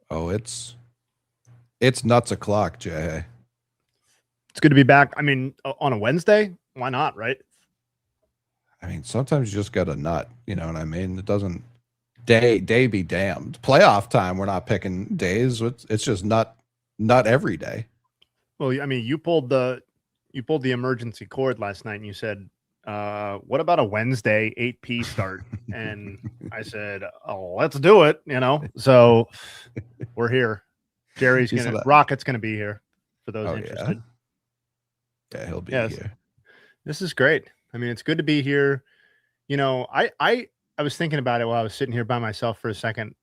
Oh, it's nuts o'clock, Jay. It's good to be back. I mean, on a Wednesday, why not, right? I mean, sometimes you just got a nut. You know what I mean? It doesn't day be damned. Playoff time, we're not picking days. It's just nut every day. Well, I mean, you pulled the emergency cord last night, and you said, "What about a Wednesday 8 p start?" And I said, "Oh, let's do it." So we're here. Rocket's gonna be here for those interested. Yeah, he'll be here. This is great. I mean, it's good to be here. I was thinking about it while I was sitting here by myself for a second.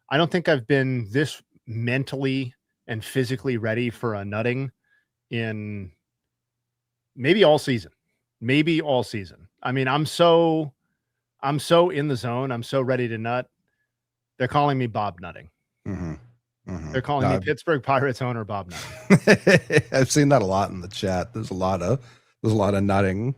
I don't think I've been this mentally and physically ready for a nutting in maybe all season. I mean, I'm so in the zone. I'm so ready to nut. They're calling me Bob Nutting. Mm-hmm. Mm-hmm. They're calling me Pittsburgh Pirates owner Bob Nutting. I've seen that a lot in the chat. There's a lot of nutting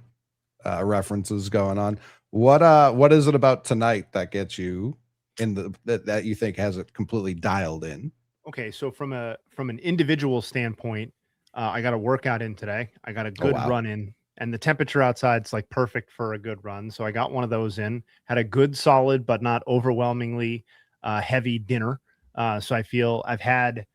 references going on. What is it about tonight that gets you in that you think has it completely dialed in? Okay, so from an individual standpoint, I got a workout in today. I got a good run in, and the temperature outside's like perfect for a good run. So I got one of those in. Had a good, solid, but not overwhelmingly heavy dinner. So I feel I've had,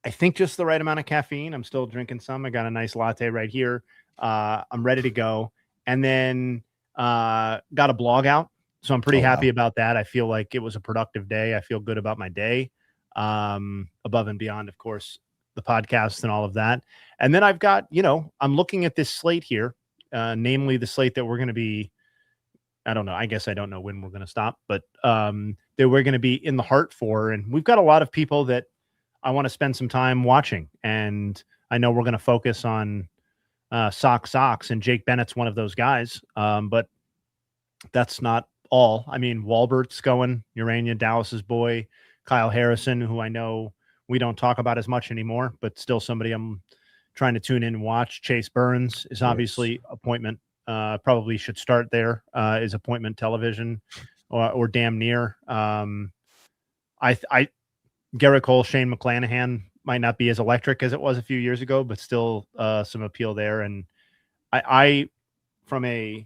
I think, just the right amount of caffeine. I'm still drinking some. I got a nice latte right here. I'm ready to go. And then got a blog out. So I'm pretty happy about that. I feel like it was a productive day. I feel good about my day. Above and beyond, of course, the podcast and all of that. And then I've got, I'm looking at this slate here, namely the slate that we're going to be, I don't know. I guess I don't know when we're going to stop, but that we're going to be in the heart for. And we've got a lot of people that I want to spend some time watching. And I know we're going to focus on Sox, and Jake Bennett's one of those guys. But that's not all. I mean, Walbert's going, Urania, Dallas's boy, Kyle Harrison, who I know we don't talk about as much anymore, but still somebody I'm trying to tune in and watch. Chase Burns is obviously appointment. Probably should start there. Is appointment television or damn near. Garrett Cole, Shane McClanahan might not be as electric as it was a few years ago, but still some appeal there. And I from a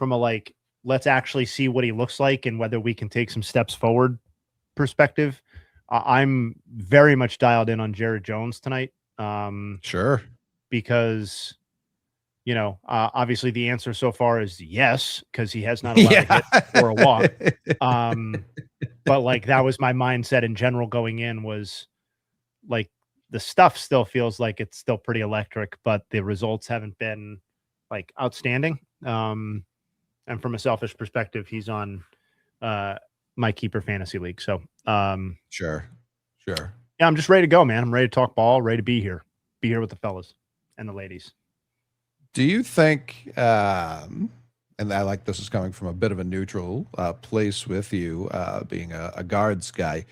like, let's actually see what he looks like and whether we can take some steps forward perspective. I'm very much dialed in on Jared Jones tonight. Sure. Because, obviously the answer so far is yes, because he has not allowed a hit or a walk. But like, that was my mindset in general going in, was like, the stuff still feels like it's still pretty electric, but the results haven't been like outstanding. And from a selfish perspective, he's on my keeper fantasy league. So sure. Yeah, I'm just ready to go, man. I'm ready to talk ball, ready to be here with the fellas and the ladies. Do you think, and I like this is coming from a bit of a neutral place with you, being a guards guy,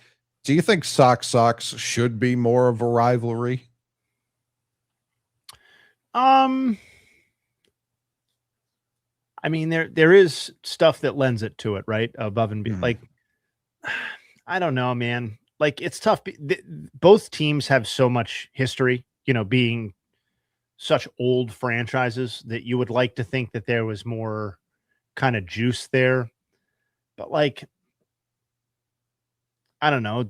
do you think Sox should be more of a rivalry? I mean, there is stuff that lends it to it, right? Above and beyond. Like, I don't know, man. Like, it's tough. Both teams have so much history, being such old franchises, that you would like to think that there was more kind of juice there. But like, I don't know,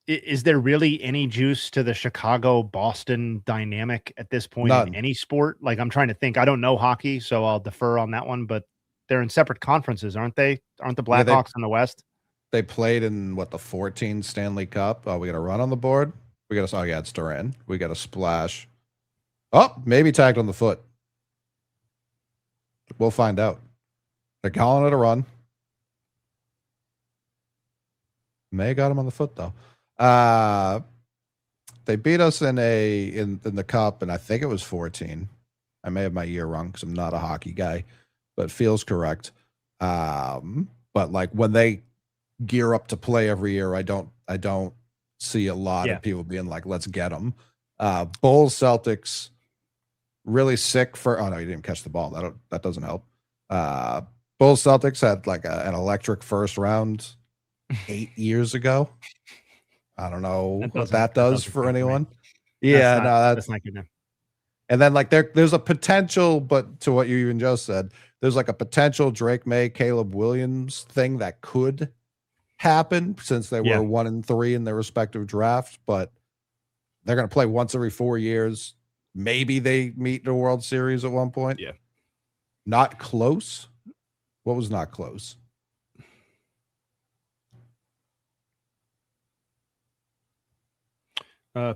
is there really any juice to the Chicago-Boston dynamic at this point? None. In any sport? Like, I'm trying to think. I don't know hockey, so I'll defer on that one, but they're in separate conferences, aren't they? Aren't the Blackhawks in the West? They played in the 14 Stanley Cup. Oh, we got a run on the board. It's Duran. We got a splash. Oh, maybe tagged on the foot. We'll find out. They're calling it a run. May got him on the foot though. They beat us in the cup, and I think it was 14. I may have my year wrong because I'm not a hockey guy, but feels correct. But like, when they gear up to play every year, I don't see a lot of people being like, let's get them. Bulls, Celtics, really sick for. Oh no, you didn't catch the ball. That doesn't help. Bulls, Celtics had like an electric first round 8 years ago. I don't know what That that does doesn't for sound great. anyone. Yeah, no, That's not good enough. and then like there's a potential, but to what you even just said, there's like a potential Drake May, Caleb Williams thing that could happen since they were 1-3 in their respective drafts, but they're going to play once every 4 years. Maybe they meet the World Series at one point. Yeah. Not close. What was not close?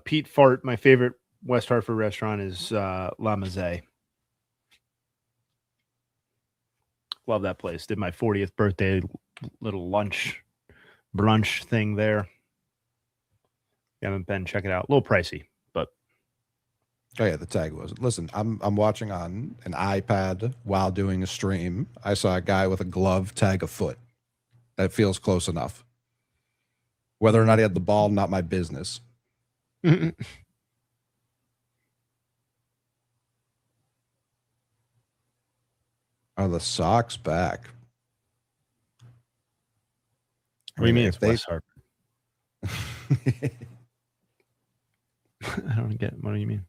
Pete Fart, my favorite West Hartford restaurant is La Mazet. Love that place. Did my 40th birthday little brunch thing there. If you haven't been, check it out. A little pricey, but oh yeah, the tag was. Listen, I'm watching on an iPad while doing a stream. I saw a guy with a glove tag a foot. That feels close enough. Whether or not he had the ball, not my business. Are the Sox back? What do you mean it's West Hartford? I don't get. What do you mean?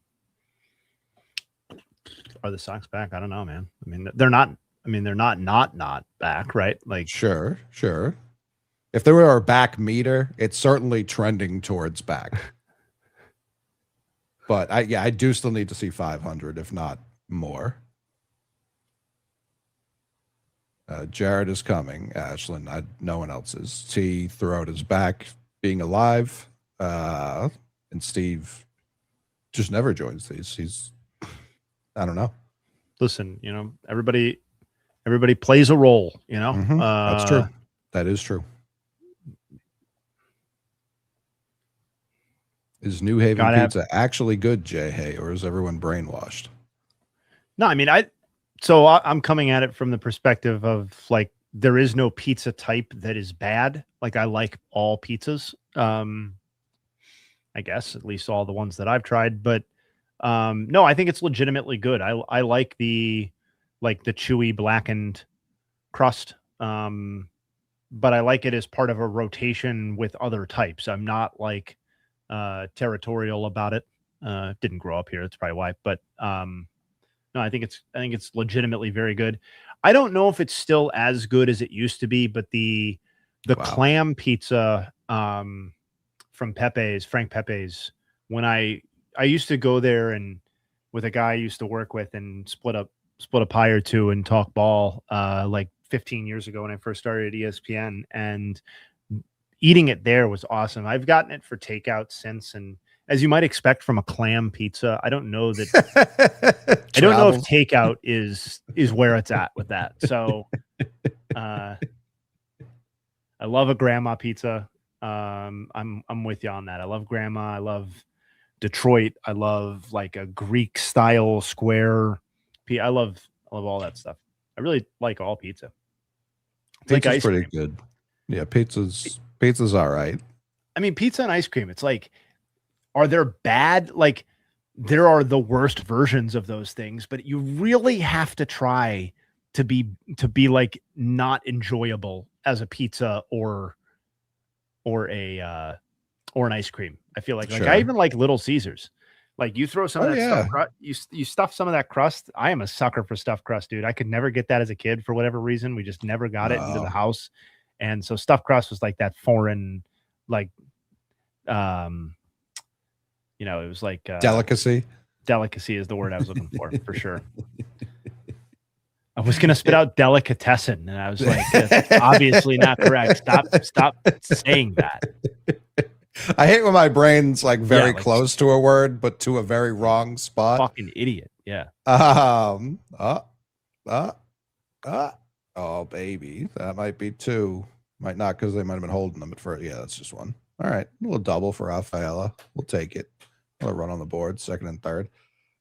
Are the Sox back? I don't know, man. I mean, they're not. I mean, they're not back, right? Like, sure. If there were a back meter, it's certainly trending towards back. But I do still need to see 500, if not more. Jared is coming. Ashland, no one else is. T throughout his back being alive. And Steve just never joins these. He's, I don't know. Listen, everybody plays a role, That's true. That is true. Is New Haven pizza actually good, Jay Hay, or is everyone brainwashed? No, I mean, I'm coming at it from the perspective of like, there is no pizza type that is bad. Like, I like all pizzas. I guess at least all the ones that I've tried, but no, I think it's legitimately good. I like the chewy blackened crust. But I like it as part of a rotation with other types. I'm not like territorial about it. Didn't grow up here. That's probably why. But no, I think it's legitimately very good. I don't know if it's still as good as it used to be, but the clam pizza from Frank Pepe's, when I used to go there and with a guy I used to work with and split a pie or two and talk ball like 15 years ago when I first started at ESPN, and eating it there was awesome. I've gotten it for takeout since, and as you might expect from a clam pizza, I don't know that I don't know if takeout is where it's at with that. So I love a grandma pizza. I'm with you on that. I love grandma. I love Detroit. I love like a Greek style square. I love all that stuff. I really like all pizza. It's like ice pretty cream. Good. Yeah, pizza's all right. I mean, pizza and ice cream. It's like, are there bad? Like, there are the worst versions of those things, but you really have to try to be like not enjoyable as a pizza or an ice cream. I feel like I even like Little Caesars. Like, you throw some of that stuff, you stuff some of that crust. I am a sucker for stuffed crust, dude. I could never get that as a kid for whatever reason. We just never got it into the house. And so stuffed crust was like that foreign, like, it was like delicacy. Delicacy is the word I was looking for sure. I was gonna spit out delicatessen, and I was like, that's obviously not correct. Stop saying that. I hate when my brain's like very close to a word, but to a very wrong spot. Fucking idiot. Yeah. Oh, baby. That might be two. Might not, because they might have been holding them at first. Yeah, that's just one. All right. A little double for Rafaela. We'll take it. I'll run on the board, second and third.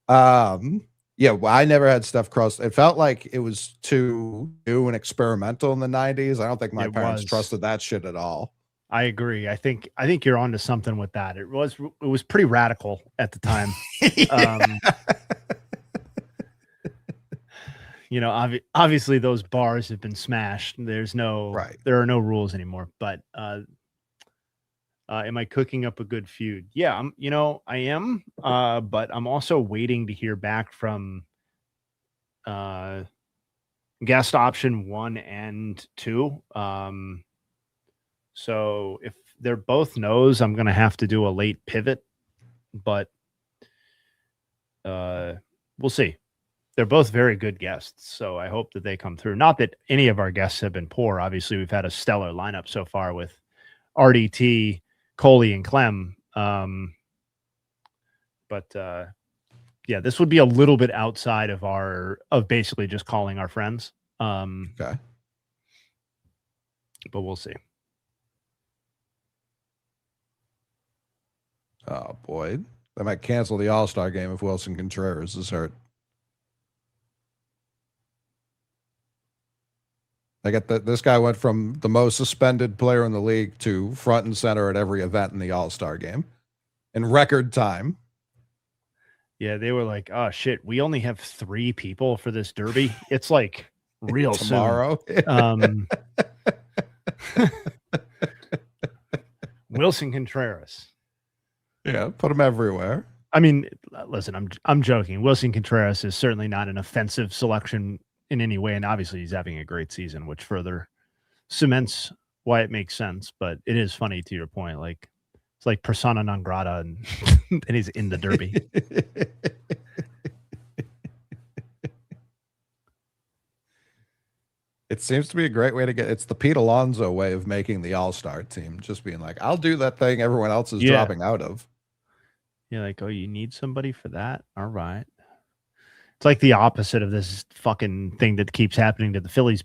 Yeah, well, I never had stuffed crust. It felt like it was too new and experimental in the 90s. I don't think my parents trusted that shit at all. I agree. I think you're onto something with that. It was pretty radical at the time. Obviously those bars have been smashed. There are no rules anymore, but Am I cooking up a good feud? Yeah, I am. But I'm also waiting to hear back from guest option 1 and 2. So if they're both no's, I'm gonna have to do a late pivot, but we'll see. They're both very good guests, so I hope that they come through. Not that any of our guests have been poor. Obviously, we've had a stellar lineup so far with RDT, Coley, and Clem. But yeah, this would be a little bit outside of basically just calling our friends. Okay. But we'll see. Oh boy, they might cancel the All-Star game if Wilson Contreras is hurt. They get this guy went from the most suspended player in the league to front and center at every event in the All-Star game in record time. Yeah, they were like, "Oh shit, we only have 3 people for this derby." It's like real tomorrow. Wilson Contreras. Yeah, put him everywhere. I mean, listen, I'm joking. Wilson Contreras is certainly not an offensive selection in any way, and obviously he's having a great season, which further cements why it makes sense. But it is funny to your point, like it's like persona non grata, and and he's in the derby. It seems to be a great way to it's the Pete Alonso way of making the All-Star team, just being like, I'll do that thing everyone else is dropping out of. You're like, oh, you need somebody for that? All right. It's like the opposite of this fucking thing that keeps happening to the Phillies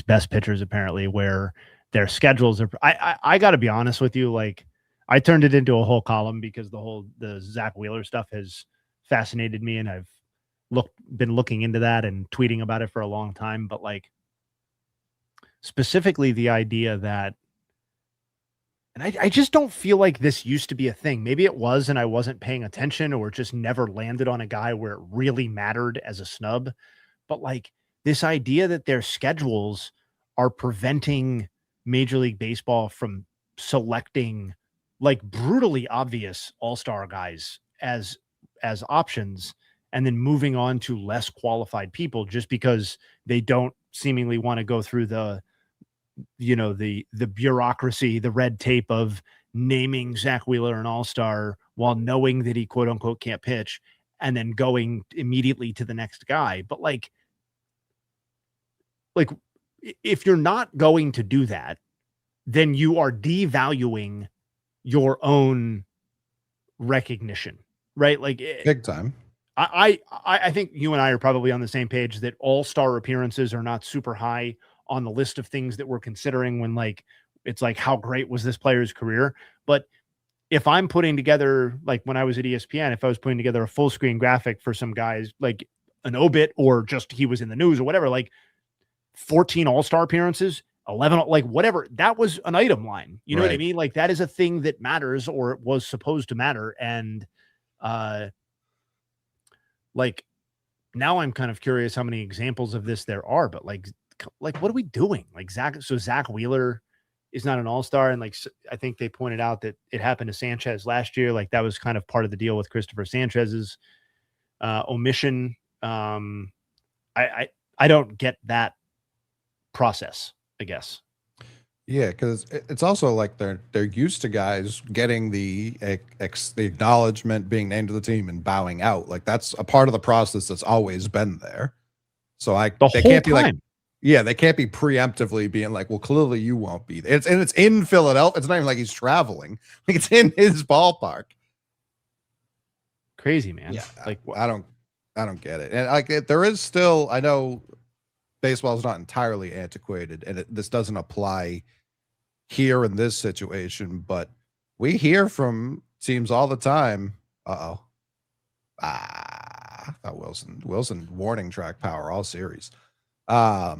best pitchers, apparently, where their schedules are. I got to be honest with you. Like, I turned it into a whole column because the Zach Wheeler stuff has fascinated me, and I've been looking into that and tweeting about it for a long time. But like, specifically the idea that, and I just don't feel like this used to be a thing. Maybe it was, and I wasn't paying attention, or just never landed on a guy where it really mattered as a snub. But like this idea that their schedules are preventing Major League Baseball from selecting like brutally obvious all-star guys as options, and then moving on to less qualified people just because they don't seemingly want to go through the bureaucracy, the red tape of naming Zach Wheeler an all-star while knowing that he quote unquote can't pitch, and then going immediately to the next guy. But like if you're not going to do that, then you are devaluing your own recognition, right? Like big time. I think you and I are probably on the same page that all-star appearances are not super high on the list of things that we're considering when like it's like how great was this player's career. But if I'm putting together, like when I was at ESPN, if I was putting together a full screen graphic for some guys, like an obit or just he was in the news or whatever, like 14 all-star appearances, 11, like whatever, that was an item line. You know what I mean? Like that is a thing that matters, or it was supposed to matter. And like now I'm kind of curious how many examples of this there are, but like what are we doing? Like Zach Wheeler is not an all-star. And like, I think they pointed out that it happened to Sanchez last year. Like that was kind of part of the deal with Christopher Sanchez's omission. I don't get that process, I guess. Yeah, because it's also like they're used to guys getting the acknowledgement, being named to the team, and bowing out. Like that's a part of the process that's always been there. So they can't be like, yeah, they can't be preemptively being like, well, clearly you won't be there. It's in Philadelphia. It's not even like he's traveling. Like it's in his ballpark. Crazy, man. Yeah, like I don't get it. And like there is still, I know baseball is not entirely antiquated, and this doesn't apply here in this situation, but we hear from teams all the time. That Wilson warning track power all series. Like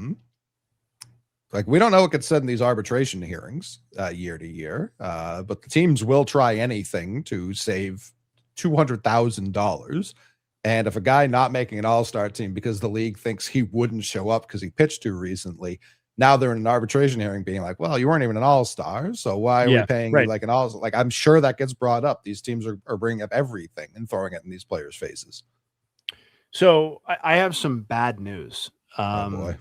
we don't know what gets said in these arbitration hearings year to year, but the teams will try anything to save $200,000. And if a guy not making an all-star team because the league thinks he wouldn't show up because he pitched too recently, now they're in an arbitration hearing being like, well, you weren't even an all-star, so why are we paying you like an all? Like, I'm sure that gets brought up. These teams are bringing up everything and throwing it in these players' faces. So I have some bad news. Oh boy.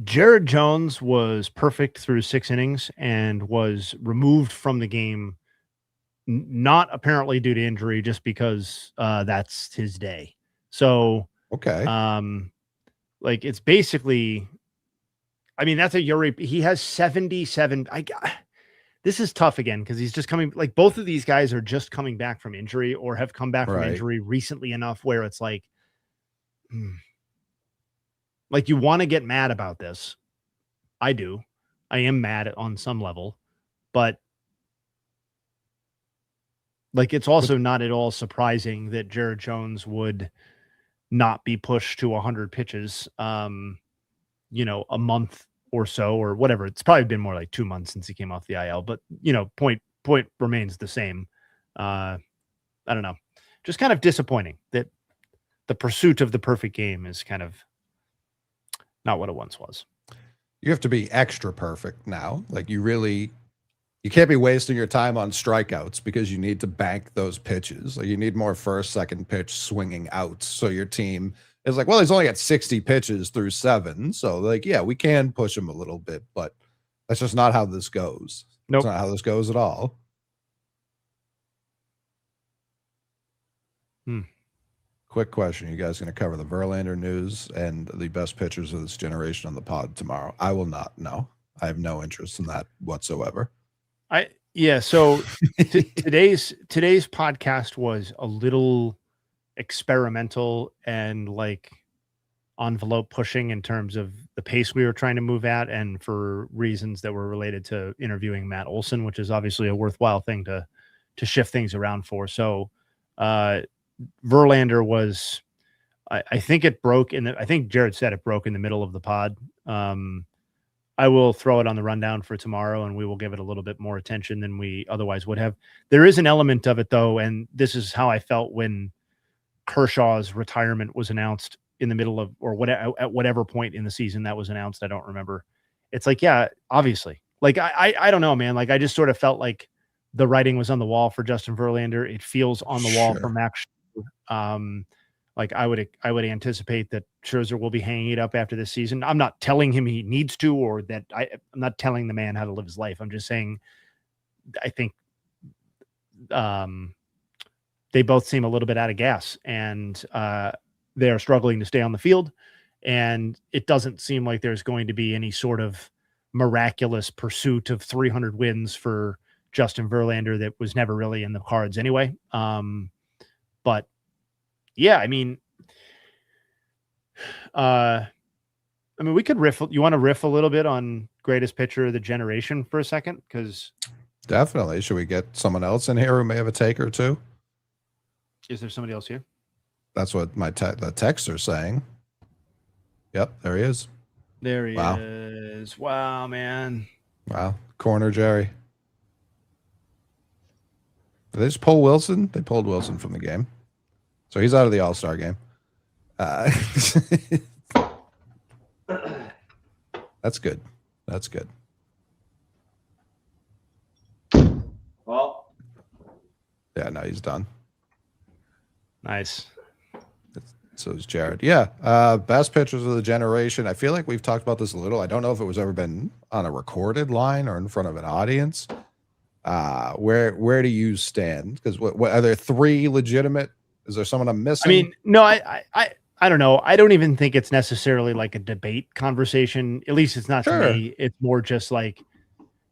Jared Jones was perfect through 6 innings and was removed from the game, not apparently due to injury, just because that's his day. So, okay. Like, it's basically, I mean, that's a Yuri. He has 77. This is tough again because he's just coming. Like, both of these guys are just coming back from injury or have come back from injury recently enough where it's like, like, you want to get mad about this. I do. I am mad on some level, but like, it's also not at all surprising that Jared Jones would not be pushed to 100 pitches, you know, a month or so or whatever. It's probably been more like 2 months since he came off the IL, but you know, point remains the same. I don't know. Just kind of disappointing that the pursuit of the perfect game is kind of not what it once was. You have to be extra perfect now. Like, you can't be wasting your time on strikeouts because you need to bank those pitches. Like, you need more first, second pitch swinging outs. So your team is like, well, he's only got 60 pitches through 7. So like, yeah, we can push him a little bit, but that's just not how this goes. Nope. It's not how this goes at all. Quick question. You guys going to cover the Verlander news and the best pitchers of this generation on the pod tomorrow? I will not. No, I have no interest in that whatsoever. So today's podcast was a little experimental and like envelope pushing in terms of the pace we were trying to move at, and for reasons that were related to interviewing Matt Olson, which is obviously a worthwhile thing to shift things around for. So Verlander was, I think it broke I think Jared said it broke in the middle of the pod. I will throw it on the rundown for tomorrow, and we will give it a little bit more attention than we otherwise would have. There is an element of it, though, and this is how I felt when Kershaw's retirement was announced in the middle of, or at whatever point in the season that was announced. I don't remember. It's like, yeah, obviously. Like, I don't know, man. Like, I just sort of felt like the writing was on the wall for Justin Verlander. It feels on the wall for Max. Like, I would anticipate that Scherzer will be hanging it up after this season. I'm not telling him he needs to, or that I'm not telling the man how to live his life. I'm just saying, I think they both seem a little bit out of gas, and they are struggling to stay on the field. And it doesn't seem like there's going to be any sort of miraculous pursuit of 300 wins for Justin Verlander that was never really in the cards anyway. But yeah, I mean, we could riff. You want to riff a little bit on greatest pitcher of the generation for a second? Because definitely. Should we get someone else in here who may have a take or two? Is there somebody else here? That's what the texts are saying. Yep, there he is. There he is. Wow, man. Wow. Corner Jerry. Did they just pull Wilson? They pulled Wilson from the game. So he's out of the All-Star game. That's good. That's good. Well. Yeah, no, he's done. Nice. So is Jared. Yeah. Best pitchers of the generation. I feel like we've talked about this a little. I don't know if it was ever been on a recorded line or in front of an audience. Where do you stand? Because what are there 3 legitimate? Is there someone I'm missing? I mean, no, I don't know. I don't even think it's necessarily like a debate conversation. At least it's not to me. It's more just like,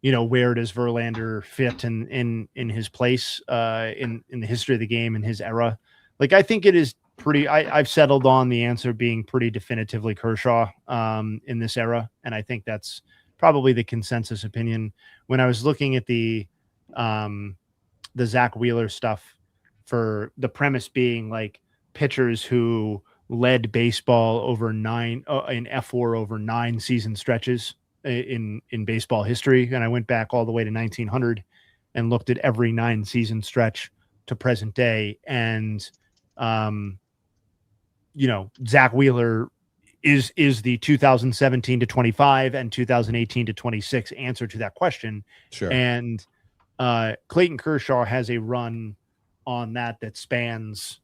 you know, where does Verlander fit in his place in the history of the game, in his era? Like, I think it is pretty. I've settled on the answer being pretty definitively Kershaw in this era, and I think that's probably the consensus opinion. When I was looking at the Zach Wheeler stuff, for the premise being like pitchers who led baseball over 9 in F4 over 9 season stretches in baseball history. And I went back all the way to 1900 and looked at every 9 season stretch to present day. And, you know, Zach Wheeler is the 2017 to 25 and 2018 to 26 answer to that question. Sure. And Clayton Kershaw has a run on that spans,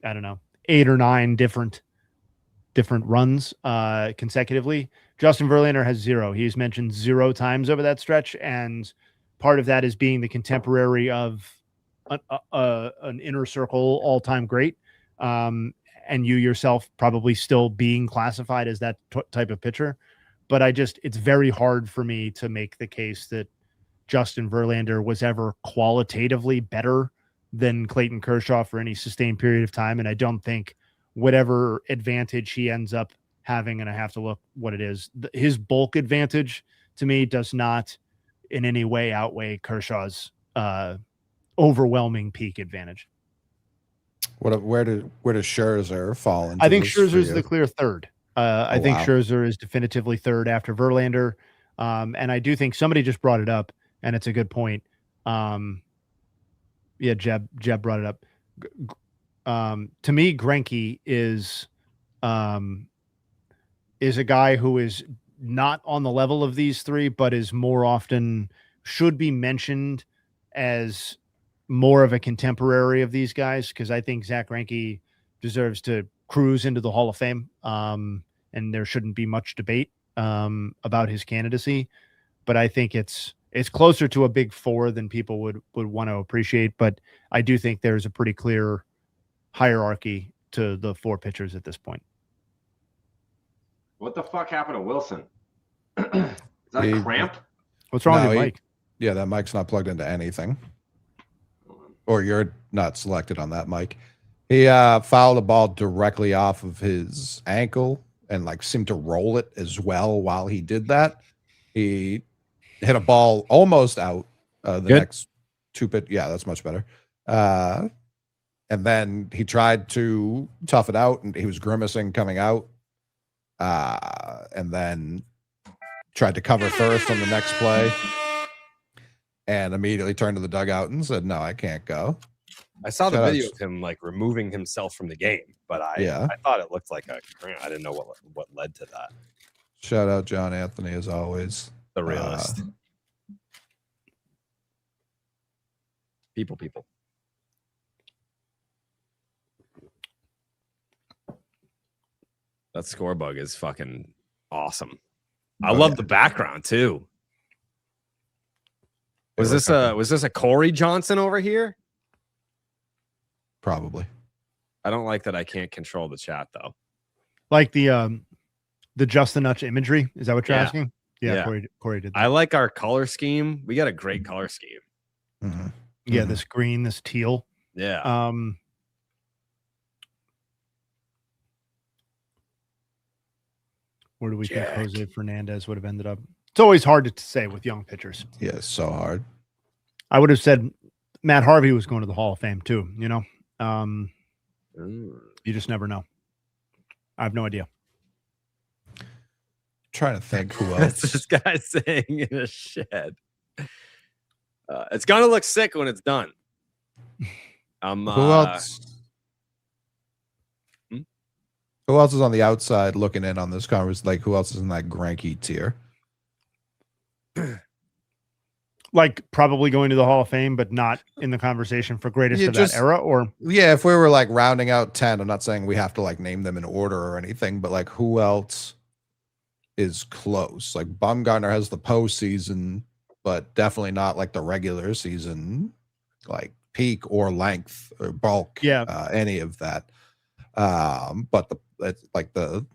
I don't know, 8 or 9 different runs consecutively. Justin Verlander has 0. He's mentioned 0 times over that stretch, and part of that is being the contemporary of an inner circle all-time great, and you yourself probably still being classified as that type of pitcher. But it's very hard for me to make the case that Justin Verlander was ever qualitatively better than Clayton Kershaw for any sustained period of time, and I don't think whatever advantage he ends up having, and I have to look what it is, his bulk advantage to me does not in any way outweigh Kershaw's overwhelming peak advantage. Where does Scherzer fall into? I think Scherzer's the clear third. I think wow. Scherzer is definitively third after Verlander. And I do think somebody just brought it up, and it's a good point. Jeb brought it up. To me, Greinke is a guy who is not on the level of these three, but is more often should be mentioned as more of a contemporary of these guys, because I think Zach Greinke deserves to cruise into the Hall of Fame, and there shouldn't be much debate about his candidacy. But I think it's closer to a big four than people would want to appreciate. But I do think there's a pretty clear hierarchy to the 4 pitchers at this point. What the fuck happened to Wilson? Is that a cramp? What's wrong with your mic? Yeah, that mic's not plugged into anything. Or you're not selected on that mic. He fouled a ball directly off of his ankle and like seemed to roll it as well while he did that. He hit a ball almost out next 2 pitch. Yeah, that's much better. And then he tried to tough it out, and he was grimacing coming out. And then tried to cover first on the next play, and immediately turned to the dugout and said, "No, I can't go." I saw the video of him like removing himself from the game, but I thought it looked like a cramp. I didn't know what led to that. Shout out John Anthony as always, the realist. People. That score bug is fucking awesome. I love the background too. Was this a Corey Johnson over here? Probably. I don't like that I can't control the chat though. Like the Justin Nutch imagery. Is that what you're asking? Yeah. Corey did that. I like our color scheme. We got a great color scheme. Mm-hmm. Yeah, this green, this teal. Yeah. Where do we think Jose Fernandez would have ended up? It's always hard to say with young pitchers. Yeah, it's so hard. I would have said Matt Harvey was going to the Hall of Fame too, you know? You just never know. I have no idea. Trying to think who else. This guy saying in a shed. It's gonna look sick when it's done. Who else? Who else is on the outside looking in on this conversation? Like, who else is in that Greinke tier? Like, probably going to the Hall of Fame, but not in the conversation for greatest of that era? Or if we were like rounding out 10, I'm not saying we have to like name them in order or anything, but like who else is close? Like Bumgarner has the postseason, but definitely not like the regular season, like peak or length or bulk. Any of that. But the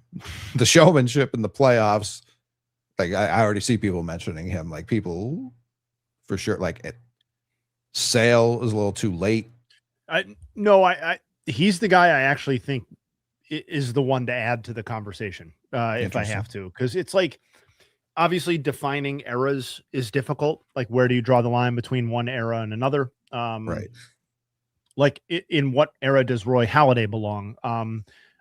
showmanship in the playoffs, like I already see people mentioning him, like people for sure. Like Sale is a little too late. He's the guy I actually think is the one to add to the conversation if I have to, because it's like obviously defining eras is difficult. Like, where do you draw the line between one era and another? Right. Like, in what era does Roy Halladay belong?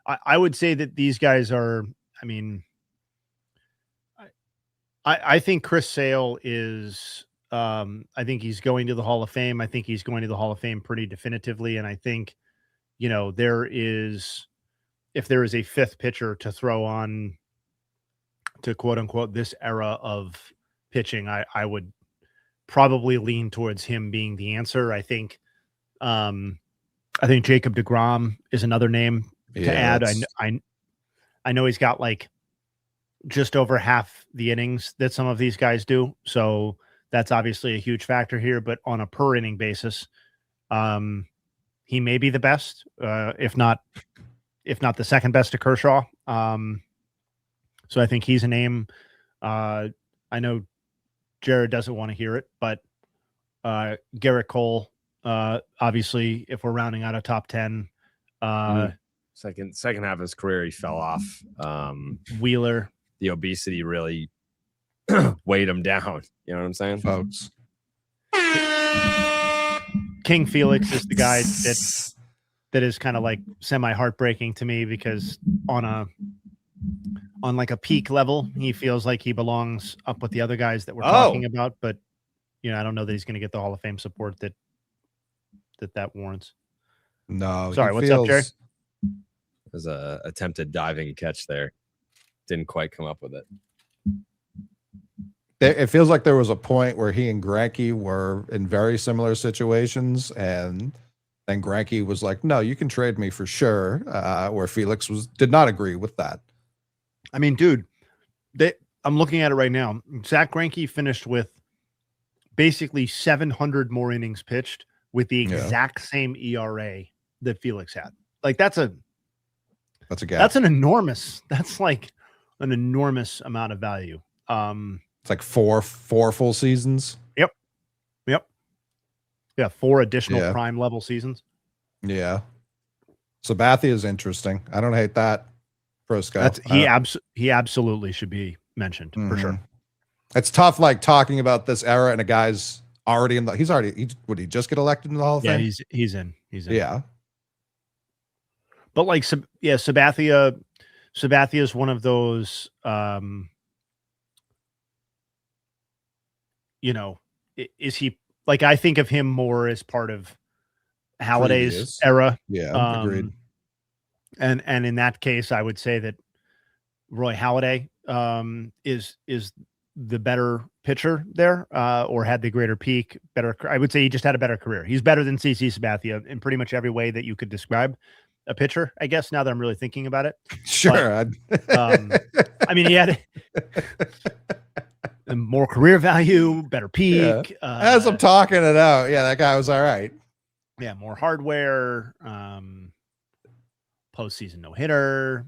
I would say that these guys are, I mean, I think Chris Sale is, I think he's going to the Hall of Fame. I think he's going to the Hall of Fame pretty definitively. And I think, there is if there is a fifth pitcher to throw on to quote unquote this era of pitching, I would probably lean towards him being the answer. I think Jacob deGrom is another name to add. I know he's got like just over half the innings that some of these guys do, so that's obviously a huge factor here. But on a per inning basis, he may be the best, if not the second best to Kershaw. So I think he's a name. I know Jared doesn't want to hear it, but Garrett Cole, obviously, if we're rounding out a top 10, second half of his career, he fell off. Wheeler, the obesity really weighed him down. You know what I'm saying, folks? King Felix is the guy that is kind of like semi heartbreaking to me, because on like a peak level, he feels like he belongs up with the other guys that we're talking about. But I don't know that he's going to get the Hall of Fame support that warrants. No, sorry. What's up, Jerry? There's a attempted diving catch there. Didn't quite come up with it. It feels like there was a point where he and Greinke were in very similar situations, and then Greinke was like, "No, you can trade me for sure." Where Felix did not agree with that. I mean, dude, I'm looking at it right now. Zach Greinke finished with basically 700 more innings pitched with the exact same ERA that Felix had. Like that's a gap. That's like an enormous amount of value. It's like four full seasons. Yep. Yeah, 4 additional prime level seasons. Yeah. Sabathia is interesting. I don't hate that. Pro scout. He absolutely should be mentioned for sure. It's tough, like talking about this era and a guy's already in the. Would he just get elected in the Hall of Fame? Yeah, he's in. Yeah. But like, Sabathia is one of those. Is he like? I think of him more as part of Halliday's era. Yeah, agreed. And in that case, I would say that Roy Halladay is the better pitcher there, or had the greater peak. Better, I would say he just had a better career. He's better than CC Sabathia in pretty much every way that you could describe a pitcher, I guess, now that I'm really thinking about it. Sure. But, I mean, he had more career value, better peak. As I'm talking it out, that guy was all right. Yeah, more hardware, postseason no-hitter,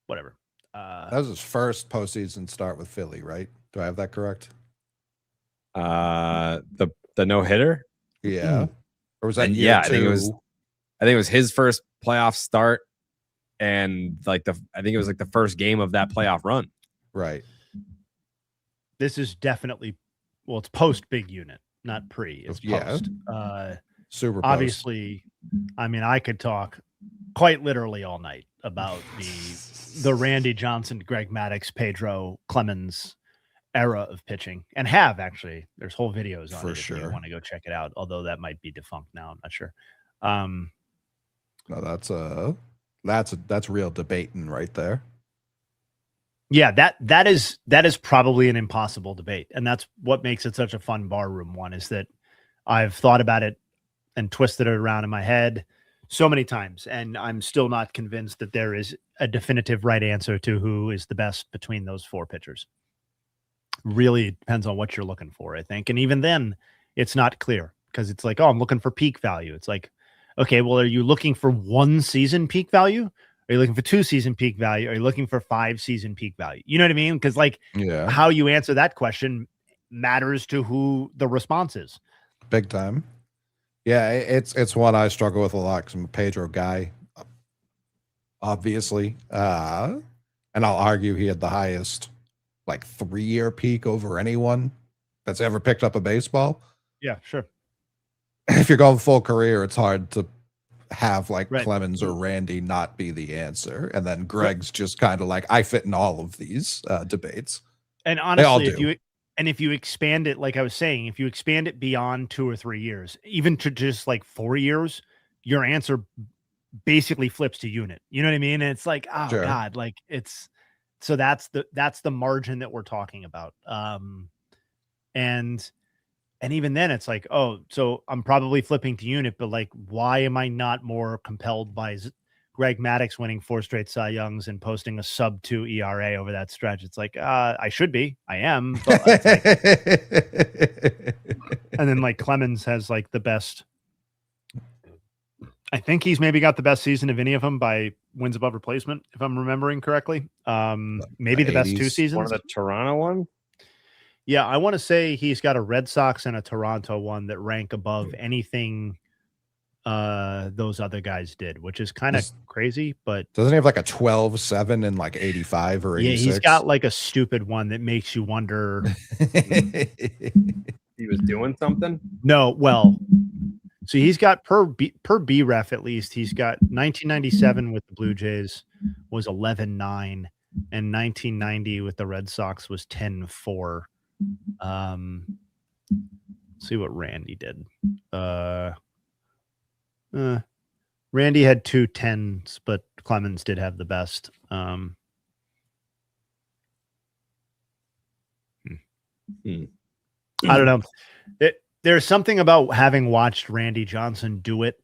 whatever. That was his first postseason start with Philly, right? Do I have that correct? The no-hitter? Yeah. Or was that I think it was his first playoff start, and I think it was like the first game of that playoff run. Right. This is definitely, it's post big unit, not pre. It's post. Super post. Obviously, I mean, I could talk quite literally all night about the Randy Johnson, Greg Maddux, Pedro Clemens era of pitching, and have actually. There's whole videos on for it sure. If you want to go check it out, although that might be defunct now. I'm not sure. No, that's real debating right there. Yeah, that is probably an impossible debate, and that's what makes it such a fun barroom one, is that I've thought about it and twisted it around in my head so many times, and I'm still not convinced that there is a definitive right answer to who is the best between those 4 pitchers. Really depends on what you're looking for, I think. And even then, it's not clear, because it's like, I'm looking for peak value. It's like, okay, well, are you looking for 1 season peak value? Are you looking for 2 season peak value? Are you looking for 5 season peak value? You know what I mean? Because how you answer that question matters to who the response is. Big time. Yeah, it's one I struggle with a lot because I'm a Pedro guy, obviously. And I'll argue he had the highest 3-year peak over anyone that's ever picked up a baseball. Yeah, sure. If you're going full career, it's hard to have right. Clemens or Randy not be the answer. And then Greg's just kind of I fit in all of these debates. And honestly, if you expand it, like I was saying, if you expand it beyond 2 or 3 years, even to just 4 years, your answer basically flips to unit. You know what I mean? And it's like, oh Sure. God, like so that's the margin that we're talking about. And even then it's like, oh, so I'm probably flipping to unit, but like, why am I not more compelled by Greg Maddux winning 4 straight Cy Youngs and posting a sub-2 ERA over that stretch? It's like, I should be, I am, but it's like, and then like Clemens has like the best. I think he's maybe got the best season of any of them by wins above replacement, if I'm remembering correctly. Maybe the best 2 seasons. One of the Toronto one. Yeah, I want to say he's got a Red Sox and a Toronto one that rank above anything those other guys did, which is kind of crazy. But doesn't he have like a 12-7 in like 85 or 86? Yeah, he's got like a stupid one that makes you wonder. He was doing something. No, well, so he's got per BREF at least. He's got 1997 with the Blue Jays was 11-9, and 1990 with the Red Sox was 10-4. See what Randy did. Randy had 2 10s, but Clemens did have the best. I don't know. There's something about having watched Randy Johnson do it.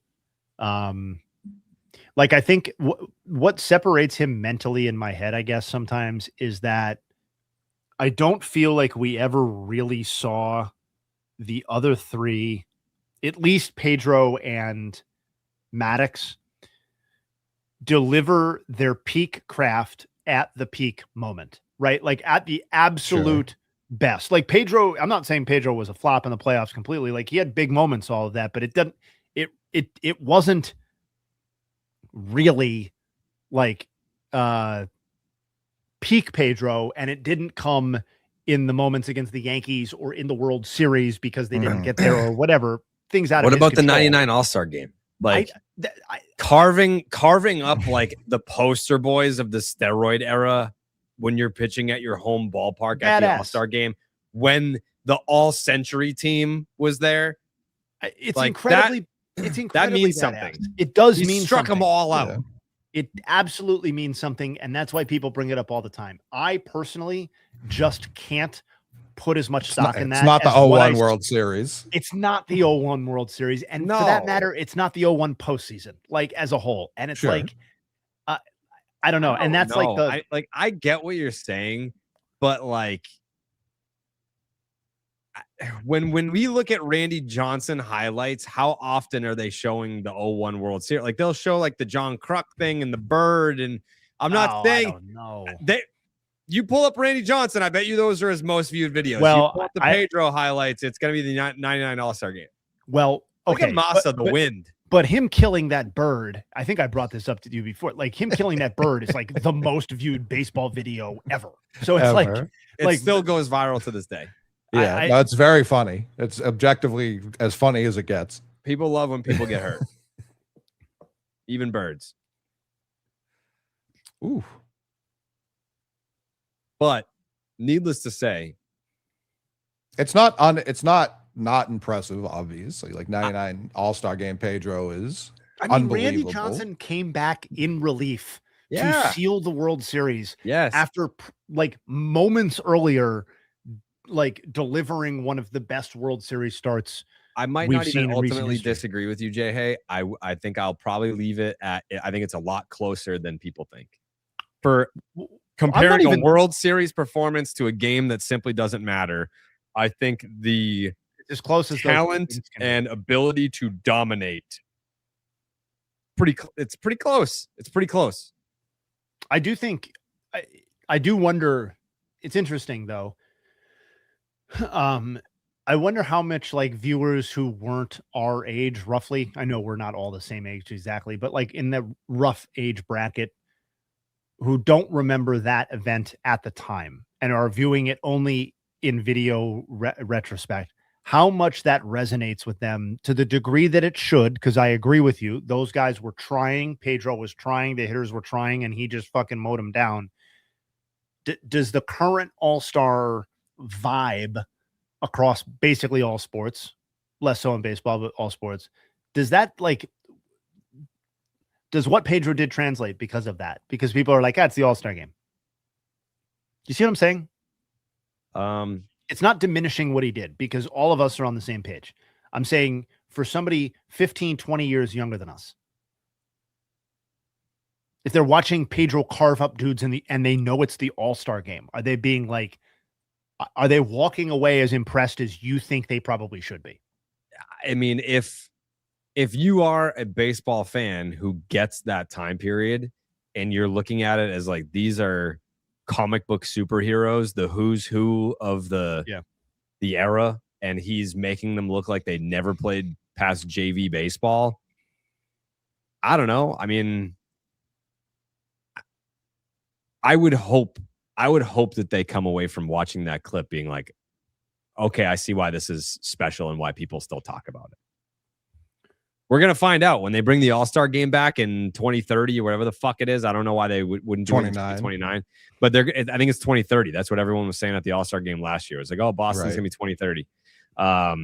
Like I think what separates him mentally in my head, I guess sometimes, is that I don't feel like we ever really saw the other 3, at least Pedro and Maddux, deliver their peak craft at the peak moment, right? Like at the absolute best. Like Pedro, I'm not saying Pedro was a flop in the playoffs completely. Like he had big moments, all of that, but it wasn't really like peak Pedro, and it didn't come in the moments against the Yankees or in the World Series because they didn't get there or whatever. Things out of his What about the control. 99 All-Star game? Like carving up like the poster boys of the steroid era when you're pitching at your home ballpark at the All-Star game, when the all-century team was there. It's like incredibly that means something. It does He mean struck something. them all out. Yeah. It absolutely means something, and that's why people bring it up all the time. I personally just can't put as much stock in that. It's not the as what 01 World Series. It's not the 01 World Series, and for that matter, it's not the 01 postseason, like as a whole. And it's like, I don't know, and that's like the I get what you're saying, but like when we look at Randy Johnson highlights, how often are they showing the 01 World Series? Like they'll show like the John Kruk thing and the bird, and I'm not saying you pull up Randy Johnson, I bet you those are his most viewed videos. Well, you pull up the Pedro highlights, it's going to be the 99 All-Star game. Well, okay. Look at Massa, the wind. But him killing that bird, I think I brought this up to you before. Like him killing that bird is like the most viewed baseball video ever. So it's it still goes viral to this day. Yeah, no, it's very funny. It's objectively as funny as it gets. People love when people get hurt. Even birds. Ooh. But needless to say, it's not impressive, obviously. Like 99 All-Star game Pedro is unbelievable. Randy Johnson came back in relief to seal the World Series. Yes. After like moments earlier, like delivering one of the best World Series starts. I might not even ultimately disagree with you, Jay Hay. I think I'll probably leave it at, I think it's a lot closer than people think. For comparing a World Series performance to a game that simply doesn't matter, I think the as close as talent and ability to dominate, it's pretty close. It's pretty close. I do think, I do wonder. It's interesting though. I wonder how much like viewers who weren't our age, roughly. I know we're not all the same age exactly, but like in the rough age bracket, who don't remember that event at the time and are viewing it only in video retrospect, how much that resonates with them to the degree that it should. Because I agree with you. Those guys were trying. Pedro was trying. The hitters were trying, and he just fucking mowed them down. Does the current all-star vibe across basically all sports, less so in baseball, but all sports, does does what Pedro did translate because of that? Because people are like, it's the All-Star game. You see what I'm saying? It's not diminishing what he did because all of us are on the same page. I'm saying for somebody 15, 20 years younger than us, if they're watching Pedro carve up dudes and they know it's the All-Star game, are they being like, are they walking away as impressed as you think they probably should be? I mean, if you are a baseball fan who gets that time period and you're looking at it as like, these are comic book superheroes, the who's who of the era, and he's making them look like they never played past JV baseball. I don't know. I mean, I would hope that they come away from watching that clip being like, okay, I see why this is special and why people still talk about it. We're going to find out when they bring the All-Star game back in 2030 or whatever the fuck it is. I don't know why they wouldn't do it in 2029, but I think it's 2030. That's what everyone was saying at the All-Star game last year. It's like, oh, Boston's going to be 2030. I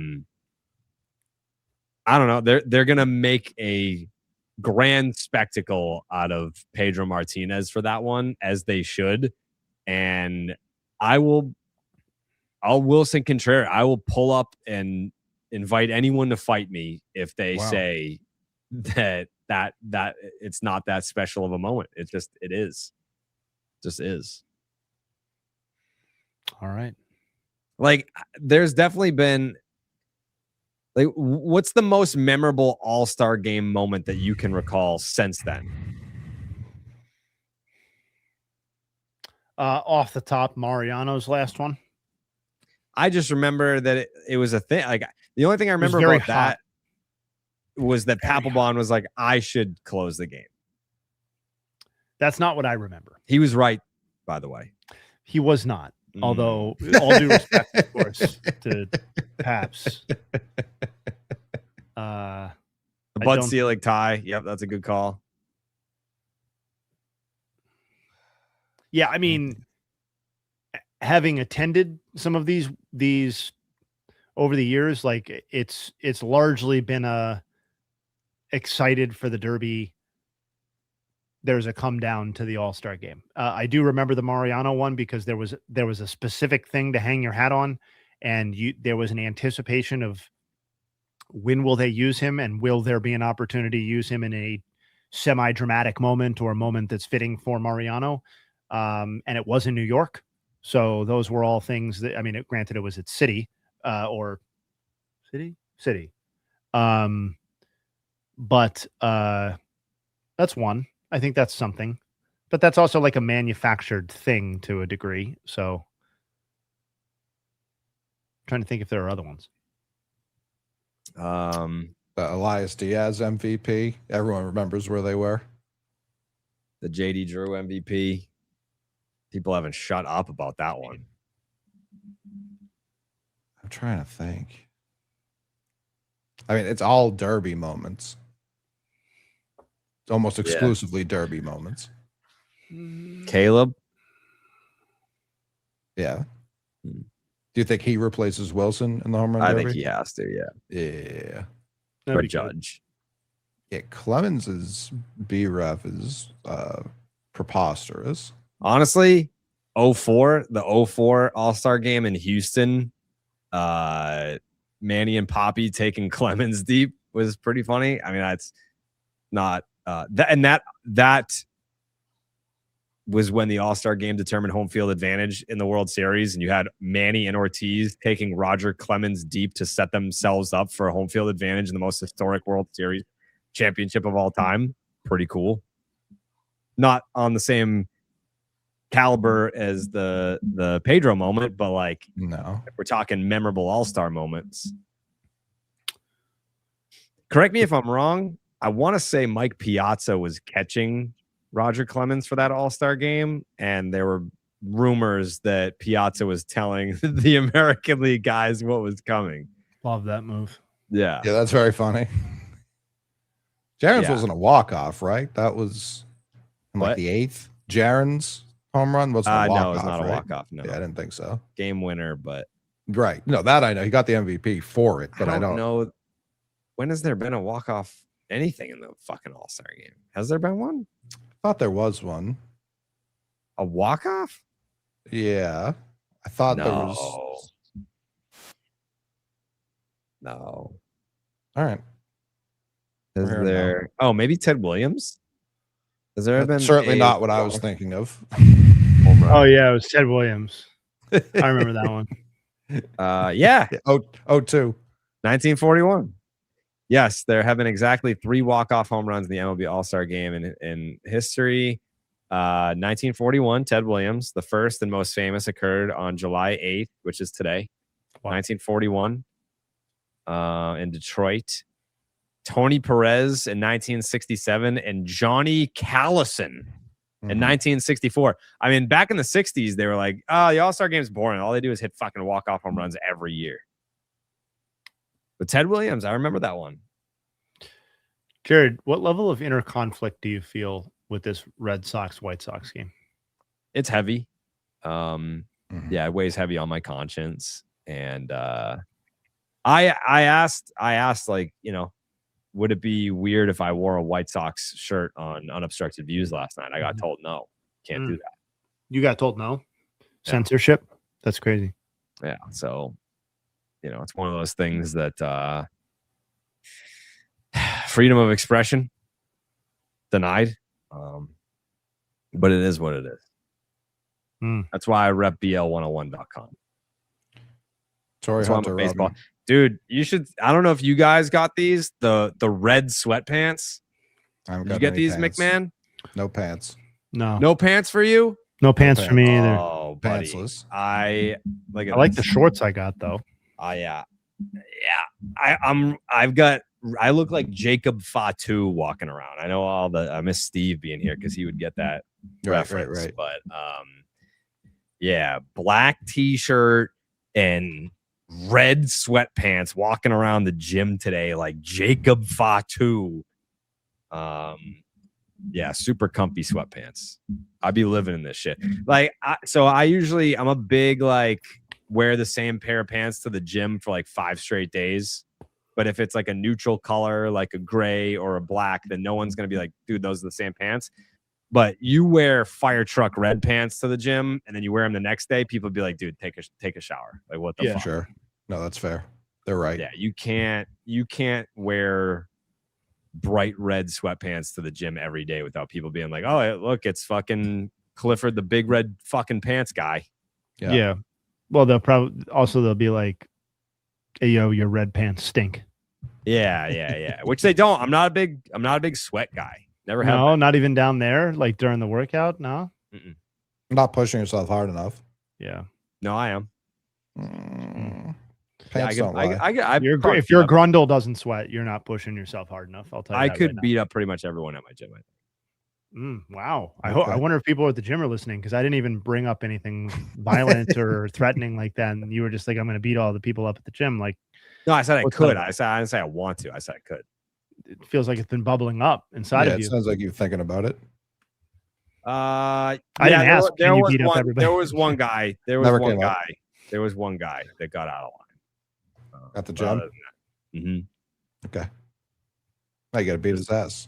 don't know. They're going to make a grand spectacle out of Pedro Martinez for that one, as they should. And I'll Wilson Contreras. I will pull up and invite anyone to fight me if they say that it's not that special of a moment. It is. Just is. All right. Like, there's definitely been, like, what's the most memorable All-Star game moment that you can recall since then? Off the top, Mariano's last one. I just remember that it was a thing. Like, the only thing I remember about that was that Papelbon was like, I should close the game. That's not what I remember. He was right, by the way. He was not. Although, all due respect, of course, to Paps. The Bud Selig tie. Yep, that's a good call. Yeah, I mean, having attended some of these over the years, like it's largely been excited for the Derby. There's a come down to the All-Star game. I do remember the Mariano one because there was a specific thing to hang your hat on, and there was an anticipation of when will they use him, and will there be an opportunity to use him in a semi-dramatic moment or a moment that's fitting for Mariano. And it was in New York. So those were all things that, I mean, granted it was at City, or City. But that's one. I think that's something, but that's also like a manufactured thing to a degree. So I'm trying to think if there are other ones. The Elias Diaz MVP. Everyone remembers where they were. The JD Drew MVP. People haven't shut up about that one. I'm trying to think. I mean, it's all Derby moments. It's almost exclusively Derby moments. Caleb? Yeah. Do you think he replaces Wilson in the home run Derby? I think he has to, yeah. Yeah. For Judge. Yeah, Clemens's B-ref is preposterous. Honestly, 04, the 04 All-Star game in Houston, Manny and Poppy taking Clemens deep was pretty funny. I mean, that's not that was when the All-Star game determined home field advantage in the World Series, and you had Manny and Ortiz taking Roger Clemens deep to set themselves up for a home field advantage in the most historic World Series championship of all time. Pretty cool. Not on the same caliber as the Pedro moment, but like, no, if we're talking memorable All-Star moments. Correct me if I'm wrong. I want to say Mike Piazza was catching Roger Clemens for that All-Star game, and there were rumors that Piazza was telling the American League guys what was coming. Love that move. Yeah, that's very funny. Jaren's wasn't a walk-off, right? That was in like the 8th. Jaren's home run wasn't a walk-off. No, it's not right? a walk-off. No, yeah, I didn't think so. Game winner, but right. No, that I know. He got the MVP for it, but I don't know. When has there been a walk-off anything in the fucking All-Star game. Has there been one? I thought there was one. A walk-off? Yeah. I thought there was. No. All right. Is there? Oh, maybe Ted Williams? Has there been certainly not what I was thinking of? Oh yeah, it was Ted Williams. I remember that one. Yeah. 02. 1941. Yes, there have been exactly 3 walk-off home runs in the MLB All-Star game in history. 1941, Ted Williams. The first and most famous occurred on July 8th, which is today. Wow. 1941 in Detroit. Tony Perez in 1967 and Johnny Callison in 1964. I mean, back in the 60s, they were like, oh, the All-Star game's boring. All they do is hit fucking walk-off home runs every year. But Ted Williams, I remember that one. Jared, what level of inner conflict do you feel with this Red Sox-White Sox game? It's heavy. Yeah, it weighs heavy on my conscience. And I asked like, you know, would it be weird if I wore a White Sox shirt on Unobstructed Views last night? I got told no. Can't do that. You got told no? Censorship? That's crazy. Yeah. So, you know, it's one of those things that freedom of expression denied. But it is what it is. That's why I rep BL101.com. Sorry, Hunter baseball. Robin. Dude, you should. I don't know if you guys got these. The red sweatpants. Did you get these, pants. McMahon? No pants. No pants for you. No pants for me either. Oh, buddy. Pantsless. I like the shorts I got though. Oh yeah. I look like Jacob Fatu walking around. I know I miss Steve being here because he would get that reference. Right. But yeah, black t-shirt and red sweatpants walking around the gym today like Jacob Fatu. Yeah, super comfy sweatpants. I'd be living in this shit. Like, I'm a big like wear the same pair of pants to the gym for like 5 straight days. But if it's like a neutral color, like a gray or a black, then no one's gonna be like, dude, those are the same pants. But you wear fire truck red pants to the gym, and then you wear them the next day. People be like, dude, take a shower. Like, what the fuck? Sure. No, that's fair. They're right. Yeah, you can't wear bright red sweatpants to the gym every day without people being like, oh, look, it's fucking Clifford, the big red fucking pants guy. Yeah. Well, they'll be like, hey, yo, your red pants stink. Yeah. Which they don't. I'm not a big sweat guy. Never have. No, not even down there, like during the workout. No. Not pushing yourself hard enough. Yeah. No, I am. Pants don't lie. If your grundle doesn't sweat, you're not pushing yourself hard enough. I'll tell you. I could beat up pretty much everyone at my gym. Wow. I wonder if people at the gym are listening, because I didn't even bring up anything violent or threatening like that, and you were just like, I'm going to beat all the people up at the gym. Like, no, I said I could. I didn't say I want to. I said I could. It feels like it's been bubbling up inside of you. It sounds like you're thinking about it. I didn't ask. There was one guy. There was one guy that got out of line. At the gym? Okay. Now you got to beat his ass.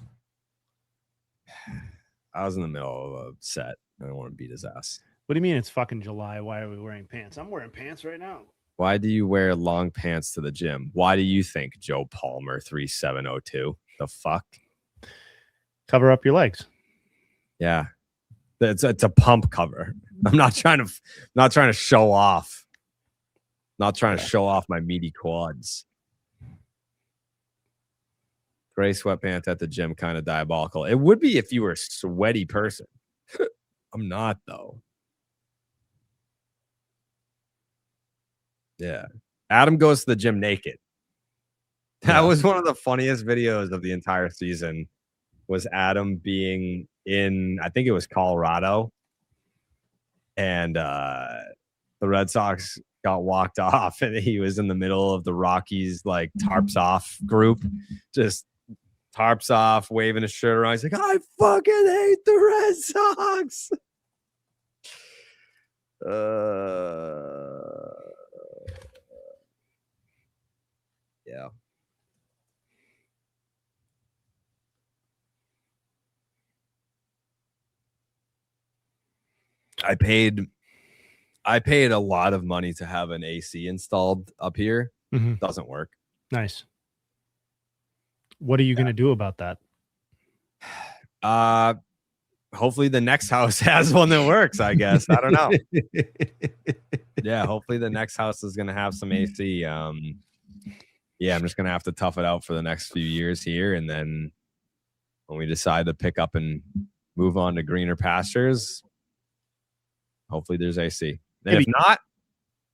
I was in the middle of a set. I don't want to beat his ass. What do you mean it's fucking July? Why are we wearing pants? I'm wearing pants right now. Why do you wear long pants to the gym? Why do you think Joe Palmer 3702? The fuck? Cover up your legs. Yeah. It's a pump cover. I'm not trying to show off. Not trying to show off my meaty quads. Gray sweatpants at the gym, kind of diabolical. It would be if you were a sweaty person. I'm not, though. Yeah. Adam goes to the gym naked. That was one of the funniest videos of the entire season, was Adam being in, I think it was Colorado. And the Red Sox got walked off, and he was in the middle of the Rockies, like, tarps off group. Just tarps off, waving his shirt around. He's like, I fucking hate the Red Sox. Yeah. I paid a lot of money to have an AC installed up here. Mm-hmm. Doesn't work. Nice. What are you going to do about that? Hopefully the next house has one that works, I guess. I don't know. Yeah, hopefully the next house is going to have some AC. Yeah, I'm just going to have to tough it out for the next few years here. And then when we decide to pick up and move on to greener pastures, hopefully there's AC. And if not,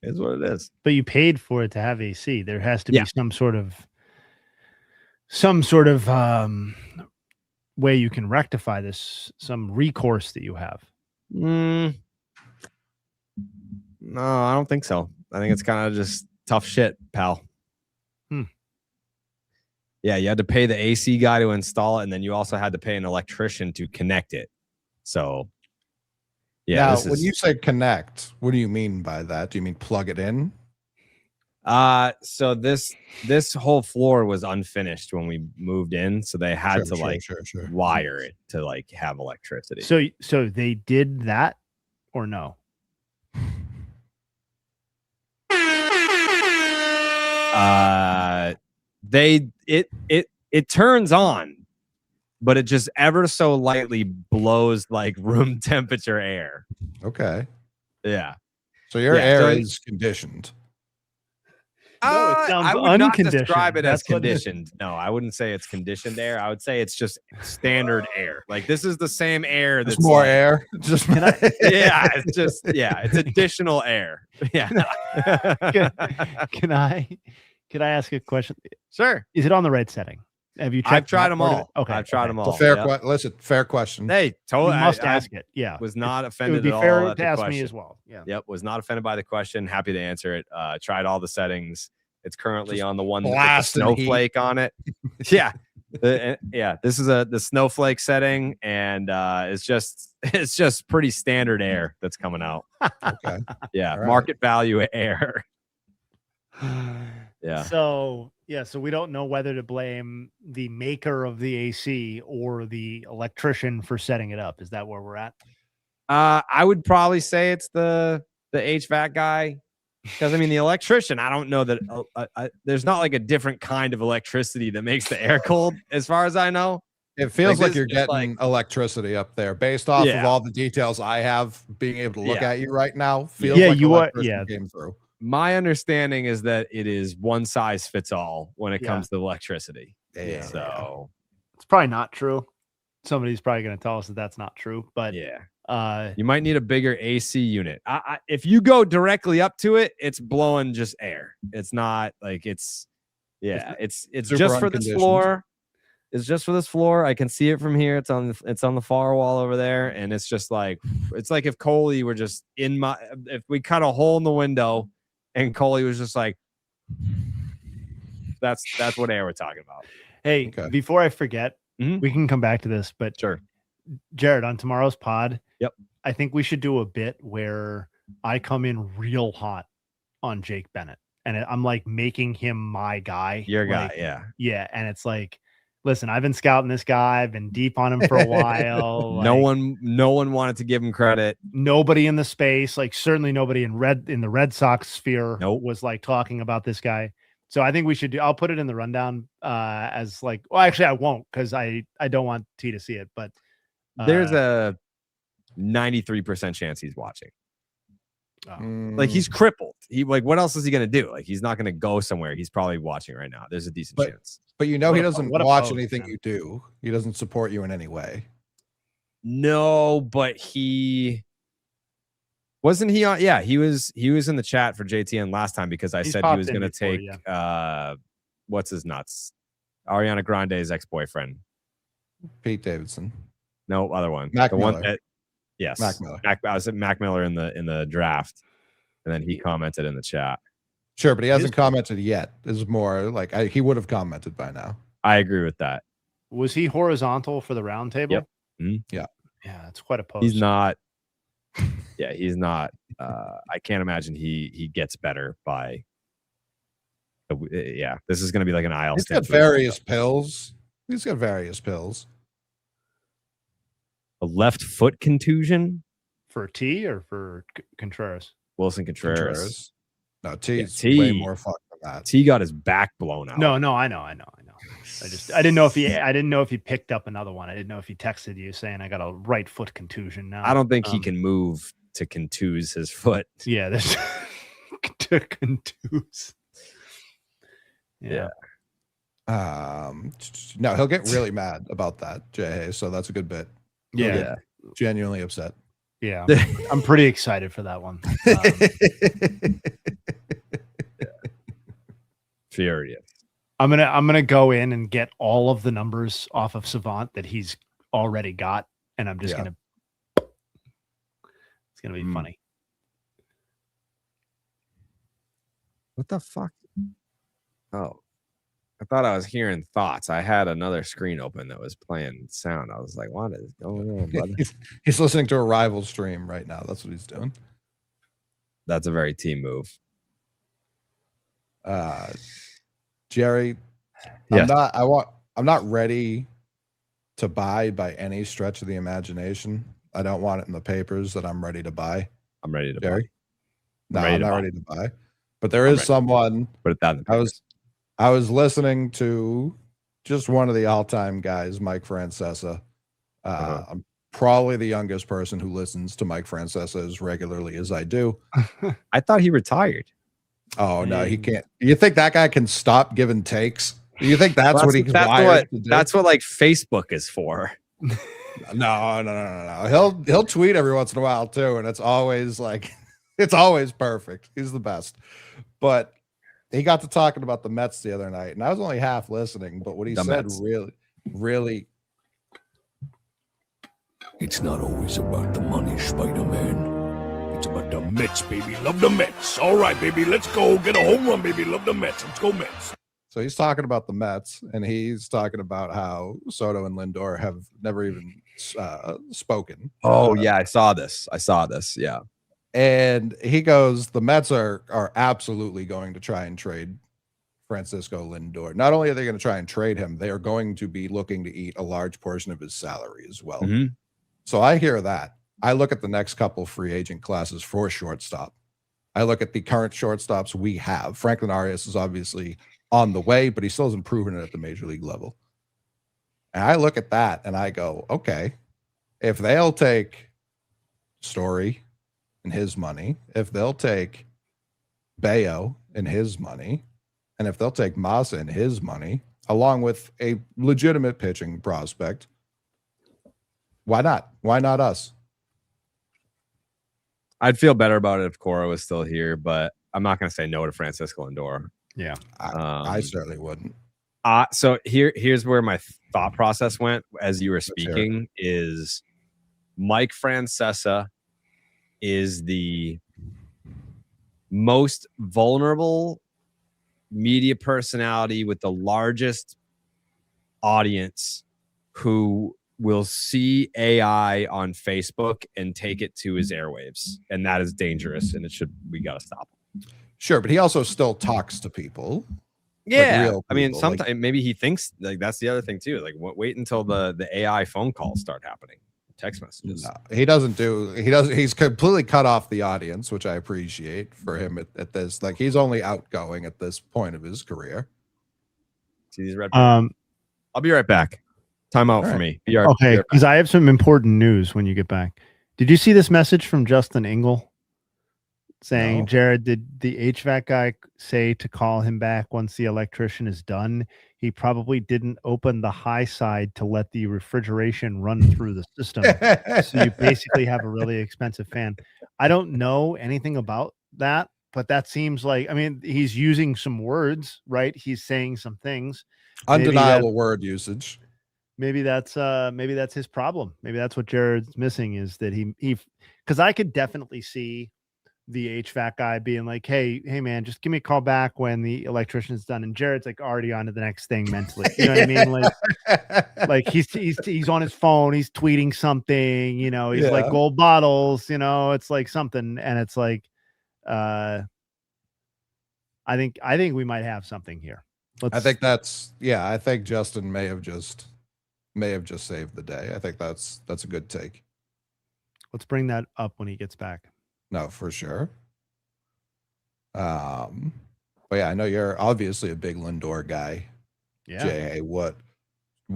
it's what it is. But you paid for it to have AC. There has to be some sort of way you can rectify this, some recourse that you have. No, I don't think so. I think it's kind of just tough shit, pal. Yeah, you had to pay the AC guy to install it, and then you also had to pay an electrician to connect it. So, yeah. Now, when you say connect, what do you mean by that? Do you mean plug it in? So this whole floor was unfinished when we moved in, so they had to wire it to like have electricity. So they did that or no? It turns on, but it just ever so lightly blows like room temperature air. Okay. Yeah. So your air is conditioned. No, it sounds I would unconditioned. not describe it as conditioned. No, I wouldn't say it's conditioned air. I would say it's just standard air. Like this is the same air. That's more like, air. Just it's additional air. Yeah. Can I ask a question? Sure. Is it on the right setting? Have you? I've tried them all. Okay, I've tried them all. Listen, fair question. Hey, totally. You must ask it. Yeah. Was not offended it would be at all. fair to ask me as well. Yeah. Yep. Was not offended by the question. Happy to answer it. Tried all the settings. It's currently Just on the one with the snowflake on it. Yeah. This is the snowflake setting, and it's just pretty standard air that's coming out. Okay. Yeah. All right. Market value air. Yeah. So we don't know whether to blame the maker of the AC or the electrician for setting it up. Is that where we're at? I would probably say it's the HVAC guy, because I mean the electrician. I don't know that there's not like a different kind of electricity that makes the air cold, as far as I know. It feels like you're getting electricity up there based off of all the details I have being able to look at you right now. Feels like you are. Yeah. Came through. My understanding is that it is one size fits all when it comes to electricity. Yeah. So it's probably not true. Somebody's probably going to tell us that that's not true, but you might need a bigger AC unit. If you go directly up to it, it's blowing just air. It's not like it's just for this floor. It's just for this floor. I can see it from here. It's on the far wall over there, and it's just like if Coley were just if we cut a hole in the window. And Coley was just like, that's what air we're talking about. Hey, before I forget, we can come back to this, but sure. Jared, on tomorrow's pod, I think we should do a bit where I come in real hot on Jake Bennett. And I'm like making him my guy. Your like, guy, yeah. Yeah. And it's like, listen, I've been scouting this guy. I've been deep on him for a while. No one wanted to give him credit. Nobody in the space, like certainly nobody in the Red Sox sphere was like talking about this guy. So I think we should I'll put it in the rundown as like, well, actually I won't, because I don't want T to see it, but there's a 93% chance he's watching. Like he's crippled. What else is he gonna do? Like he's not gonna go somewhere. He's probably watching right now. There's a decent chance. But he doesn't watch anything you do. He doesn't support you in any way. No, but he wasn't he on? Yeah, he was in the chat for JTN last time because I said he was gonna take what's his nuts? Ariana Grande's ex-boyfriend. Pete Davidson. No, other one. Mac the Miller. One that, yes. Mac Miller. I was at Mac Miller in the draft, and then he commented in the chat. Sure, but he hasn't commented yet. This is more like he would have commented by now. I agree with that. Was he horizontal for the round table? Yep. Mm-hmm. Yeah. Yeah, that's quite a post. He's not. Yeah, he's not. I can't imagine he gets better by. Yeah, this is going to be like an aisle. He's got various pills. He's got various pills. A left foot contusion For T or for Contreras? Wilson Contreras. No, T's T. way more fucked than that. T got his back blown out. No, I know. I didn't know if he picked up another one. I didn't know if he texted you saying I got a right foot contusion now. I don't think he can move to contuse his foot. Yeah, there's to contuse. Yeah. No, he'll get really mad about that, Jay. So that's a good bit. Yeah. Genuinely upset. Yeah. I'm pretty excited for that one. Furious. I'm gonna go in and get all of the numbers off of Savant that he's already got, and I'm just gonna. It's gonna be funny. What the fuck? Oh, I thought I was hearing thoughts. I had another screen open that was playing sound. I was like, "What is going on, brother?" He's listening to a rival stream right now. That's what he's doing. That's a very team move. Jerry, yes. I'm not ready to buy by any stretch of the imagination. I don't want it in the papers that I'm ready to buy. I'm ready to Jerry. buy. No, I'm not ready to buy. But there is someone. Put it down. I was listening to just one of the all-time guys, Mike Francesa. I'm probably the youngest person who listens to Mike Francesa as regularly as I do. I thought he retired. Oh no, he can't. You think that guy can stop giving takes? You think that's what he's wired to do? That's what like Facebook is for. No. He'll tweet every once in a while too, and it's always like it's always perfect. He's the best. But he got to talking about the Mets the other night, and I was only half listening, but what he said really. It's not always about the money, Spider-Man. It's about the Mets, baby. Love the Mets. All right, baby. Let's go. Get a home run, baby. Love the Mets. Let's go, Mets. So he's talking about the Mets, and he's talking about how Soto and Lindor have never even spoken. Oh, yeah. I saw this. Yeah. And he goes, the Mets are absolutely going to try and trade Francisco Lindor. Not only are they going to try and trade him, they are going to be looking to eat a large portion of his salary as well. Mm-hmm. So I hear that. I look at the next couple free agent classes for shortstop. I look at the current shortstops we have. Franklin Arias is obviously on the way, but he still hasn't proven it at the major league level. And I look at that and I go, okay, if they'll take Story and his money, if they'll take Bayo and his money, and if they'll take Massa and his money, along with a legitimate pitching prospect, why not? Why not us? I'd feel better about it if Cora was still here, but I'm not going to say no to Francisco Lindor. Yeah, I certainly wouldn't. So here's where my thought process went as you were speaking is Mike Francesa is the most vulnerable media personality with the largest audience who will see AI on Facebook and take it to his airwaves. And that is dangerous. And we got to stop him. Sure. But he also still talks to people. Yeah. Like I mean, sometimes maybe he thinks like that's the other thing too. Like wait until the AI phone calls start happening. Text messages. No, he doesn't. He's completely cut off the audience, which I appreciate for him at this. Like he's only outgoing at this point of his career. See these red. I'll be right back. Time out for me. Okay, because I have some important news when you get back. Did you see this message from Justin Engel saying, Jared, did the HVAC guy say to call him back once the electrician is done? He probably didn't open the high side to let the refrigeration run through the system. So you basically have a really expensive fan. I don't know anything about that, but that seems like, I mean, he's using some words, right? He's saying some things. Undeniable word usage. Maybe that's his problem. Maybe that's what Jared's missing is that he because I could definitely see the HVAC guy being like, hey man, just give me a call back when the electrician's done. And Jared's like already on to the next thing mentally. You know what I mean? Like he's on his phone, he's tweeting something, you know, he's like gold bottles, you know, it's like something. And it's like, I think we might have something here. I think Justin may have just saved the day. I think that's a good take. Let's bring that up when he gets back. No, for sure. But yeah, I know you're obviously a big Lindor guy. Yeah. Jay, what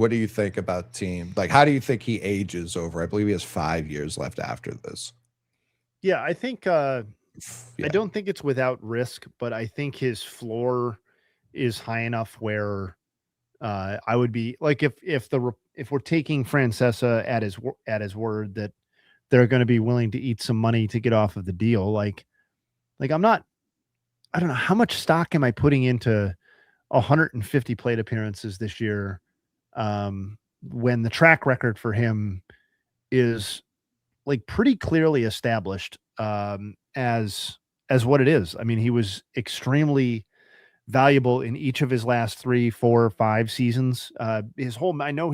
do you think about team? Like, how do you think he ages over? I believe he has 5 years left after this. Yeah, I think Yeah. I don't think it's without risk, but I think his floor is high enough where I would be like if we're taking Francesa at his word that they're going to be willing to eat some money to get off of the deal. Like I don't know how much stock am I putting into 150 plate appearances this year, when the track record for him is like pretty clearly established as what it is. I mean, he was extremely valuable in each of his last 3, 4, 5 seasons. I know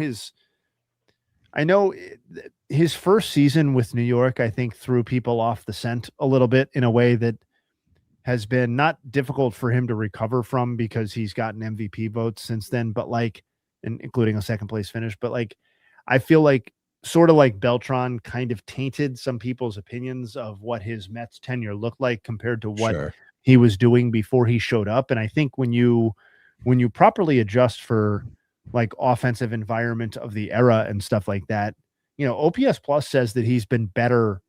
his first season with New York, I think, threw people off the scent a little bit in a way that has been not difficult for him to recover from because he's gotten MVP votes since then, but like, and including a second place finish. But like, I feel like sort of like Beltran kind of tainted some people's opinions of what his Mets tenure looked like compared to what he was doing before he showed up. And I think when you properly adjust for like offensive environment of the era and stuff like that, you know, OPS Plus says that he's been better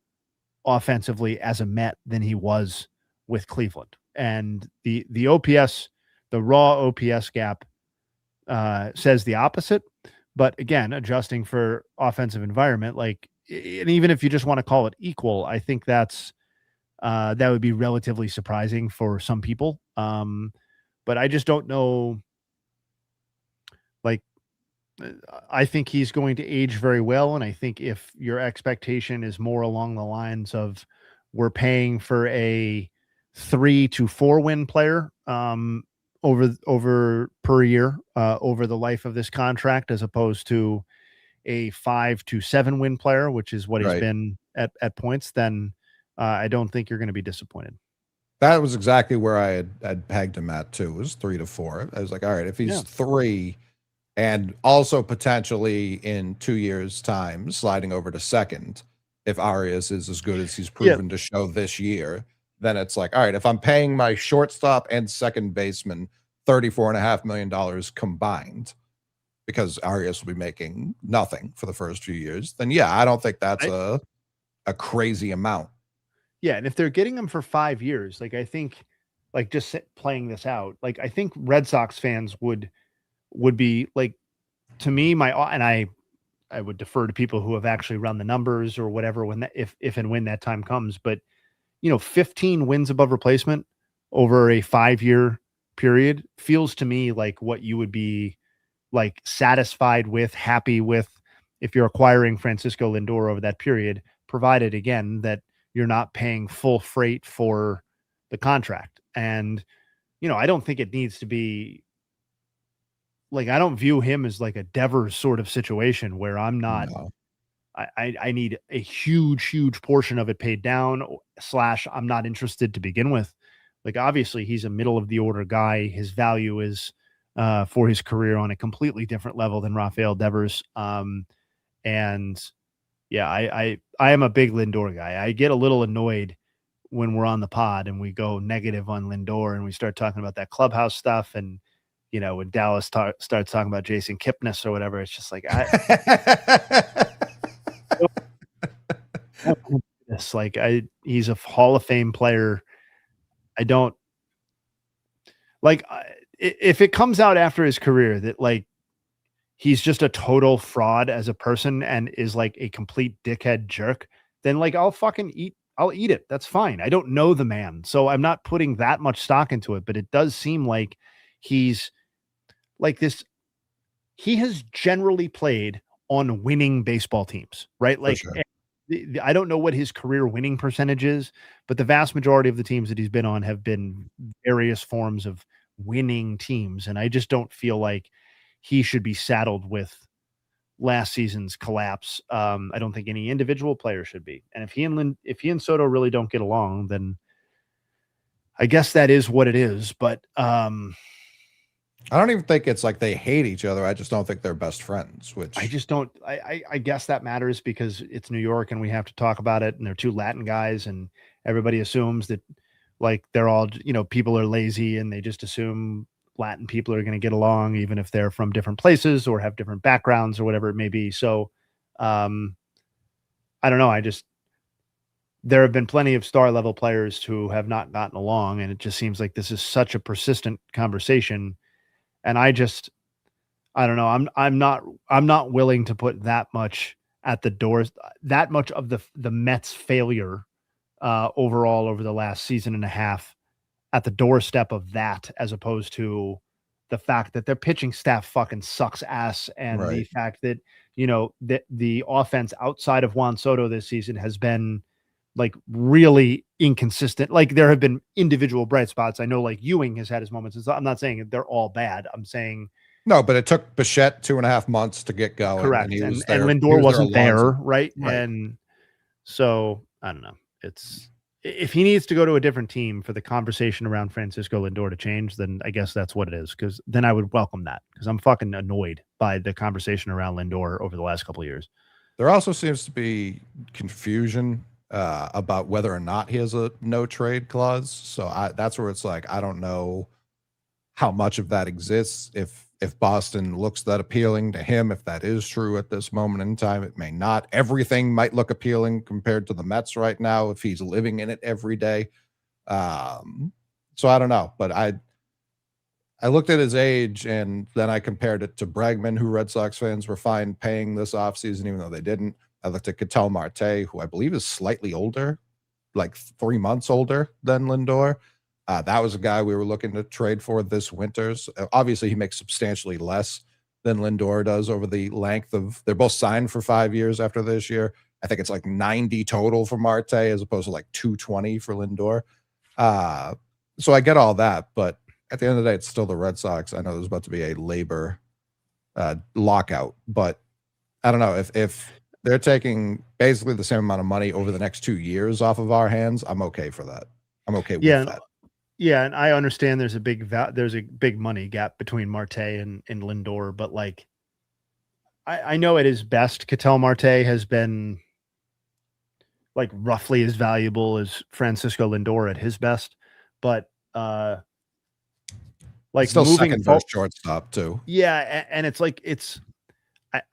offensively as a Met than he was with Cleveland. And the OPS, the raw OPS gap says the opposite. But again, adjusting for offensive environment, like, and even if you just want to call it equal, I think that would be relatively surprising for some people. But I just don't know. Like, I think he's going to age very well. And I think if your expectation is more along the lines of we're paying for a 3 to 4 win player, over per year, over the life of this contract, as opposed to a 5 to 7 win player, which is what he's been at points, then I don't think you're going to be disappointed. That was exactly where I had pegged him at too. It was 3 to 4. I was like, all right, if he's 3 and also potentially in 2 years' time sliding over to second, if Arias is as good as he's proven to show this year, then it's like, all right, if I'm paying my shortstop and second baseman $34.5 million combined, because Arias will be making nothing for the first few years, then yeah, I don't think that's a crazy amount. Yeah, and if they're getting him for 5 years, like I think, like just playing this out, like I think Red Sox fans would be like, to me, I would defer to people who have actually run the numbers or whatever when that, if and when that time comes, but 15 wins above replacement over a 5-year period feels to me like what you would be like satisfied with, happy with, if you're acquiring Francisco Lindor over that period, provided again that you're not paying full freight for the contract. And, I don't think it needs to be like, I don't view him as like a Devers sort of situation where I'm not, I need a huge portion of it paid down / I'm not interested to begin with. Like, obviously he's a middle of the order guy. His value is for his career on a completely different level than Rafael Devers. And yeah, I am a big Lindor guy. I get a little annoyed when we're on the pod and we go negative on Lindor and we start talking about that clubhouse stuff. And, when Dallas starts talking about Jason Kipnis or whatever, it's just like, he's a Hall of Fame player. I don't like, if it comes out after his career that like, he's just a total fraud as a person and is like a complete dickhead jerk, then like, I'll eat it. That's fine. I don't know the man, so I'm not putting that much stock into it, but it does seem like he's like this. He has generally played on winning baseball teams, right? Like, sure. I don't know what his career winning percentage is, but the vast majority of the teams that he's been on have been various forms of winning teams. And I just don't feel like he should be saddled with last season's collapse. I don't think any individual player should be. And if he and Soto really don't get along, then I guess that is what it is. But I don't even think it's like they hate each other. I just don't think they're best friends, which I just don't. I guess that matters because it's New York and we have to talk about it. And they're two Latin guys, and everybody assumes that like they're all, people are lazy and they just assume Latin people are going to get along, even if they're from different places or have different backgrounds or whatever it may be. So, I don't know. There have been plenty of star level players who have not gotten along, and it just seems like this is such a persistent conversation. And I don't know. I'm not willing to put that much at the doors, that much of the Mets failure overall over the last season and a half at the doorstep of that, as opposed to the fact that their pitching staff fucking sucks ass. And the fact that, the offense outside of Juan Soto this season has been like really inconsistent. Like there have been individual bright spots. I know like Ewing has had his moments. I'm not saying they're all bad. I'm saying no, but it took Bichette 2.5 months to get going. correct. And, and Lindor wasn't there. Right. And so I don't know. If he needs to go to a different team for the conversation around Francisco Lindor to change, then I guess that's what it is. Cause then I would welcome that because I'm fucking annoyed by the conversation around Lindor over the last couple of years. There also seems to be confusion about whether or not he has a no trade clause. So that's where it's like, I don't know how much of that exists. If Boston looks that appealing to him, if that is true at this moment in time, it may not. Everything might look appealing compared to the Mets right now if he's living in it every day. So I don't know, but I looked at his age and then I compared it to Bregman, who Red Sox fans were fine paying this offseason, even though they didn't. I looked at Ketel Marte, who I believe is slightly older, like 3 months older than Lindor. That was a guy we were looking to trade for this winter. Obviously, he makes substantially less than Lindor does over the length of. They're both signed for 5 years after this year. I think it's like 90 total for Marte as opposed to like 220 for Lindor. So I get all that, but at the end of the day, it's still the Red Sox. I know there's about to be a labor lockout, but I don't know if they're taking basically the same amount of money over the next 2 years off of our hands. I'm okay for that. I'm okay with that. Yeah, and I understand there's a big money gap between Marte and Lindor, but like I know at his best, Ketel Marte has been like roughly as valuable as Francisco Lindor at his best, but like still moving second best shortstop too. Yeah, and it's like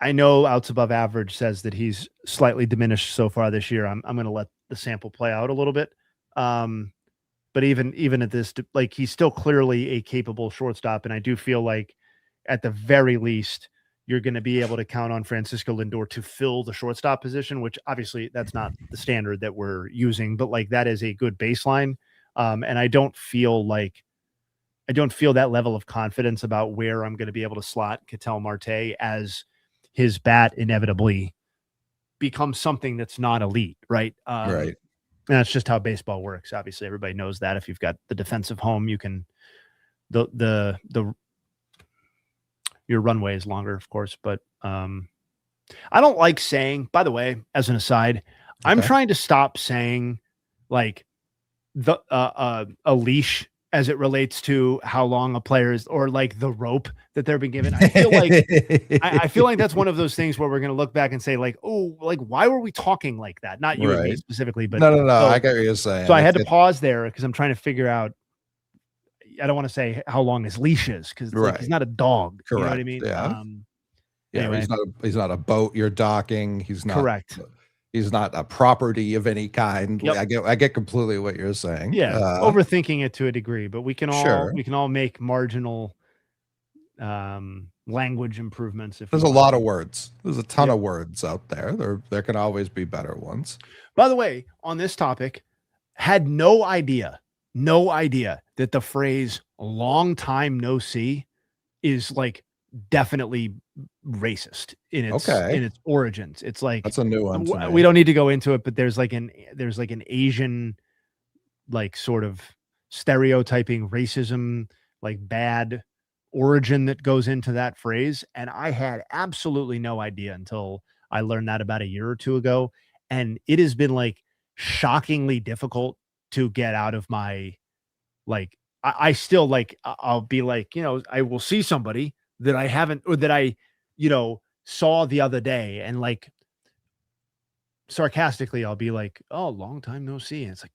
I know outs above average says that he's slightly diminished so far this year. I'm going to let the sample play out a little bit. But even at this, like he's still clearly a capable shortstop. And I do feel like at the very least, you're going to be able to count on Francisco Lindor to fill the shortstop position, which obviously that's not the standard that we're using, but like that is a good baseline. And I don't feel that level of confidence about where I'm going to be able to slot Ketel Marte as his bat inevitably becomes something that's not elite. Right. Right. And that's just how baseball works. Obviously, everybody knows that if you've got the defensive home, you can your runway is longer, of course. But I don't like saying, by the way, as an aside, I'm trying to stop saying like the a leash as it relates to how long a player is, or like the rope that they're being given. I feel like I feel like that's one of those things where we're going to look back and say like, oh, like why were we talking like that? Not you and me specifically, but no. I get what you're saying. So I had to pause there because I'm trying to figure out. I don't want to say how long his leash is because like, he's not a dog. Correct. You know what I mean? Yeah. Anyway. He's not a boat you're docking. He's not correct. He's not a property of any kind. Yep. I get completely what you're saying. Yeah, overthinking it to a degree, but we can all make marginal language improvements. There's a lot of words. There's a ton of words out there. There can always be better ones. By the way, on this topic, had no idea that the phrase "long time no see" is like definitely racist in its origins. It's like that's a new one. We don't need to go into it, but there's like an Asian like sort of stereotyping racism, like bad origin that goes into that phrase. And I had absolutely no idea until I learned that about a year or two ago. And it has been like shockingly difficult to get out of my like I still like, I'll be like, I will see somebody that I haven't, or that I, saw the other day, and like sarcastically, I'll be like, oh, long time no see. And it's like,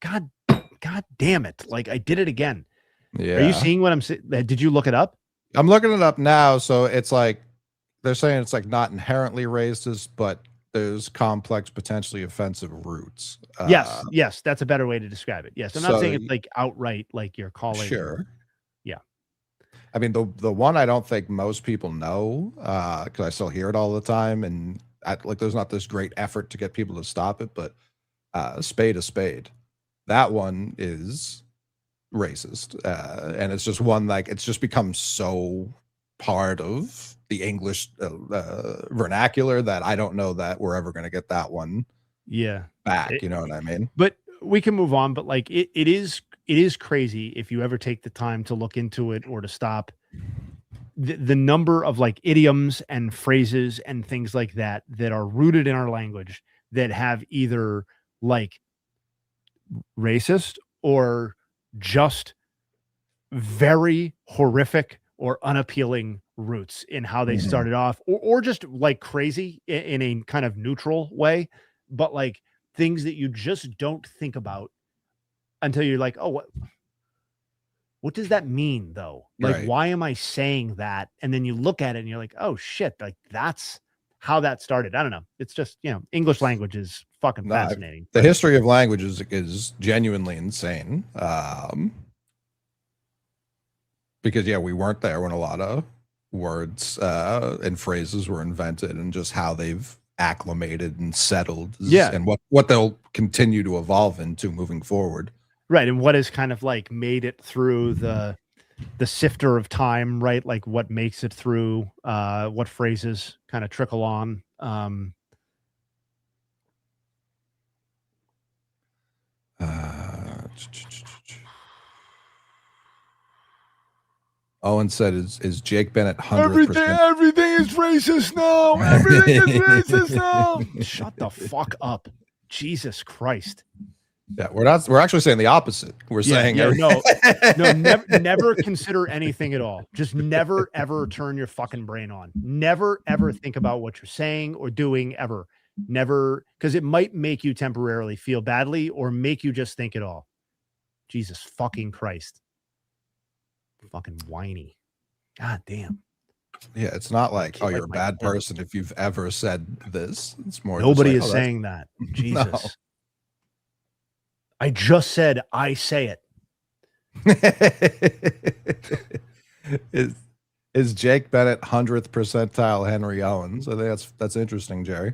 God damn it. Like I did it again. Yeah. Are you seeing what I'm saying? Did you look it up? I'm looking it up now. So it's like, they're saying it's like not inherently racist, but there's complex, potentially offensive roots. Yes, that's a better way to describe it. Yes, I'm not saying it's like outright, like you're calling. Sure. Yeah. I mean, the one I don't think most people know, because I still hear it all the time, and like there's not this great effort to get people to stop it, but spade a spade. That one is racist, and it's just one, like, it's just become so part of the English vernacular that I don't know that we're ever going to get that one back. You know what I mean? But we can move on. But like it is crazy if you ever take the time to look into it or to stop the number of like idioms and phrases and things like that are rooted in our language that have either like racist or just very horrific or unappealing roots in how they started off, or just like crazy in a kind of neutral way, but like things that you just don't think about until you're like, oh, what does that mean though? Like, Right. Why am I saying that? And then you look at it and you're like, oh shit, like that's how that started. I don't know. It's just, English language is fucking fascinating. The history of languages is genuinely insane. Because we weren't there when a lot of words and phrases were invented, and just how they've acclimated and settled, and what they'll continue to evolve into moving forward. Right. And what has kind of like made it through the sifter of time, right? Like what makes it through, what phrases kind of trickle on. Owen said, "Is Jake Bennett 100%?" Everything is racist now. Everything is racist now. Shut the fuck up, Jesus Christ! Yeah, we're actually saying the opposite. We're saying never consider anything at all. Just never ever turn your fucking brain on. Never ever think about what you're saying or doing ever. Never, because it might make you temporarily feel badly or make you just think it all. Jesus fucking Christ. Fucking whiny. God damn. Yeah, it's not like, oh, you're a bad person if you've ever said this. It's more nobody is saying that. Jesus. No. I just said I say it. Is Jake Bennett 100th percentile Henry Owens? I think that's interesting, Jerry.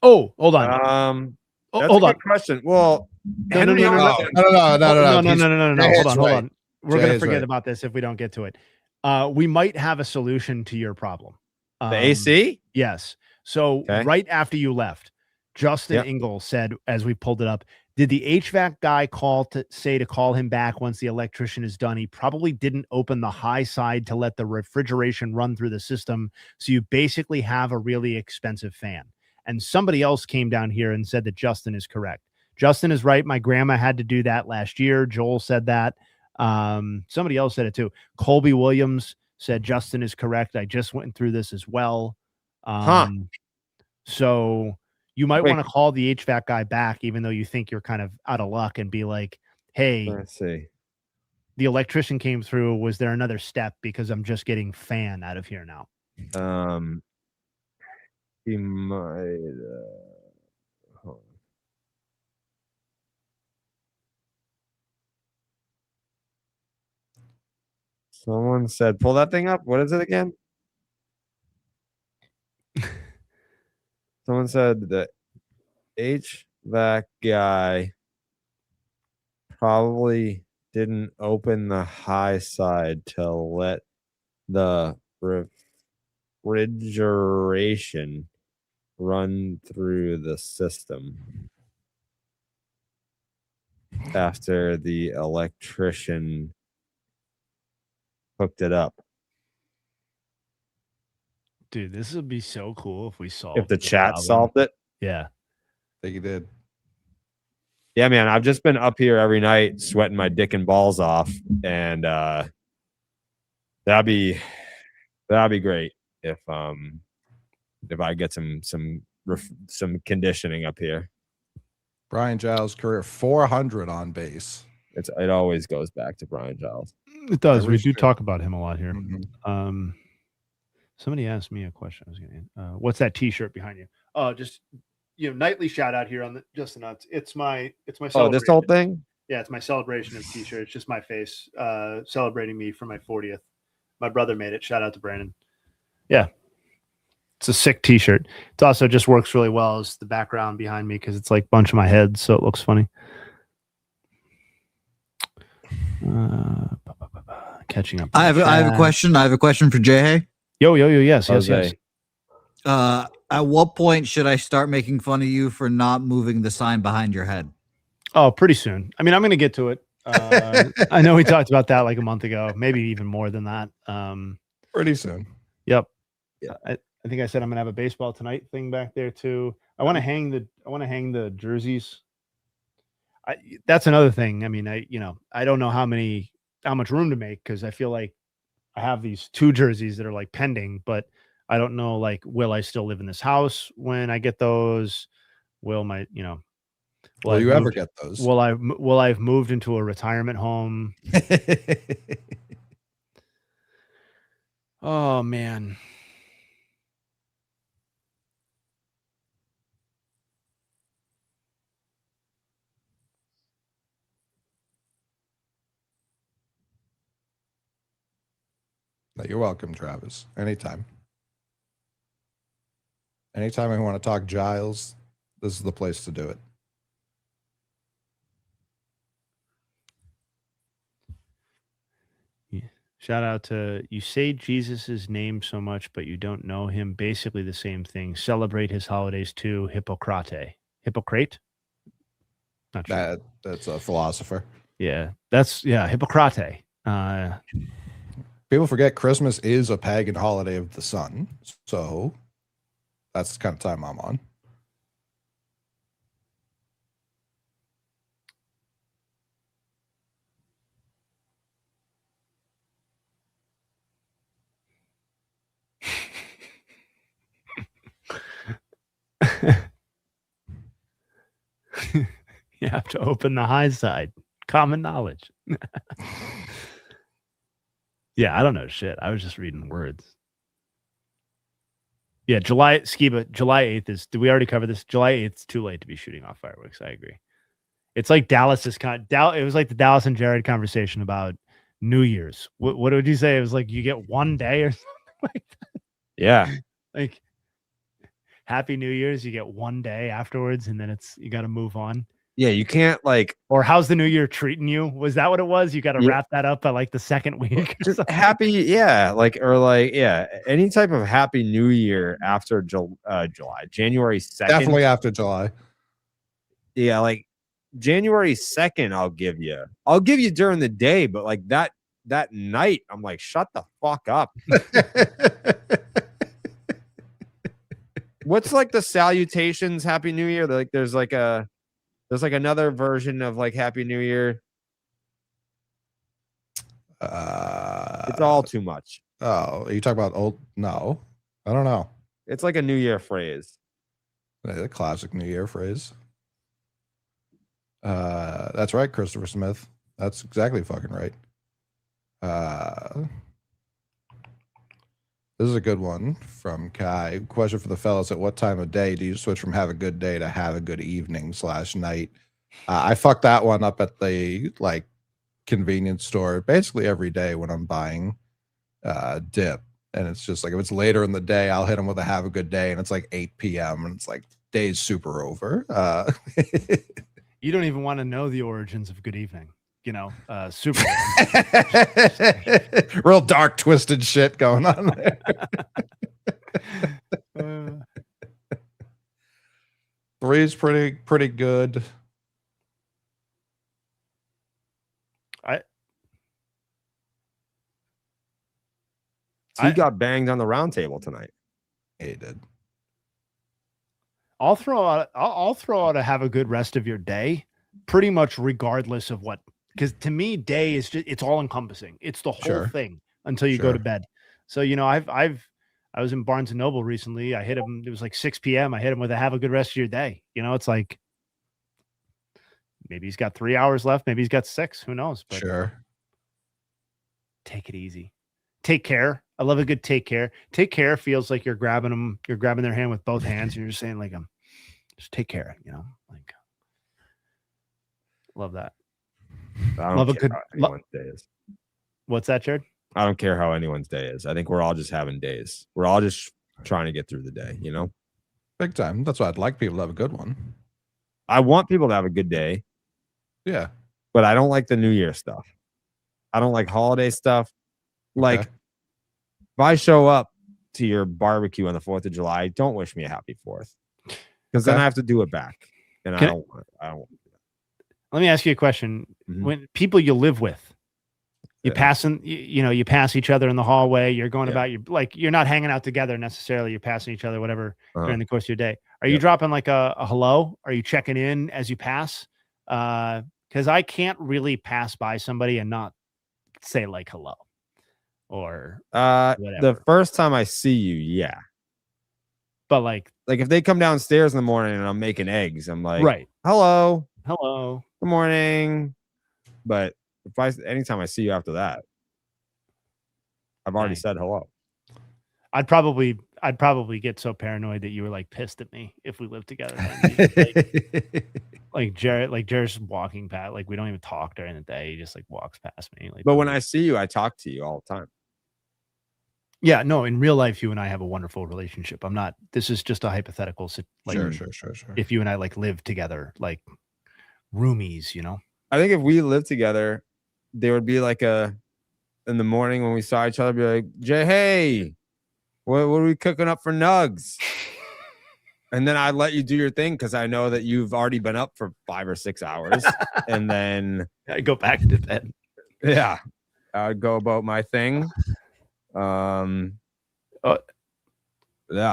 Oh, hold on. Hold on. Question. Well, no. Hold on. We're going to forget about this if we don't get to it. We might have a solution to your problem. The AC? Yes. So right after you left, Justin Ingle said, as we pulled it up, did the HVAC guy call him back once the electrician is done? He probably didn't open the high side to let the refrigeration run through the system. So you basically have a really expensive fan. And somebody else came down here and said that Justin is correct. Justin is right. My grandma had to do that last year. Joel said that. Somebody else said it too. Colby Williams said Justin is correct. I just went through this as well. So you might want to call the HVAC guy back, even though you think you're kind of out of luck, and be like, hey, let's see. The electrician came through. Was there another step? Because I'm just getting fan out of here now. He might. Someone said, pull that thing up. What is it again? Someone said the HVAC guy probably didn't open the high side to let the refrigeration run through the system after the electrician hooked it up. Dude, this would be so cool if we solved if the chat solved it. Yeah. I think you did. Yeah, man, I've just been up here every night sweating my dick and balls off, and that'd be great if I get some conditioning up here. Brian Giles' career 400 on base. It always goes back to Brian Giles. It does. Every We do stream. talk about him a lot here. Mhm. Somebody asked me a question. I was getting. What's that T-shirt behind you? Oh, just nightly shout out here on the Just the Nuts. It's my Oh, this whole thing. Yeah, it's my celebration of T-shirt. It's just my face celebrating me for my 40th. My brother made it. Shout out to Brandon. Yeah, it's a sick T-shirt. It also just works really well as the background behind me because it's like a bunch of my heads, so it looks funny. Catching up. I have a question. I have a question for Jay. Yo. Yes. At what point should I start making fun of you for not moving the sign behind your head? Oh, pretty soon. I mean, I'm going to get to it. I know we talked about that like a month ago, maybe even more than that. Pretty soon. Yep. Yeah. I think I said I'm going to have a baseball tonight thing back there too. I want to hang the jerseys. That's another thing. I mean, I don't know how much room to make because I feel like I have these 2 jerseys that are like pending, but I don't know, like, will I still live in this house when I get those? Will my, will you ever get those? Will I've moved into a retirement home? Oh man. You're welcome, Travis. Anytime. Anytime I want to talk Giles, this is the place to do it. Yeah. Shout out to you say Jesus's name so much, but you don't know him. Basically the same thing. Celebrate his holidays too. Hippocrate. Hippocrate? Not sure. That's a philosopher. Yeah. Hippocrate. People forget Christmas is a pagan holiday of the sun. So that's the kind of time I'm on. You have to open the high side. Common knowledge. Yeah, I don't know shit. I was just reading words. Yeah, July 8th is. Did we already cover this? July 8th is too late to be shooting off fireworks. I agree. It's like Dallas's it was like the Dallas and Jared conversation about New Year's. What would you say? It was like you get one day or something like that. Yeah. Like Happy New Year's, you get one day afterwards, and then you got to move on. Yeah, you can't or how's the new year treating you? Was that what it was? You got to wrap that up by like the second week. Just happy, yeah, any type of happy new year after July, January 2nd. Definitely after July. Yeah, like January 2nd, I'll give you during the day, but like that night, I'm like, shut the fuck up. What's like the salutations Happy New Year? Like there's another version of like Happy New Year. It's all too much. Oh, are you talking about old? No, I don't know. It's like a New Year phrase. The classic New Year phrase. That's right, Christopher Smith. That's exactly fucking right. This is a good one from Kai. Question for the fellas: at what time of day do you switch from have a good day to have a good evening / night? I fucked that one up at the convenience store basically every day when I'm buying dip, and it's just like if it's later in the day, I'll hit them with a have a good day, and it's like 8 p.m. and it's like day's super over. You don't even want to know the origins of good evening. Super real dark, twisted shit going on there. 3's pretty good. He got banged on the round table tonight. He did. I'll throw out a have a good rest of your day. pretty much regardless of what, because to me, day is just, it's all encompassing. It's the whole thing until you go to bed. So, you know, I was in Barnes and Noble recently. I hit him. It was like 6 p.m. I hit him with a have a good rest of your day. You know, it's like, maybe he's got 3 hours left. Maybe he's got 6. Who knows? But take it easy. Take care. I love a good take care. Take care feels like you're grabbing them. You're grabbing their hand with both hands. And you're just saying like, just take care. You know, like, love that. I don't love a care good. how anyone's day is. What's that, Jared? I don't care how anyone's day is. I think we're all just having days. We're all just trying to get through the day, you know? Big time. That's why I'd like people to have a good one. I want people to have a good day. Yeah. But I don't like the New Year stuff. I don't like holiday stuff. Like, if I show up to your barbecue on the 4th of July, don't wish me a happy 4th. Because then I have to do it back. And I don't want to. Let me ask you a question. When people you live with, you you pass each other in the hallway, you're going about your, like, you're not hanging out together necessarily. You're passing each other, whatever, during the course of your day. Are you dropping like a hello? Are you checking in as you pass? Because I can't really pass by somebody and not say like hello or whatever. The first time I see you, yeah. But like if they come downstairs in the morning and I'm making eggs, I'm like, hello, good morning. But anytime I see you after that, I've already said hello. I'd probably get so paranoid that you were like pissed at me if we lived together. Like Jared's walking past, like we don't even talk during the day. He just like walks past me. Like, but when I see you, I talk to you all the time. Yeah, no, in real life, you and I have a wonderful relationship. This is just a hypothetical. Like, sure. If you and I like live together, like roomies, you know? I think if we lived together, there would be like in the morning when we saw each other, be like, Jay, hey, what are we cooking up for nugs? And then I'd let you do your thing because I know that you've already been up for 5 or 6 hours. And then I go back to bed. Yeah. I'd go about my thing. Yeah.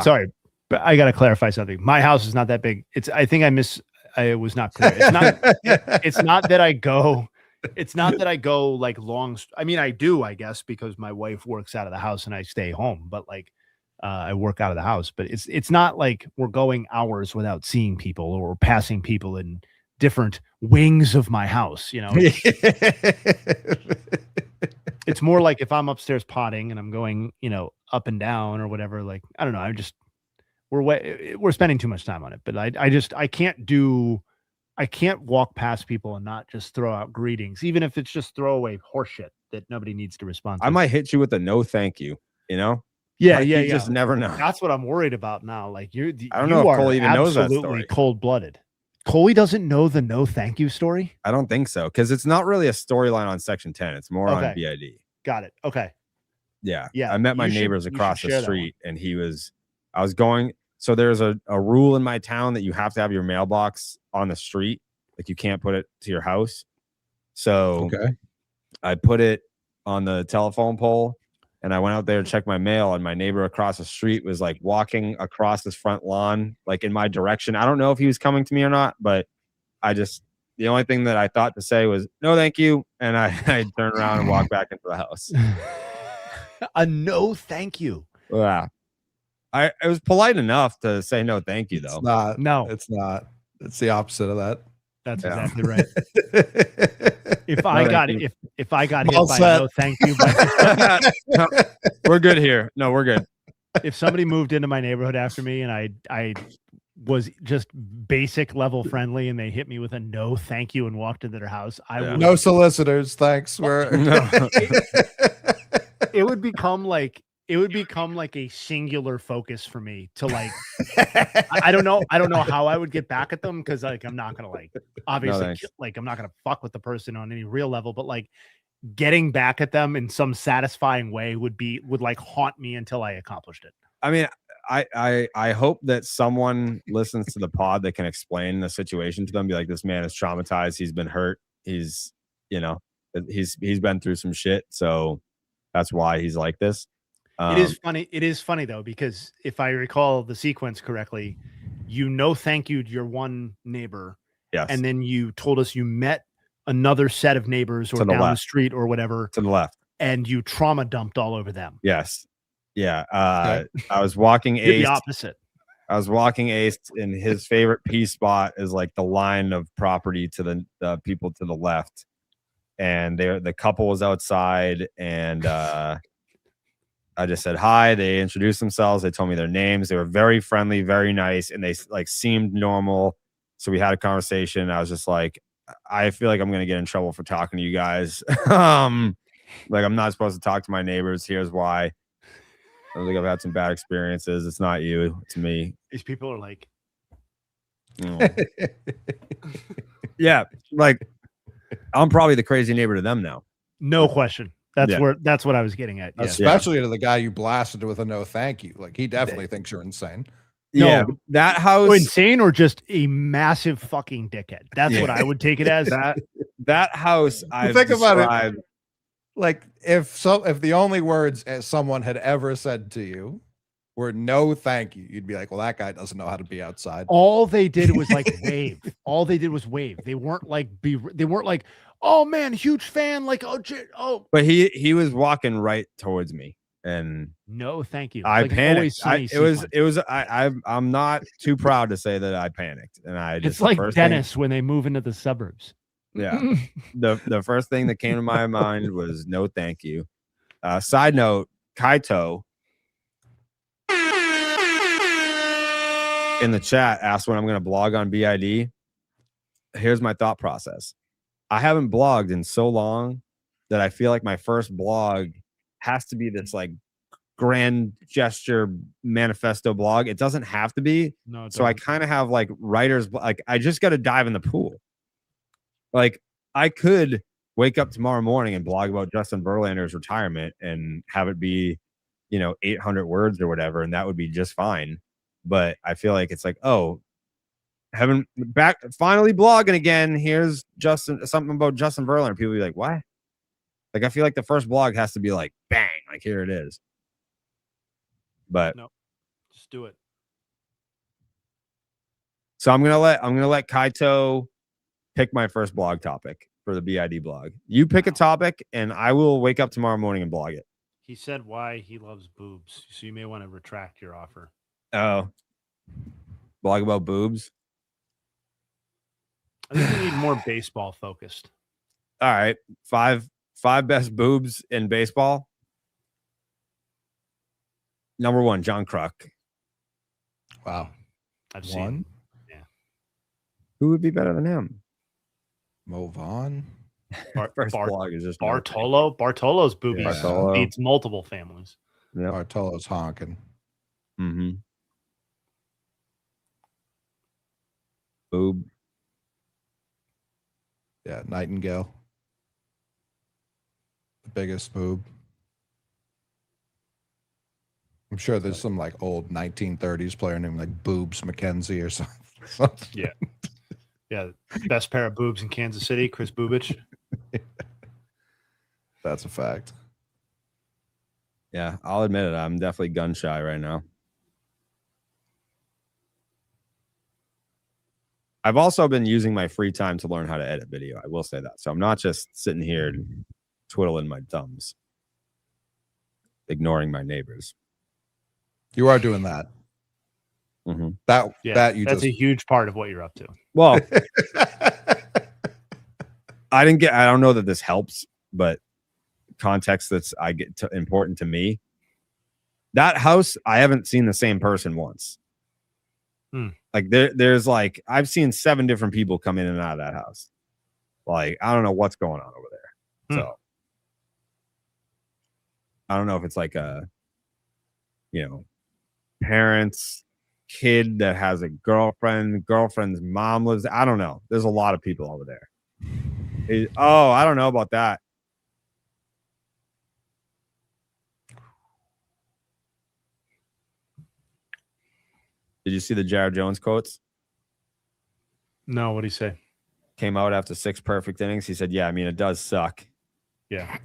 Sorry, but I gotta clarify something. My house is not that big. I was not clear. It's not that I go. It's not that I go like long. I mean, I do, I guess, because my wife works out of the house and I stay home. But like, I work out of the house. But it's not like we're going hours without seeing people or passing people in different wings of my house. You know, it's more like if I'm upstairs potting and I'm going, you know, up and down or whatever. Like, I don't know. We're spending too much time on it. But I can't walk past people and not just throw out greetings, even if it's just throwaway horseshit that nobody needs to respond to. I might hit you with a no thank you, you know? Yeah, like, you just never know. That's what I'm worried about now. Like I don't know if Coley even knows that story. Cold-blooded. Coley doesn't know the no thank you story? I don't think so, because it's not really a storyline on Section 10. It's more on BID. Got it. Okay. Yeah. Yeah. I met my neighbors across the street, and I was going. So there's a rule in my town that you have to have your mailbox on the street. Like you can't put it to your house. So I put it on the telephone pole, and I went out there to check my mail, and my neighbor across the street was like walking across his front lawn, like in my direction. I don't know if he was coming to me or not, but the only thing that I thought to say was no, thank you. And I turned around and walked back into the house. A no, thank you. Yeah. It was polite enough to say no, thank you, though. It's not. It's the opposite of that. That's exactly right. If I got hit by a no, thank you. No, we're good here. No, we're good. If somebody moved into my neighborhood after me and I was just basic level friendly and they hit me with a no, thank you and walked into their house, I would. No solicitors, thanks. It would become like a singular focus for me to like. I don't know how I would get back at them because like I'm not gonna like obviously I'm not gonna fuck with the person on any real level, but like getting back at them in some satisfying way would like haunt me until I accomplished it. I mean, I hope that someone listens to the pod that can explain the situation to them. Be like, this man is traumatized. He's been hurt. He's been through some shit. So that's why he's like this. It is funny. It is funny though, because if I recall the sequence correctly, thank you to your one neighbor. Yes. And then you told us you met another set of neighbors or down the street or whatever. To the left. And you trauma dumped all over them. Yes. Yeah. Okay. I was walking Ace. The opposite. I was walking Ace, and his favorite pee spot is like the line of property to the people to the left. And the couple was outside, and I just said hi. They introduced themselves. They told me their names. They were very friendly, very nice, and they like seemed normal. So we had a conversation. I was just like, I feel like I'm gonna get in trouble for talking to you guys. Like I'm not supposed to talk to my neighbors. Here's why. I think I've had some bad experiences. It's not you, it's me. These people are like, yeah, like I'm probably the crazy neighbor to them now. No question. That's what I was getting at. Yeah. Especially to the guy you blasted with a no thank you. Like he definitely thinks you're insane. Yeah, that house insane or just a massive fucking dickhead. That's what I would take it as. That house. I think about it. Like if the only words someone had ever said to you were no thank you, you'd be like, well, that guy doesn't know how to be outside. All they did was like wave. All they did was wave. They weren't like oh man, huge fan. Like oh. But he was walking right towards me, and no thank you. I panicked. I'm not too proud to say that I panicked, and it's like Dennis when they move into the suburbs. Yeah. The first thing that came to my mind was no thank you. Side note, Kaito in the chat asked when I'm going to blog on BID. Here's my thought process. I haven't blogged in so long that I feel like my first blog has to be this like grand gesture manifesto blog. It doesn't have to be. No, so I kind of have like writers, like I just got to dive in the pool. Like I could wake up tomorrow morning and blog about Justin Verlander's retirement and have it be, 800 words or whatever, and that would be just fine. But I feel like it's like, oh, finally blogging again. Here's something about Justin Verlander. People be like, what? Like I feel like the first blog has to be like, bang, like here it is. But no, just do it. So I'm gonna let Kaito pick my first blog topic for the BID blog. You pick a topic, and I will wake up tomorrow morning and blog it. He said why he loves boobs, so you may want to retract your offer. Oh, blog about boobs. I think we need more baseball focused. All right, five best boobs in baseball. Number 1, John Kruk. Wow, I've seen. Yeah, who would be better than him? Mo Vaughn. First blog is just Bartolo. Bartolo's boobies beats multiple families. Yeah, Bartolo's honking. Mm-hmm. Boob. Yeah, Nightingale. The biggest boob. I'm sure there's some like old 1930s player named like Boobs McKenzie or something. Yeah. Yeah. Best pair of boobs in Kansas City, Chris Bubich. That's a fact. Yeah, I'll admit it. I'm definitely gun shy right now. I've also been using my free time to learn how to edit video. I will say that. So I'm not just sitting here twiddling my thumbs, ignoring my neighbors. You are doing that. Mm-hmm. That's a huge part of what you're up to. Well, I don't know that this helps, but context that's important to me. That house, I haven't seen the same person once. Like there's like I've seen 7 different people come in and out of that house. Like I don't know what's going on over there. So I don't know if it's like a parents kid that has a girlfriend's mom lives. I don't know. There's a lot of people over there. I don't know about that. Did you see the Jared Jones quotes? No, what'd he say? Came out after 6 perfect innings. He said, yeah, I mean, it does suck. Yeah.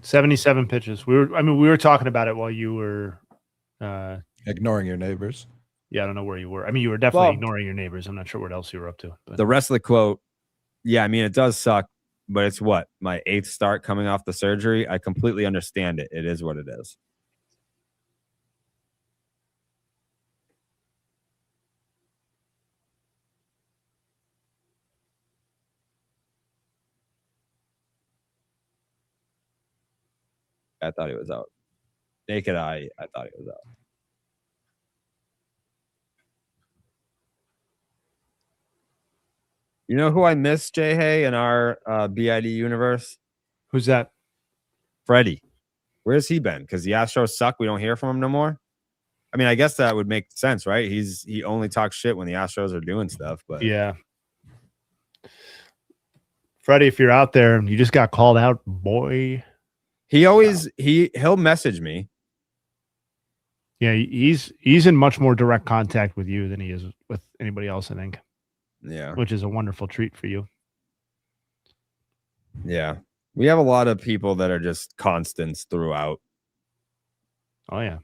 77 pitches. We were talking about it while you were ignoring your neighbors. Yeah, I don't know where you were. I mean, you were definitely ignoring your neighbors. I'm not sure what else you were up to. But. The rest of the quote, yeah, I mean, it does suck, but it's what? My 8th start coming off the surgery. I completely understand it. It is what it is. I thought he was out. Naked eye, I thought he was out. You know who I miss, Jay Hay, in our BID universe? Who's that? Freddie. Where's he been? Because the Astros suck. We don't hear from him no more. I mean, I guess that would make sense, right? He only talks shit when the Astros are doing stuff. But yeah, Freddie, if you're out there, you just got called out, boy. He'll message me. Yeah, he's in much more direct contact with you than he is with anybody else, I think. Yeah. Which is a wonderful treat for you. Yeah. We have a lot of people that are just constants throughout. Oh, yeah.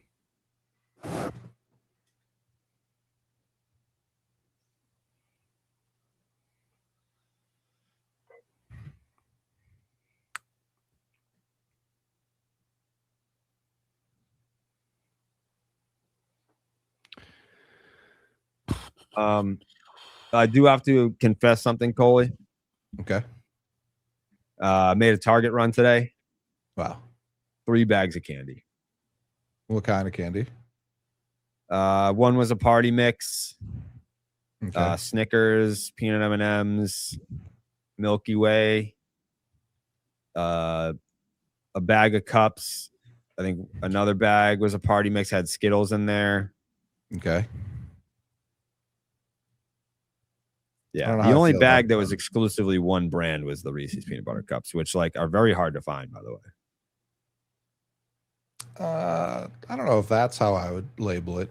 I do have to confess something, Coley. Okay. Made a Target run today. Wow. 3 bags of candy. What kind of candy? One was a party mix. Okay. Snickers, peanut M&Ms, Milky Way, a bag of cups. I think another bag was a party mix, had Skittles in there. Okay. Yeah, the only bag that was exclusively one brand was the Reese's peanut butter cups, which like are very hard to find, by the way. I don't know if that's how I would label it.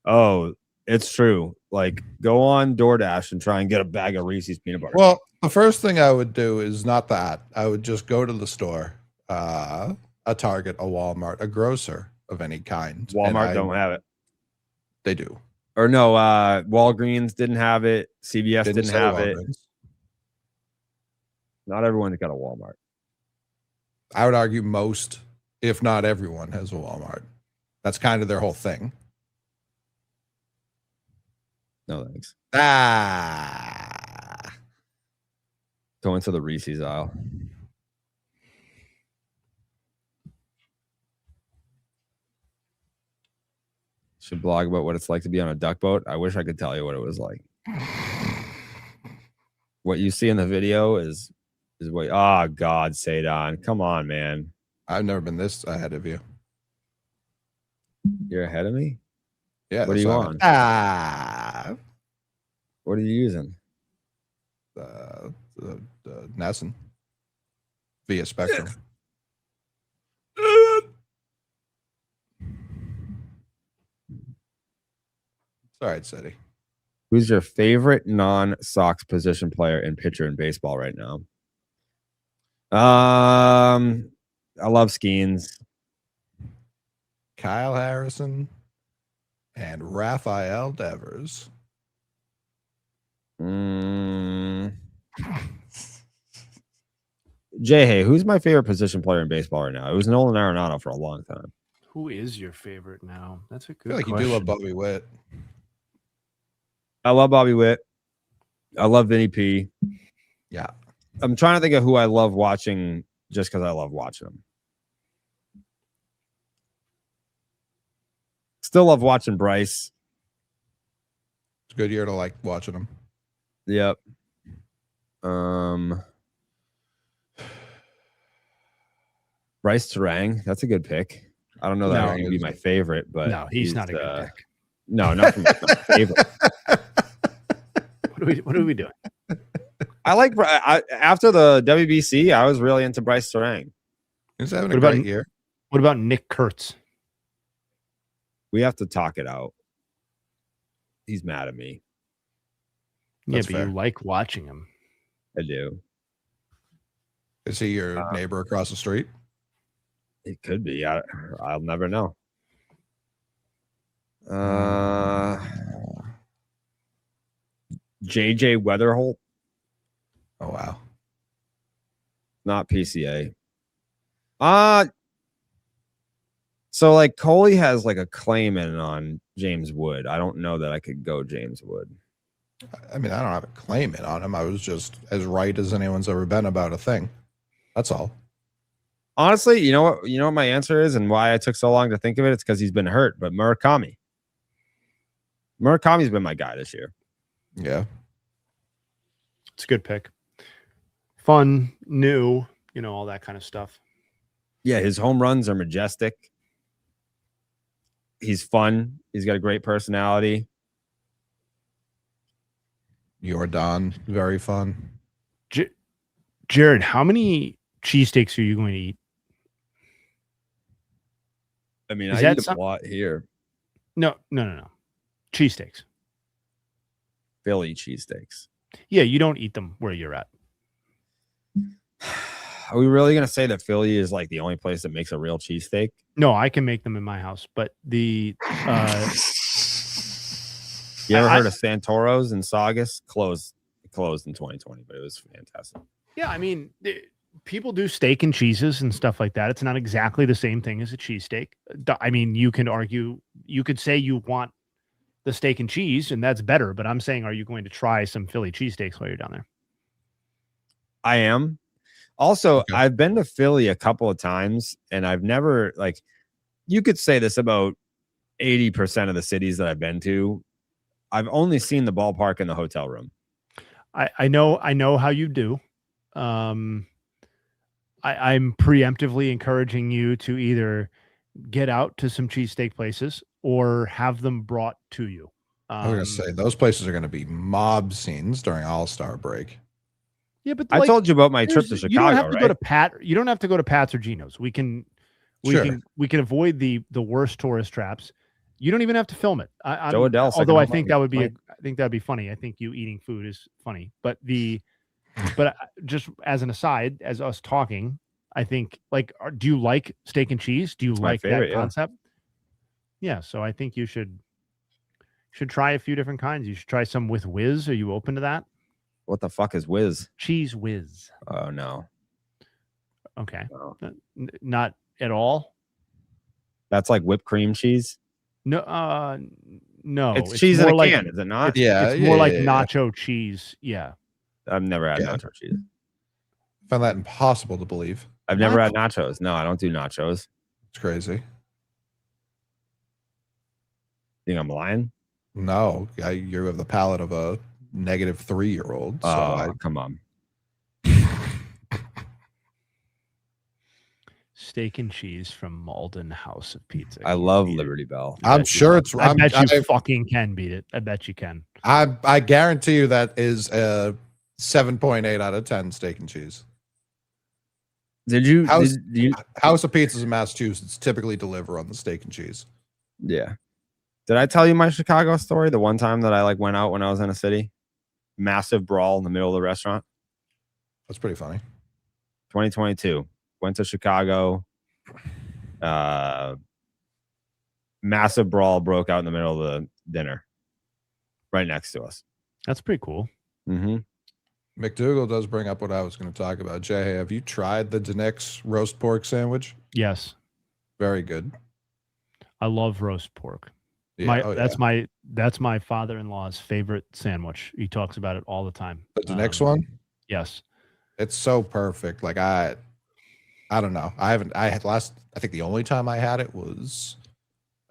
Oh, it's true. Like, go on DoorDash and try and get a bag of Reese's peanut butter. Well, the first thing I would do is not that. I would just go to the store, a Target, a Walmart, a grocer of any kind. Walmart don't have it. They do. Or no, Walgreens didn't have it. CVS didn't have it. Not everyone's got a Walmart. I would argue most, if not everyone, has a Walmart. That's kind of their whole thing. No thanks. Go into the Reese's aisle. Should blog about what it's like to be on a duck boat. I wish I could tell you what it was like. What you see in the video is what. Oh God, Sadon, come on, man. I've never been this ahead of you. You're ahead of me. Yeah. What are you on? What are you using? The Nesson via Spectrum. All right, City. Who's your favorite non-Sox position player and pitcher in baseball right now? I love Skeens. Kyle Harrison and Rafael Devers. Jay, hey, who's my favorite position player in baseball right now? It was Nolan Arenado for a long time. Who is your favorite now? That's a good I feel like question. you do love Bobby Witt. I love Bobby Witt. I love Vinny P. Yeah. I'm trying to think of who I love watching just because I love watching them. Still love watching Bryce. It's a good year to like watching him. Yep. Bryce Terang. That's a good pick. I don't know that he'd be my favorite, but no, he's not a good pick. No, not from my favorite. What are we doing? I like after the WBC, I was really into Bryce Terang. He's having a great year. What about Nick Kurtz? We have to talk it out. He's mad at me. That's fair. You like watching him. I do. Is he your neighbor across the street? It could be. I'll never know. JJ Weatherholt, Oh wow. not PCA. So like Coley has like a claim in on James Wood. I don't know that I could go James Wood. I mean, I don't have a claim it on him. I was just as right as anyone's ever been about a thing. That's all. Honestly, you know what my answer is and why I took so long to think of it? It's because he's been hurt. But Murakami's been my guy this year. Yeah. It's a good pick. Fun, new, all that kind of stuff. Yeah, his home runs are majestic. He's fun. He's got a great personality. Jordan, very fun. Jared, how many cheesesteaks are you going to eat? I mean, Is I that eat a lot here. No. Cheesesteaks. Philly cheesesteaks. Yeah, you don't eat them where you're at. Are we really going to say that Philly is like the only place that makes a real cheesesteak? No, I can make them in my house, but the you ever heard of Santoro's in Saugus? Closed in 2020, but it was fantastic. Yeah, I mean, people do steak and cheeses and stuff like that. It's not exactly the same thing as a cheesesteak. I mean, you could say you want the steak and cheese, and that's better. But I'm saying, are you going to try some Philly cheesesteaks while you're down there? I am. Also, Okay. I've been to Philly a couple of times, and I've never, like, you could say this about 80% of the cities that I've been to. I've only seen the ballpark in the hotel room. I know how you do. I'm preemptively encouraging you to either get out to some cheesesteak places or have them brought to you. I was going to say, those places are going to be mob scenes during All-Star break. Yeah, but I told you about my trip to Chicago. You don't have to right? go to You don't have to go to Pat's or Gino's. We can avoid the worst tourist traps. You don't even have to film it. Although I think that would be that'd be funny. I think you eating food is funny. But just as an aside, as us talking, I think do you like steak and cheese? Do you like that concept? Yeah. So I think you should try a few different kinds. You should try some with whiz. Are you open to that? What the fuck is whiz? Cheese whiz. Oh no. Okay. No. Not at all. That's like whipped cream cheese. No, no. It's cheese in a can, is it not? It's more like nacho cheese. Yeah. I've never had nacho cheese. I find that impossible to believe. I've never had nachos. No, I don't do nachos. It's crazy. Think I'm lying? No, you have the palate of a negative 3-year-old. So come on. Steak and cheese from Malden House of Pizza. I love Liberty Bell. I'm sure it's. I bet you fucking can beat it. I bet you can. I guarantee you that is a 7.8 out of 10 steak and cheese. House of Pizzas in Massachusetts typically deliver on the steak and cheese. Yeah. Did I tell you my Chicago story? The one time that I went out when I was in a city, massive brawl in the middle of the restaurant. That's pretty funny. 2022. Went to Chicago. Massive brawl broke out in the middle of the dinner, right next to us. That's pretty cool. Mm-hmm. McDougal does bring up what I was going to talk about. Jay, have you tried the Denick's roast pork sandwich? Yes. Very good. I love roast pork. Yeah, that's my father-in-law's favorite sandwich. He talks about it all the time. The Denick's one? Yes. It's so perfect. Like I don't know. I think the only time I had it was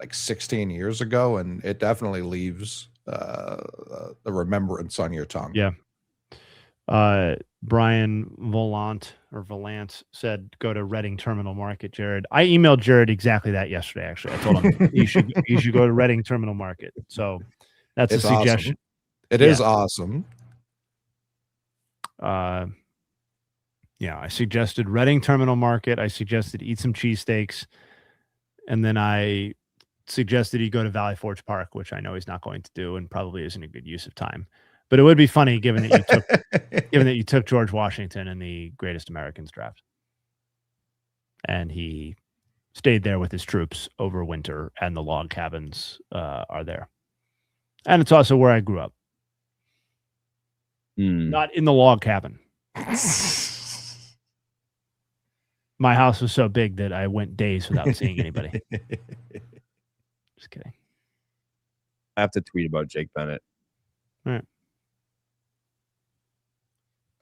like 16 years ago, and it definitely leaves the remembrance on your tongue. Yeah. Brian Volant said go to Reading Terminal Market, Jared. I emailed Jared exactly that yesterday, actually. I told him you should go to Reading Terminal Market. So that's a suggestion. Awesome. It is awesome. Yeah, I suggested Reading Terminal Market. I suggested eat some cheesesteaks. And then I suggested he go to Valley Forge Park, which I know he's not going to do and probably isn't a good use of time. But it would be funny given that you took George Washington in the Greatest Americans draft. And he stayed there with his troops over winter, and the log cabins are there. And it's also where I grew up. Not in the log cabin. My house was so big that I went days without seeing anybody. Just kidding. I have to tweet about Jake Bennett. All right.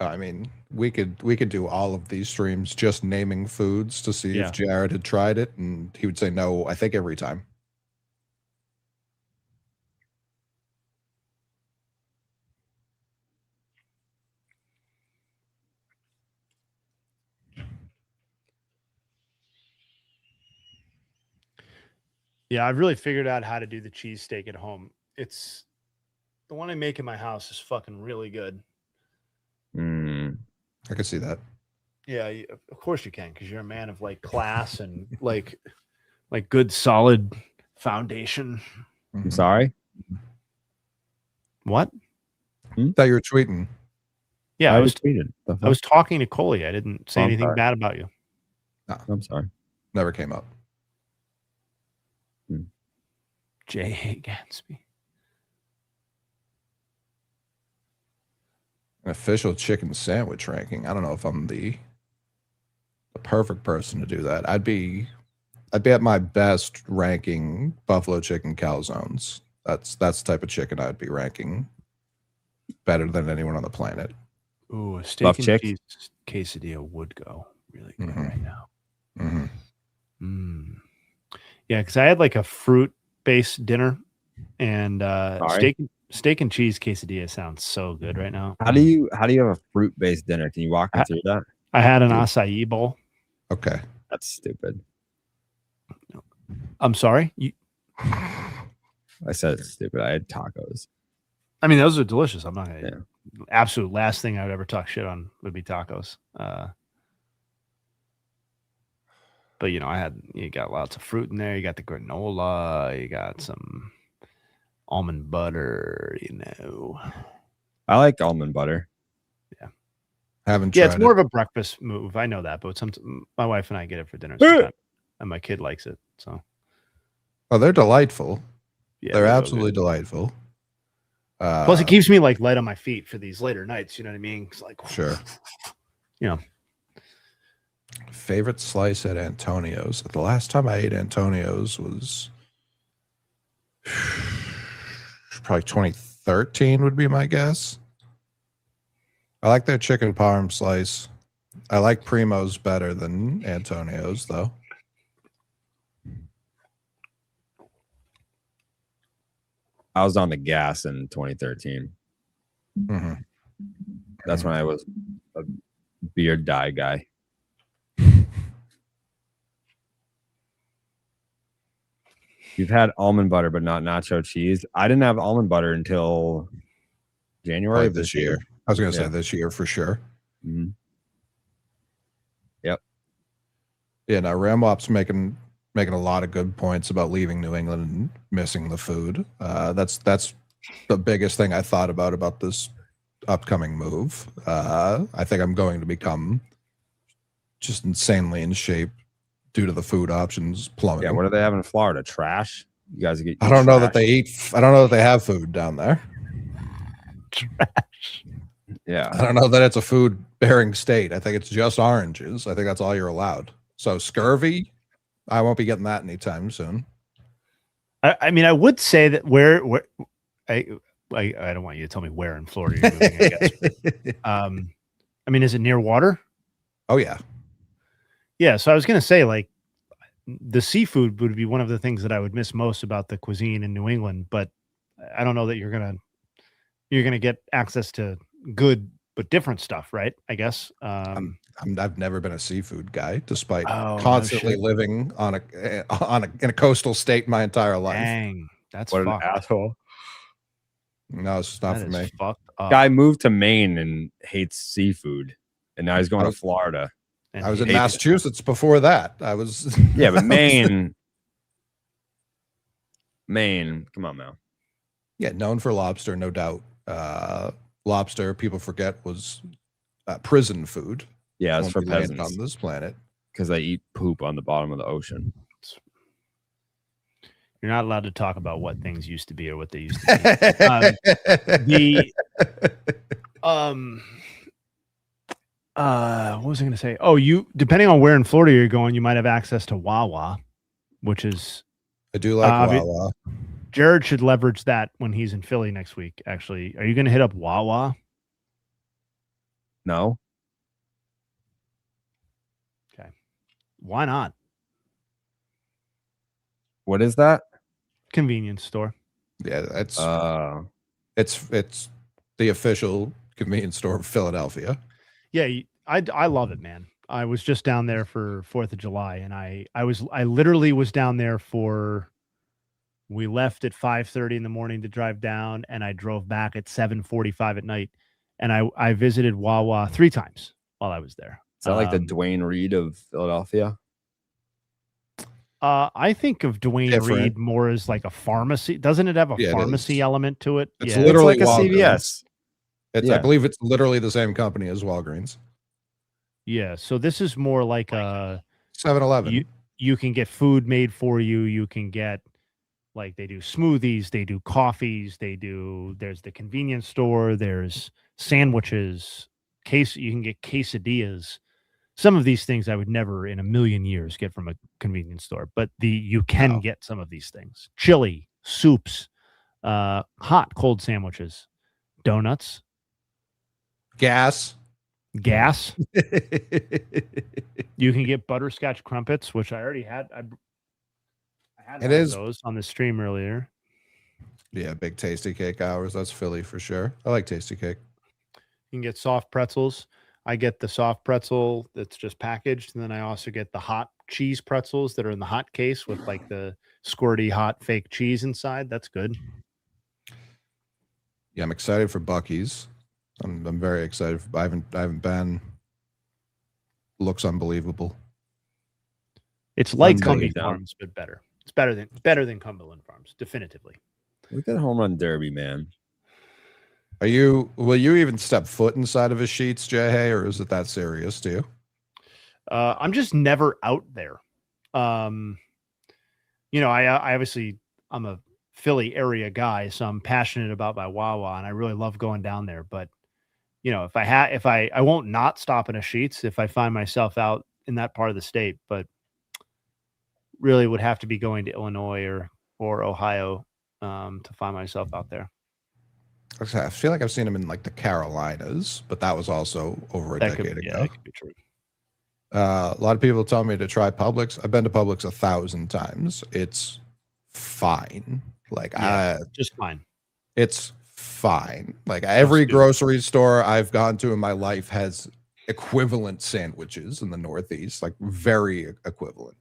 I mean, we could do all of these streams just naming foods to see if Jared had tried it, and he would say no, I think every time. Yeah, I've really figured out how to do the cheesesteak at home. It's the one I make in my house is fucking really good. I could see that. Yeah, of course you can, because you're a man of like class and like good solid foundation. I'm sorry. What? That you were tweeting. Yeah, I was tweeting. I was talking to Coley. I didn't say anything bad about you. No, I'm sorry. Never came up. J. Gatsby. An official chicken sandwich ranking. I don't know if I'm the perfect person to do that. I'd be at my best ranking buffalo chicken calzones. That's the type of chicken I'd be ranking better than anyone on the planet. Ooh, a steak and cheese quesadilla would go really good right now. Yeah, because I had like a fruit-based dinner, and steak and cheese quesadilla sounds so good right now. How do you have a fruit-based dinner? Can you walk me through that? I had an acai bowl. Okay. That's stupid. I'm sorry. I said it's stupid. I had tacos. I mean, those are delicious. I'm not gonna absolute last thing I would ever talk shit on would be tacos. But you got lots of fruit in there. You got the granola. You got some almond butter. I like almond butter. Yeah, haven't tried it's more of a breakfast move. I know that, but my wife and I get it for dinner sometimes, and my kid likes it. So, they're delightful. Yeah, they're absolutely delightful. Plus, it keeps me like light on my feet for these later nights. You know what I mean? It's like sure. Favorite slice at Antonio's. The last time I ate Antonio's was probably 2013 would be my guess. I like their chicken parm slice. I like Primo's better than Antonio's, though. I was on the gas in 2013. That's when I was a beard dye guy. You've had almond butter, but not nacho cheese. I didn't have almond butter until January of this year. I was going to say this year for sure. Yep. Yeah, now Ramwop's making a lot of good points about leaving New England and missing the food. That's the biggest thing I thought about this upcoming move. I think I'm going to become just insanely in shape due to the food options plummeting. Yeah, what do they have in Florida? Trash? You guys get. I don't know that they eat. I don't know that they have food down there. Trash. Yeah, I don't know that it's a food-bearing state. I think it's just oranges. I think that's all you're allowed. So scurvy, I won't be getting that anytime soon. I mean, I would say that where I don't want you to tell me where in Florida you're moving, I guess. I mean, is it near water? Oh yeah. Yeah, so I was going to say, like, the seafood would be one of the things that I would miss most about the cuisine in New England, but I don't know that you're gonna get access to good but different stuff, right? I guess. I've never been a seafood guy, despite constantly living in a coastal state my entire life. Dang, that's what fucked. an asshole. No, it's not for me. Fucked up. Guy moved to Maine and hates seafood, and now he's going to Florida. And I was in Massachusetts before that. I was yeah, but Maine, come on, man. Yeah, known for lobster, no doubt. Lobster, people forget, was prison food. Yeah, it's for peasants on this planet. because I eat poop on the bottom of the ocean. You're not allowed to talk about what things used to be or what they used to be. What was I going to say? Oh, depending on where in Florida you're going, you might have access to Wawa, which is. I do like Wawa. Jared should leverage that when he's in Philly next week. Actually, are you going to hit up Wawa? No. Okay. Why not? What is that? Convenience store. Yeah, it's the official convenience store of Philadelphia. Yeah, I love it, man. I was just down there for 4th of July, and I literally was down there we left at 5:30 in the morning to drive down, and I drove back at 7:45 at night, and I visited Wawa 3 times while I was there. Is that like the Dwayne Reed of Philadelphia? I think of Dwayne Reed more as like a pharmacy. Doesn't it have a pharmacy element to it? It's literally like a CVS. I believe it's literally the same company as Walgreens. Yeah. So this is more like a 7-Eleven. You can get food made for you. You can get like they do smoothies, they do coffees, there's the convenience store, there's sandwiches, you can get quesadillas. Some of these things I would never in a million years get from a convenience store, but you can get some of these things. Chili, soups, hot, cold sandwiches, donuts, gas. You can get butterscotch crumpets, which I already had. I had those on the stream earlier. Yeah, big tasty cake hours. That's Philly for sure. I like tasty cake. You can get soft pretzels. I get the soft pretzel that's just packaged, and then I also get the hot cheese pretzels that are in the hot case with like the squirty hot fake cheese inside. That's good. Yeah, I'm excited for Buc-ee's. I'm very excited. I haven't been. Looks unbelievable. It's like Cumberland Farms, but better. It's better than Cumberland Farms, definitively. Look at home run derby, man. Will you even step foot inside of his sheets, Jay, or is it that serious to you? I'm just never out there. I obviously I'm a Philly area guy, so I'm passionate about my Wawa, and I really love going down there. But if I won't not stop in a Sheets if I find myself out in that part of the state, but really would have to be going to Illinois or Ohio to find myself out there. I feel like I've seen him in like the Carolinas, but that was also over a decade ago. Yeah, that could be true. A lot of people tell me to try Publix. I've been to Publix 1,000 times. It's fine. Like just fine. It's fine. Like every grocery store I've gone to in my life has equivalent sandwiches in the Northeast, like very equivalent.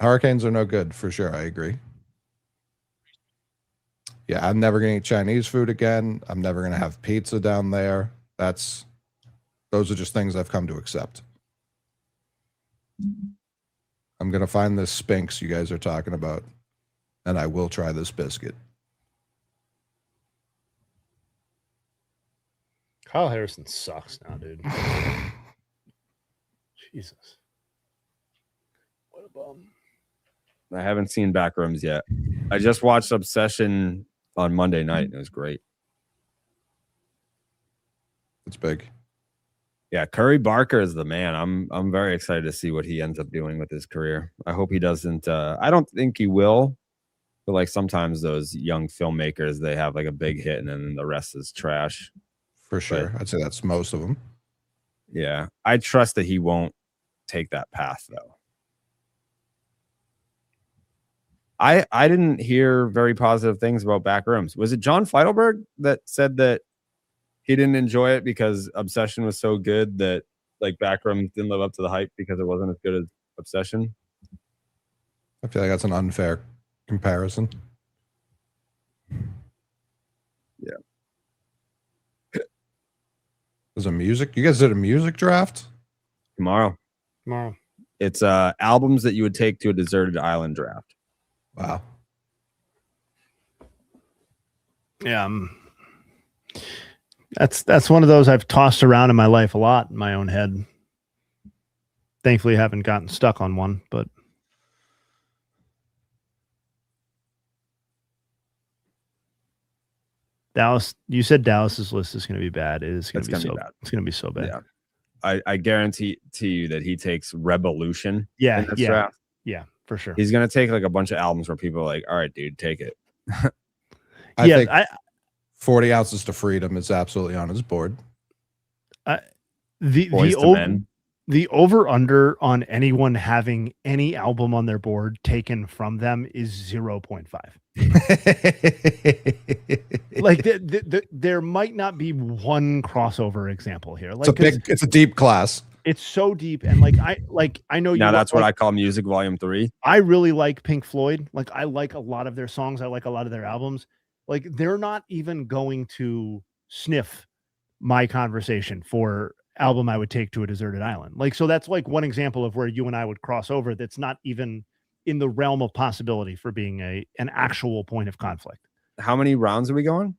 Hurricanes are no good for sure. I agree. Yeah, I'm never going to eat Chinese food again. I'm never going to have pizza down there. Those are just things I've come to accept. I'm going to find this Sphinx you guys are talking about, and I will try this biscuit. Kyle Harrison sucks now, dude. Jesus. What a bum. I haven't seen Backrooms yet. I just watched Obsession on Monday night, and it was great. It's big. Yeah, Curry Barker is the man. I'm very excited to see what he ends up doing with his career. I hope he doesn't. I don't think he will. But like sometimes those young filmmakers, they have like a big hit, and then the rest is trash. For sure. I'd say that's most of them. Yeah, I trust that he won't take that path, though. I didn't hear very positive things about Backrooms. Was it John Feidelberg that said that he didn't enjoy it because Obsession was so good that like Backrooms didn't live up to the hype because it wasn't as good as Obsession? I feel like that's an unfair comparison. Yeah. There's a music. You guys did a music draft? Tomorrow. It's albums that you would take to a deserted island draft. Wow. Yeah. That's one of those I've tossed around in my life a lot in my own head. Thankfully, I haven't gotten stuck on one, but Dallas, you said Dallas's list is going to be bad. It is going to be so bad. It's going to be so bad. Yeah. I guarantee to you that he takes Revolution. Yeah. In this Yeah. draft. Yeah, for sure. He's going to take like a bunch of albums where people are like, all right, dude, take it. I think 40 Ounces to Freedom is absolutely on his board. The over-under on anyone having any album on their board taken from them is 0.5. Like there might not be one crossover example here. Like it's a deep class. It's so deep, and I know you. Now that's what I call music volume 3. I really like Pink Floyd. Like I like a lot of their songs. I like a lot of their albums. Like they're not even going to sniff my conversation for album I would take to a deserted island. Like, so that's like one example of where you and I would cross over. That's not even in the realm of possibility for being an actual point of conflict. How many rounds are we going?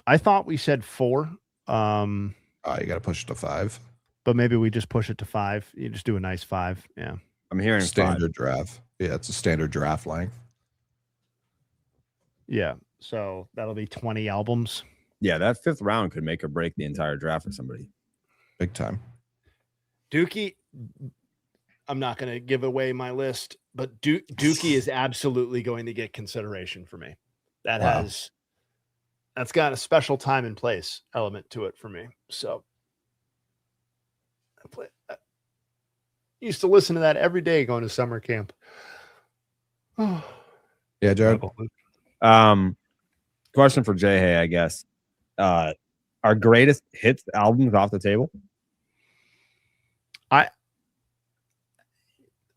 I thought we said 4. You got to push it to 5. But maybe we just push it to 5. You just do a nice 5. Yeah. I'm hearing standard 5. draft. Yeah, it's a standard draft length. Yeah. So that'll be 20 albums. Yeah, that 5th round could make or break the entire draft for somebody. Big time. Dookie, I'm not going to give away my list, but Dookie is absolutely going to get consideration for me. That's got a special time and place element to it for me. So I used to listen to that every day going to summer camp. Yeah, Jared. Question for Jay Hay, I guess. Our greatest hits albums off the table?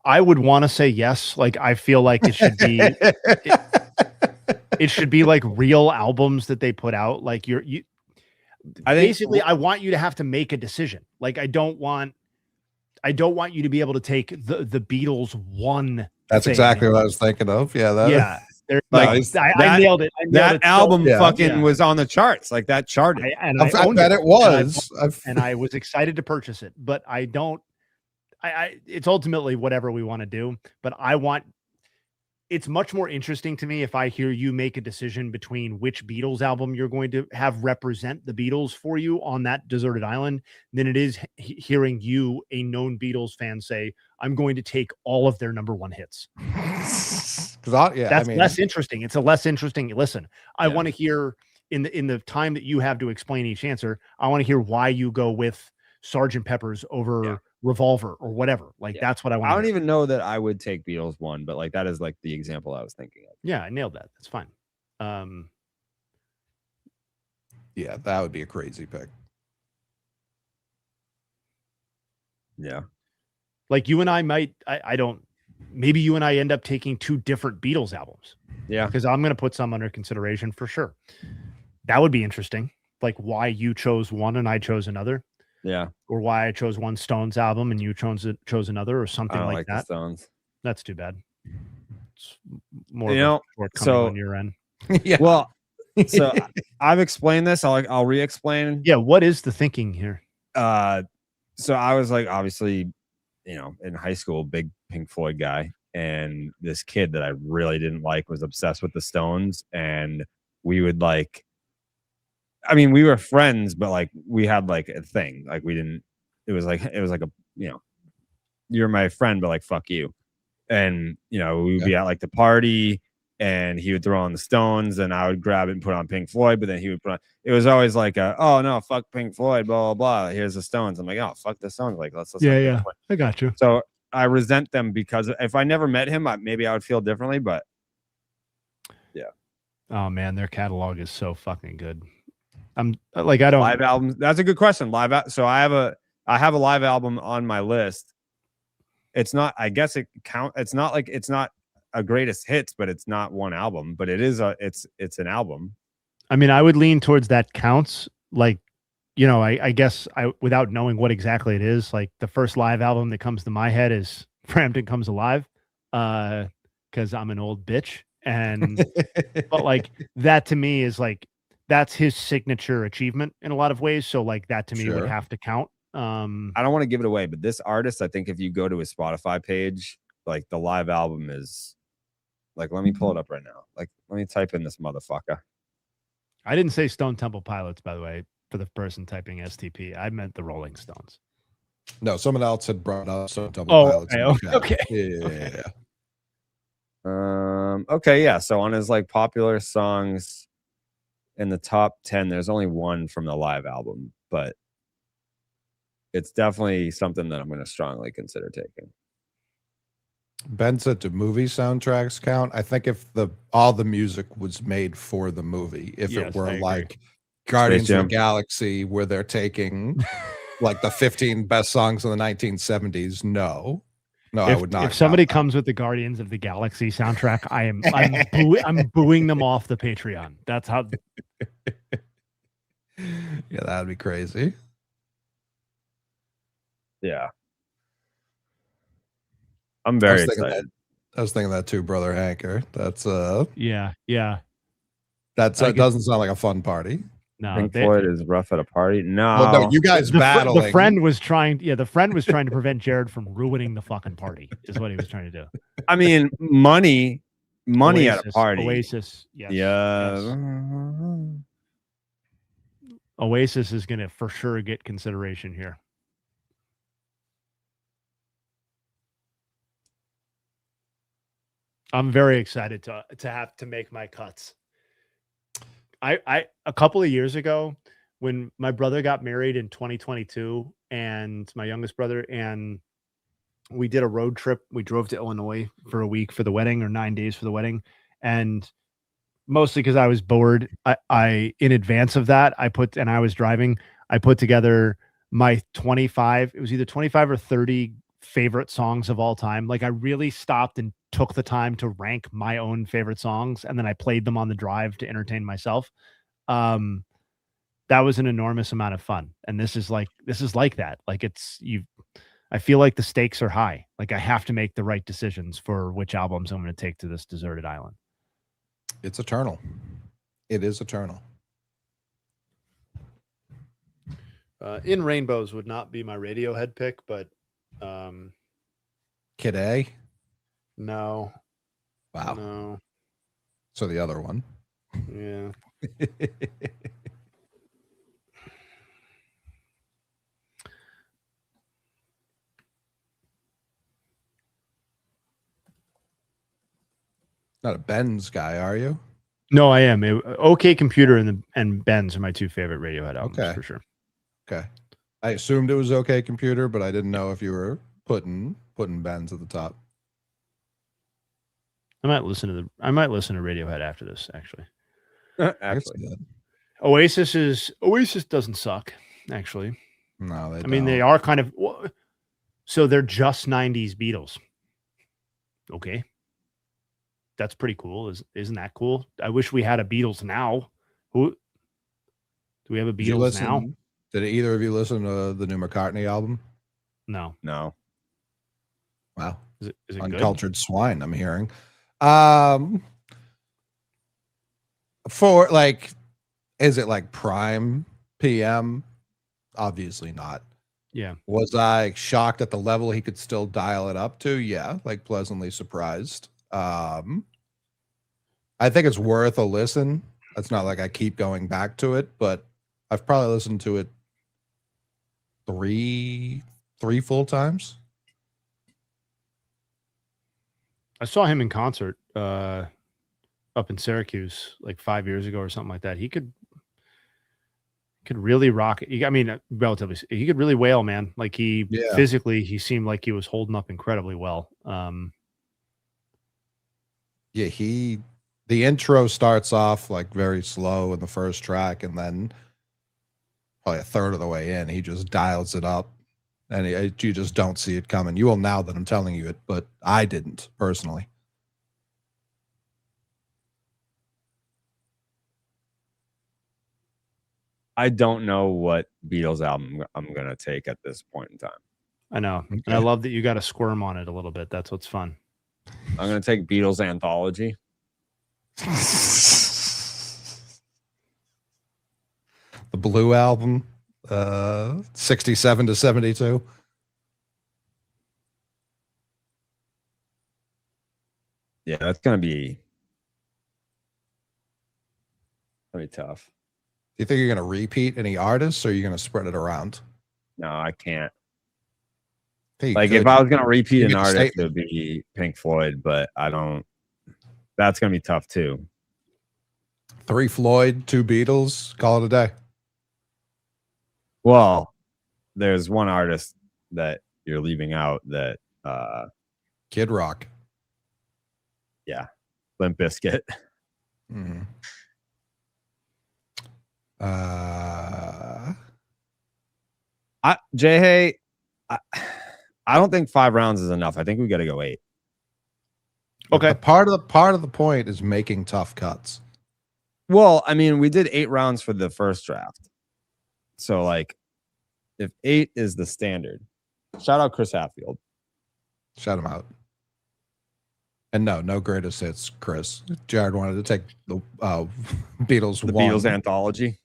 I would want to say yes. Like I feel like it should be it should be like real albums that they put out. Like I want you to have to make a decision. Like I don't want you to be able to take the Beatles one. That's exactly what I was thinking of. Yeah. I nailed it. That album was on the charts. Like that charted. I bet it was. And I was excited to purchase it, but I don't. It's ultimately whatever we want to do, but it's much more interesting to me if I hear you make a decision between which Beatles album you're going to have represent the Beatles for you on that deserted island than it is hearing you, a known Beatles fan, say, I'm going to take all of their number 1 hits. That's less interesting. It's a less interesting listen. I want to hear in the time that you have to explain each answer, I want to hear why you go with Sgt. Pepper's over Revolver or whatever. That's what I want. I don't even know that I would take Beatles 1, but like that is like the example I was thinking of. Yeah, I nailed that. That's fine. Yeah, that would be a crazy pick. Yeah. Like you and I might, maybe you and I end up taking 2 different Beatles albums. Yeah. Because I'm going to put some under consideration for sure. That would be interesting. Like why you chose one and I chose another. Yeah. Or why I chose one Stones album and you chose another or something like that. The Stones. That's too bad. It's more shortcoming on your end. Yeah. Well, so I've explained this. I'll re-explain. Yeah. What is the thinking here? So I was like, obviously, in high school, big Pink Floyd guy. And this kid that I really didn't like was obsessed with the Stones. And we would we were friends, but like we had like a thing. Like it was like a, you're my friend, but like, fuck you. And, we would be at like the party and he would throw on the Stones and I would grab it and put on Pink Floyd, but then he would it was always like, oh no, fuck Pink Floyd, blah, blah, blah. Here's the Stones. I'm like, oh, fuck the Stones. Like, let's yeah. I got you. So I resent them because if I never met him, maybe I would feel differently, but yeah. Oh man, their catalog is so fucking good. I'm like, I don't live albums. That's a good question. So I have a live album on my list. It's not, I guess it count. It's not like, it's not a greatest hits, but it's not one album, but it is it's an album. I mean, I would lean towards that counts. Like, I guess without knowing what exactly it is, like the first live album that comes to my head is Frampton Comes Alive. Cause I'm an old bitch And but like that to me is like that's his signature achievement in a lot of ways. So like that to me would have to count. I don't want to give it away, but this artist, I think if you go to his Spotify page, like the live album is like, let me pull it up right now. Like, let me type in this motherfucker. I didn't say Stone Temple Pilots, by the way, for the person typing STP. I meant the Rolling Stones. No, someone else had brought up Stone Temple Pilots. Okay. Yeah. Okay, yeah. So on his like popular songs in the top 10, there's only one from the live album, but it's definitely something that I'm going to strongly consider taking. Ben said, do movie soundtracks count? I think if all the music was made for the movie, if it were like Guardians of the Galaxy, where they're taking like the 15 best songs in the 1970s, no, I would not. If somebody comes with the Guardians of the Galaxy soundtrack, I'm booing them off the Patreon. That's how. Yeah, that'd be crazy. Yeah. I'm very excited. I was thinking that too, brother Hanker. That's yeah. That doesn't sound like a fun party. No, Pink Floyd is rough at a party. No, well, no, you guys battling. The friend was trying to prevent Jared from ruining the fucking party. Is what he was trying to do. I mean, money Oasis, at a party. Oasis, yes. Yeah. Yes. Oasis is going to for sure get consideration here. I'm very excited to have to make my cuts. I a couple of years ago when my brother got married in 2022 and my youngest brother, and we did a road trip. We drove to Illinois for a week for the wedding, or 9 days for the wedding. And mostly because I was bored, I in advance of that, I put together my 25, it was either 25 or 30 favorite songs of all time. Like I really stopped and took the time to rank my own favorite songs, and then I played them on the drive to entertain myself. That was an enormous amount of fun. And this is like that. Like I feel like the stakes are high. Like I have to make the right decisions for which albums I'm going to take to this deserted island. It's eternal. It is eternal. In Rainbows would not be my Radiohead pick, but Kid A? No. Wow. No. So the other one. Yeah. Not a Benz guy, are you? No, I am. OK Computer and Benz are my two favorite Radiohead albums for sure. Okay. I assumed it was OK Computer, but I didn't know if you were putting Benz at the top. I might listen to Radiohead after this, actually. Oasis doesn't suck, actually. No, they don't. I mean, they are kind of, so they're just 90s Beatles. Okay. That's pretty cool. Isn't that cool? I wish we had a Beatles now. Do we have a Beatles now? Did either of you listen to the new McCartney album? No. Wow. Is it Uncultured good? Swine, I'm hearing. For like, is it like prime PM? Obviously not. Yeah. Was I shocked at the level he could still dial it up to? Yeah, like pleasantly surprised. I think it's worth a listen. It's not like I keep going back to it, but I've probably listened to it three full times. I saw him in concert up in Syracuse like 5 years ago or something like that. He could really rock it. I mean, relatively, he could really wail, man. Like physically, he seemed like he was holding up incredibly well. The intro starts off like very slow in the first track, and then probably a third of the way in, he just dials it up, and you just don't see it coming. You will now that I'm telling you it, but I didn't personally. I don't know what Beatles album I'm going to take at this point in time. I know. Okay. And I love that you got to squirm on it a little bit. That's what's fun. I'm going to take Beatles Anthology. The Blue album, 67 to 72. Yeah, that's gonna be tough. Do you think you're going to repeat any artists, or are you going to spread it around? No, I can't. Hey, Like, could. if I was gonna repeat You an get the artist, it statement. would be Pink Floyd, but I don't. That's gonna be tough too. 3 Floyd, 2 Beatles, call it a day. Well, there's one artist that you're leaving out that Kid Rock. yeah, Limp Bizkit. Mm-hmm. I don't think 5 rounds is enough. I think we got to go 8. Okay. Part of the point is making tough cuts. Well, I mean, we did 8 rounds for the first draft. So, like, if 8 is the standard, shout out Chris Hatfield. Shout him out. And no greatest hits, Chris. Jared wanted to take the Beatles The one. Beatles anthology.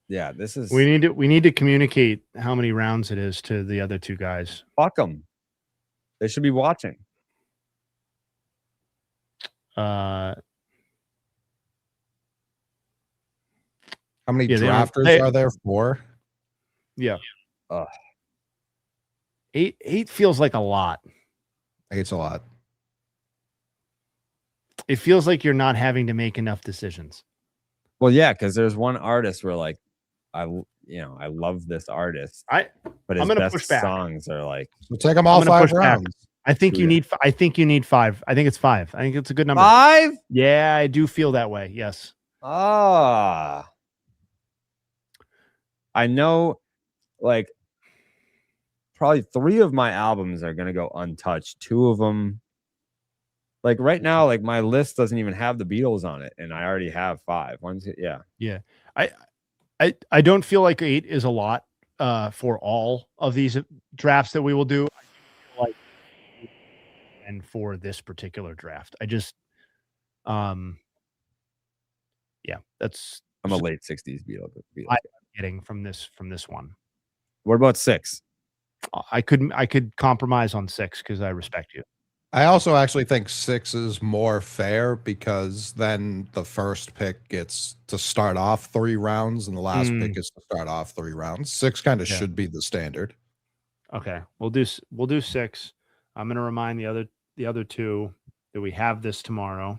Yeah, this is. We need to communicate how many rounds it is to the other 2 guys. Fuck them. They should be watching. Uh, How many Yeah, they don't- drafters they- are there? 4? yeah. Ugh. 8 feels like a lot. I think it's a lot. It feels like you're not having to make enough decisions. Well, yeah, because there's one artist where, like, I love this artist, but his I'm gonna best push back. songs are like So take them all I'm gonna 5 push back. rounds. I think you Yeah. need. I think you need 5. I think it's 5. I think it's a good number. 5. Yeah, I do feel that way. Yes. Ah, I know, like, probably 3 of my albums are gonna go untouched. 2 of them, like, right now, like, my list doesn't even have the Beatles on it, and I already have 5. Yeah. I don't feel like 8 is a lot for all of these drafts that we will do. I feel like, and for this particular draft, I just, yeah, that's I'm a late 60s Beatles. getting from this one. What about 6? I could compromise on 6 because I respect you. I also actually think 6 is more fair because then the first pick gets to start off 3 rounds and the last pick gets to start off 3 rounds. 6 kind of should be the standard. Okay, we'll do 6. I'm going to remind the other 2 that we have this tomorrow.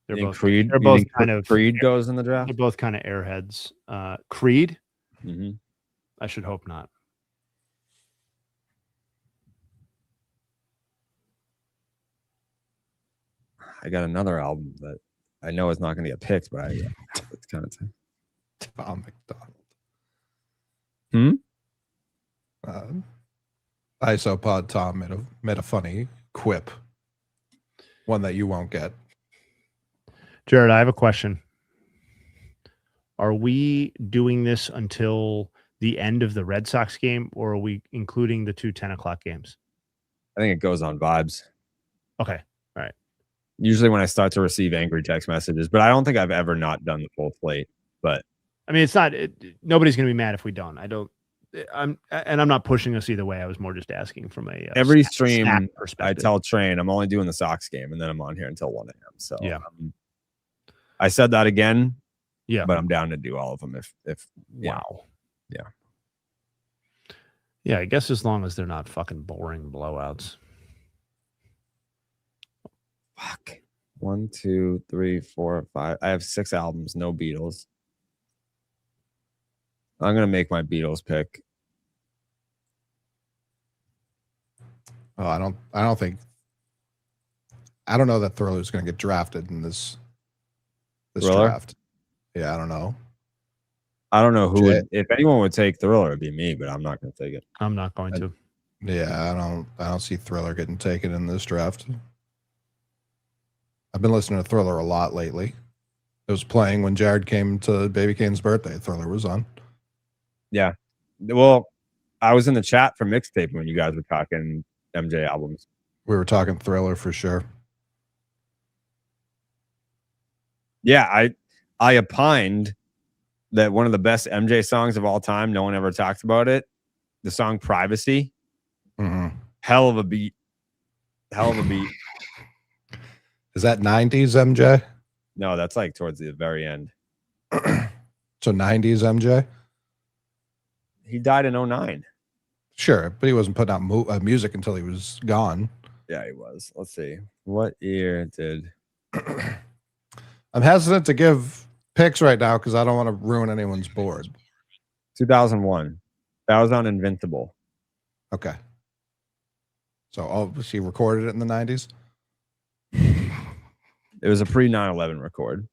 They're both Creed. They're both kind of Creed goes in the draft. They're both kind of airheads. Creed. Mm-hmm. I should hope not. I got another album that I know is not going to get picked, but it's kind of Tom McDonald. Isopod Tom made a funny quip. One that you won't get. Jared, I have a question. Are we doing this until the end of the Red Sox game, or are we including the 2 10 o'clock games? I think it goes on vibes. Okay. All right. Usually when I start to receive angry text messages, but I don't think I've ever not done the full slate. But I mean, it's not. Nobody's going to be mad if we don't. I'm not pushing us either way. I was more just asking from a every stream I perspective. tell Train I'm only doing the Sox game, and then I'm on here until 1 a.m. So yeah, I said that again. Yeah, but I'm down to do all of them if wow. Yeah. Yeah, I guess as long as they're not fucking boring blowouts. Fuck. 1, 2, 3, 4, 5. I have 6 albums, no Beatles. I'm gonna make my Beatles pick. Oh, I don't know that Thriller's going to get drafted in this Thriller? draft. Yeah, I don't know. I don't know who would, if anyone would take Thriller, it'd be me, but I'm not gonna take it. I'm not going to. Yeah, I don't see Thriller getting taken in this draft. I've been listening to Thriller a lot lately. It was playing when Jared came to Baby Kane's birthday. Thriller was on. Yeah. Well, I was in the chat for mixtape when you guys were talking MJ albums. We were talking Thriller for sure. Yeah, I opined that one of the best MJ songs of all time, no one ever talks about it, the song Privacy. Mm-hmm. Hell of a beat. Hell of a beat. Is that 90s MJ? No, that's like towards the very end. So 90s MJ? He died in 09. Sure, but he wasn't putting out music until he was gone. Yeah, he was. Let's see. What year did... I'm hesitant to give picks right now because I don't want to ruin anyone's board. 2001. That was on Invincible. Okay. So, she recorded it in the 90s? It was a pre 9/11 record.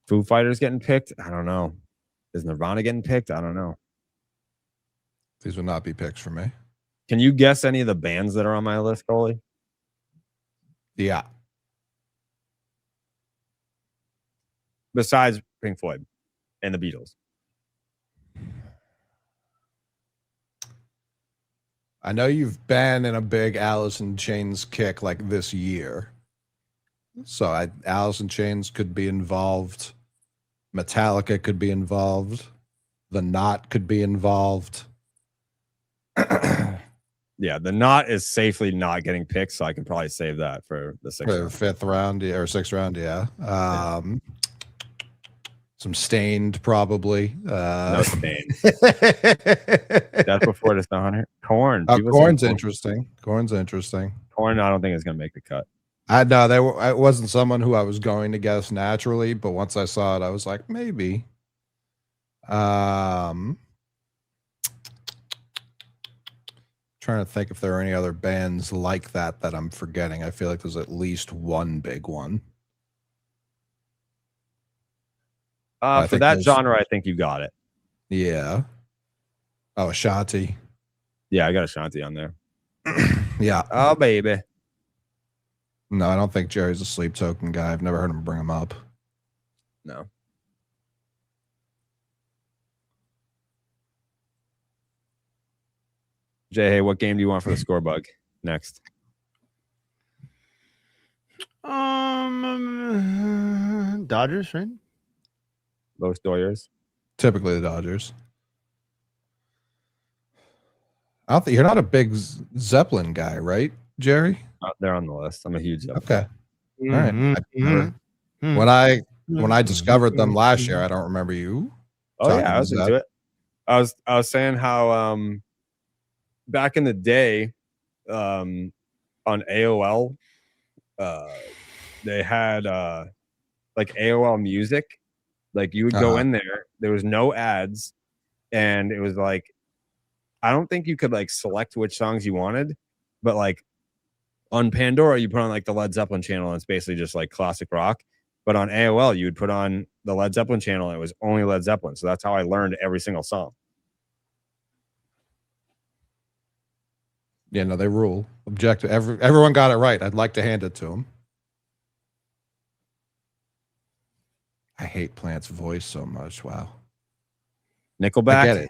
Foo Fighters getting picked? I don't know. Is Nirvana getting picked? I don't know. These would not be picks for me. Can you guess any of the bands that are on my list, Coley? Yeah. Besides Pink Floyd and the Beatles. I know you've been in a big Alice in Chains kick like this year. So Alice in Chains could be involved. Metallica could be involved. The Knot could be involved. Yeah, the Knot is safely not getting picked, so I can probably save that for the fifth round, or sixth round, yeah. Some Stained, probably. No Stained. That's before the 100. Corn. Corn's interesting. Corn's interesting. Corn, I don't think is going to make the cut. I know it wasn't someone who I was going to guess naturally, but once I saw it, I was like, maybe. Trying to think if there are any other bands like that I'm forgetting. I feel like there's at least one big one. For that genre, I think you got it. Yeah. Oh, Ashanti. Yeah, I got Ashanti on there. Yeah. Oh, baby. No, I don't think Jerry's a Sleep Token guy. I've never heard him bring him up. No. Jay, hey, what game do you want for the score bug next? Dodgers, right? Los Dodgers. Typically the Dodgers. I don't think you're not a big Zeppelin guy, right, Jerry? They're on the list. I'm a huge Zeppelin. Okay. All right. When I discovered them last year, I don't remember you. Oh yeah, I was into it. I was saying how back in the day, on AOL, they had like AOL Music. Like you would go in there was no ads, and it was like, I don't think you could like select which songs you wanted, but like on Pandora, you put on like the Led Zeppelin channel, and it's basically just like classic rock. But on AOL, you would put on the Led Zeppelin channel, and it was only Led Zeppelin. So that's how I learned every single song. Yeah, no, they rule. Objective. Everyone got it right. I'd like to hand it to them. I hate Plant's voice so much. Wow. Nickelback. I get it.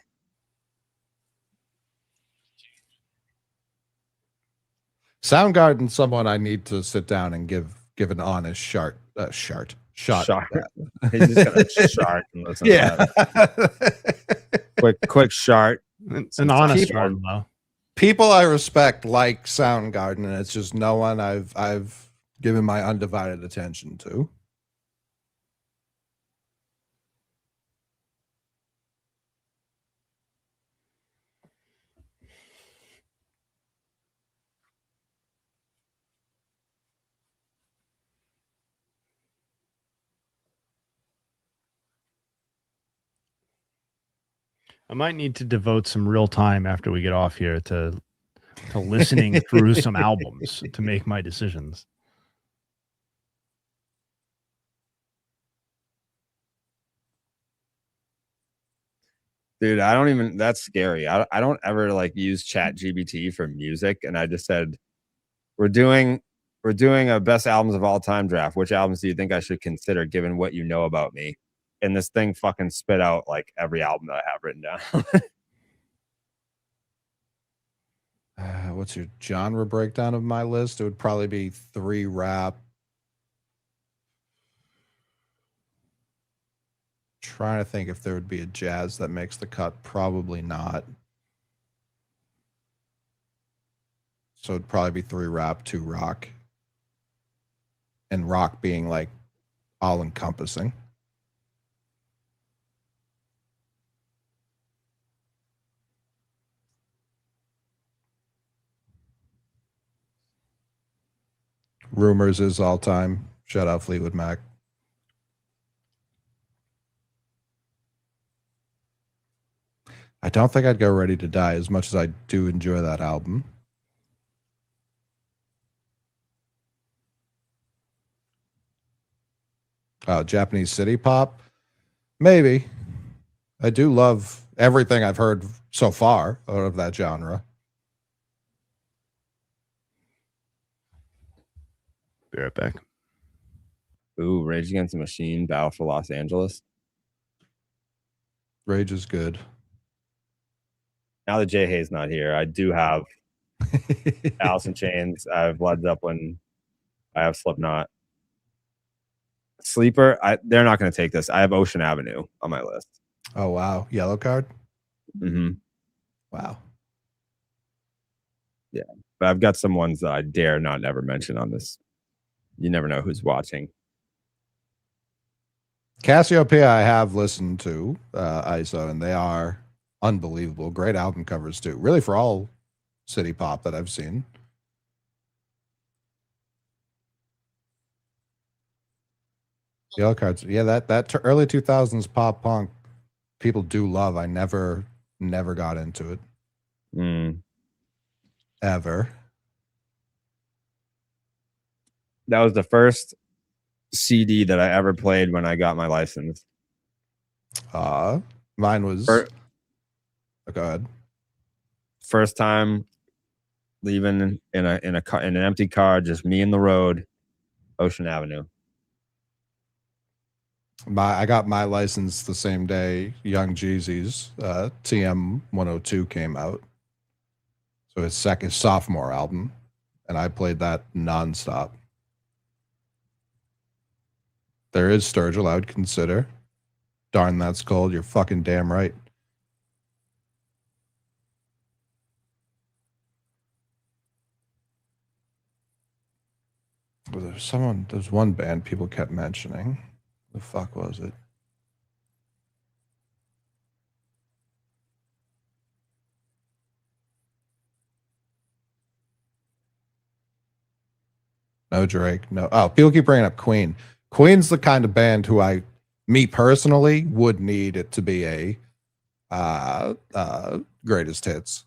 Soundgarden's someone I need to sit down and give an honest shot. He's just gonna shart and listen. Yeah. quick shart. It's an honest one, though. People I respect like Soundgarden, and it's just no one I've given my undivided attention to. I might need to devote some real time after we get off here to listening through some albums to make my decisions. Dude, I don't even, that's scary. I don't ever like use Chat GBT for music. And I just said, we're doing We're doing a best albums of all time draft. Which albums do you think I should consider given what you know about me? And this thing fucking spit out like every album that I have written down. What's your genre breakdown of my list? It would probably be 3 rap. Trying to think if there would be a jazz that makes the cut. Probably not. So it'd probably be 3 rap, 2 rock. And rock being like all encompassing. Rumors is all time. Shout out Fleetwood Mac. I don't think I'd go Ready to Die as much as I do enjoy that album. Japanese city pop? Maybe. I do love everything I've heard so far out of that genre. Be right back. Ooh, Rage Against the Machine, Battle for Los Angeles. Rage is good. Now that Jay Hay's not here, I do have Alice in Chains. I have Led Zeppelin. I have Slipknot. Sleeper, they're not going to take this. I have Ocean Avenue on my list. Oh, wow. Yellow card? Mm-hmm. Wow. Yeah. But I've got some ones that I dare not ever mention on this. You never know who's watching. Cassiopeia I have listened to, ISO, and they are unbelievable. Great album covers, too. Really for all city pop that I've seen. Yellow cards. Yeah, that early 2000s pop punk people do love. I never got into it. Ever. That was the first CD that I ever played when I got my license. Mine was go ahead. First time leaving in an empty car, just me and the road, Ocean Avenue. I got my license the same day Young Jeezy's TM 102 came out. So his sophomore album. And I played that nonstop. There is Sturgill I would consider. Darn, that's cold. You're fucking damn right. There's one band people kept mentioning. The fuck was it? No Drake. No. Oh, people keep bringing up Queen. Queen's the kind of band who me personally, would need it to be a greatest hits.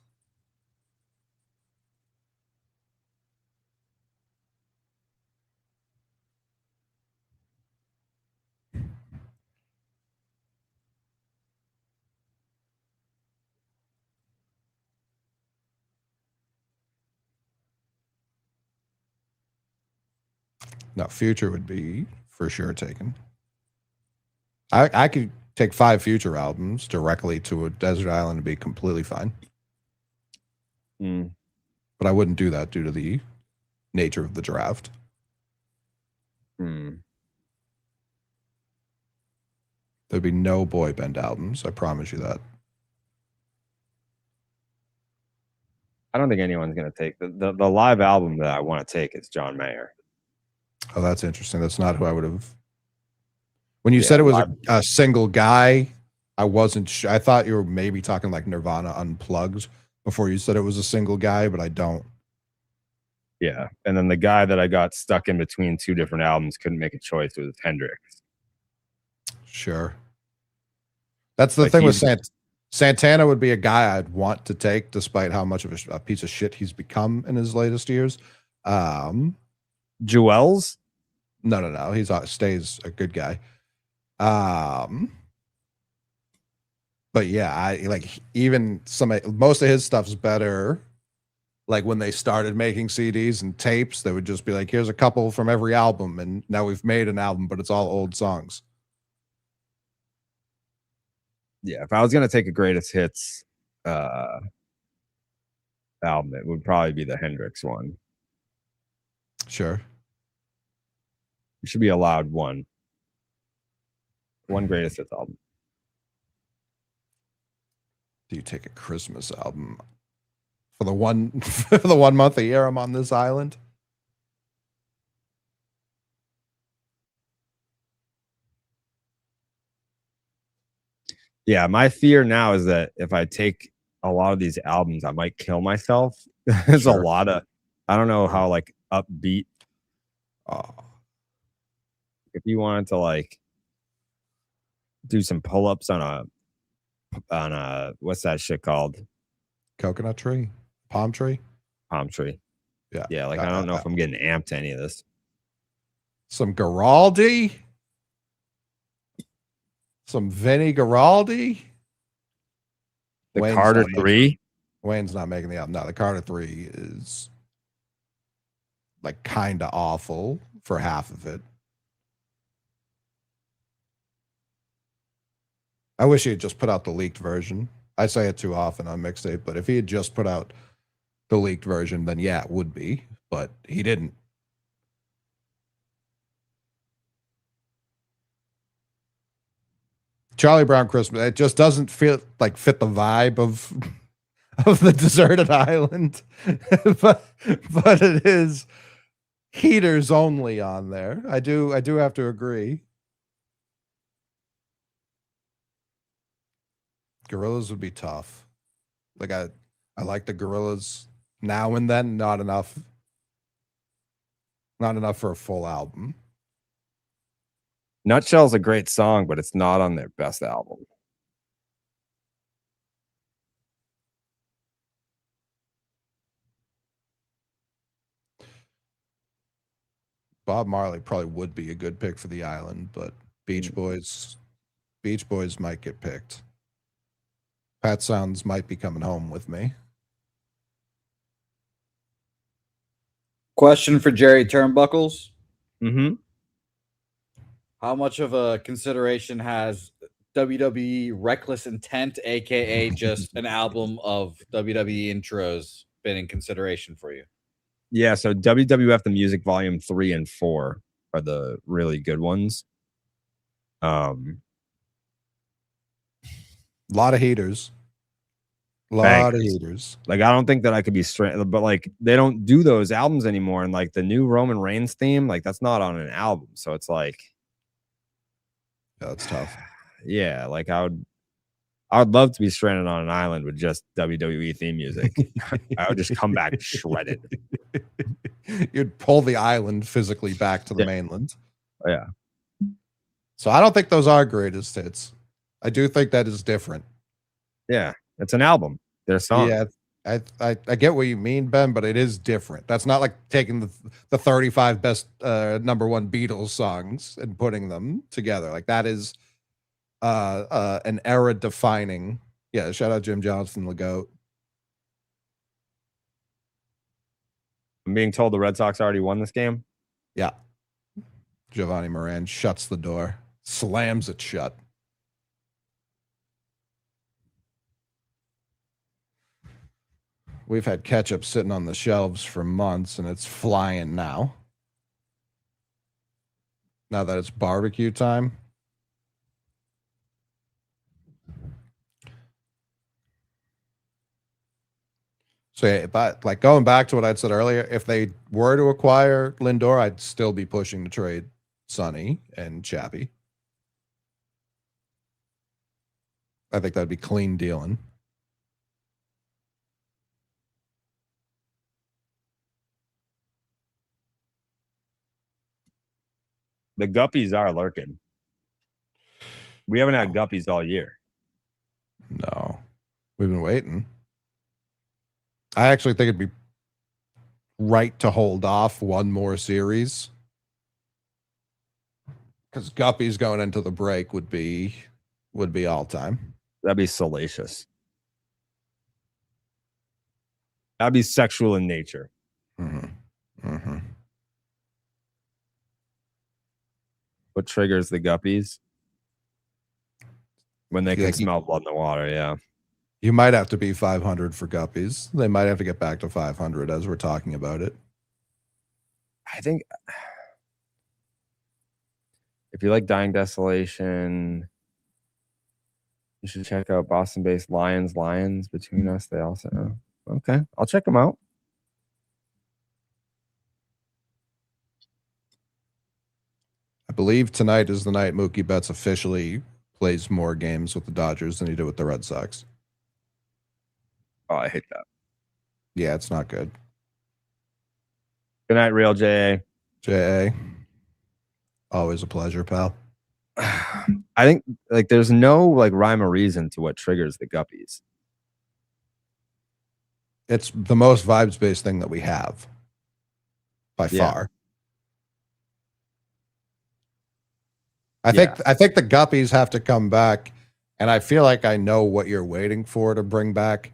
No, Future would be for sure taken. I could take 5 Future albums directly to a desert island and be completely fine. But I wouldn't do that due to the nature of the draft. There'd be no boy band albums. I promise you that. I don't think anyone's going to take the live album that I want to take is John Mayer. Oh, that's interesting. That's not who I would have. When you said it was a single guy, I wasn't sure. I thought you were maybe talking like Nirvana Unplugged before you said it was a single guy, but I don't. Yeah. And then the guy that I got stuck in between 2 different albums couldn't make a choice was Hendrix. Sure. That's the thing with Santana would be a guy I'd want to take despite how much of a piece of shit he's become in his latest years. Jewels? No. He stays a good guy. But yeah, I like even most of his stuff's better Like when they started making CDs and tapes, they would just be like, here's a couple from every album. And now we've made an album, but it's all old songs. Yeah, if I was gonna take a greatest hits album, it would probably be the Hendrix one. Sure. You should be allowed one greatest hits album. Do you take a Christmas album for the 1 month a year I'm on this island? Yeah, my fear now is that if I take a lot of these albums, I might kill myself. There's Sure. a lot of, I don't know how like upbeat. If you wanted to like do some pull-ups on a what's that shit called? Coconut tree, palm tree. Yeah. Like I don't know if I'm getting amped to any of this. Some Garaldi, some Vinny Garaldi. The Wayne's Carter not 3. Wayne's not making the album. No, the Carter 3 is like kind of awful for half of it. I wish he had just put out the leaked version. I say it too often on Mixtape, but if he had just put out the leaked version, then yeah, it would be. But he didn't. Charlie Brown Christmas, it just doesn't feel like fit the vibe of the deserted island. but it is heaters only on there. I do have to agree. Gorillas would be tough. Like I like the Gorillas now and then, not enough for a full album. Nutshell's a great song, but it's not on their best album. Bob Marley probably would be a good pick for the island, but Beach Boys might get picked. Pat Sounds might be coming home with me. Question for Jerry Turnbuckles. Mm-hmm. How much of a consideration has WWE Reckless Intent, aka just an album of WWE intros, been in consideration for you? Yeah, so WWF The Music Volume 3 and 4 are the really good ones. A lot of heaters. Like I don't think that I could be straight, but like they don't do those albums anymore. And like the new Roman Reigns theme, like that's not on an album. So it's like, yeah, that's tough. Yeah, like I would love to be stranded on an island with just WWE theme music. I would just come back shredded. You'd pull the island physically back to the mainland. Yeah. So I don't think those are greatest hits. I do think that is different. Yeah, it's an album. They're songs. Yeah, I get what you mean, Ben, but it is different. That's not like taking the 35 best #1 Beatles songs and putting them together. Like that is an era defining. Yeah, shout out Jim Johnson, the GOAT. I'm being told the Red Sox already won this game. Yeah. Giovanni Moran shuts the door, slams it shut. We've had ketchup sitting on the shelves for months, and it's flying now. Now that it's barbecue time. So, yeah, but like going back to what I'd said earlier, if they were to acquire Lindor, I'd still be pushing to trade Sonny and Chappie. I think that'd be clean dealing. The Guppies are lurking. We haven't had Guppies all year. No, we've been waiting. I actually think it'd be right to hold off one more series because Guppies going into the break would be all time. That'd be salacious. That'd be sexual in nature. What triggers the guppies? When they can smell blood in the water, yeah. You might have to be 500 for guppies. They might have to get back to 500 as we're talking about it. I think if you like Dying Desolation, you should check out Boston-based Lions. Between us, they also okay. I'll check them out. I believe tonight is the night Mookie Betts officially plays more games with the Dodgers than he did with the Red Sox. Oh, I hate that. Yeah, it's not good. Good night, Real J.A. J.A. Always a pleasure, pal. I think like there's no like rhyme or reason to what triggers the guppies. It's the most vibes-based thing that we have by far. I think the guppies have to come back, and I feel like I know what you're waiting for to bring back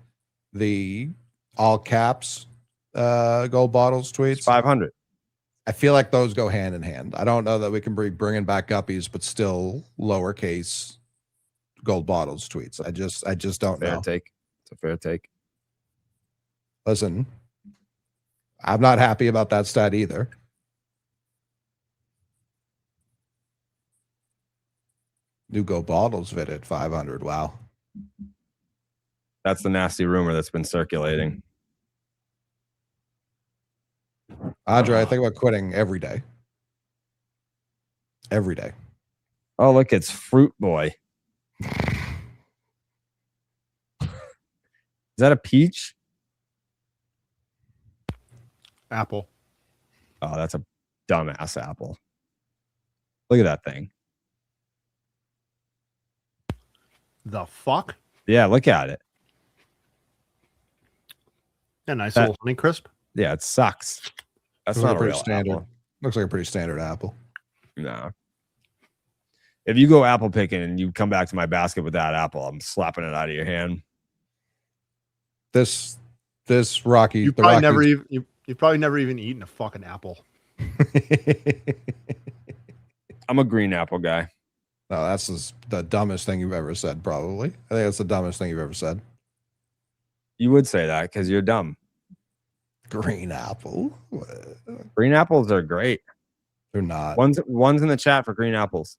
the all caps gold bottles tweets. It's 500. I feel like those go hand in hand. I don't know that we can be bringing back guppies, but still lowercase gold bottles tweets. I just don't know. Take. It's a fair take. Listen, I'm not happy about that stat either. New gold bottles vid at 500. Wow. That's the nasty rumor that's been circulating. Andre, I think about quitting every day. Every day. Oh, look, it's Fruit Boy. Is that a peach? Apple. Oh, that's a dumbass apple. Look at that thing. The fuck? Yeah, look at it. A nice little Honey Crisp. Yeah, it sucks. That's Looks not like a real standard. apple. Looks like a pretty standard apple. No. If you go apple picking and you come back to my basket with that apple, I'm slapping it out of your hand. This Rocky. You've probably never even eaten a fucking apple. I'm a green apple guy. No, that's the dumbest thing you've ever said, probably. I think that's the dumbest thing you've ever said. You would say that because you're dumb. Green apple? Green apples are great. They're not. One's in the chat for green apples.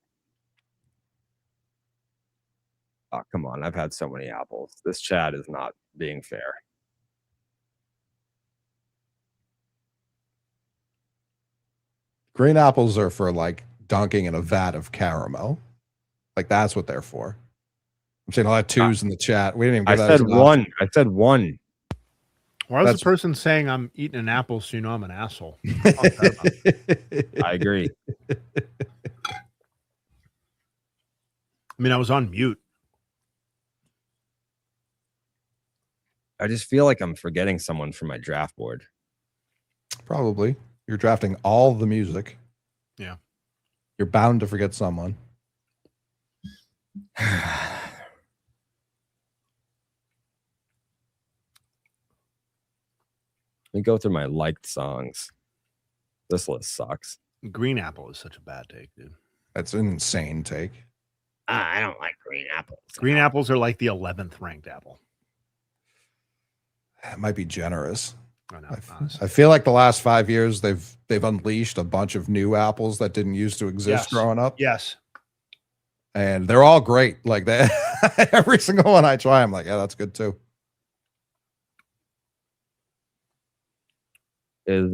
Oh, come on. I've had so many apples. This chat is not being fair. Green apples are for like dunking in a vat of caramel. Like that's what they're for. I'm seeing a lot of twos in the chat. We didn't even I said one. I said one. Why was the person saying I'm eating an apple so you know I'm an asshole? I agree. I mean, I was on mute. I just feel like I'm forgetting someone from my draft board. Probably. You're drafting all the music. Yeah. You're bound to forget someone. Let me go through my liked songs. This list sucks. Green apple is such a bad take, dude. That's an insane take. I don't like green apples. Green apples are like the 11th ranked apple. It might be generous. I know. I feel like the last 5 years they've unleashed a bunch of new apples that didn't used to exist growing up. Yes. And they're all great. Like that. Every single one I try, I'm like, yeah, that's good too. Is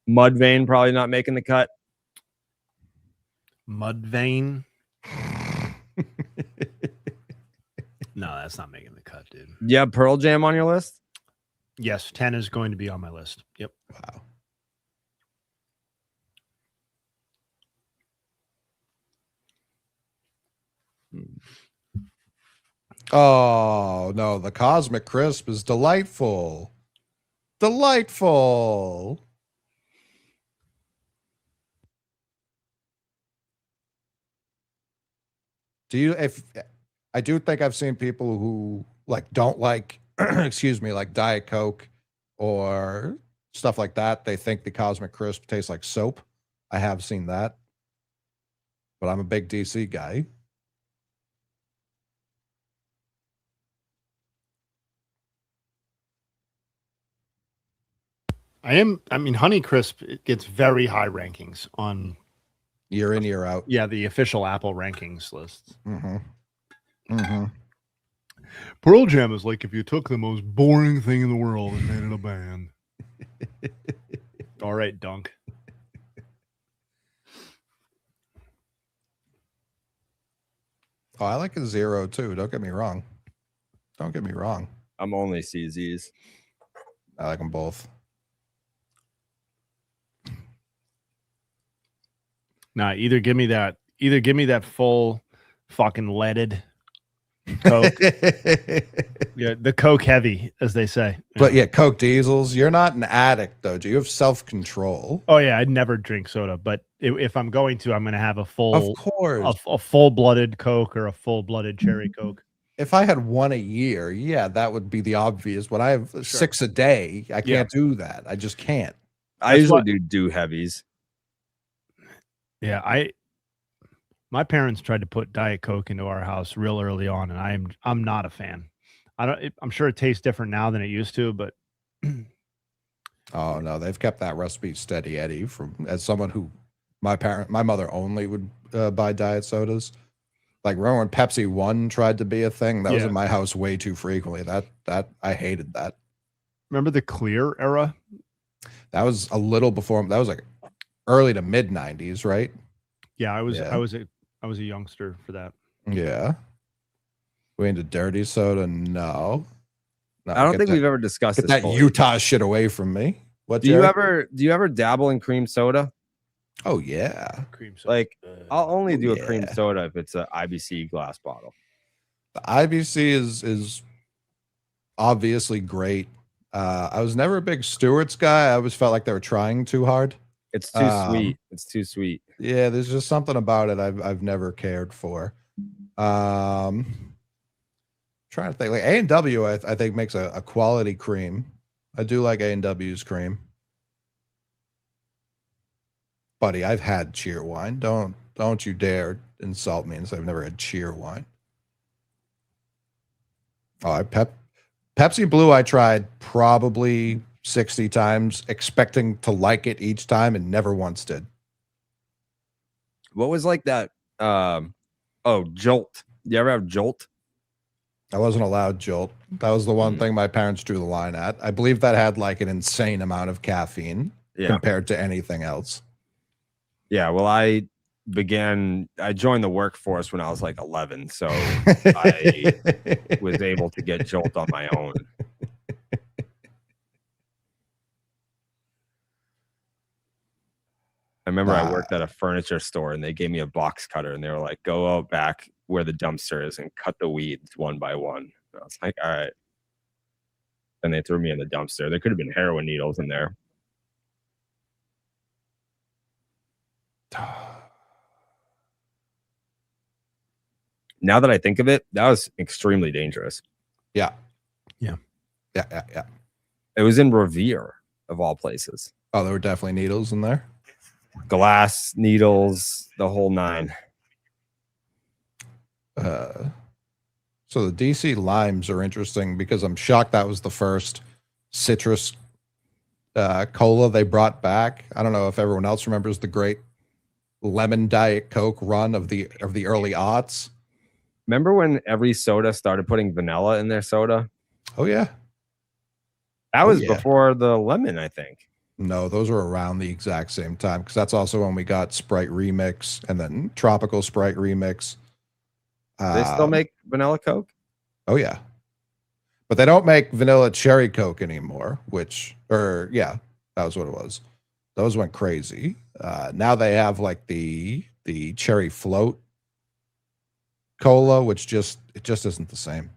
Mudvayne probably not making the cut? Mudvayne? No, that's not making the cut, dude. You have Pearl Jam on your list? Yes, 10 is going to be on my list. Yep. Wow. Oh, no. The Cosmic Crisp is delightful. Delightful. Do you, I do think I've seen people who like don't like, excuse me, like Diet Coke or stuff like that. They think the Cosmic Crisp tastes like soap. I have seen that, but I'm a big DC guy. I mean, Honeycrisp gets very high rankings on year in, year out. Yeah, the official Apple rankings lists. Mm-hmm. Mm-hmm. Pearl Jam is like if you took the most boring thing in the world and made it a band. All right, Dunk. Oh, I like a zero too. Don't get me wrong. Don't get me wrong. I'm only CZs. I like them both. Nah, either give me that full fucking leaded Coke. Yeah, the Coke heavy, as they say. But yeah, Coke diesels. You're not an addict though. Do you have self-control? Oh yeah, I'd never drink soda, but if I'm going to, I'm going to have a full, of course, a full-blooded Coke or a full-blooded cherry Coke. If I had one a year, yeah, that would be the obvious. When I have 6 a day, I can't do that. I just can't. I usually do heavies. Yeah, my parents tried to put Diet Coke into our house real early on, and I'm not a fan. I'm sure it tastes different now than it used to, but oh no, they've kept that recipe steady, Eddie. From as someone who my mother only would buy diet sodas. Like remember when Pepsi One tried to be a thing? That was in my house way too frequently. That I hated that. Remember the clear era? That was a little before. That was like early to mid 90s, right? Yeah, I was a youngster for that. Yeah. We into dirty soda? No. I don't think we've ever discussed this. Get that fully. Utah shit away from me. What do you ever dabble in cream soda? Oh yeah. Cream soda. Like I'll only do a cream soda if it's an IBC glass bottle. The IBC is obviously great. I was never a big Stewart's guy. I always felt like they were trying too hard. It's too sweet. It's too sweet. Yeah, there's just something about it I've never cared for. Trying to think, like A&W, I think makes a quality cream. I do like A&W's cream. Buddy, I've had cheer wine. Don't you dare insult me and say I've never had cheer wine. Oh, Pepsi Blue I tried probably 60 times, expecting to like it each time, and never once did. What was like that? Jolt. You ever have Jolt? I wasn't allowed Jolt. That was the one thing my parents drew the line at. I believe that had like an insane amount of caffeine compared to anything else. Yeah, well, I joined the workforce when I was like 11, so I was able to get Jolt on my own. I remember I worked at a furniture store and they gave me a box cutter and they were like, go out back where the dumpster is and cut the weeds one by one. And I was like, all right. And they threw me in the dumpster. There could have been heroin needles in there. Now that I think of it, that was extremely dangerous. Yeah. It was in Revere, of all places. Oh, there were definitely needles in there. Glass, needles, the whole nine. So the DC limes are interesting because I'm shocked that was the first citrus cola they brought back. I don't know if everyone else remembers the great lemon Diet Coke run of the early aughts. Remember when every soda started putting vanilla in their soda? Oh yeah. That was before the lemon, I think. No, those were around the exact same time because that's also when we got Sprite Remix and then Tropical Sprite Remix. They still make vanilla Coke? Oh yeah. But they don't make vanilla cherry Coke anymore, that was what it was. Those went crazy. Now they have like the cherry float cola, which just isn't the same.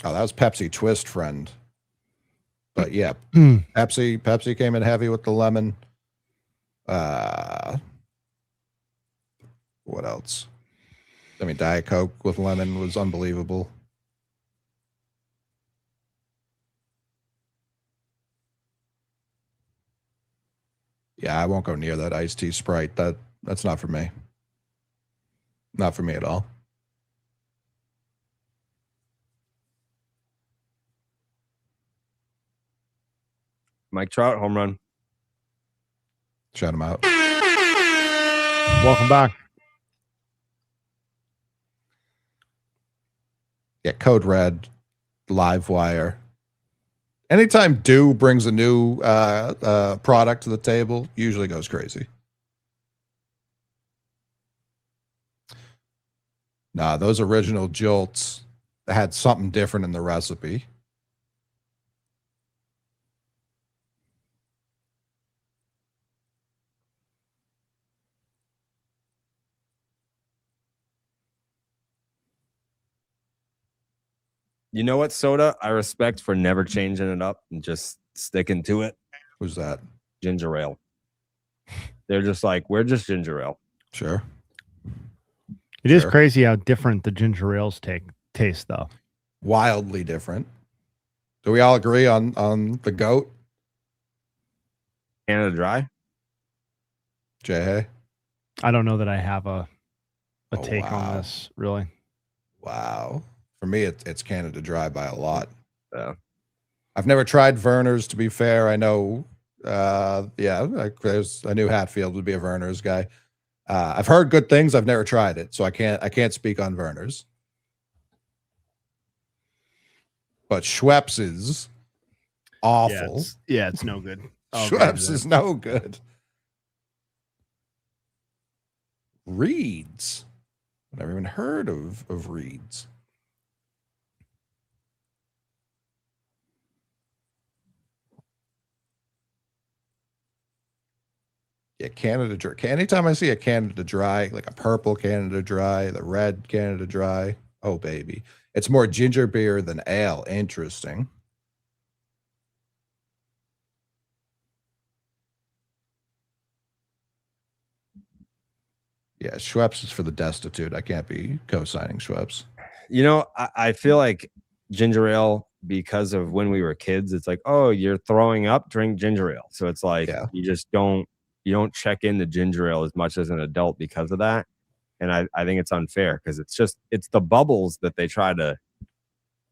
Oh, that was Pepsi Twist, friend. But yeah, Pepsi came in heavy with the lemon. What else? I mean, Diet Coke with lemon was unbelievable. Yeah, I won't go near that iced tea Sprite. That's not for me. Not for me at all. Mike Trout, home run. Shout him out. Welcome back. Yeah, Code Red, Live Wire. Anytime Dew brings a new product to the table, usually goes crazy. Nah, those original Jolts had something different in the recipe. You know what soda I respect for never changing it up and just sticking to it? Who's that? Ginger ale. They're just like, we're just ginger ale. Sure. It is crazy how different the ginger ales taste, though. Wildly different. Do we all agree on the GOAT? Canada Dry? Jay? I don't know that I have a take wow. on this, really. Wow. For me, it's Canada Dry by a lot. Yeah. I've never tried Verner's, to be fair. I know, I knew Hatfield would be a Verner's guy. I've heard good things. I've never tried it, so I can't speak on Verner's. But Schweppes is awful. Yeah, it's no good. Schweppes is no good. Reed's. I've never even heard of Reed's. Yeah, Canada Dry. Anytime I see a Canada Dry, like a purple Canada Dry, the red Canada Dry, oh baby, it's more ginger beer than ale. Interesting. Yeah, Schweppes is for the destitute. I can't be co-signing Schweppes. You know, I feel like ginger ale, because of when we were kids, it's like, oh, you're throwing up, drink ginger ale. So it's like you don't check into ginger ale as much as an adult because of that. And I think it's unfair because it's the bubbles that they try to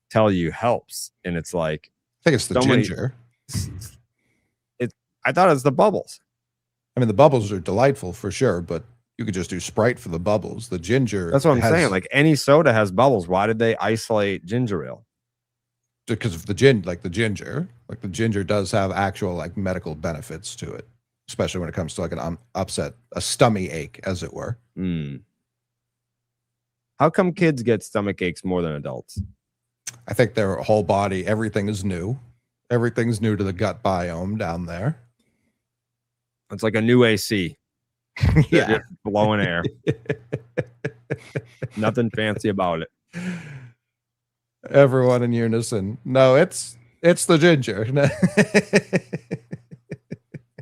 tell you helps. And it's like, I think it's the ginger. I thought it was the bubbles. I mean, the bubbles are delightful for sure, but you could just do Sprite for the bubbles. The ginger. That's what I'm saying. Like any soda has bubbles. Why did they isolate ginger ale? Because of the ginger. Like the ginger does have actual like medical benefits to it, especially when it comes to like an upset, a stomach ache, as it were. How come kids get stomach aches more than adults? I think their whole body, everything is new. Everything's new to the gut biome down there. It's like a new AC. Yeah, just blowing air. Nothing fancy about it. Everyone in unison. No, it's the ginger.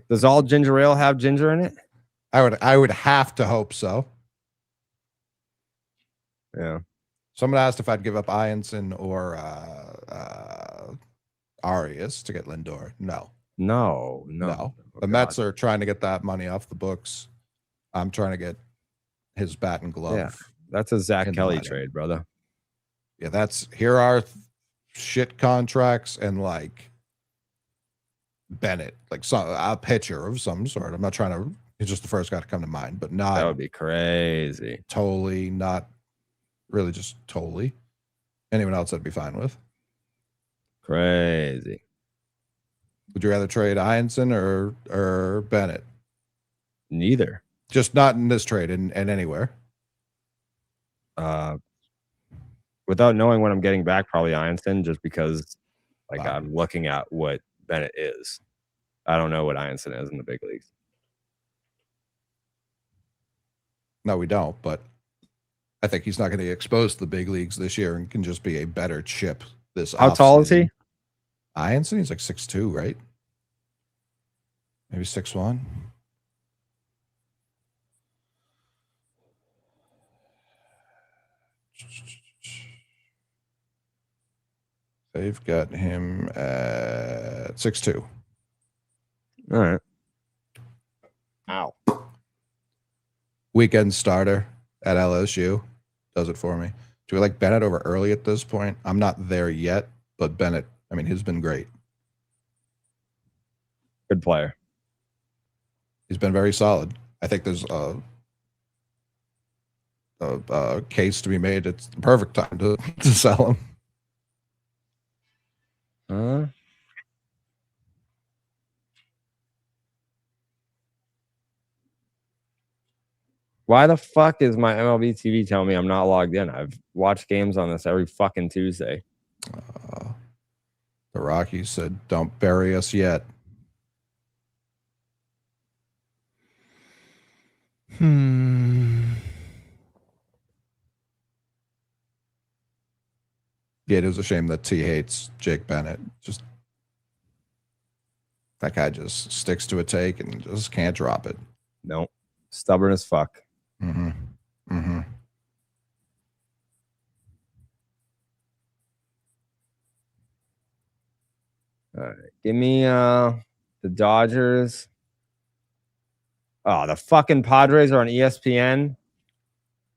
Does all ginger ale have ginger in it? I would have to hope so. Yeah. Someone asked if I'd give up Ianson or Arias to get Lindor. No. The Mets are trying to get that money off the books. I'm trying to get his bat and glove. Yeah, that's a Zach Kelly trade, brother. Yeah, here are shit contracts and like Bennett, like a pitcher of some sort. I'm not trying to. He's just the first guy to come to mind, but not. That would be crazy. Totally not. Really, just totally. Anyone else I'd be fine with. Crazy. Would you rather trade Ianson or Bennett? Neither. Just not in this trade, and anywhere. Without knowing what I'm getting back, probably Ianson, just because I'm looking at what Bennett is. I don't know what Ianson is in the big leagues. No, we don't, but I think he's not going to get exposed to the big leagues this year and can just be a better chip this How tall is he? Ianson, he's like 6'2", right? Maybe 6'1". They've got him at 6'2". All right. Ow. Weekend starter at LSU does it for me. Do we like Bennett over early at this point? I'm not there yet, but Bennett, I mean, he's been great. Good player. He's been very solid. I think there's a case to be made. It's the perfect time to sell him. Why the fuck is my MLB TV telling me I'm not logged in? I've watched games on this every fucking Tuesday. The Rockies said, "Don't bury us yet." Yeah, it was a shame that T hates Jake Bennett. Just that guy just sticks to a take and just can't drop it. Nope. Stubborn as fuck. Mm-hmm. Mm-hmm. All right. Give me the Dodgers. Oh, the fucking Padres are on ESPN.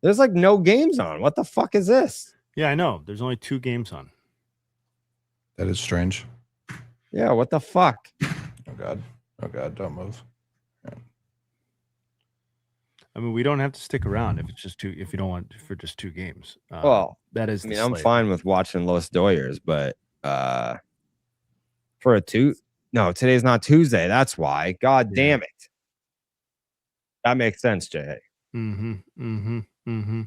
There's like no games on. What the fuck is this? Yeah, I know. There's only 2 games on. That is strange. Yeah, what the fuck? Oh God. Oh God, don't move. I mean, we don't have to stick around if it's just 2. If you don't want for just 2 games. Well, that is. I mean, I'm fine with watching Los Doyers, but for a 2, no, today's not Tuesday. That's why. God damn it. That makes sense, Jay. Mm-hmm. Mm-hmm. Mm-hmm.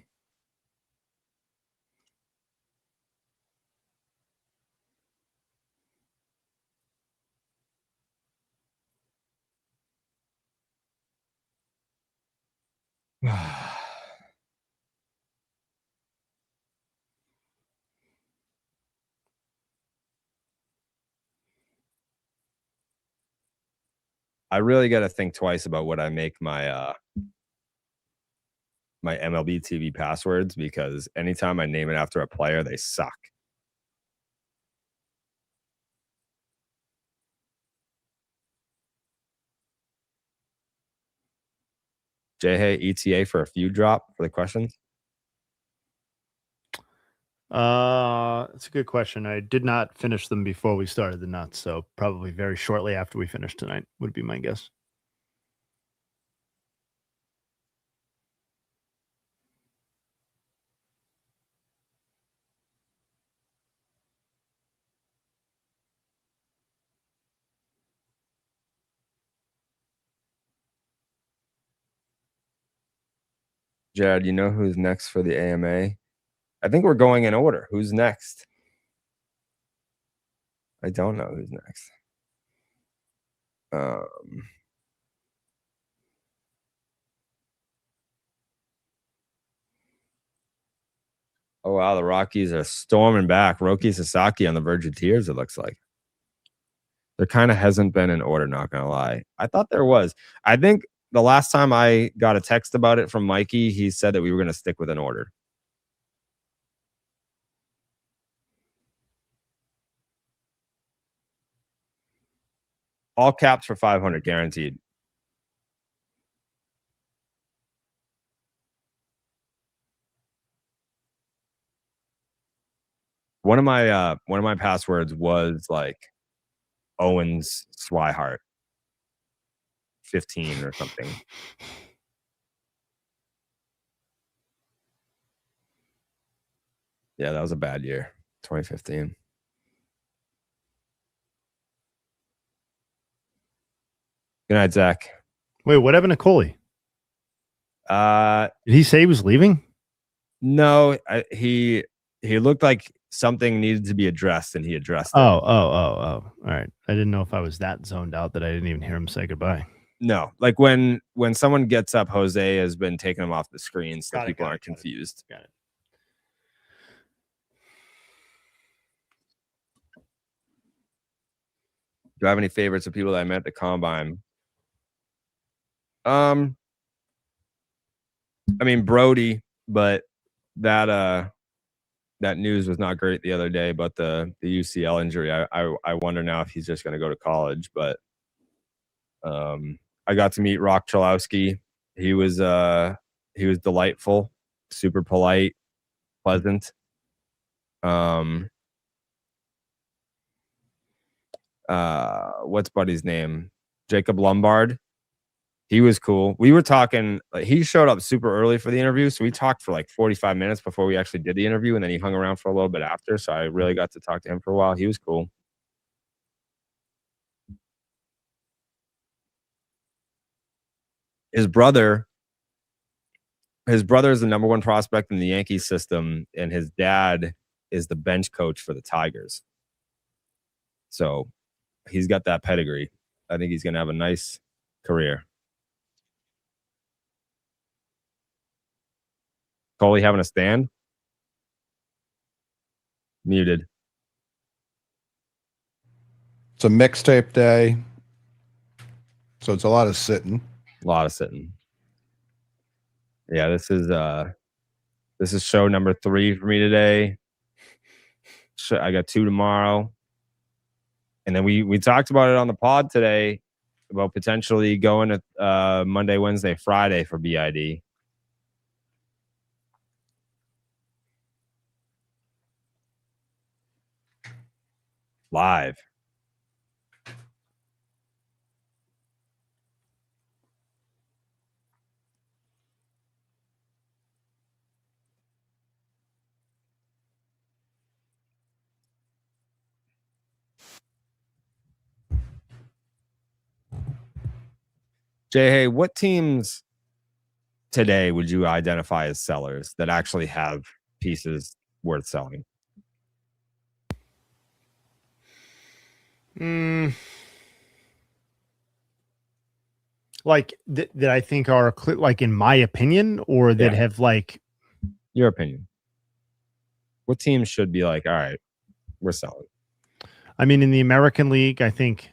I really got to think twice about what I make my my MLB TV passwords, because anytime I name it after a player, they suck. Jay, hey, ETA for a few drop for the questions. It's a good question. I did not finish them before we started the nuts, so probably very shortly after we finish tonight would be my guess. Jared, you know who's next for the AMA? I think we're going in order. Who's next? I don't know who's next. Oh, wow. The Rockies are storming back. Roki Sasaki on the verge of tears, it looks like. There kind of hasn't been an order, not going to lie. I thought there was. I think the last time I got a text about it from Mikey, he said that we were going to stick with an order. All caps for 500 guaranteed. One of my passwords was like Owens Swihart 15 or something. Yeah, that was a bad year, 2015. Good night, Zach. Wait, what happened to Coley? Did he say he was leaving? No, he looked like something needed to be addressed, and he addressed it. Oh. All right. I didn't know if I was that zoned out that I didn't even hear him say goodbye. No, like when someone gets up, Jose has been taking him off the screen, so people aren't confused. Got it. Do I have any favorites of people that I met at the combine? I mean Brody, but that news was not great the other day about the UCL injury. I wonder now if he's just going to go to college. But I got to meet Rock Chalowski. He was delightful, super polite, pleasant. What's Buddy's name? Jacob Lombard. He was cool. We were talking, he showed up super early for the interview. So we talked for like 45 minutes before we actually did the interview. And then he hung around for a little bit after. So I really got to talk to him for a while. He was cool. His brother is the number one prospect in the Yankees system. And his dad is the bench coach for the Tigers. So he's got that pedigree. I think he's going to have a nice career. Coley having a stand? Muted. It's a mixtape day. So it's a lot of sitting. A lot of sitting. Yeah, this is show number 3 for me today. I got 2 tomorrow. And then we talked about it on the pod today about potentially going to Monday, Wednesday, Friday for BID. Live. Jay, hey, what teams today would you identify as sellers that actually have pieces worth selling? Like that I think are like in my opinion, or that have like your opinion. What teams should be like, all right, we're selling? I mean, in the American League, I think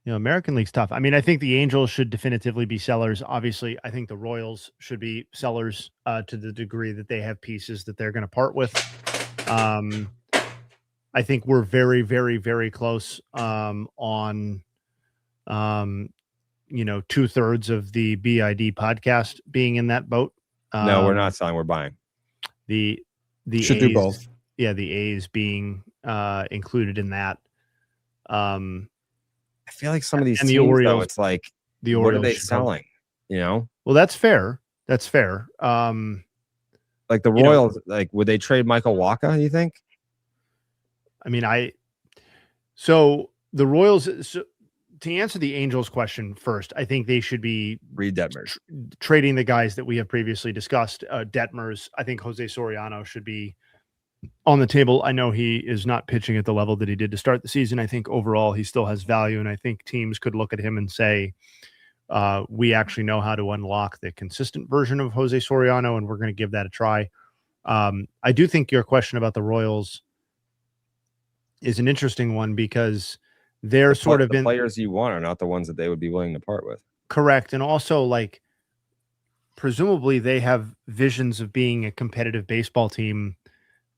American League's tough. I mean, I think the Angels should definitively be sellers. Obviously, I think the Royals should be sellers to the degree that they have pieces that they're going to part with. I think we're very, very, very close on 2/3 of the BID podcast being in that boat. No, we're not selling. We're buying. The should A's, do both. Yeah, the A's being included in that. I feel like some of these and teams, the Orioles, though, it's like, the Orioles, what are they selling? Well, that's fair. That's fair. Like the Royals, like, would they trade Michael Wacha, do you think? I mean, so the Royals, so to answer the Angels question first, I think they should be trading the guys that we have previously discussed. Detmers, I think Jose Soriano should be on the table. I know he is not pitching at the level that he did to start the season. I think overall he still has value, and I think teams could look at him and say, we actually know how to unlock the consistent version of Jose Soriano, and we're going to give that a try. I do think your question about the Royals is an interesting one because they're sort of the players you want are not the ones that they would be willing to part with. Correct. And also, like, presumably they have visions of being a competitive baseball team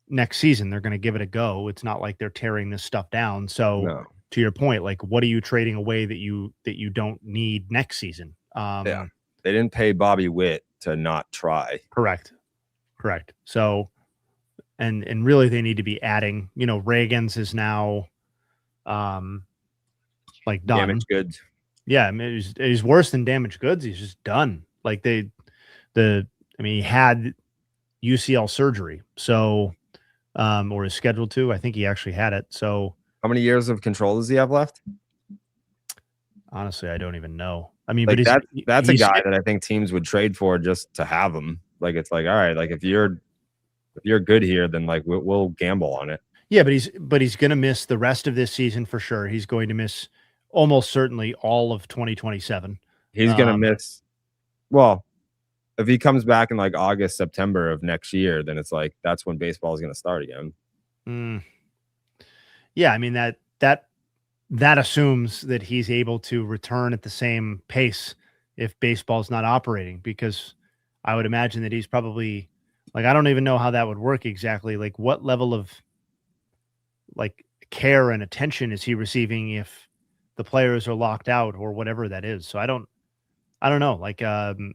next season. They're going to give it a go. It's not like they're tearing this stuff down. So to your point, like, what are you trading away that you don't need next season? They didn't pay Bobby Witt to not try. Correct. So, and really they need to be adding, Reagan's is now like done. Damaged goods. Yeah, I mean, he's worse than damaged goods. He's just done. Like he had UCL surgery, so or is scheduled to. I think he actually had it. So how many years of control does he have left? Honestly, I don't even know. I mean, like but that's a guy that I think teams would trade for just to have him. Like, it's like, all right, like if you're good here, then like we'll gamble on it. Yeah, but he's going to miss the rest of this season for sure. He's going to miss almost certainly all of 2027. He's going to miss. Well, if he comes back in like August, September of next year, then it's like that's when baseball is going to start again. Yeah, I mean that assumes that he's able to return at the same pace if baseball's not operating, because I would imagine that he's probably like, I don't even know how that would work exactly. Like, what level of like care and attention is he receiving if the players are locked out or whatever that is? So I don't know. Like, some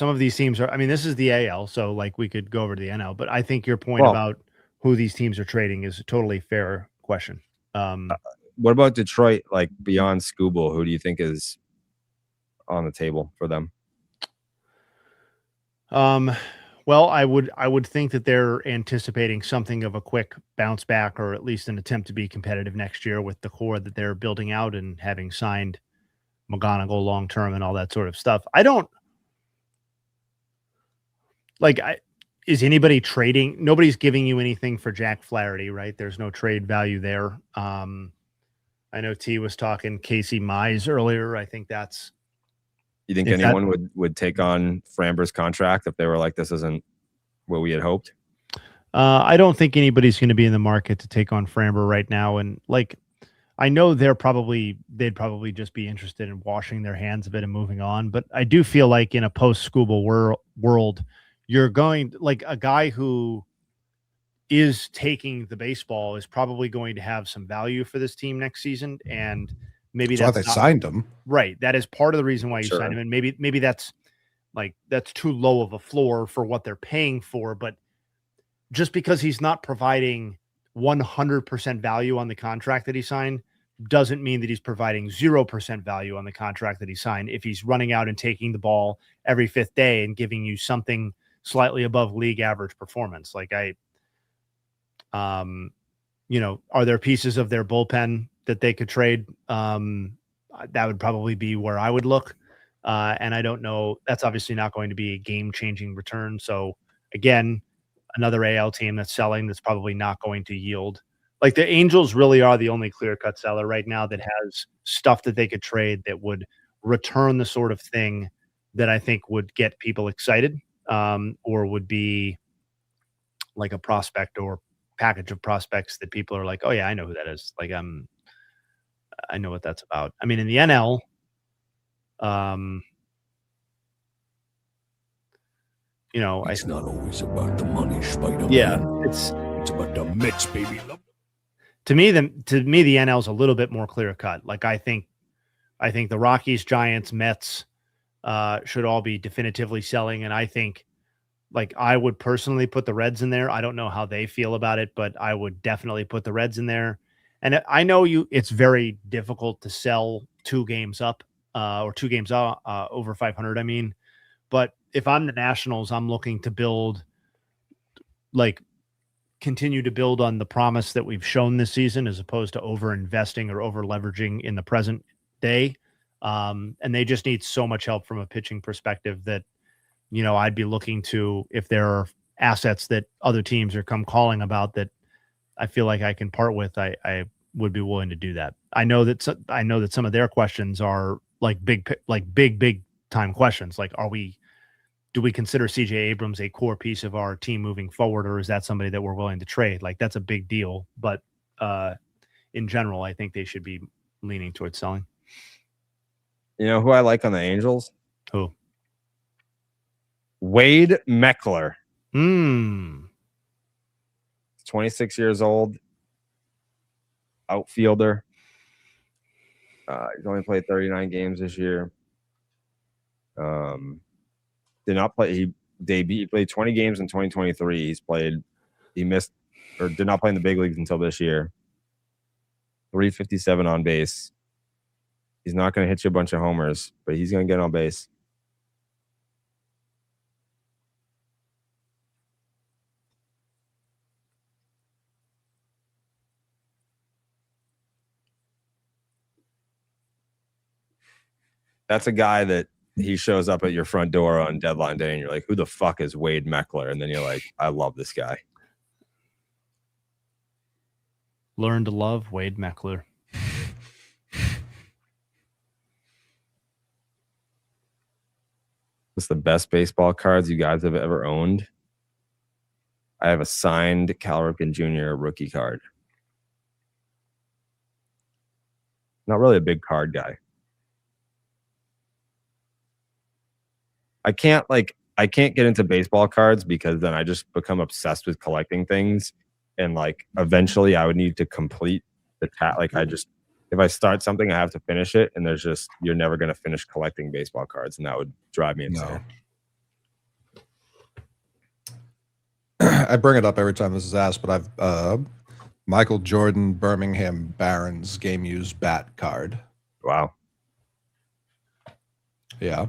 of these teams are, I mean, this is the AL, so like we could go over to the NL, but I think your point Well, about who these teams are trading is a totally fair question. What about Detroit? Like beyond Scooble, who do you think is on the table for them? Well, I would think that they're anticipating something of a quick bounce back, or at least an attempt to be competitive next year with the core that they're building out and having signed McGonagall long term and all that sort of stuff. I don't like. Is anybody trading? Nobody's giving you anything for Jack Flaherty, right? There's no trade value there. I know T was talking Casey Mize earlier. I think that's. You think anyone would take on Framber's contract if they were like, this isn't what we had hoped? I don't think anybody's going to be in the market to take on Framber right now. And like, I know they'd probably just be interested in washing their hands of it and moving on. But I do feel like in a post-Scooble world, you're going, like, a guy who is taking the baseball is probably going to have some value for this team next season. And maybe that's why they signed him. Right. That is part of the reason why you Sure. signed him. And maybe that's too low of a floor for what they're paying for. But just because he's not providing 100% value on the contract that he signed doesn't mean that he's providing 0% value on the contract that he signed. If he's running out and taking the ball every fifth day and giving you something slightly above league average performance, like are there pieces of their bullpen that they could trade? That would probably be where I would look. And I don't know. That's obviously not going to be a game-changing return. So again, another AL team that's selling that's probably not going to yield. Like, the Angels really are the only clear-cut seller right now that has stuff that they could trade that would return the sort of thing that I think would get people excited, or would be like a prospect or package of prospects that people are like, oh yeah, I know who that is. Like, I know what that's about. I mean, in the NL, it's not always about the money, Spider-Man. Yeah, it's about the Mets, baby. To me, the NL is a little bit more clear cut. Like, I think the Rockies, Giants, Mets should all be definitively selling, and I think, like, I would personally put the Reds in there. I don't know how they feel about it, but I would definitely put the Reds in there. And I know it's very difficult to sell 2 games up, or 2 games over 500. I mean, but if I'm the Nationals, I'm looking to continue to build on the promise that we've shown this season, as opposed to over investing or over leveraging in the present day. And they just need so much help from a pitching perspective that, I'd be looking to, if there are assets that other teams are come calling about that I feel like I can part with, I would be willing to do that. I know that some of their questions are big time questions. Like, do we consider CJ Abrams a core piece of our team moving forward, or is that somebody that we're willing to trade? Like, that's a big deal. But in general, I think they should be leaning towards selling. You know who I like on the Angels? Who? Wade Meckler. He's 26 years old. Outfielder. He's only played 39 games this year. Did not play. He played 20 games in 2023. He missed or did not play in the big leagues until this year. 357 on base. He's not going to hit you a bunch of homers, but he's going to get on base. That's a guy that he shows up at your front door on deadline day and you're like, who the fuck is Wade Meckler? And then you're like, I love this guy. Learn to love Wade Meckler. What's the best baseball cards you guys have ever owned? I have a signed Cal Ripken Jr. rookie card. Not really a big card guy. I can't get into baseball cards because then I just become obsessed with collecting things, and like eventually I would need to complete the if I start something I have to finish it, and you're never going to finish collecting baseball cards, and that would drive me insane. No. I bring it up every time this is asked, but I've Michael Jordan Birmingham Barons game used bat card. Wow. Yeah.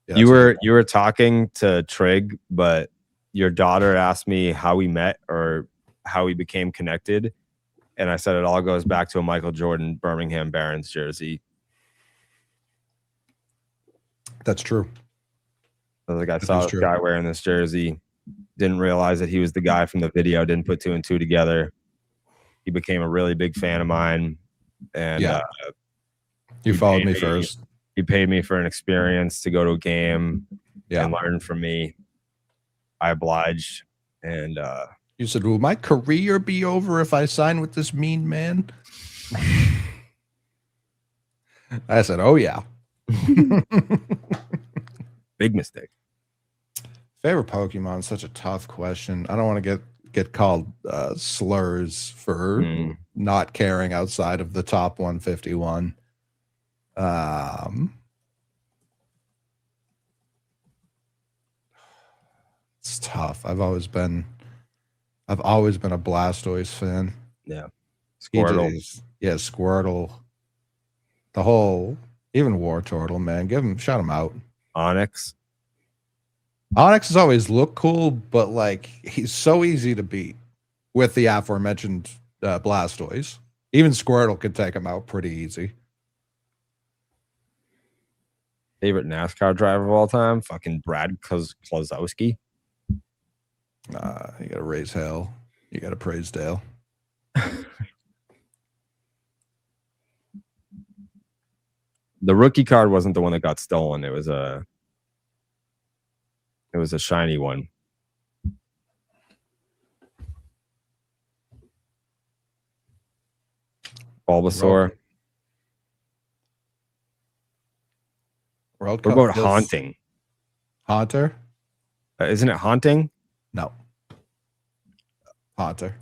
You were talking to Trig, but your daughter asked me how we met or how we became connected, and I said it all goes back to a Michael Jordan Birmingham Barons jersey. That's true. I was like, I saw this guy wearing this jersey, didn't realize that he was the guy from the video, didn't put two and two together. He became a really big fan of mine, and you followed me first. He paid me for an experience to go to a game and learn from me. I obliged, and you said, "Will my career be over if I sign with this mean man?" I said, "Oh yeah." Big mistake. Favorite Pokemon? Such a tough question. I don't want to get called slurs for not caring outside of the top 151. It's tough. I've always been a Blastoise fan. Yeah. Squirtle. Squirtle. The whole, even Wartortle, man. Shout him out. Onyx has always looked cool, but like he's so easy to beat with the aforementioned Blastoise. Even Squirtle could take him out pretty easy. Favorite NASCAR driver of all time? Fucking Brad Keselowski. You gotta raise hell. You gotta praise Dale. The rookie card wasn't the one that got stolen. It was a shiny one. Bulbasaur. World what Cup about Haunting? Haunter? Isn't it Haunting? No. Haunter.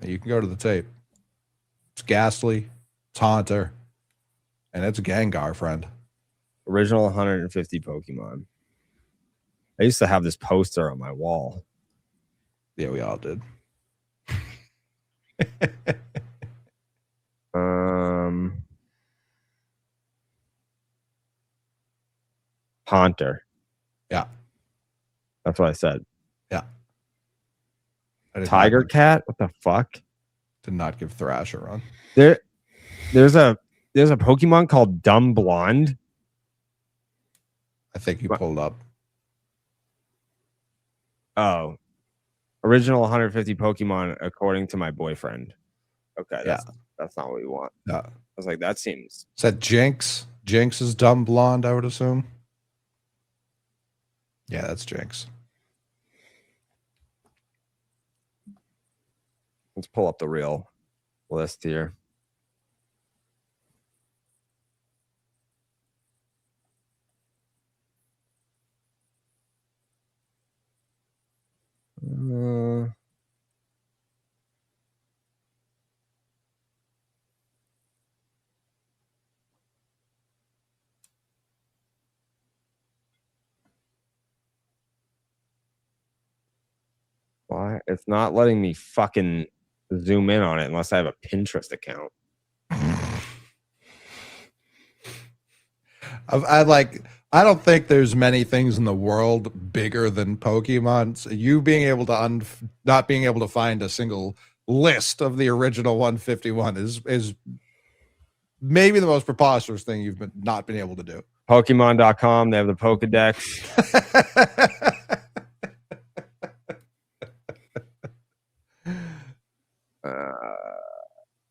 You can go to the tape. It's Ghastly, it's Haunter, and it's Gengar, friend. Original 150 Pokemon. I used to have this poster on my wall. Yeah, we all did. Haunter. Yeah. That's what I said. Yeah. Tiger Cat? What the fuck? Did not give Thrash a run. There's a Pokemon called Dumb Blonde. I think you pulled up. Oh. Original 150 Pokemon according to my boyfriend. Okay, that's not what we want. Yeah. I was like, that seems... Is that Jinx? Jinx is Dumb Blonde, I would assume. Yeah, that's Jinx. Let's pull up the real list here. Why? It's not letting me fucking zoom in on it unless I have a Pinterest account. I don't think there's many things in the world bigger than Pokemon. So you being able to not being able to find a single list of the original 151 is maybe the most preposterous thing you've not been able to do. Pokemon.com, they have the Pokedex.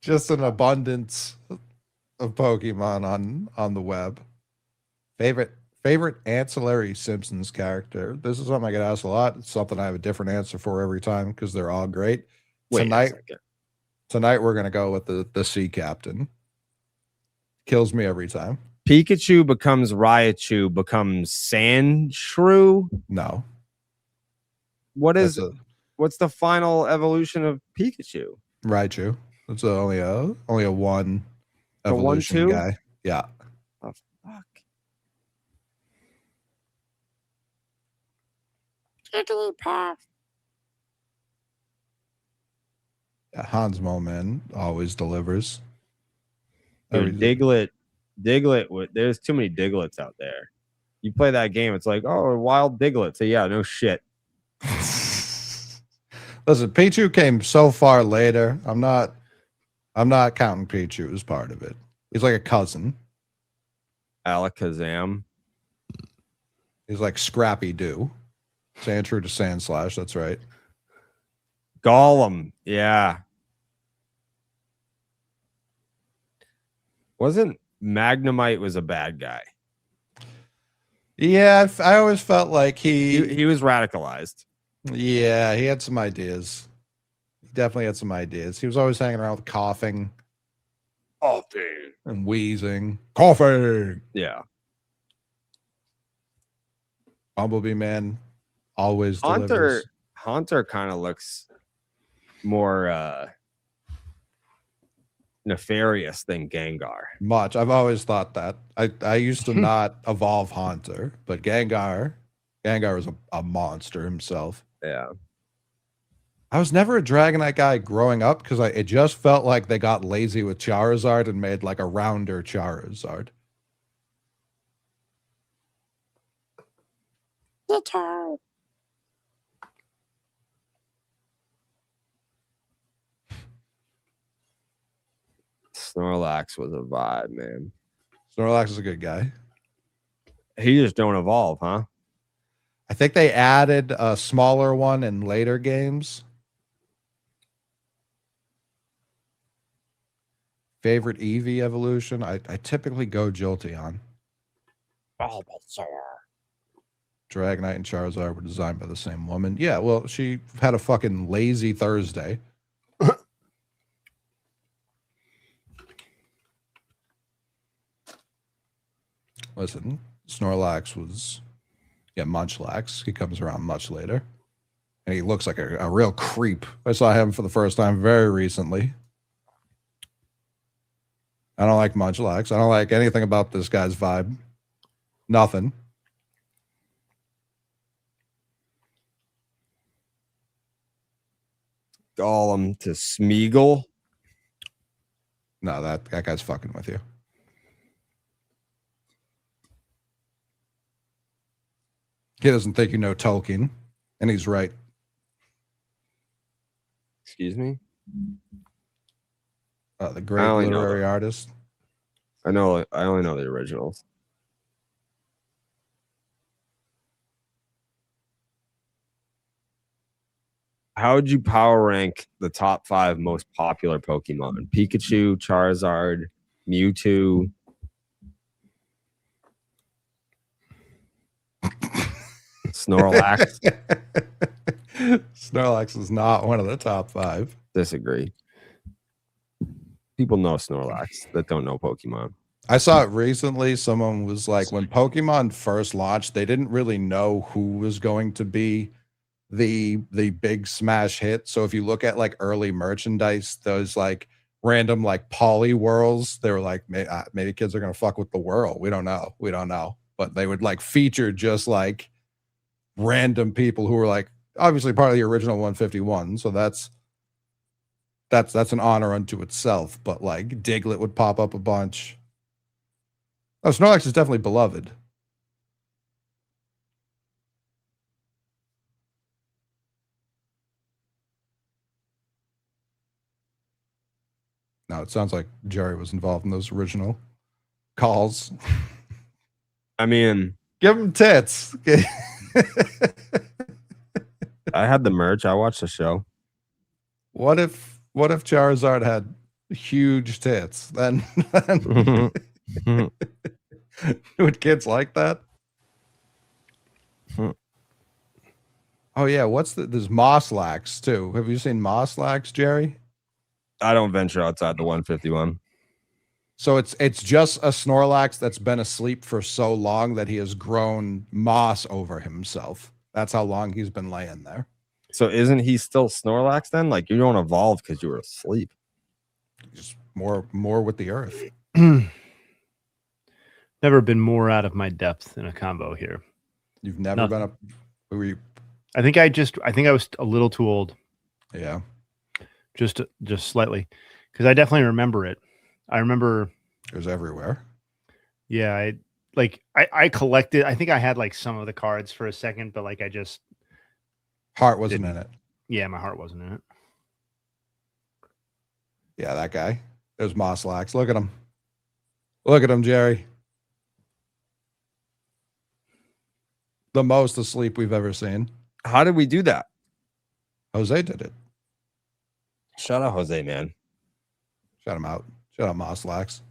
Just an abundance of Pokemon on the web. Favorite Favorite ancillary Simpsons character. This is something I get asked a lot. It's something I have a different answer for every time because they're all great. Tonight we're gonna go with the sea captain. Kills me every time. Pikachu becomes Raichu, becomes Sandshrew. No. What's the final evolution of Pikachu? Raichu. It's only a one evolution guy. Yeah. Oh, fuck. Yeah, Hans Moman always delivers. Dude, Diglett. There's too many Diglets out there. You play that game, it's like, oh, a wild Diglett. So yeah, no shit. Listen, Pichu came so far later. I'm not counting Pichu as part of it. He's like a cousin. Alakazam. He's like Scrappy Doo. Sandshrew to Sandslash, that's right. Golem, yeah. Wasn't Magnemite was a bad guy? Yeah, I always felt like he was radicalized. Yeah, he had some ideas. He definitely had some ideas. He was always hanging around with coughing and wheezing. Coughing. Yeah. Bumblebee Man always delivers. Haunter kind of looks more nefarious than Gengar. Much. I've always thought that. I used to not evolve Haunter, but Gengar is a monster himself. Yeah. I was never a Dragonite guy growing up because it just felt like they got lazy with Charizard and made like a rounder Charizard. Snorlax was a vibe, man. Snorlax is a good guy. He just don't evolve, huh? I think they added a smaller one in later games. Favorite Eevee evolution? I typically go Jolteon. Dragonite and Charizard were designed by the same woman. Yeah, well, she had a fucking lazy Thursday. Listen, Snorlax was... Yeah, Munchlax. He comes around much later. And he looks like a real creep. I saw him for the first time very recently. I don't like Munchlax. I don't like anything about this guy's vibe. Nothing. Golem to Smeagol. No, that guy's fucking with you. He doesn't think you know Tolkien, and he's right. Excuse me? The great literary artist. I only know the originals. How would you power rank the top 5 most popular Pokemon? Pikachu, Charizard, Mewtwo. Snorlax. Snorlax is not one of the top 5. Disagree. People know Snorlax that don't know Pokemon. I saw it recently. Someone was like, when Pokemon first launched, they didn't really know who was going to be the big smash hit. So if you look at like early merchandise, those like random like poly whirls, they were like, maybe kids are gonna fuck with the whirl. We don't know. But they would like feature just like random people who were like obviously part of the original 151. So that's an honor unto itself. But like Diglett would pop up a bunch. Oh, Snorlax is definitely beloved. No, it sounds like Jerry was involved in those original calls. I mean, give him tits. I had the merch. I watched the show. What if Charizard had huge tits? Then would kids like that? Oh yeah, there's Moslax too. Have you seen Moslax, Jerry? I don't venture outside the 151. So it's just a Snorlax that's been asleep for so long that he has grown moss over himself. That's how long he's been laying there. So isn't he still Snorlax then? Like you don't evolve because you were asleep. Just more with the earth. Never been more out of my depth in a combo here. You've never been I think I was a little too old. Yeah. Just slightly. Because I definitely remember it. I remember it was everywhere. Yeah, I collected. I think I had like some of the cards for a second, but like I just heart wasn't in it. Yeah, my heart wasn't in it. Yeah, that guy. There's Moslax. Look at him. Look at him, Jerry. The most asleep we've ever seen. How did we do that? Jose did it. Shout out Jose, man. Shout him out. Shout out Moslax.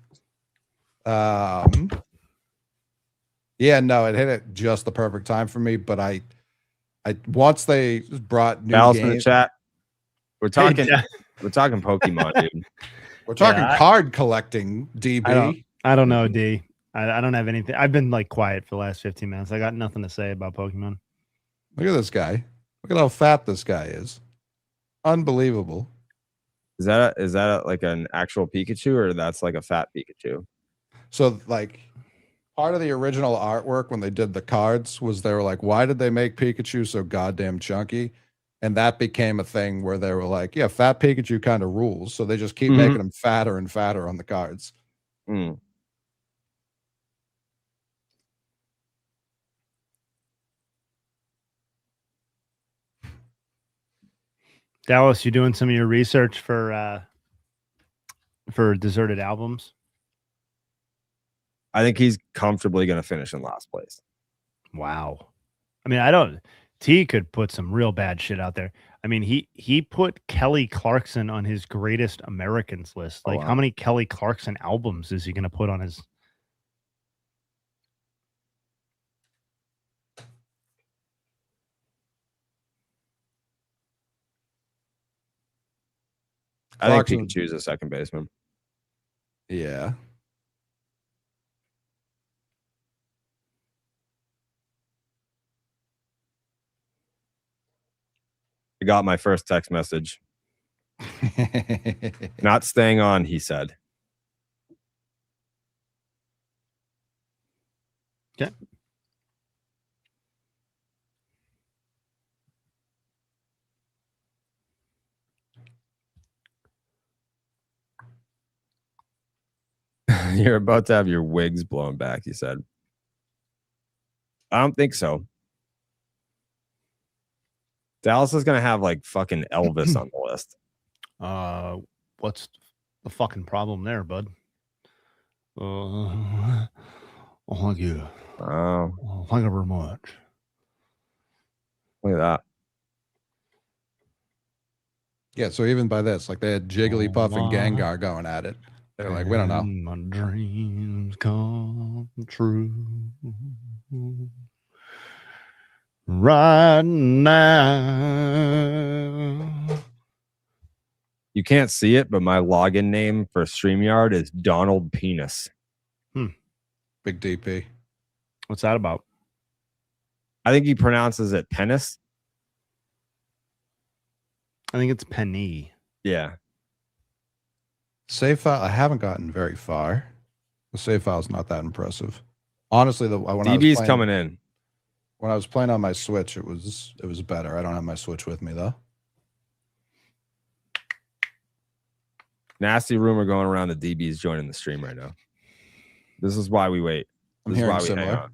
Yeah, no, it hit it just the perfect time for me. But I once they brought new Balance games in the chat. We're talking Pokemon, dude. We're talking card collecting, DB. I don't know, D. I don't have anything. I've been like quiet for the last 15 minutes. I got nothing to say about Pokemon. Look at this guy. Look at how fat this guy is. Unbelievable. Is that like an actual Pikachu or that's like a fat Pikachu? So like part of the original artwork when they did the cards was they were like, why did they make Pikachu so goddamn chunky? And that became a thing where they were like, yeah, fat Pikachu kind of rules. So they just keep making him fatter and fatter on the cards. Mm. Dallas, you doing some of your research for deserted albums? I think he's comfortably going to finish in last place. Wow. I mean, T could put some real bad shit out there. I mean, he put Kelly Clarkson on his greatest Americans list. Like, how many Kelly Clarkson albums is he going to put on his? I think Pikachu's a second baseman. Yeah. I got my first text message. Not staying on, he said. Okay. You're about to have your wigs blown back, he said. I don't think so. Dallas is going to have like fucking Elvis on the list. What's the fucking problem there, bud? Thank you. Oh, thank you very much. Look at that. Yeah, so even by this, like they had Jigglypuff and Gengar going at it. They're like, we don't know. My dreams come true right now. You can't see it, but my login name for StreamYard is Donald Penis. Big DP. What's that about? I think he pronounces it penis. I think it's penny. Yeah. Save file, I haven't gotten very far. The save file's not that impressive. Honestly, DB's coming in. When I was playing on my Switch, it was better. I don't have my Switch with me though. Nasty rumor going around the DB's joining the stream right now. This is why we wait. This is why we hang on.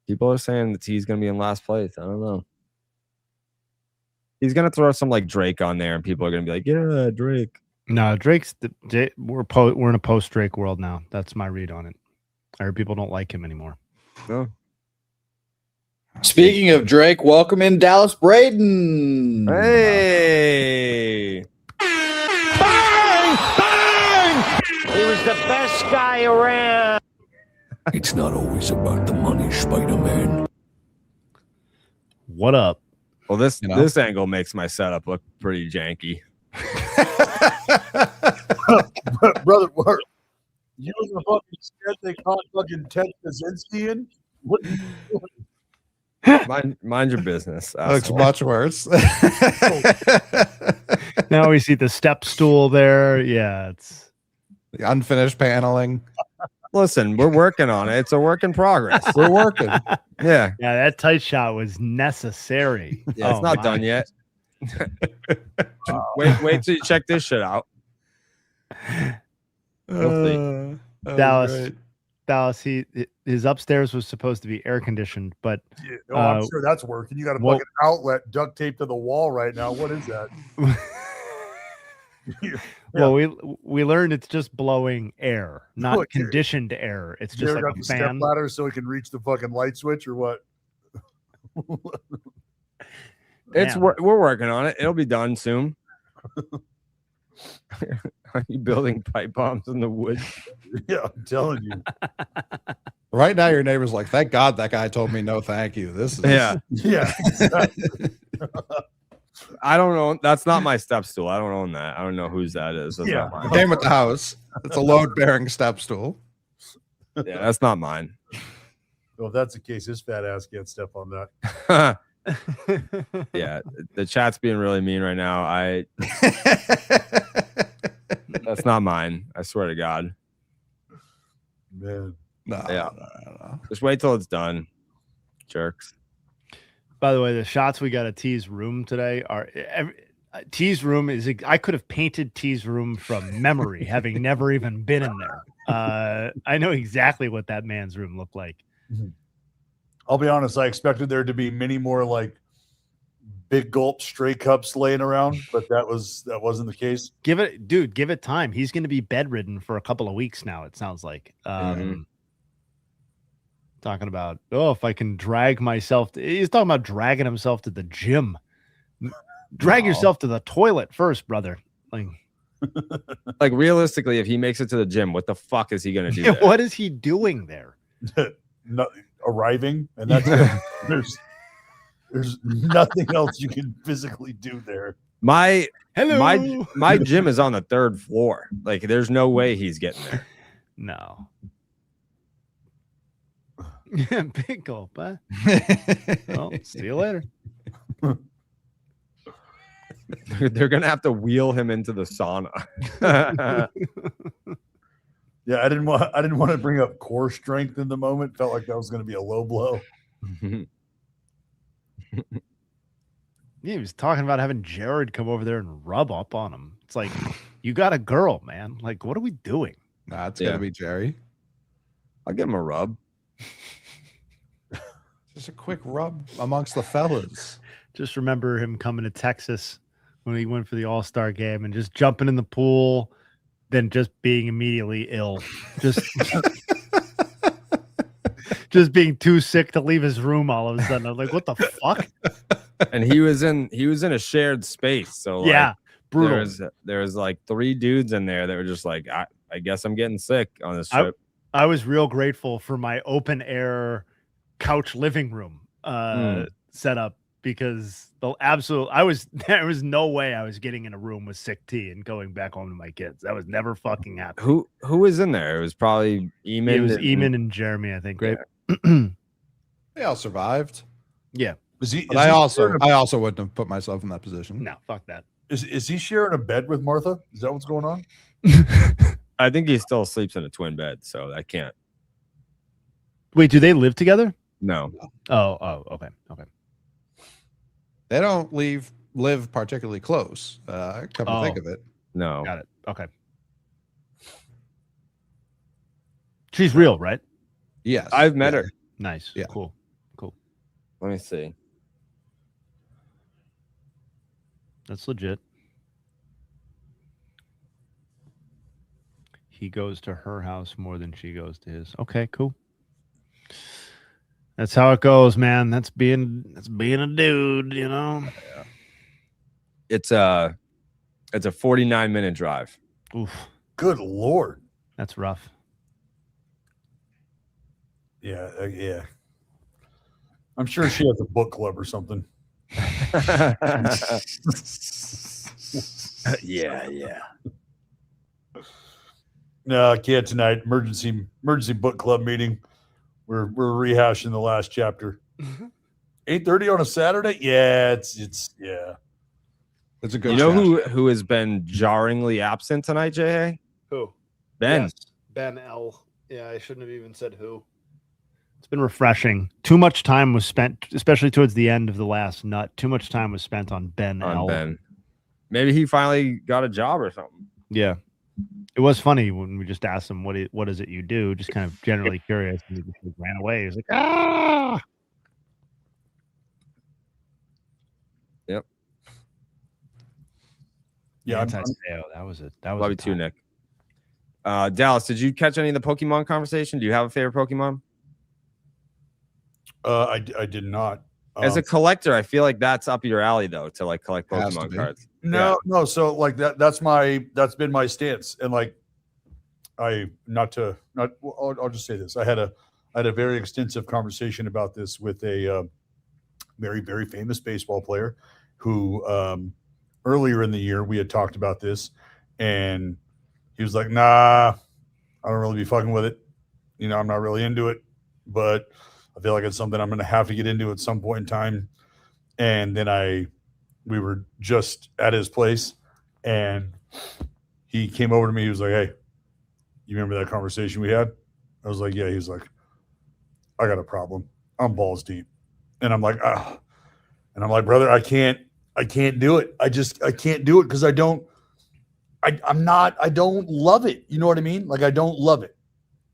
People are saying the T's going to be in last place. I don't know. He's going to throw some like Drake on there and people are going to be like, yeah, Drake. No, we're in a post Drake world now. That's my read on it. I heard people don't like him anymore. No. Speaking of Drake, welcome in Dallas Braden. Hey. Bang! Bang! He was the best guy around. It's not always about the money, Spider-Man. What up? Well, this You know? this angle makes my setup look pretty janky. Brother, what? You was the fucking scared they caught fucking Ted Kaczynski in? What are you doing? Mind your business. Looks asshole. much worse. Now we see the step stool there. Yeah, it's The unfinished paneling. Listen, we're working on it. It's a work in progress. We're working. Yeah. yeah. That tight shot was necessary. Yeah, it's Oh, not my. done yet. wait till you check this shit out. That was Dallas. great. Dallas, his upstairs was supposed to be air conditioned, but Yeah, oh, I'm sure that's working. You got a well- fucking outlet duct taped to the wall right now. What is that? well, we learned it's just blowing air, not Okay. conditioned air. It's You just ever like got a the step fan. ladder so it can reach the fucking light switch or what? It's Man. we're working on it. It'll be done soon. Are you building pipe bombs in the woods? Yeah, I'm telling you. Right now, your neighbor's like, thank God that guy told me no thank you. This is Yeah. Yeah. I don't know. That's not my step stool. I don't own that. I don't know whose that is. That's Yeah. not mine. came with the house. It's a load-bearing step stool. Yeah, that's not mine. Well, if that's the case, his fat ass can't step on that. Yeah, the chat's being really mean right now. That's not mine. I swear to God. Man. No, Yeah. no. Just wait till it's done, jerks. By the way, the shots we got at T's room today are T's room is. I could have painted T's room from memory, having never even been in there. I know exactly what that man's room looked like. I'll be honest, I expected there to be many more like big gulp stray cups laying around, but that wasn't the case. Give it time. He's going to be bedridden for a couple of weeks now. It sounds like. Talking about, if I can drag myself. He's talking about dragging himself to the gym. Drag yourself to the toilet first, brother. Like realistically, if he makes it to the gym, what the fuck is he gonna do? There? What is he doing there? Not arriving, and that's it. There's nothing else you can physically do there. My Hello. my gym is on the 3rd floor. Like, there's no way he's getting there. No. Big gulp, huh? Well, see you later. They're gonna have to wheel him into the sauna. Yeah, I didn't want to bring up core strength in the moment. Felt like that was going to be a low blow. Yeah, he was talking about having Jared come over there and rub up on him. It's like, you got a girl, man. Like, what are we doing? Nah, it's Yeah. gonna be Jerry. I'll give him a rub. Just a quick rub amongst the fellas. Just remember him coming to Texas when he went for the All-Star game and just jumping in the pool, then just being immediately ill. Just being too sick to leave his room all of a sudden. I'm like, what the fuck? And he was in a shared space. So like, Yeah, brutal. there was like 3 dudes in there that were just like, I guess I'm getting sick on this trip. I was real grateful for my open air couch living room setup, because there was no way I was getting in a room with sick T and going back home to my kids. That was never fucking happening. Who was in there? It was probably Eamon. It was Eamon and Jeremy, I think. Right? They all survived. Yeah. But I also wouldn't have put myself in that position. No, fuck that. Is he sharing a bed with Martha? Is that what's going on? I think he still sleeps in a twin bed, so I can't. Wait, do they live together? No. Oh, okay. They don't live particularly close. Come to think of it. No. Got it. Okay. She's real, right? Yes. I've met her. Nice. Yeah. Cool. Let me see. That's legit. He goes to her house more than she goes to his. Okay, cool. That's how it goes, man. That's being a dude, you know. It's a 49-minute drive. Oof, Good Lord. that's rough. Yeah. I'm sure she has a book club or something. Yeah. No, I can't tonight. Emergency book club meeting. We're rehashing the last chapter. 8:30 on a Saturday? Yeah, it's It's a good. You know chat. who has been jarringly absent tonight, J.A.? Who? Ben. Yes, Ben L. Yeah, I shouldn't have even said who. It's been refreshing. Too much time was spent, especially towards the end of the last nut. Too much time was spent on Ben L. Ben. Maybe he finally got a job or something. Yeah. It was funny when we just asked him, what is it you do? Just kind of generally curious. And he just ran away. He was like, ah. Yep. Yeah. That was it. That was Love you too, Nick. Dallas, did you catch any of the Pokemon conversation? Do you have a favorite Pokemon? I did not. As a collector, I feel like that's up your alley though, to like collect Pokemon cards. No. So like that's been my stance. And like I'll just say this. I had a very extensive conversation about this with a very, very famous baseball player who earlier in the year we had talked about this, and he was like, nah, I don't really be fucking with it. You know, I'm not really into it, but I feel like it's something I'm going to have to get into at some point in time. And then we were just at his place, and he came over to me. He was like, hey, you remember that conversation we had? I was like, yeah. He was like, I got a problem. I'm balls deep. And I'm like, ah. And I'm like, brother, I can't do it. I can't do it because I don't love it. You know what I mean? Like, I don't love it.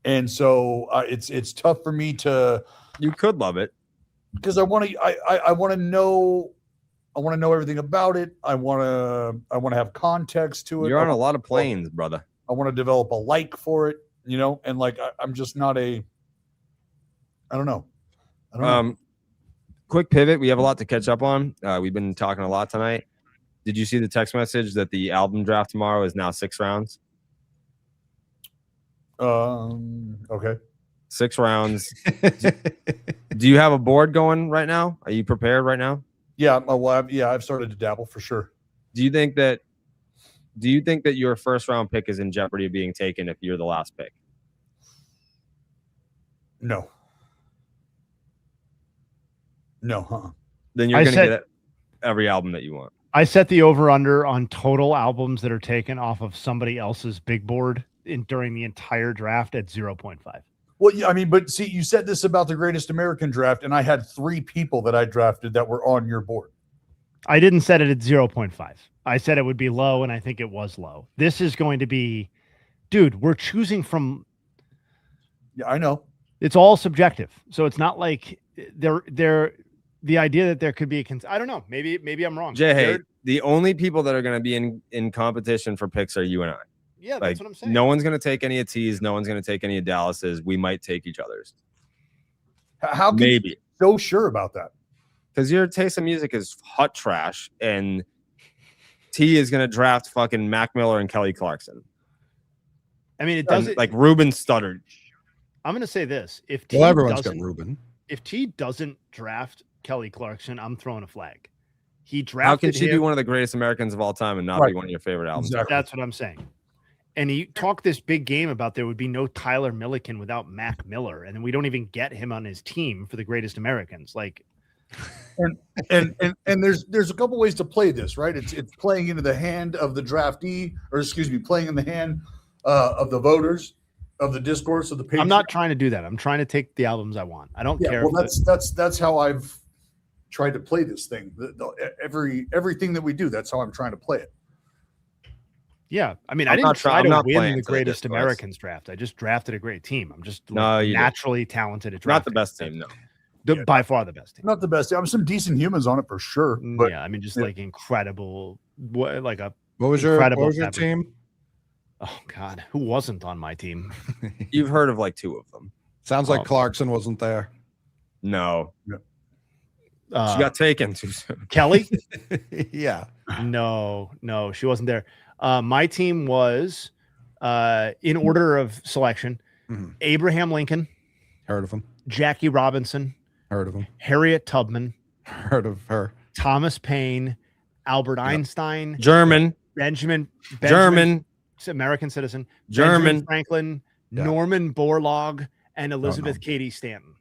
And so it's tough for me to. You could love it because I want to know everything about it. I want to have context to it. You're on a lot of planes, brother. I want to develop a like for it, you know, and like I'm just not I don't know. Quick pivot. We have a lot to catch up on. We've been talking a lot tonight. Did you see the text message that the album draft tomorrow is now 6 rounds? Okay. 6 rounds. Do you have a board going right now? Are you prepared right now? Yeah. I've started to dabble for sure. Do you think that your first round pick is in jeopardy of being taken if you're the last pick? No. No, Then you're going to get every album that you want. I set the over-under on total albums that are taken off of somebody else's big board during the entire draft at 0.5. Well, yeah, I mean, but see, you said this about the Greatest American Draft, and I had 3 people that I drafted that were on your board. I didn't set it at 0.5. I said it would be low, and I think it was low. This is going to be, dude, we're choosing from. Yeah, I know. It's all subjective. So it's not like the idea that there could be I don't know. Maybe I'm wrong. Jay, the only people that are going to be in competition for picks are you and I. Yeah, that's what I'm saying. No one's going to take any of T's. No one's going to take any of Dallas's. We might take each other's. How can you be so sure about that? Because your taste in music is hot trash, and T is going to draft fucking Mac Miller and Kelly Clarkson. I mean, it doesn't like Ruben Studdard. I'm going to say this: if everyone's got Ruben. If T doesn't draft Kelly Clarkson, I'm throwing a flag. He drafted. How can she be one of the greatest Americans of all time and not be one of your favorite albums? Exactly. That's what I'm saying. And he talked this big game about there would be no Tyler Milliken without Mac Miller, and then we don't even get him on his team for the Greatest Americans. Like, and there's a couple ways to play this, right? It's playing into the hand of the draftee, or excuse me, playing in the hand of the voters, of the discourse of the page. I'm not trying to do that. I'm trying to take the albums I want. I don't care. Well, that's how I've tried to play this thing. Everything that we do, that's how I'm trying to play it. Yeah, I mean, I didn't try to win the Greatest Discourse. Americans draft. I just drafted a great team. I'm just naturally talented at Not drafting. the best team, no. By far the best team. Not the best. I'm some decent humans on it for sure. But yeah, I mean, just like incredible. What was your team? Oh God, who wasn't on my team? You've heard of like 2 of them. Sounds like Clarkson wasn't there. No. She got taken too soon. Kelly? Yeah. No, she wasn't there. My team was in order of selection: Abraham Lincoln, heard of him, Jackie Robinson, Heard of him. Harriet Tubman, Heard of her. Thomas Paine, Albert Einstein, German, Benjamin, German, American citizen, German. Benjamin Franklin, Yeah. Norman Borlaug, and Elizabeth Cady Stanton.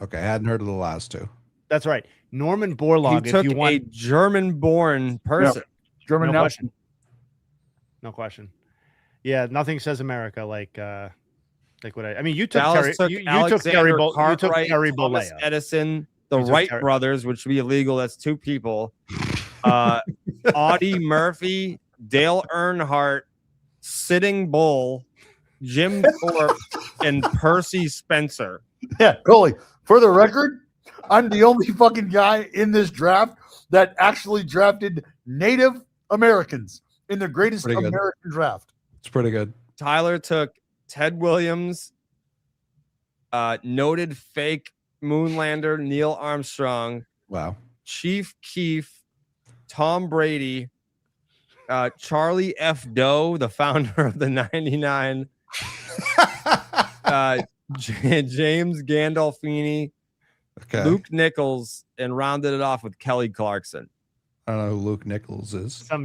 Okay, I hadn't heard of the last two. That's right. Norman he Borlaug. took If you want, a German-born person. German no now. question. No question. Yeah, nothing says America like what I mean. You took Dallas Terry. took You took Alexander Terry. You took Cartwright, Terry Thomas Bollea. Edison, the You took Wright Terry- brothers, which would be illegal. That's 2 people. Audie Murphy, Dale Earnhardt, Sitting Bull, Jim Thorpe, and Percy Spencer. Yeah, Coley. For the record, I'm the only fucking guy in this draft that actually drafted Native Americans in the greatest Pretty good. American draft. It's pretty good. Tyler took Ted Williams, noted fake moonlander Neil Armstrong, Wow. Chief Keef, Tom Brady, Charlie F. Doe, the founder of the 99, James Gandolfini, Okay. Luke Nichols, and rounded it off with Kelly Clarkson. I don't know who Luke Nichols is. Some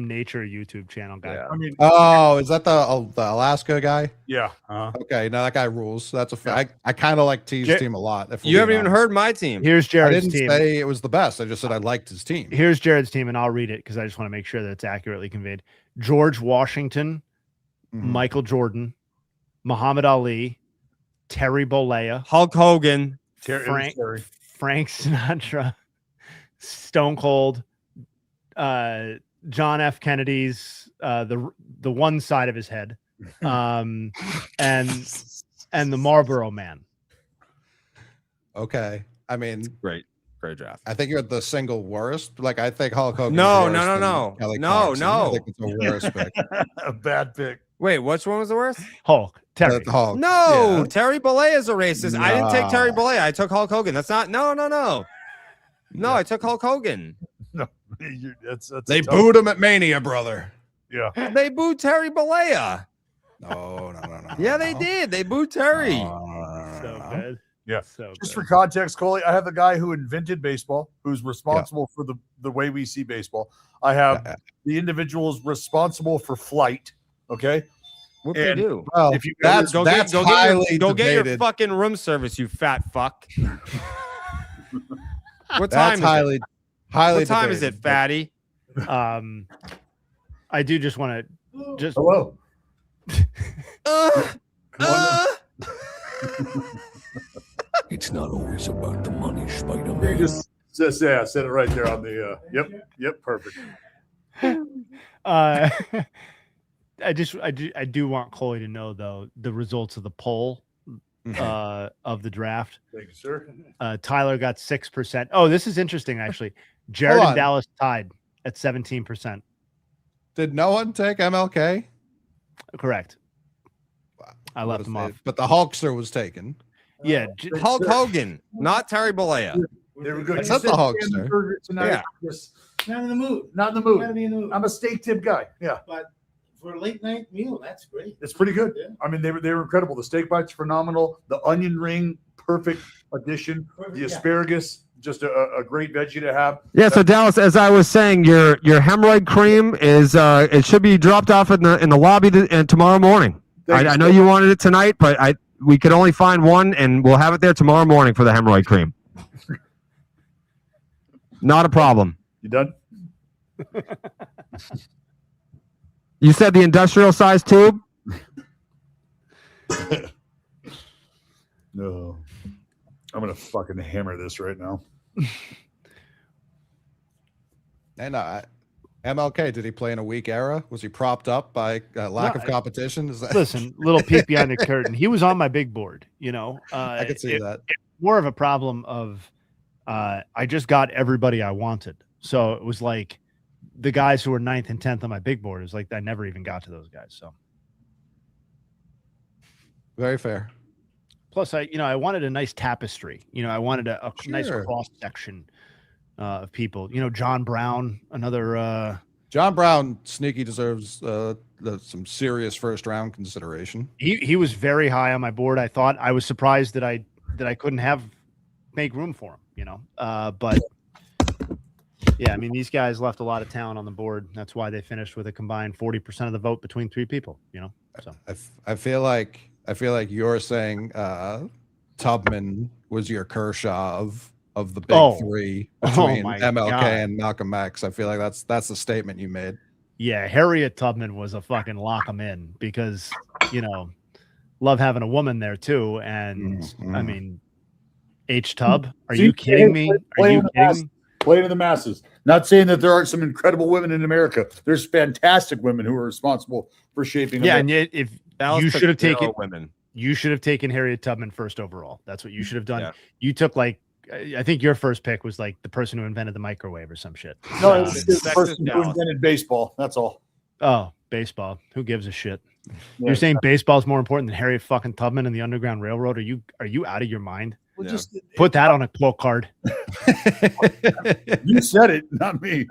nature YouTube channel guy. Yeah. I mean, Oh, is that the Alaska guy? yeah. Okay, no, that guy rules. That's a fact. I kind of like T's team a lot. If we're You haven't being even honest. heard my team. Here's I Jared's didn't team. say it was the best. I just said I liked his team. Here's Jared's team, and I'll read it because I just want to make sure that it's accurately conveyed. George Washington, Mhm. Michael Jordan, Muhammad Ali, Terry Bollea, Hulk Hogan, Frank Sinatra, Stone Cold, John F. Kennedy's the one side of his head, and the Marlboro Man. Okay. I mean, great draft. I think you're the single worst. Like, I think Hulk Hogan. No, is worse no, no, than no. Kelly No, Clarkson. no. I think it's a worse pick. A bad pick. Wait, which one was the worst? Hulk, Terry. The Hulk. No, Yeah. Terry Bollea is a racist. I didn't take Terry Nah. Bollea. I took Hulk Hogan. That's not. No. No, I took Hulk Hogan. That's They a tough- booed him at Mania, brother. Yeah. They booed Terry Bollea. No. Yeah, they did. They booed Terry. So good. Yeah. So Just good. for context, Coley, I have the guy who invented baseball, who's responsible for the way we see baseball. I have the individuals responsible for flight. Okay. What they And- do? Well, If you- that's Go highly get your debated. fucking room service, you fat fuck. What That's time highly, is it? highly. What time is it, debated, fatty? I do just want to just Hello. It's not always about the money, You Spider-Man. just yeah, said it right there on the yep, perfect. I do want Coley to know though the results of the poll of the draft. Thank you, sir. Tyler got 6%. Oh, this is interesting actually. Jared Hold and on. Dallas tied at 17%. Did no one take MLK? Correct. Wow. I left him off. But the Hulkster was taken. Yeah, Hulk Hogan, not Terry Bollea. They were good. That's You not the said Hulkster. hamburger tonight. Yeah. Just Not in the mood. not in the Gotta mood. be in the mood. I'm a steak tip guy. Yeah, But for a late night meal, that's great. it's pretty good. Yeah. I mean, they were incredible. The steak bites phenomenal. The onion ring, perfect addition. Perfect, The yeah. asparagus, just a great veggie to have. Yeah, so Dallas, as I was saying, your hemorrhoid cream is it should be dropped off in the lobby tomorrow morning. Thank I you, know sir. you wanted it tonight, but we could only find one, and we'll have it there tomorrow morning for the hemorrhoid cream. Not a problem. You done? You said the industrial size tube. No. I'm gonna fucking hammer this right now. And MLK, did he play in a weak era? Was he propped up by lack No, of competition? Is that listen, little peek behind the curtain. He was on my big board, you know. I could see that. More of a problem of I just got everybody I wanted. So it was like the guys who were 9th and 10th on my big board. It was like I never even got to those guys. So Very fair. plus I wanted a nice tapestry. I wanted a nice Sure. cross section of people. John Brown, another John Brown sneaky deserves some serious first round consideration. he was very high on my board. I was surprised that I that I couldn't make room for him, but yeah, I mean, these guys left a lot of talent on the board. That's why they finished with a combined 40% of the vote between 3 people, so I feel like you're saying Tubman was your Kershaw of the big 3 between MLK God. and Malcolm X. I feel like that's the statement you made. Yeah, Harriet Tubman was a fucking lock 'em in because, love having a woman there too. And I mean, H Tub, are you kidding me? Are you kidding me? Playing to the masses. Not saying that there aren't some incredible women in America. There's fantastic women who are responsible for shaping. Yeah, America. and if Dallas you took should have 0 taken women. You should have taken Harriet Tubman first overall. That's what you should have done. Yeah. You took I think your first pick was like the person who invented the microwave or some shit. No, it's the person who invented baseball. That's all. Oh, baseball. Who gives a shit? Yeah. You're saying baseball is more important than Harriet fucking Tubman and the Underground Railroad? Are you out of your mind? Well, Yeah. just Put that on a quote card. you said it, not me.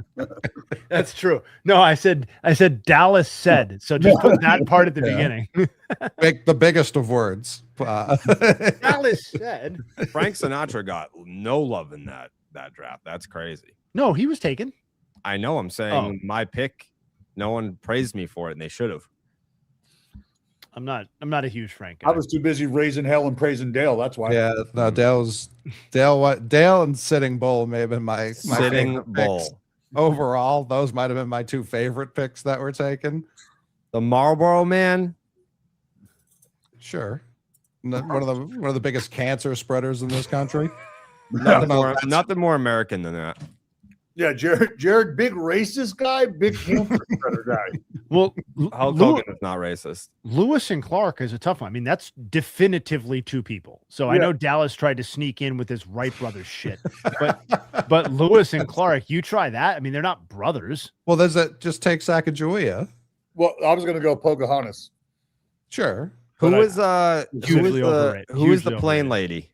That's true. No, I said Dallas said. So just put that part at the beginning. The biggest of words. Dallas said. Frank Sinatra got no love in that draft. That's crazy. No, he was taken. I know. I'm saying my pick. No one praised me for it, and they should have. I'm not a huge Frank guy. I was too busy raising hell and praising Dale. That's why. Yeah, no, Dale and Sitting Bull may have been my Sitting favorite Bull. picks. Overall, those might have been my 2 favorite picks that were taken. The Marlboro Man. Sure. One of the biggest cancer spreaders in this country. Nothing more American than that. Yeah, Jared, big racist guy, big cancer spreader guy. Well, Hulk Hogan is not racist. Lewis and Clark is a tough one. I mean, that's definitively 2 people. So I know Dallas tried to sneak in with his Wright brothers shit, but Lewis and Clark, you try that. I mean, they're not brothers. Well, just take Sacagawea. Well, I was going to go Pocahontas. Sure. Who is the plane lady?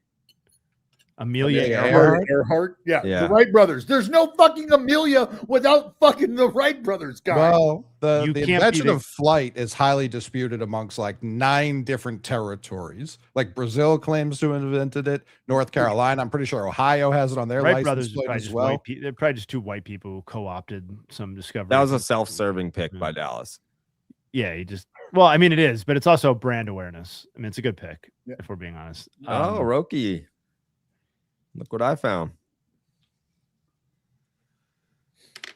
Amelia Earhart. Yeah, the Wright brothers. There's no fucking Amelia without fucking the Wright brothers, guy. Well, the invention of flight is highly disputed amongst 9 different territories. Like Brazil claims to have invented it. North Carolina, I'm pretty sure Ohio has it on their Wright license brothers plate as just well. they're probably just 2 white people who co-opted some discovery. That was a self-serving pick by Dallas. Yeah, I mean, it is, but it's also brand awareness. I mean, it's a good pick, if we're being honest. Roki. Look what I found.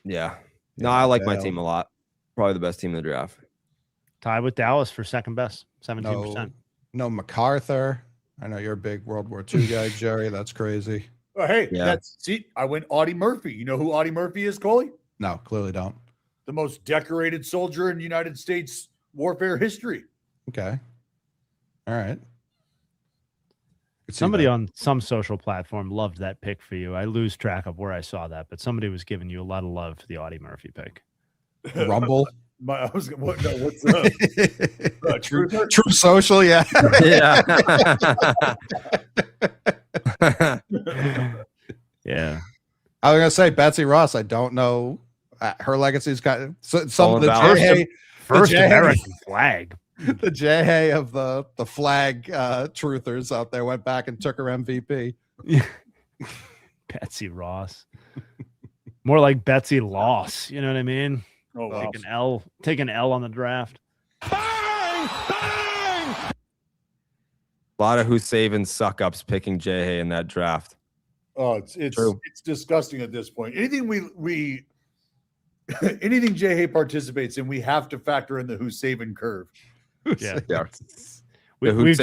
Yeah. No, I like my team a lot. Probably the best team in the draft. Tied with Dallas for second best, 17%. No MacArthur. I know you're a big World War II guy, Jerry. That's crazy. Oh, hey, I went Audie Murphy. You know who Audie Murphy is, Coley? No, clearly don't. The most decorated soldier in United States warfare history. Okay. All right. Somebody on some social platform loved that pick for you. I lose track of where I saw that, but somebody was giving you a lot of love for the Audie Murphy pick. Rumble. What's True Social? Yeah. Yeah. I was gonna say Betsy Ross. I don't know. Her legacy's got some of the first American flag. The J of the flag truthers out there went back and took her MVP. Betsy Ross. More like Betsy Loss. You know what I mean? Oh, wow. Take an L on the draft. Bang! Bang! A lot of Hussein suck-ups picking J in that draft. Oh, it's disgusting at this point. Anything anything J participates in, we have to factor in the Hussein curve. Yeah. Yeah. We've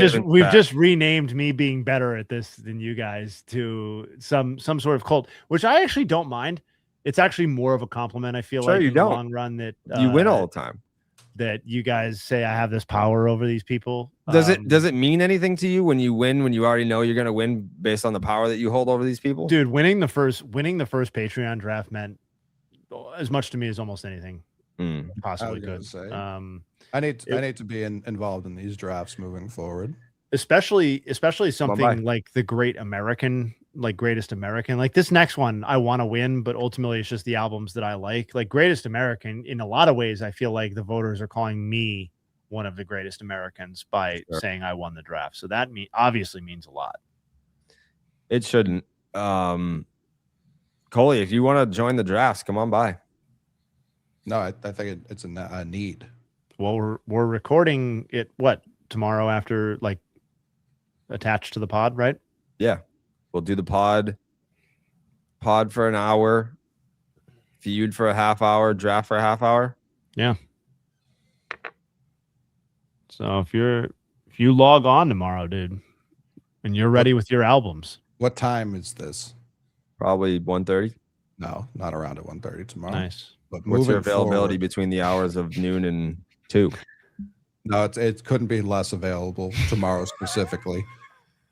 just renamed me being better at this than you guys to some sort of cult, which I actually don't mind. It's actually more of a compliment. I feel like in the long run that you win all the time. That you guys say I have this power over these people. Does it mean anything to you when you win, when you already know you're going to win based on the power that you hold over these people? Dude, winning the first Patreon draft meant as much to me as almost anything possibly could. I need to be involved in these drafts moving forward. Especially something like the Greatest American. Like this next one, I want to win, but ultimately it's just the albums that I like. Like Greatest American, in a lot of ways, I feel like the voters are calling me one of the greatest Americans by saying I won the draft. So that obviously means a lot. It shouldn't. Coley, if you want to join the drafts, come on by. No, I think it's a need. Well, we're recording it tomorrow after like attached to the pod, right? Yeah, we'll do the pod for an hour, feud for a half hour, draft for a half hour. Yeah. So if you log on tomorrow, dude, and you're ready with your albums. What time is this? Probably 1:30. No, not around at 1:30 tomorrow. Nice. But What's your moving availability forward- between the hours of noon and 2? No, it couldn't be less available tomorrow specifically.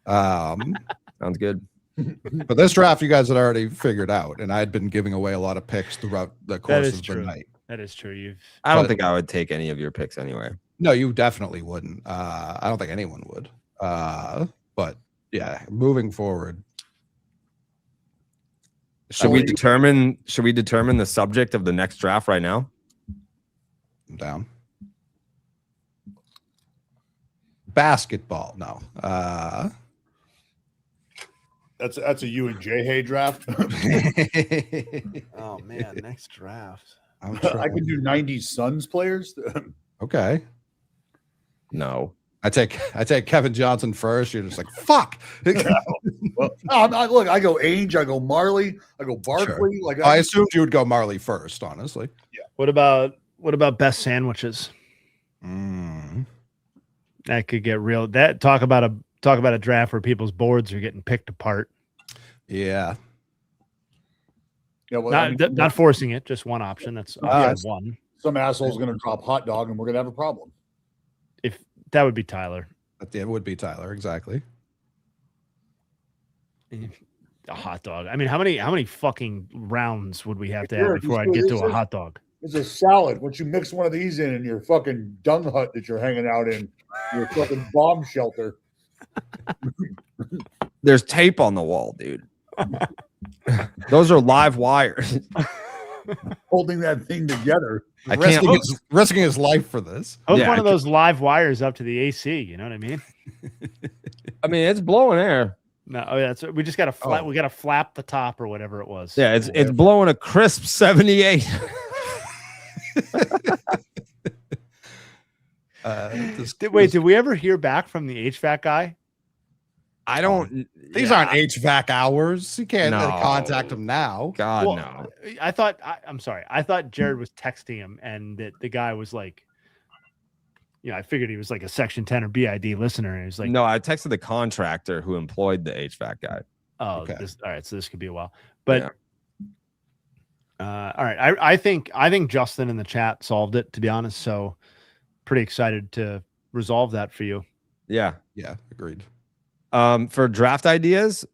Sounds good. But this draft you guys had already figured out, and I had been giving away a lot of picks throughout the course is of true. the night. That is true. I don't But- think I would take any of your picks anyway. No, you definitely wouldn't. I don't think anyone would. But yeah, moving forward. Should we determine the subject of the next draft right now? I'm down. Basketball. No. That's a you and Jay Hay draft. Oh man, next draft. I'm I can do 90s Suns players. Okay. No. I take Kevin Johnson first. You're just like, fuck. Well, look, I go Ainge, I go Marley, I go Barkley. Like I assumed you would go Marley first, honestly. What about best sandwiches? Mm. That could get real. That talk about a draft where people's boards are getting picked apart. Yeah. Yeah, well, Not forcing it, just one option. That's option one. some asshole's going to drop hot dog, and we're going to have a problem. If that would be Tyler. It would be Tyler, exactly. A hot dog. I mean, how many fucking rounds would we have to have Sure, before I sure, get to this a is- hot dog? It's a salad. Once you mix one of these in your fucking dung hut that you're hanging out in, your fucking bomb shelter. There's tape on the wall, dude. Those are live wires. Holding that thing together. I can't. Risking his life for this. Hook Yeah, one I of those live wires up to the AC. You know what I mean? I mean, it's blowing air. No, we just got to flap. We got to flap the top or whatever it was. Yeah, it's blowing a crisp 78. Did we ever hear back from the HVAC guy? I don't. These aren't HVAC hours. You can't No. contact him now. God, Well, no. I'm sorry. I thought Jared was texting him, and that the guy was like, I figured he was like a Section 10 or BID listener, and he was like, No, I texted the contractor who employed the HVAC guy. oh, Okay. all right, so this could be a while, but. All right. I think Justin in the chat solved it, to be honest. So pretty excited to resolve that for you. Yeah. Yeah, agreed. For draft ideas,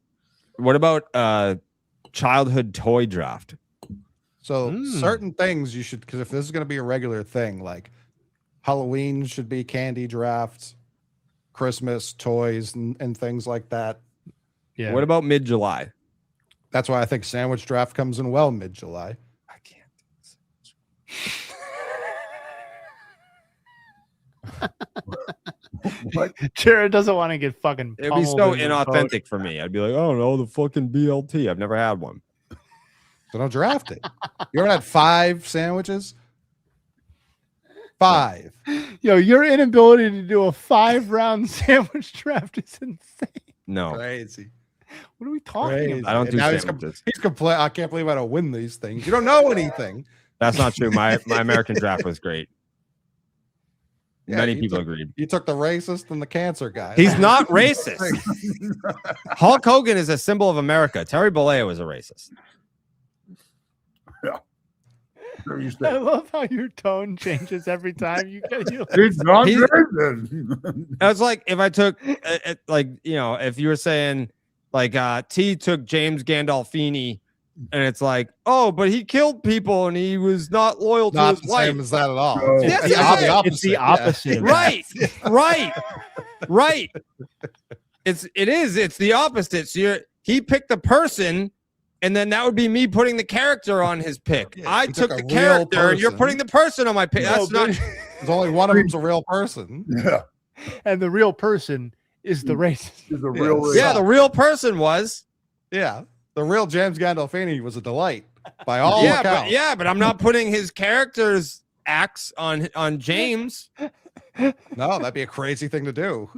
what about childhood toy draft? So certain things you should, because if this is going to be a regular thing, like Halloween should be candy drafts, Christmas toys and things like that. Yeah. What about mid-July? That's why I think sandwich draft comes in well mid-July. I can't. What? Jared doesn't want to get fucking. It'd be pummeled so in the inauthentic for me. I'd be like, oh no, the fucking BLT. I've never had one. So don't draft it. You ever had 5 sandwiches? 5. vote. Yo, your inability to do a 5-round sandwich draft is insane. No, Crazy. What are we talking Crazy. about? I don't do Now he's sandwiches. He's complaining. I can't believe I don't win these things. You don't know anything. That's not true. My American draft was great. Yeah, Many you people took- agreed. You took the racist and the cancer guy. He's not racist. Hulk Hogan is a symbol of America. Terry Bollea was a racist. I love how your tone changes every time you get you. It's not He's- good. It's like if I took, if you were saying, like, T took James Gandolfini, and it's like, oh, but he killed people and he was not loyal to not his the wife. same as that at all. No. Yes, It's it the is. It's the yeah. opposite. of that. Right. It's the opposite. So he picked the person, and then that would be me putting the character on his pick. Yeah, I he took took the a real character, and you're person. putting the person on my pick. No, That's not. but- There's only one of them's a real person. Yeah, and the real person is the racist. it's a real. Yeah, the real person was. Yeah, the real James Gandolfini was a delight by all yeah, accounts. but I'm not putting his character's acts on James. No, that'd be a crazy thing to do.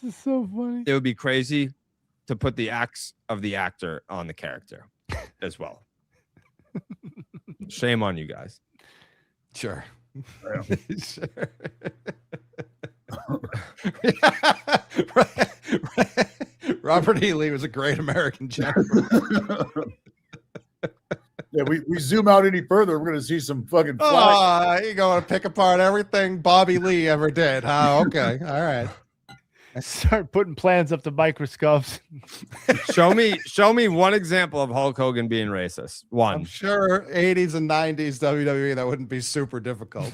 This is so funny. It would be crazy to put the acts of the actor on the character as well. Shame on you guys. Sure. Yeah. Sure. Robert E. Lee was a great American general. Yeah, we zoom out any further, we're gonna see some fucking flags. You going to pick apart everything Bobby Lee ever did? Huh? Okay, all right. Start putting plans up to microscopes. Show me one example of Hulk Hogan being racist. I'm One. sure 80s and 90s WWE that wouldn't be super difficult.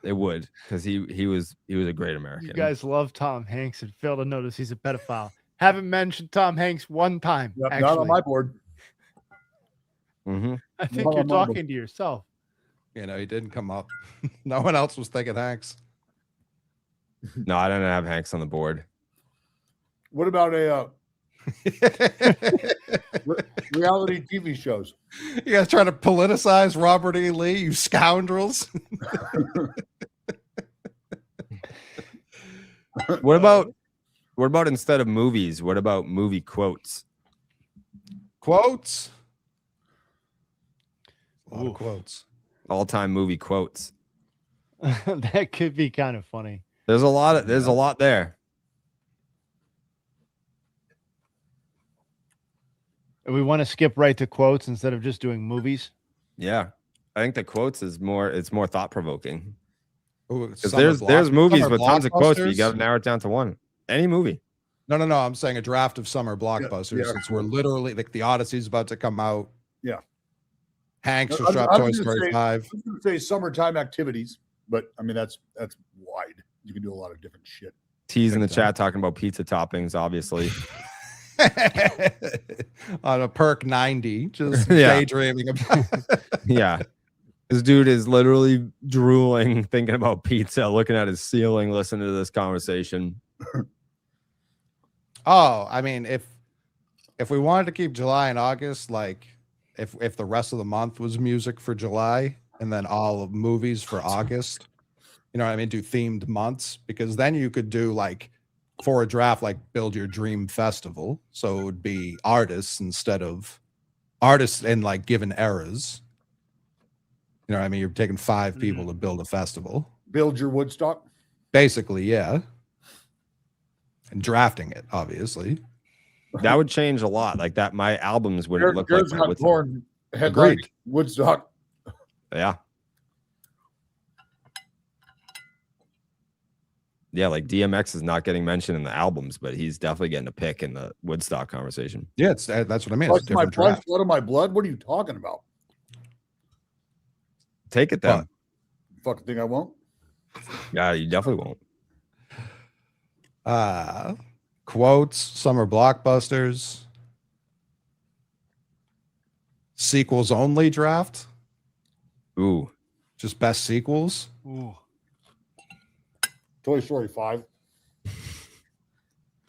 It would, because he was a great American. You guys love Tom Hanks and fail to notice he's a pedophile. Haven't mentioned Tom Hanks one time. Yep, actually. not on my board. Mm-hmm. I think Not you're on my board. talking to yourself. You know, he didn't come up. No one else was thinking Hanks. No, I don't have Hanks on the board. What about a reality TV shows? You guys trying to politicize Robert E. Lee, you scoundrels. What about instead of movies? What about movie quotes? Quotes. A lot of quotes. All-time movie quotes. That could be kind of funny. There's a lot there. We want to skip right to quotes instead of just doing movies. Yeah. I think the quotes it's more thought-provoking. Because Summer there's movies summer with tons of quotes, but you blockbusters? got to narrow it down to one. Any movie. No. I'm saying a draft of summer blockbusters yeah. since we're literally like the Odyssey's about to come out. Yeah. Hanks I- just dropped I Toy was gonna Story say- 5. I was gonna say summertime activities, but I mean that's wide. You can do a lot of different shit. Tease in the chat talking about pizza toppings, obviously. On a perk 90, just Yeah. daydreaming about. Yeah. This dude is literally drooling, thinking about pizza, looking at his ceiling, listening to this conversation. Oh, I mean, if we wanted to keep July and August, like if the rest of the month was music for July and then all of movies for August, you know what I mean? Do themed months, because then you could do like for a draft, like build your dream festival. So it would be artists instead of artists in like given eras. You know what I mean? You're taking 5 people to build a festival. Build your Woodstock. Basically, yeah. And drafting it, obviously. That would change a lot. Like that, my albums wouldn't look like Jared's my got Woodstock. Corn headlining Agreed. Woodstock. Yeah. Yeah, like DMX is not getting mentioned in the albums, but he's definitely getting a pick in the Woodstock conversation. Yeah, that's what I mean. It's a Flesh of my different flesh, draft. blood of my blood. What are you talking about? Take it then. Fucking thing I won't. Yeah, you definitely won't. Quotes, summer blockbusters, sequels only draft, Ooh. just best sequels. Ooh. Toy Story 5.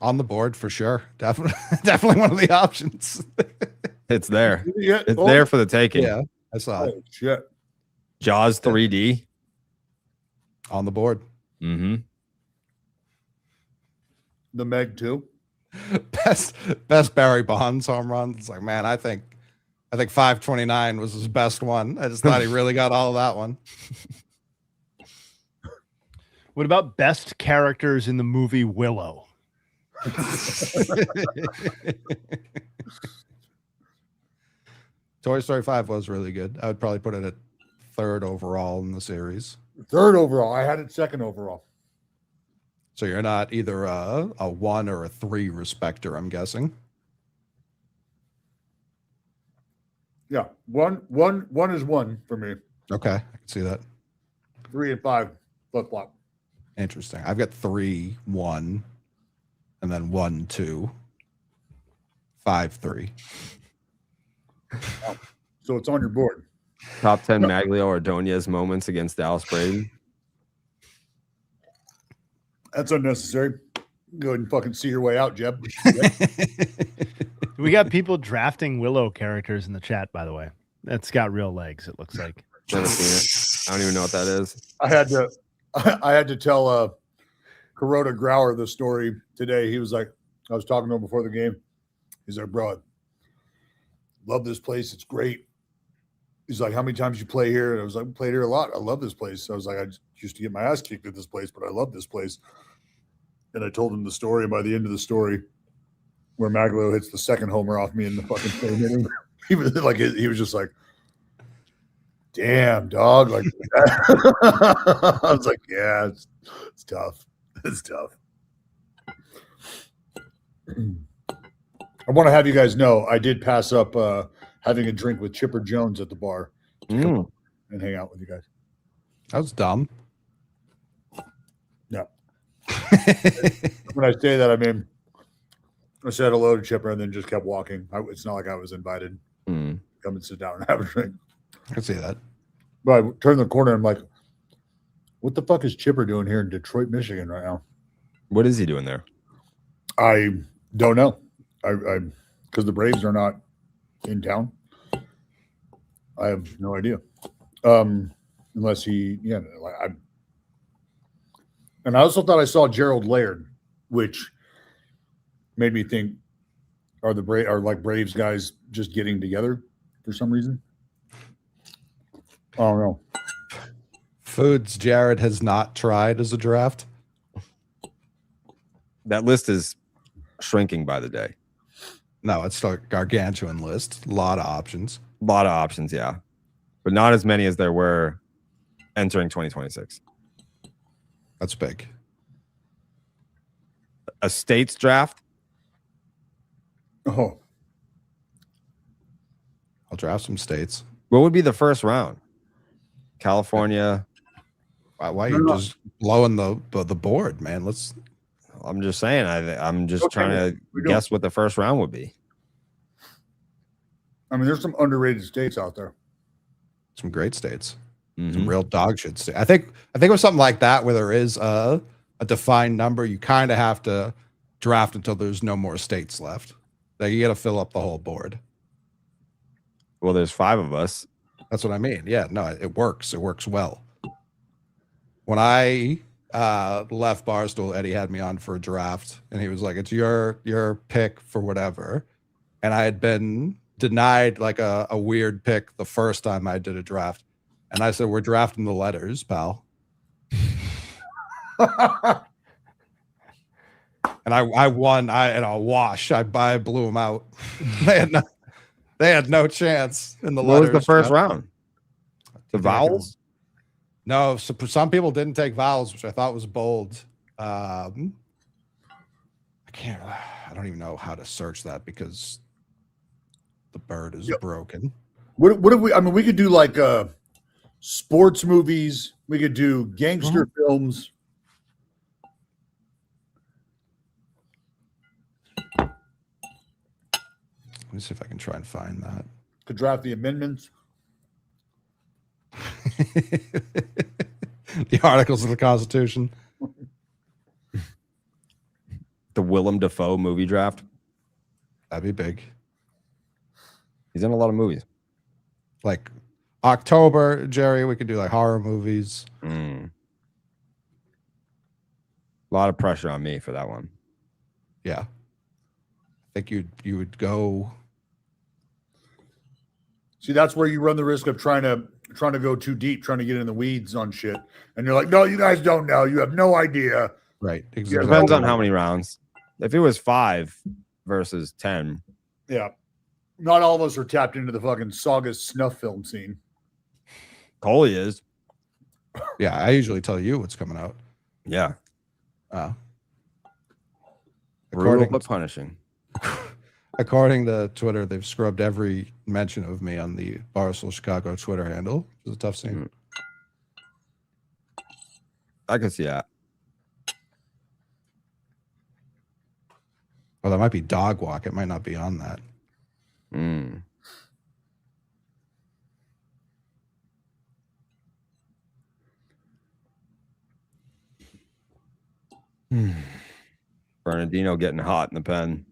On the board for sure. Definitely one of the options. It's there. Yeah, It's there for the taking. Yeah, I saw it Oh, shit. Jaws 3D. on the board. Mm-hmm. The Meg 2. Best Barry Bonds home run. It's like, man, I think 529 was his best one. I just thought he really got all of that one. What about best characters in the movie Willow? Toy Story 5 was really good. I would probably put it at 3rd overall in the series. 3rd overall. I had it 2nd overall. So you're not either a 1 or a 3 respecter, I'm guessing. Yeah. One is 1 for me. Okay, I can see that. 3 and 5 flip flop. Interesting. I've got 3, 1, and then 1, 2, 5, 3. So it's on your board. Top 10 Maglio Ordonez moments against Dallas Brady. That's unnecessary. Go ahead and fucking see your way out, Jeb. Do We got people drafting Willow characters in the chat, by the way. That's got real legs, it looks like. Never seen it. I don't even know what that is. I had to tell Kuroda Grauer the story today. He was like, I was talking to him before the game. He's like, bro, I love this place. It's great. He's like, how many times you play here? And I was like, played here a lot. I love this place. I was like, I used to get my ass kicked at this place, but I love this place. And I told him the story. And by the end of the story, where Maglo hits the second homer off me in the fucking third inning, he was like, he was just like, damn, dog. Like, I was like, yeah, it's tough. It's tough. I want to have you guys know I did pass up having a drink with Chipper Jones at the bar to come and hang out with you guys. That was dumb. No. When I say that, I mean, I said hello to Chipper and then just kept walking. It's not like I was invited. Come and sit down and have a drink. I can see that. But I turned the corner and I'm like, what the fuck is Chipper doing here in Detroit, Michigan right now? What is he doing there? I don't know. I because the Braves are not in town. I have no idea. Unless he, and I also thought I saw Gerald Laird, which made me think, are Braves guys just getting together for some reason? I don't know. Foods Jared has not tried as a draft. That list is shrinking by the day. No, it's a gargantuan list. A lot of options. A lot of options, yeah. But not as many as there were entering 2026. That's big. A states draft? Oh. I'll draft some states. What would be the first round? California. Why are you just blowing the board, man? I'm just saying. I'm just trying to guess what the first round would be. I mean, there's some underrated states out there. Some great states. Some real dog shit states. I think with something like that, where there is a defined number, you kind of have to draft until there's no more states left. Like you got to fill up the whole board. Well, there's 5 of us. That's what I mean. Yeah, no, it works. It works well. When I left Barstool, Eddie had me on for a draft, and he was like, "It's your pick for whatever," and I had been denied like a weird pick the first time I did a draft, and I said, "We're drafting the letters, pal." And I won. In a wash. I blew them out. They had no chance in the What letters. was the first round? The vowels? No, so some people didn't take vowels, which I thought was bold. I don't even know how to search that because the bird is broken. What if we? I mean, we could do like sports movies. We could do gangster films. Let me see if I can try and find that. Could draft the amendments. The articles of the Constitution. The Willem Dafoe movie draft. That'd be big. He's in a lot of movies. Like October, Jerry, we could do like horror movies. A lot of pressure on me for that one. Yeah. I think you would go. See, that's where you run the risk of trying to go too deep, trying to get in the weeds on shit. And you're like, no, you guys don't know. You have no idea. Right. Exactly. Depends on how many rounds. If it was 5 versus 10. Yeah. Not all of us are tapped into the fucking Saga snuff film scene. Coley is. Yeah, I usually tell you what's coming out. Yeah. Brutal but punishing. According to Twitter, they've scrubbed every mention of me on the Barstool Chicago Twitter handle. It's a tough scene. I can see that. Well, that might be Dog Walk. It might not be on that. Bernardino getting hot in the pen.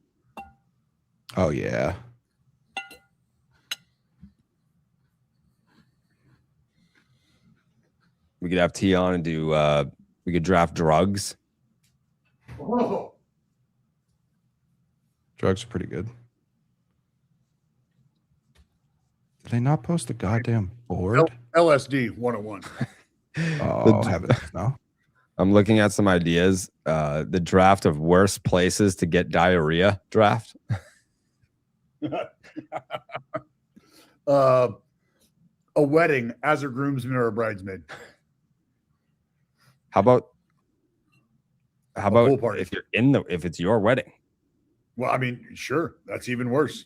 Oh yeah. We could have T on and do. We could draft drugs. Oh, Drugs are pretty good. Did they not post the goddamn board? LSD 101. Oh, heavens, no. I'm looking at some ideas. The draft of worst places to get diarrhea draft. A wedding as a groomsman or a bridesmaid. How about pool party. if you're if it's your wedding? Well, I mean, sure, that's even worse.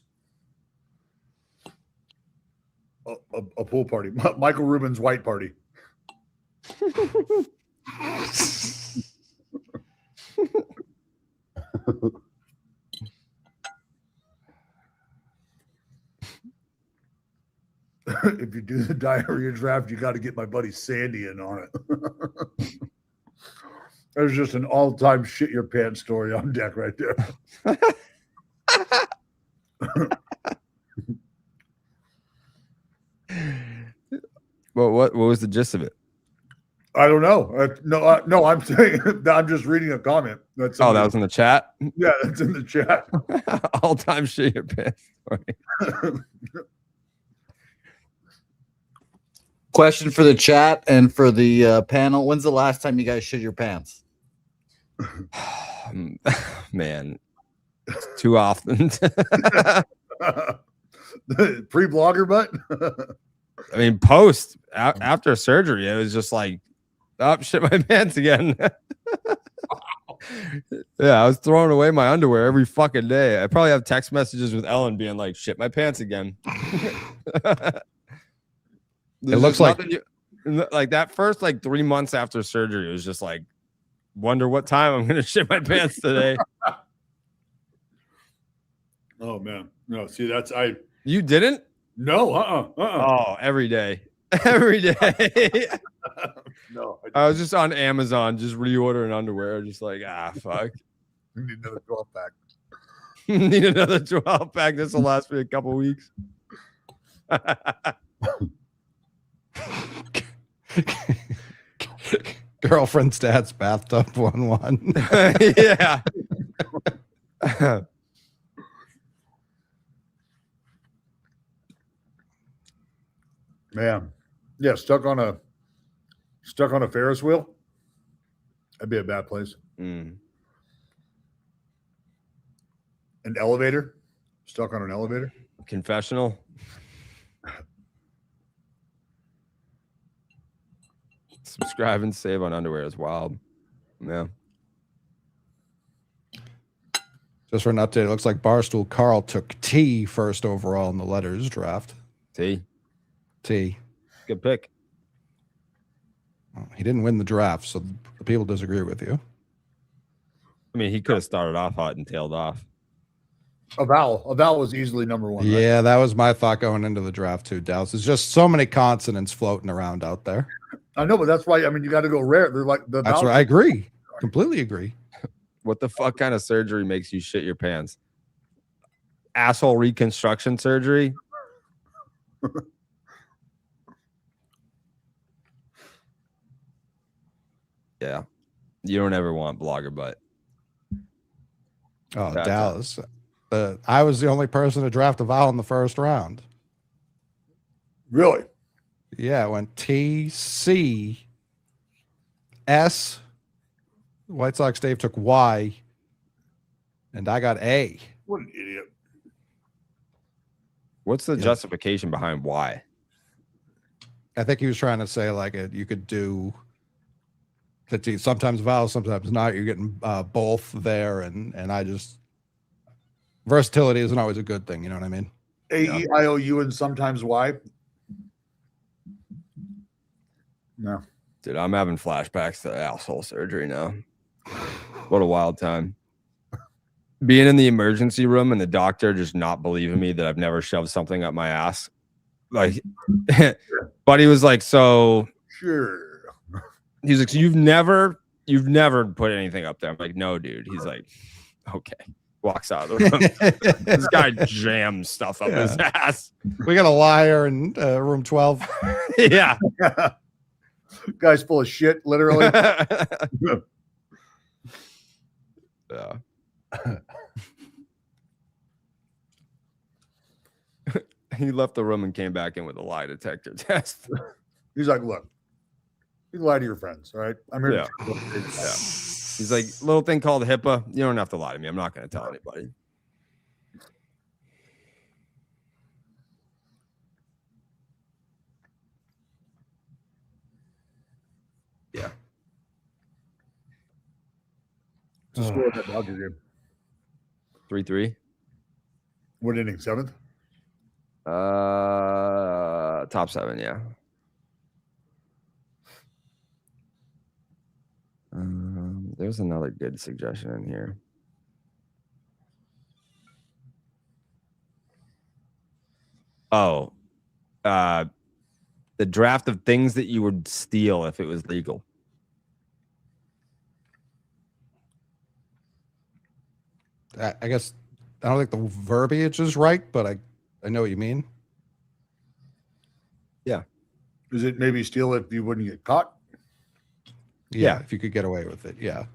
A pool party. Michael Rubin's white party. If you do the diarrhea draft, you got to get my buddy Sandy in on it. There's just an all-time shit your pants story on deck right there. Well, what was the gist of it? I don't know. No, I'm saying I'm just reading a comment. That's that was in the chat. Yeah, that's in the chat. All time shit your pants story. Question for the chat and for the panel. When's the last time you guys shit your pants? Man, it's too often. Pre-blogger butt? I mean, post after surgery, it was just like, oh, shit my pants again. Yeah, I was throwing away my underwear every fucking day. I probably have text messages with Ellen being like, shit my pants again. It looks like that first 3 months after surgery, it was just like, wonder what time I'm gonna shit my pants today. Oh man, no. See, You didn't? No. Oh, every day, every day. No, I was just on Amazon, just reordering underwear, just like fuck. We need another 12-pack. Need another 12-pack. This will last me a couple weeks. Girlfriend's dad's bathtub 1-1. Yeah. Man, yeah, stuck on a Ferris wheel. That'd be a bad place. Mm. An elevator, stuck on an elevator. Confessional. Subscribe and save on underwear is wild. Yeah. Just for an update, it looks like Barstool Carl took T first overall in the letters draft. T. Good pick. Well, he didn't win the draft, so the people disagree with you. I mean, he could have started off hot and tailed off. A vowel was easily number one. Yeah, right? that was my thought going into the draft too, Dallas. There's just so many consonants floating around out there. I know, but that's why. I mean, you got to go rare. They're like the. That's right. I agree. Completely agree. What the fuck kind of surgery makes you shit your pants? Asshole reconstruction surgery? Yeah. You don't ever want blogger butt. Oh, Dallas. I was the only person to draft a vowel in the first round. Really? Yeah, it went T, C, S. White Sox Dave took Y, and I got A. What an idiot. What's the justification behind why? I think he was trying to say you could do sometimes vowels, sometimes not. You're getting both there, and I just versatility isn't always a good thing. You know what I mean? A-E-I-O-U and sometimes Y. No. Dude, I'm having flashbacks to asshole surgery now. What a wild time. Being in the emergency room and the doctor just not believing me that I've never shoved something up my ass. Like, but he was like, so Sure. he's like, so you've never put anything up there. I'm like, no, dude. He's like, okay. walks out of the room. This guy jams stuff up his ass. We got a liar in room 12. Yeah. Guy's full of shit, literally. Yeah. He left the room and came back in with a lie detector test. He's like, look, you lie to your friends, all right? I'm here. Yeah. He's like, little thing called HIPAA. You don't have to lie to me. I'm not going to tell anybody. Yeah. What's the score of that Dodger game? 3-3. What inning? 7th? Top 7, yeah. There's another good suggestion in here. Oh, the draft of things that you would steal if it was legal. I guess I don't think the verbiage is right, but I know what you mean. Yeah. Is it maybe steal if you wouldn't get caught? Yeah, if you could get away with it, yeah.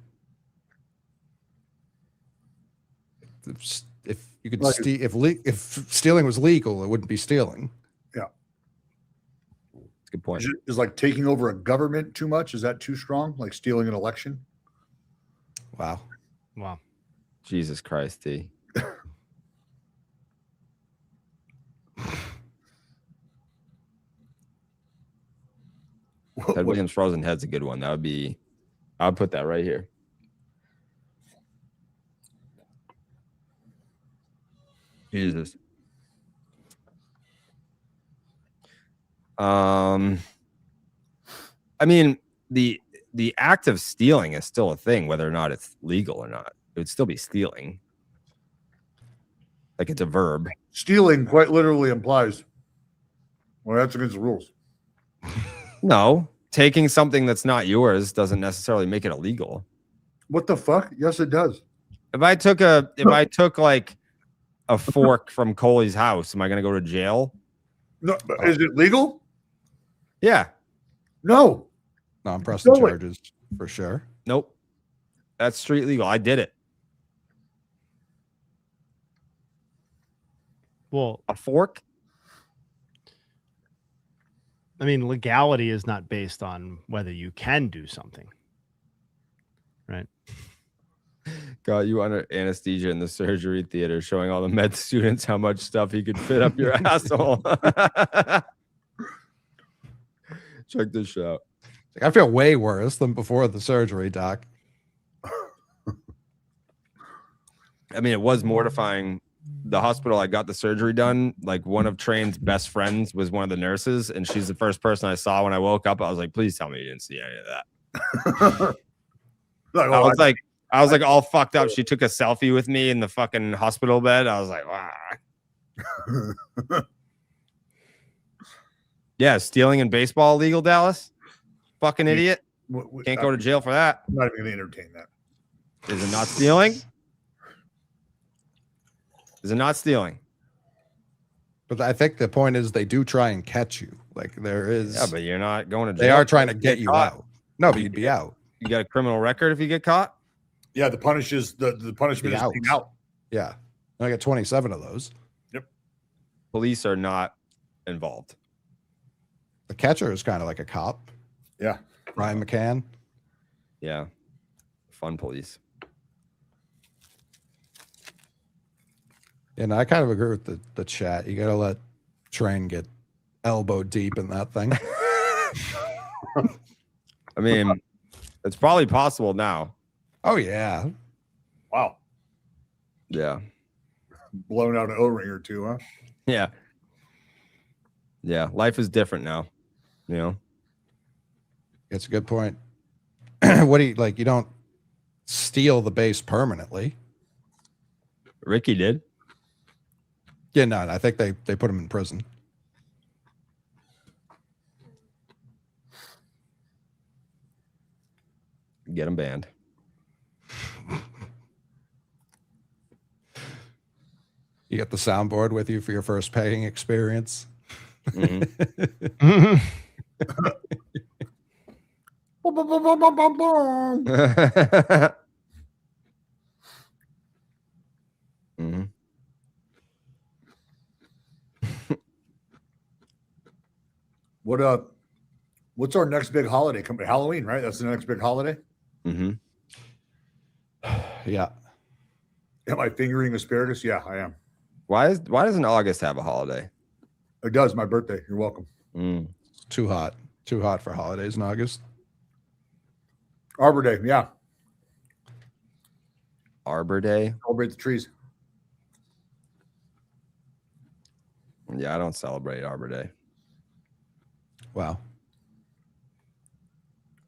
If you could Like steal, if stealing was legal, it wouldn't be stealing. Yeah. That's a good point. Is like taking over a government too much? Is that too strong? Like stealing an election? Wow. Wow. Jesus Christ, T. Ted Williams' Frozen Head's a good one. That would be, I'll put that right here. Jesus. I mean, the act of stealing is still a thing, whether or not it's legal or not. It would still be stealing. Like it's a verb. Stealing quite literally implies, well, that's against the rules. No, taking something that's not yours doesn't necessarily make it illegal. What the fuck? Yes, it does. If I took like a fork from Coley's house, am I going to go to jail? No, but is it legal? Yeah. No. No, I'm pressing Stole it. charges for sure. Nope. That's street legal. I did it. Well, A fork? I mean, legality is not based on whether you can do something, right? Got you under anesthesia in the surgery theater, showing all the med students how much stuff he could fit up your asshole. Check this shit out. I feel way worse than before the surgery, Doc. I mean, it was mortifying. The hospital I got the surgery done, like one of Train's best friends was one of the nurses, and she's the first person I saw when I woke up. I was like, please tell me you didn't see any of that. I was like all fucked up. She took a selfie with me in the fucking hospital bed. I was like, wow. Yeah, stealing in baseball illegal, Dallas? Fucking idiot. Can't go to jail for that. I'm not even going to entertain that. Is it not stealing? Is it not stealing? But I think the point is they do try and catch you. Like there is. Yeah, but you're not going to jail. They are trying to get you caught. out. No, but you'd be out. You got a criminal record if you get caught? Yeah, the punishment is being out. Yeah. I got 27 of those. Yep. Police are not involved. The catcher is kind of like a cop. Yeah. Ryan McCann. Yeah. Fun police. And I kind of agree with the chat. You got to let Train get elbow deep in that thing. I mean, it's probably possible now. Oh, yeah. Wow. Yeah. Blown out an O-ring or two, huh? Yeah. Yeah. Life is different now. You know? It's a good point. What do you like? You don't steal the base permanently. Ricky did. Yeah, no, I think they put him in prison. Get him banned. You get the soundboard with you for your first paying experience. Mm-hmm. Mm-hmm. What's our next big holiday coming? Halloween, right? That's the next big holiday. Mm-hmm. Yeah. Am I fingering asparagus? Yeah, I am. Why doesn't August have a holiday? It does. My birthday. You're welcome. It's too hot. Too hot for holidays in August. Arbor Day. Yeah. Arbor Day. Celebrate the trees. Yeah, I don't celebrate Arbor Day. Wow.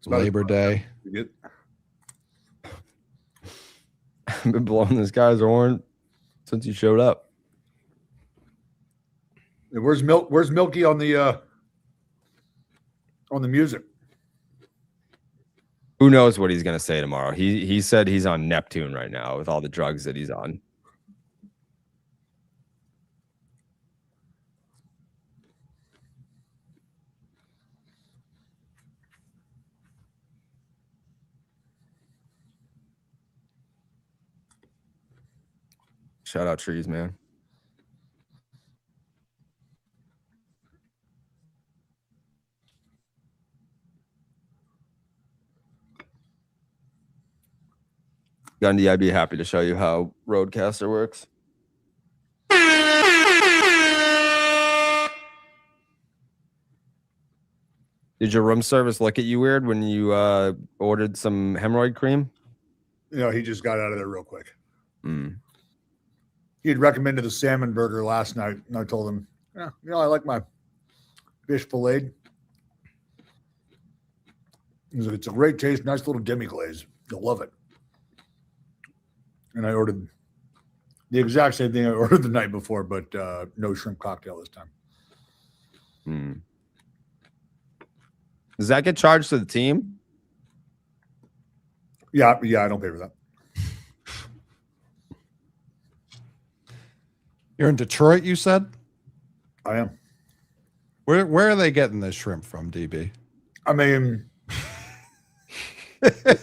Labor Day. I've been blowing this guy's horn since he showed up. Where's Milky on the music? Who knows what he's going to say tomorrow? He said he's on Neptune right now with all the drugs that he's on. Shout out trees, man. Gundy, I'd be happy to show you how Roadcaster works. Did your room service look at you weird when you ordered some hemorrhoid cream? He just got out of there real quick. He had recommended the salmon burger last night, and I told him, yeah, I like my fish filleted. He's like, it's a great taste, nice little demi-glaze. You'll love it. And I ordered the exact same thing I ordered the night before, but no shrimp cocktail this time. Does that get charged to the team? Yeah, I don't pay for that. You're in Detroit, you said? I am. Where are they getting this shrimp from, DB? I mean, it's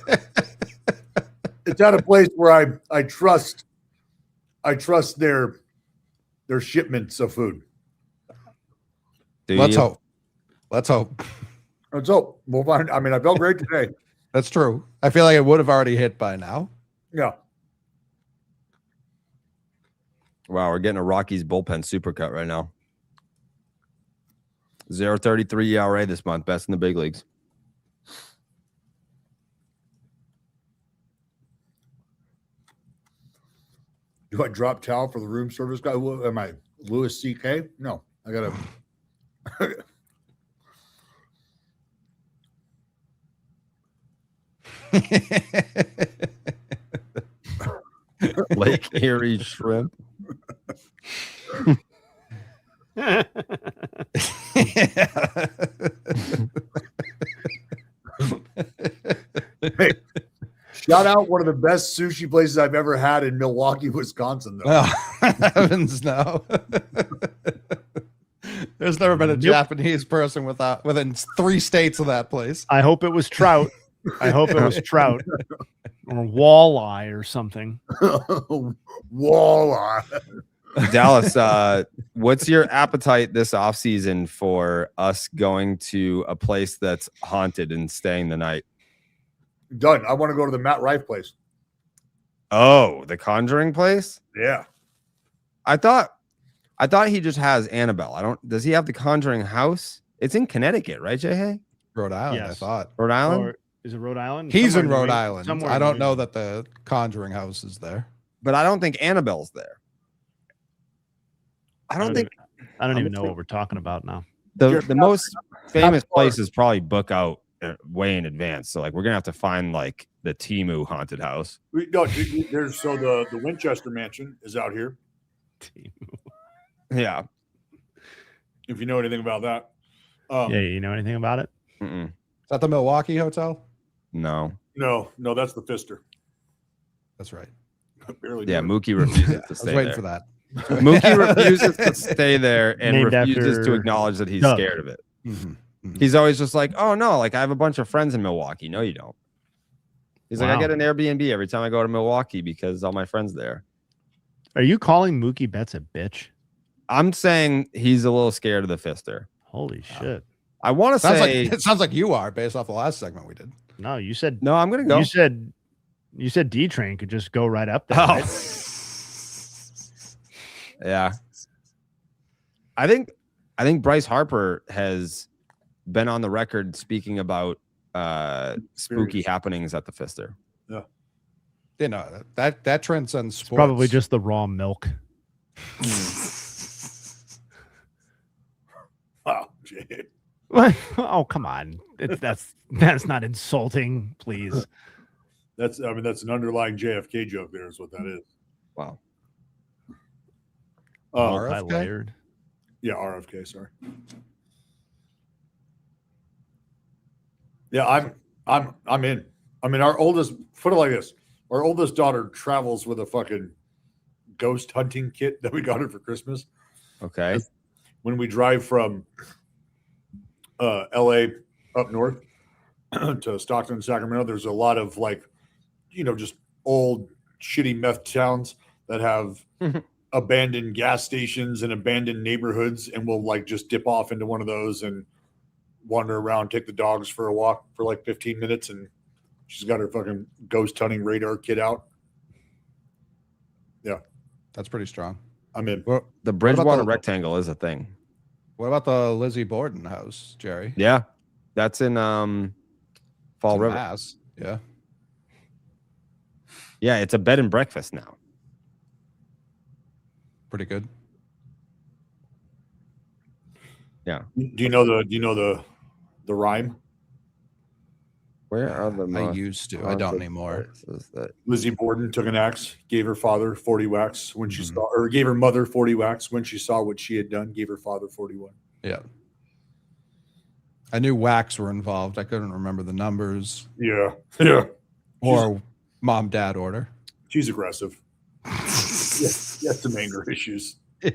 at a place where I trust their shipments of food. Let's hope. Let's hope. Let's hope. We'll find. I mean, I felt great today. That's true. I feel like it would have already hit by now. Yeah. Wow, we're getting a Rockies bullpen supercut right now. 0.33 ERA this month, best in the big leagues. Do I drop towel for the room service guy? Am I Louis C.K.? No, I gotta. Lake Erie shrimp. Hey, shout out one of the best sushi places I've ever had in Milwaukee, Wisconsin, though. Oh, heavens no. There's never been a Japanese person within 3 states of that place. I hope it was trout. I hope it was trout or walleye or something. Walleye. Dallas, what's your appetite this offseason for us going to a place that's haunted and staying the night? Done. I want to go to the Matt Rife place. Oh, the Conjuring place? Yeah. I thought he just has Annabelle. Does he have the Conjuring house? It's in Connecticut, right, Jay? Rhode Island, Yes. I thought. Rhode Island? Or is it Rhode Island? He's Somewhere in the Rhode New- Island. somewhere I in don't New know England. that the Conjuring house is there. But I don't think Annabelle's there. I don't think I don't even know what we're talking about now. the most famous places probably book out way in advance. So like we're gonna have to find like the Temu haunted house. There's the Winchester Mansion is out here. Yeah. If you know anything about that. Yeah, you know anything about it? Mm-mm. Is that the Milwaukee Hotel? No. No, that's the Pfister. That's right. Barely Yeah, do it. Mookie refuses to I was stay waiting there. for that. Mookie refuses to stay there and Named refuses to after acknowledge that he's Doug. scared of it. Mm-hmm. He's always just like, oh no, like I have a bunch of friends in Milwaukee. No, you don't. He's like, I Wow. get an Airbnb every time I go to Milwaukee because all my friends there. Are you calling Mookie Betts a bitch? I'm saying he's a little scared of the fister. Holy shit. I want to Sounds say like it sounds like you are based off the last segment we did. No, you said no. I'm gonna go. You said D Train could just go right up there. Oh. Right? Yeah. I think Bryce Harper has been on the record speaking about spooky happenings at the Fister. You know, that transcends sports. Probably just the raw milk. Wow, Jay. Oh, come on. That's not insulting, please. That's an underlying JFK joke. There is what that is. Wow. Multi-layered. Yeah, RFK. Sorry. Yeah, I'm in. I mean, our oldest, put it like this: our oldest daughter travels with a fucking ghost hunting kit that we got her for Christmas. Okay. When we drive from LA up north to Stockton, Sacramento, there's a lot of just old shitty meth towns that have abandoned gas stations and abandoned neighborhoods, and we'll just dip off into one of those and wander around, take the dogs for a walk for 15 minutes, and she's got her fucking ghost hunting radar kit out. Yeah, That's pretty strong. I'm in. Well, The Bridgewater the- rectangle is a thing. what about the Lizzie Borden house, Jerry? Yeah. That's in Fall It's in River. Mass. Yeah. Yeah, it's a bed and breakfast now. Pretty good. Yeah. Do you know the rhyme? Where are the I most used to. I don't haunted anymore. places that Lizzie Borden took an axe, gave her father 40 whacks when she Mhm. saw, or gave her mother 40 whacks when she saw what she had done, gave her father 41. Yeah. I knew whacks were involved. I couldn't remember the numbers Yeah. Yeah. or mom dad order. She's aggressive. Yes. Yes, some anger issues. Yeah.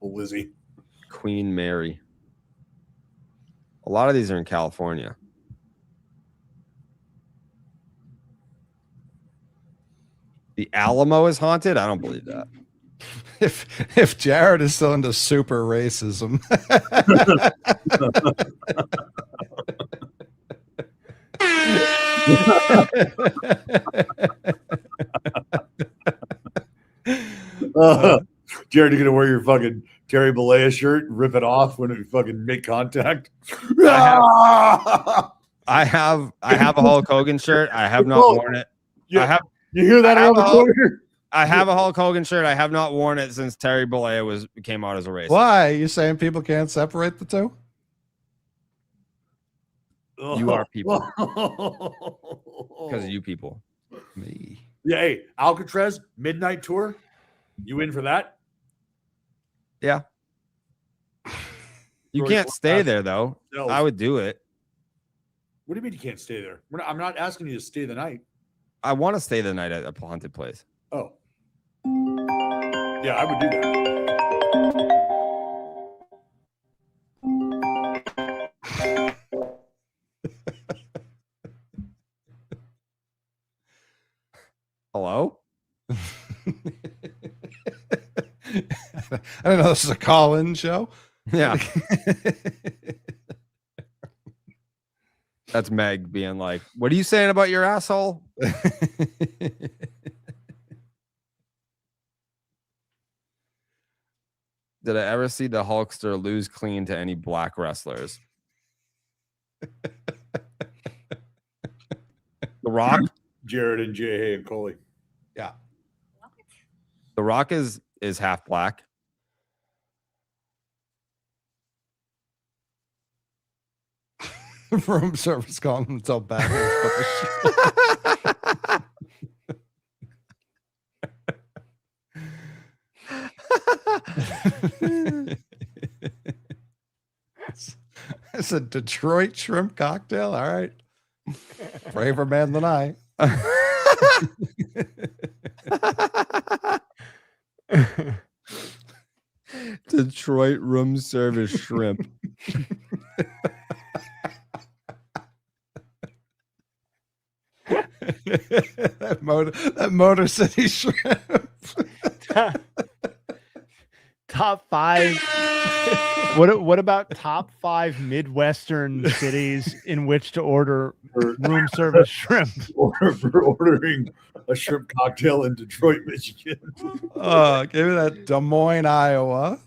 Well, Lizzie. Queen Mary. A lot of these are in California. The Alamo is haunted? I don't believe that. If Jared is still into super racism, Jared, you gonna wear your fucking Terry Bollea shirt and rip it off when we fucking make contact? I have a Hulk Hogan shirt. I have not worn it. Yeah. You hear that I have around the a Hulk- corner? I have a Hulk Hogan shirt. I have not worn it since Terry Bollea came out as a racist. why? You saying people can't separate the two? You are people. Because of you people. Me. Yeah, hey, Alcatraz midnight tour. You in for that? Yeah. You Troy can't stay Glass there though. sells. I would do it. What do you mean you can't stay there? I'm not asking you to stay the night. I want to stay the night at a haunted place. Oh. Yeah, I would do that. Hello? I don't know. This is a call-in show. Yeah. That's Meg being like, what are you saying about your asshole? Did I ever see the Hulkster lose clean to any black wrestlers? The Rock? Jared and J. and Coley. Yeah. The Rock is half black. Room service calling himself back. It's a Detroit shrimp cocktail. All right. Braver man than I. Detroit room service shrimp. that Motor City shrimp. Top 5. What about top 5 Midwestern cities in which to order room service shrimp? For ordering a shrimp cocktail in Detroit, Michigan. Oh, give me that Des Moines, Iowa.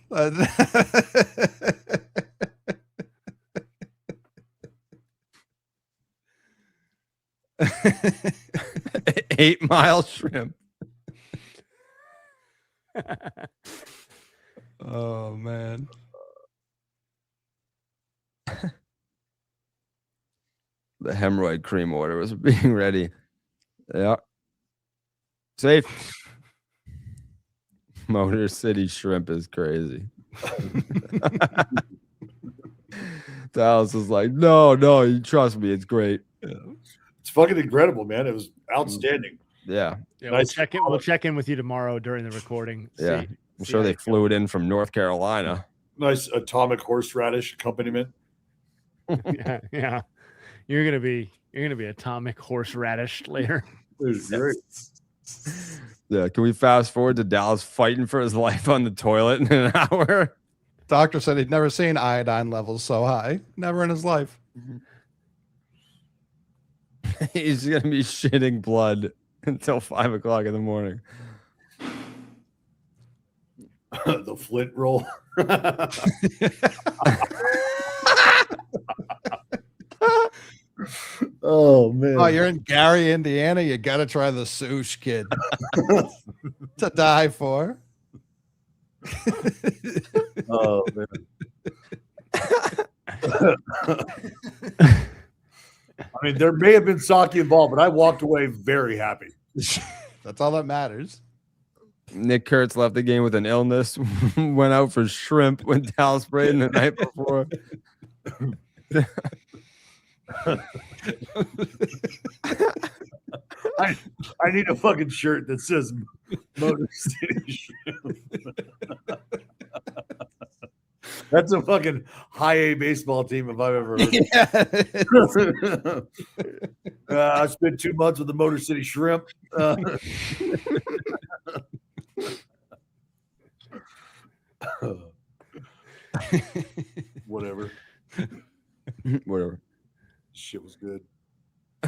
8 Mile shrimp. Oh man. The hemorrhoid cream order was being ready. Yeah. Safe. Motor City shrimp is crazy. Dallas is like, no, you trust me, it's great. It's fucking incredible, man. It was outstanding. Yeah. Yeah, Nice. we'll check in with you tomorrow during the recording. Yeah. I'm sure they flew it in from North Carolina. Nice atomic horseradish accompaniment. Yeah. You're gonna be atomic horseradish later. It was great. Yeah. Can we fast forward to Dallas fighting for his life on the toilet in an hour? Doctor said he'd never seen iodine levels so high. Never in his life. He's gonna be shitting blood until 5 o'clock in the morning. The Flint roll. Oh man. Oh, you're in Gary, Indiana. You got to try the sush, kid. To die for. Oh man. I mean, there may have been sake involved, but I walked away very happy. That's all that matters. Nick Kurtz left the game with an illness, went out for shrimp when Dallas played the night before. I need a fucking shirt that says Motor City Shrimp. That's a fucking high A baseball team if I've ever heard. I spent 2 months with the Motor City Shrimp. Whatever. Whatever. Shit was good.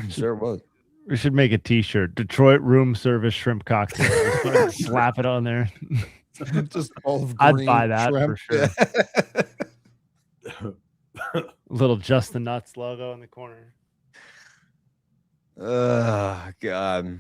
Sure was. We should make a T-shirt: Detroit room service shrimp cocktail. Just fucking slap it on there. Just all of I'd green buy that shrimp. for sure. Little Just the Nuts logo in the corner. Oh God.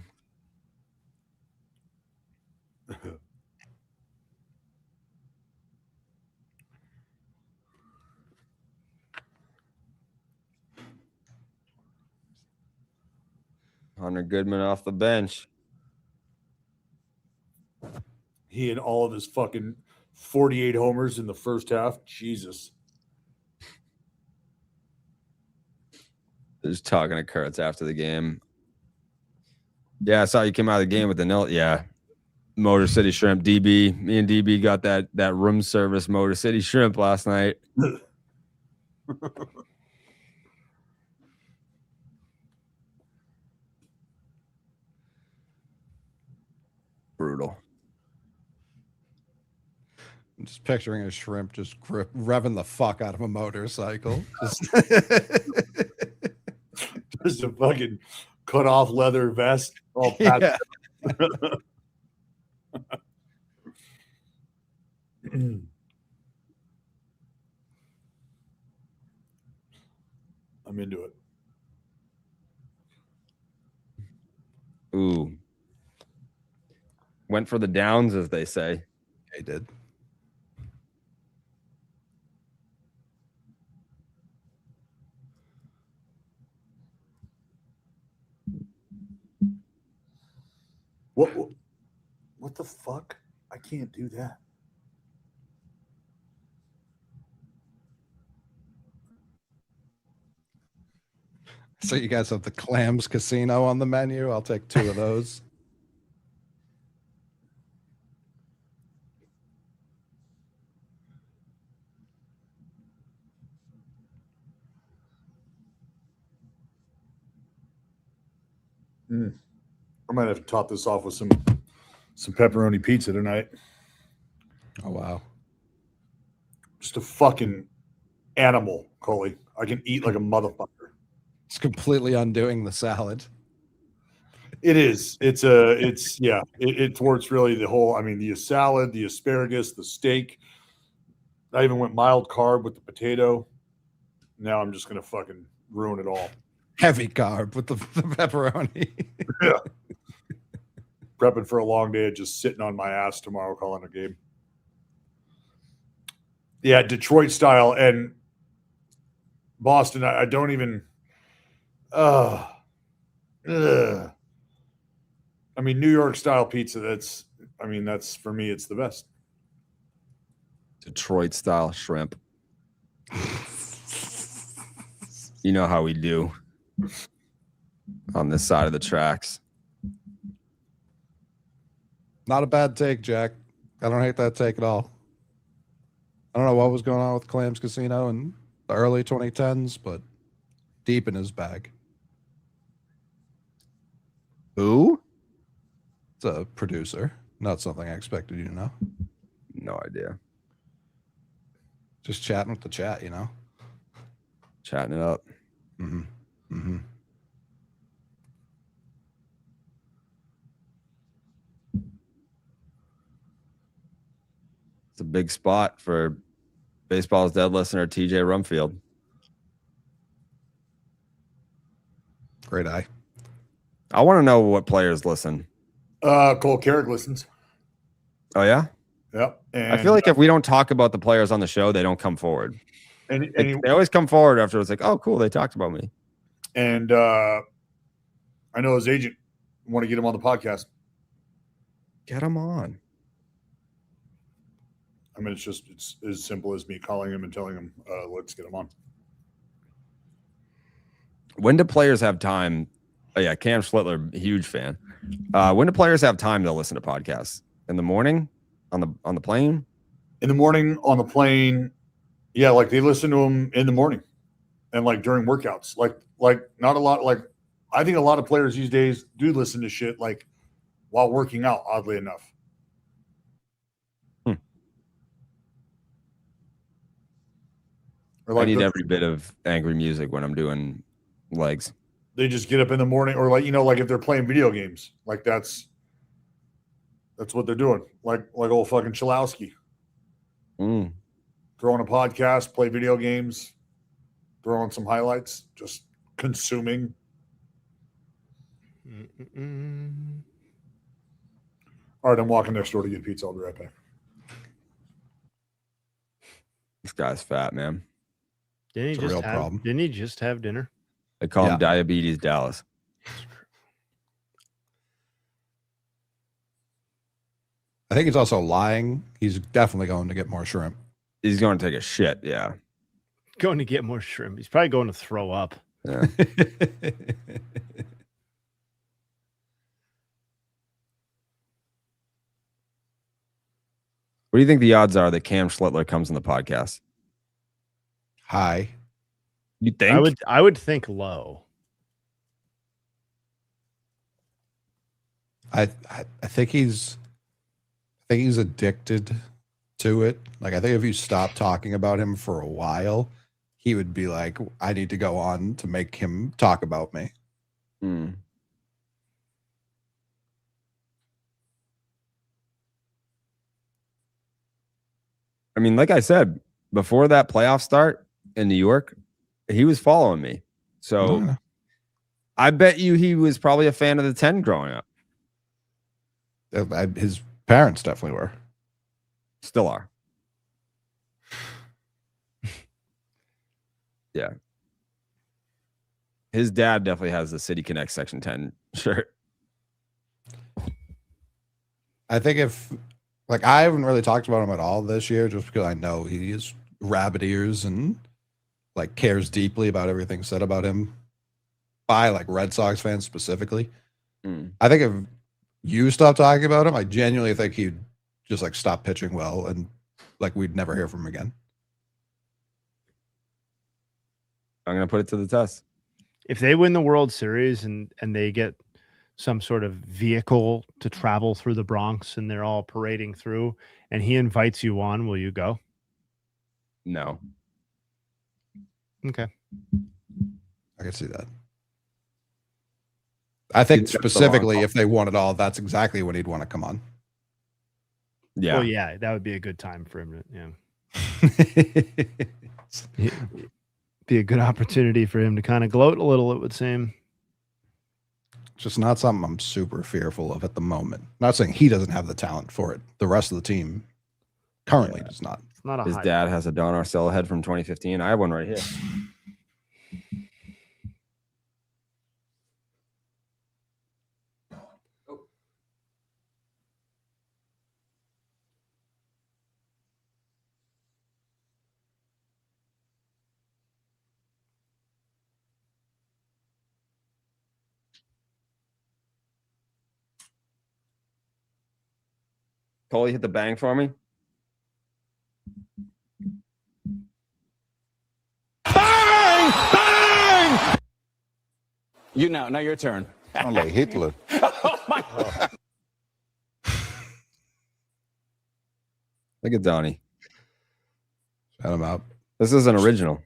Hunter Goodman off the bench. He and all of his fucking 48 homers in the first half. Jesus. Just talking to Kurtz after the game. Yeah, I saw you came out of the game with the nil. Yeah. Motor City Shrimp, DB. Me and DB got that room service Motor City Shrimp last night. Brutal. I'm just picturing a shrimp just revving the fuck out of a motorcycle. Just a fucking cut off leather vest. All patched. I'm into it. Ooh. Went for the downs, as they say. They did. What the fuck? I can't do that. So you guys have the Clams Casino on the menu. I'll take 2 of those. I might have to top this off with some pepperoni pizza tonight. Oh wow. Just a fucking animal, Coley. I can eat like a motherfucker. It's completely undoing the salad. It is. It's towards really the whole. I mean, the salad, the asparagus, the steak. I even went mild carb with the potato. Now I'm just gonna fucking ruin it all. Heavy carb with the pepperoni. Yeah. Prepping for a long day of just sitting on my ass tomorrow calling a game. Yeah, Detroit style and Boston. I don't even. I mean, New York style pizza. That's for me. It's the best. Detroit style shrimp. You know how we do on this side of the tracks. Not a bad take, Jack. I don't hate that take at all. I don't know what was going on with Clams Casino in the early 2010s, but deep in his bag. Who? It's a producer. Not something I expected you to know. No idea. Just chatting with the chat, you know? Chatting it up. Mm-hmm. Mm-hmm. It's a big spot for Baseball's Dead listener TJ Rumfield. Great eye. I want to know what players listen. Cole Carrick listens. Oh, yeah? Yep. And I feel like if we don't talk about the players on the show, they don't come forward. And They always come forward after it's like, oh, cool, they talked about me. And I know his agent want to get him on the podcast. Get him on. I mean, it's as simple as me calling him and telling him, let's get him on. When do players have time? Oh, yeah, Cam Schlittler, huge fan. When do players have time to listen to podcasts? In the morning? On the plane? In the morning, on the plane. Yeah, like they listen to them in the morning and like during workouts. Like not a lot. Like I think a lot of players these days do listen to shit like while working out, oddly enough. Or I need every bit of angry music when I'm doing legs. They just get up in the morning, or like, you know, like if they're playing video games, like that's what they're doing. Like old fucking Chalowski. Throwing a podcast, play video games, throwing some highlights, just consuming. All right, I'm walking next door to get pizza. I'll be right back. This guy's fat, man. Didn't he just have dinner? They call him Diabetes Dallas. I think he's also lying. He's definitely going to get more shrimp. He's going to take a shit, yeah. Going to get more shrimp. He's probably going to throw up. Yeah. What do you think the odds are that Cam Schlittler comes on the podcast? High. You think? I would think low. I think he's addicted to it. Like, I think if you stop talking about him for a while, he would be like, I need to go on to make him talk about me. I mean, like I said, before that playoff start in New York, he was following me. So I bet you he was probably a fan of the 10 growing up. His parents definitely were. Still are. Yeah. His dad definitely has the City Connect Section 10 shirt. I think I haven't really talked about him at all this year just because I know he is rabbit ears and like cares deeply about everything said about him by like Red Sox fans specifically. I think if you stop talking about him, I genuinely think he'd just like stop pitching well and like we'd never hear from him again. I'm going to put it to the test. If they win the World Series and they get some sort of vehicle to travel through the Bronx, and they're all parading through, and he invites you on, will you go? No. Okay. I can see that. I think He's got the specifically wrong- if they wanted all, that's exactly when he'd want to come on. Yeah. Well, yeah, that would be a good time for him to, be a good opportunity for him to kind of gloat a little, it would seem. Just not something I'm super fearful of at the moment. Not saying he doesn't have the talent for it. The rest of the team currently does not. It's not a His high dad has a Don Arcella head from 2015. I have one right here. Coley, hit the bang for me. Bang! Bang! You now your turn. Sound like Hitler. Oh my God. Look at Donnie. Shout him out. This is an original.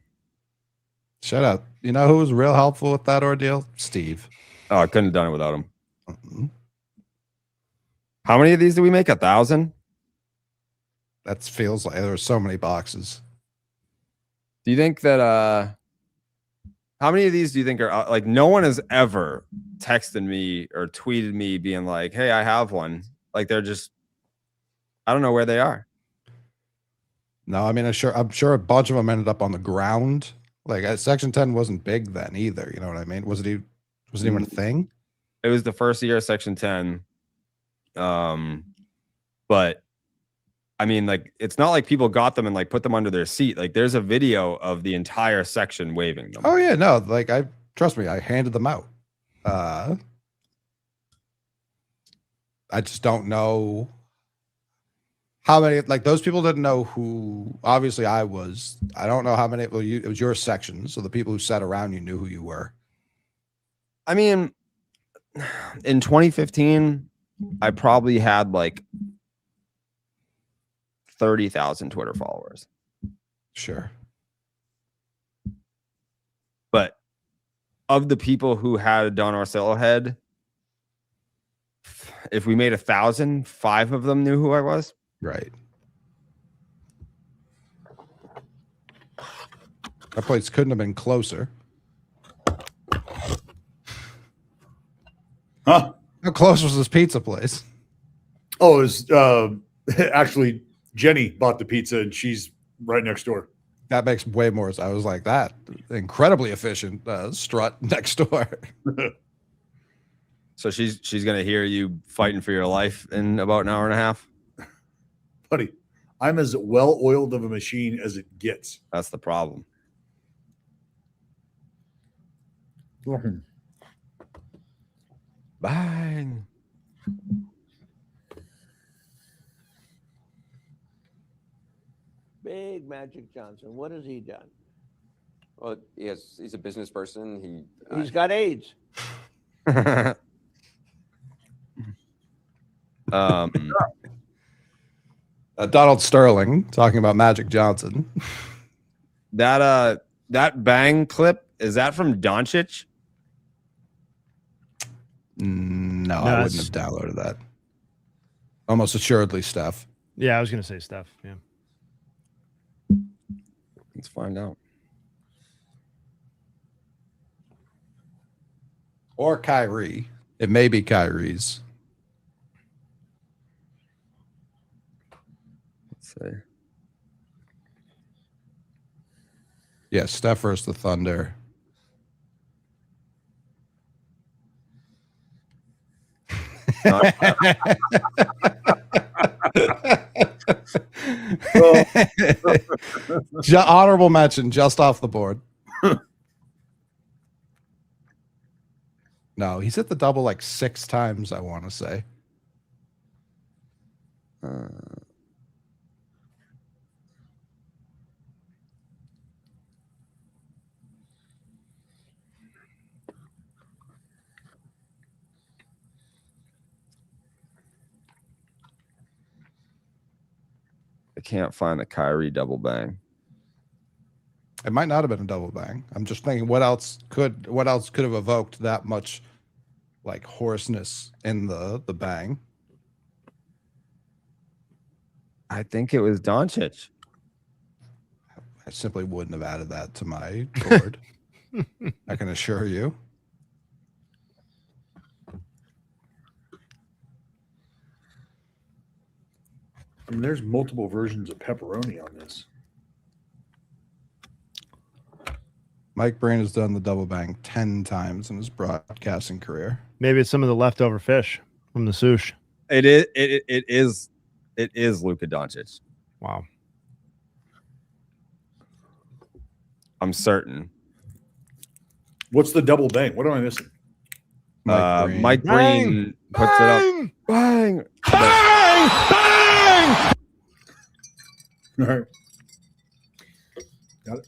Shout out. You know who was real helpful with that ordeal? Steve. Oh, I couldn't have done it without him. Mhm. How many of these do we make? 1,000? That feels like there were so many boxes. Do you think that how many of these do you think are like no one has ever texted me or tweeted me being like, "Hey, I have one." Like they're just I don't know where they are. No, I mean, I'm sure a bunch of them ended up on the ground. Like Section 10 wasn't big then either. You know what I mean? Was it even a thing? It was the first year of Section 10. But I mean, like, it's not like people got them and like put them under their seat. Like, there's a video of the entire section waving them. Oh yeah, no, like trust me, I handed them out. I just don't know how many. Like those people didn't know who. Obviously, I was. I don't know how many. Well, it was your section, so the people who sat around you knew who you were. I mean, in 2015, I probably had like 30,000 Twitter followers. Sure. But of the people who had a Don Arcella head, if we made 1,000, 5 of them knew who I was. Right. That place couldn't have been closer. Huh? How close was this pizza place? Oh, it was actually Jenny bought the pizza and she's right next door. That makes way more. I was like, that incredibly efficient strut next door. So she's gonna hear you fighting for your life in about an hour and a half. Buddy, I'm as well oiled of a machine as it gets. That's the problem. Bang. Big Magic Johnson. What has he done? Well, he's a business person. He's got AIDS. Donald Sterling talking about Magic Johnson. That bang clip, is that from Doncic? No, I wouldn't have downloaded that. Almost assuredly, Steph. Yeah, I was gonna say Steph. Yeah. Let's find out. Or Kyrie. It may be Kyrie's. Let's see. Yeah, Steph versus the Thunder. Honorable mention just off the board. No, he's hit the double like 6 times, I want to say. can't find the Kyrie double bang. It might not have been a double bang. I'm just thinking what else could have evoked that much like hoarseness in the bang. I think it was Doncic. I simply wouldn't have added that to my board. I can assure you. I mean, there's multiple versions of pepperoni on this. Mike Breen has done the double bang 10 times in his broadcasting career. Maybe it's some of the leftover fish from the sushi. It is Luka Doncic. Wow. I'm certain. What's the double bang? What am I missing? Mike Breen puts it up. Bang! Bang! All right. Got it.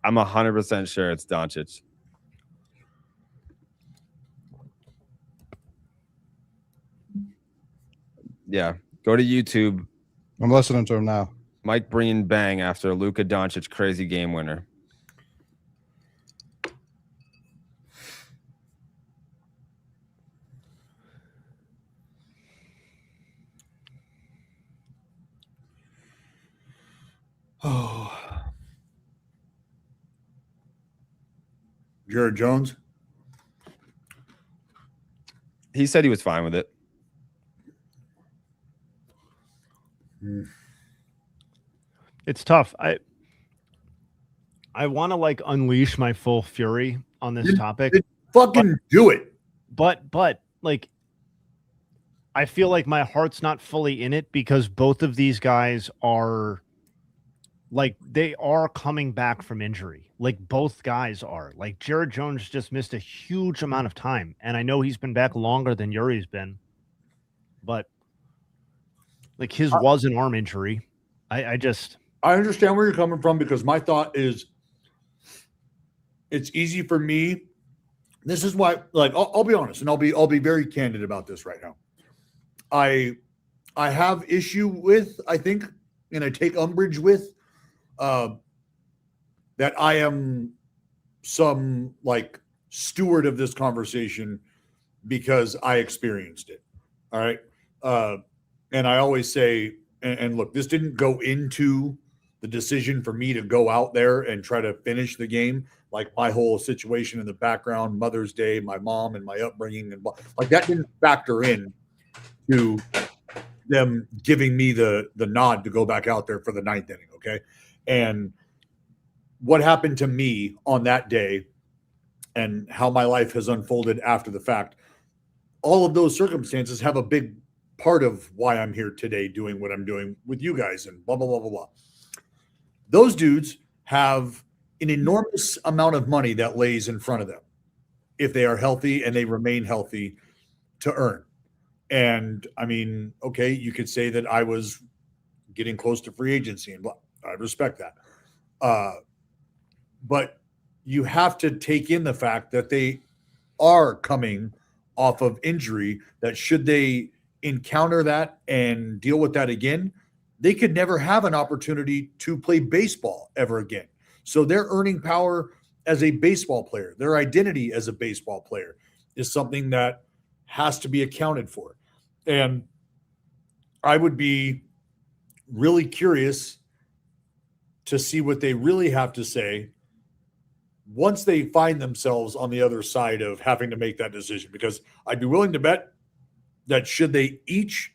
I'm 100% sure it's Doncic. Yeah, go to YouTube. I'm listening to him now. Mike Breen bang after Luka Doncic crazy game winner. Oh. Jared Jones. He said he was fine with it. It's tough. I want to like unleash my full fury on this topic. Fucking do it. But like I feel like my heart's not fully in it because both of these guys are like they are coming back from injury. Like both guys are. Like Jared Jones just missed a huge amount of time. And I know he's been back longer than Yuri's been. But like his was an arm injury. I understand where you're coming from because my thought is it's easy for me. This is why, like, I'll be honest and I'll be very candid about this right now. I have issue with, I think, and I take umbrage with that I am some like steward of this conversation because I experienced it. All right. And I always say, and look, this didn't go into the decision for me to go out there and try to finish the game. Like my whole situation in the background, Mother's Day, my mom and my upbringing, and like that didn't factor in to them giving me the nod to go back out there for the ninth inning. Okay. And what happened to me on that day and how my life has unfolded after the fact, all of those circumstances have a big part of why I'm here today doing what I'm doing with you guys and blah, blah, blah, blah, blah. Those dudes have an enormous amount of money that lays in front of them if they are healthy and they remain healthy to earn. And I mean, okay, you could say that I was getting close to free agency and blah. I respect that. But you have to take in the fact that they are coming off of injury, that should they encounter that and deal with that again, they could never have an opportunity to play baseball ever again. So their earning power as a baseball player, their identity as a baseball player is something that has to be accounted for. And I would be really curious to see what they really have to say once they find themselves on the other side of having to make that decision, because I'd be willing to bet that should they each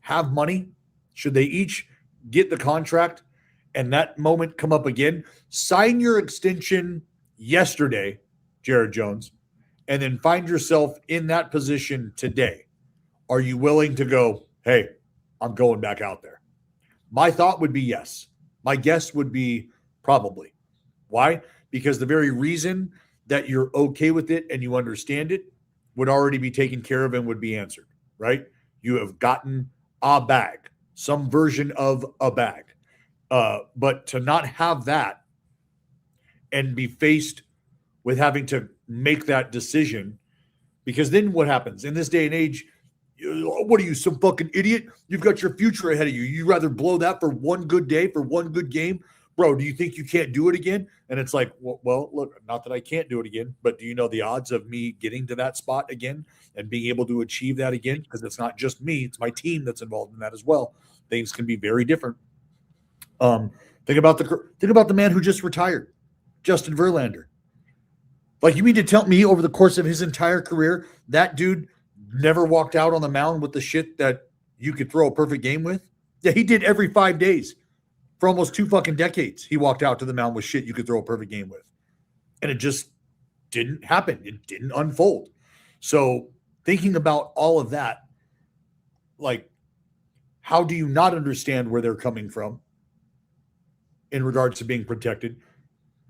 have money, should they each get the contract and that moment come up again, sign your extension yesterday, Jared Jones, and then find yourself in that position today. Are you willing to go, hey, I'm going back out there? My thought would be yes. My guess would be probably. Why? Because the very reason that you're okay with it and you understand it would already be taken care of and would be answered, right? You have gotten a bag, some version of a bag. But to not have that and be faced with having to make that decision. Because then what happens in this day and age? What are you, some fucking idiot? You've got your future ahead of you. You rather blow that for one good day, for one good game? Bro, do you think you can't do it again? And it's like, well, look, not that I can't do it again, but do you know the odds of me getting to that spot again and being able to achieve that again? Because it's not just me, it's my team that's involved in that as well. Things can be very different. Think about the man who just retired, Justin Verlander. Like, you mean to tell me over the course of his entire career, that dude never walked out on the mound with the shit that you could throw a perfect game with? Yeah, he did every 5 days for almost 2 fucking decades. He walked out to the mound with shit you could throw a perfect game with. And it just didn't happen. It didn't unfold. So thinking about all of that, like, how do you not understand where they're coming from in regards to being protected?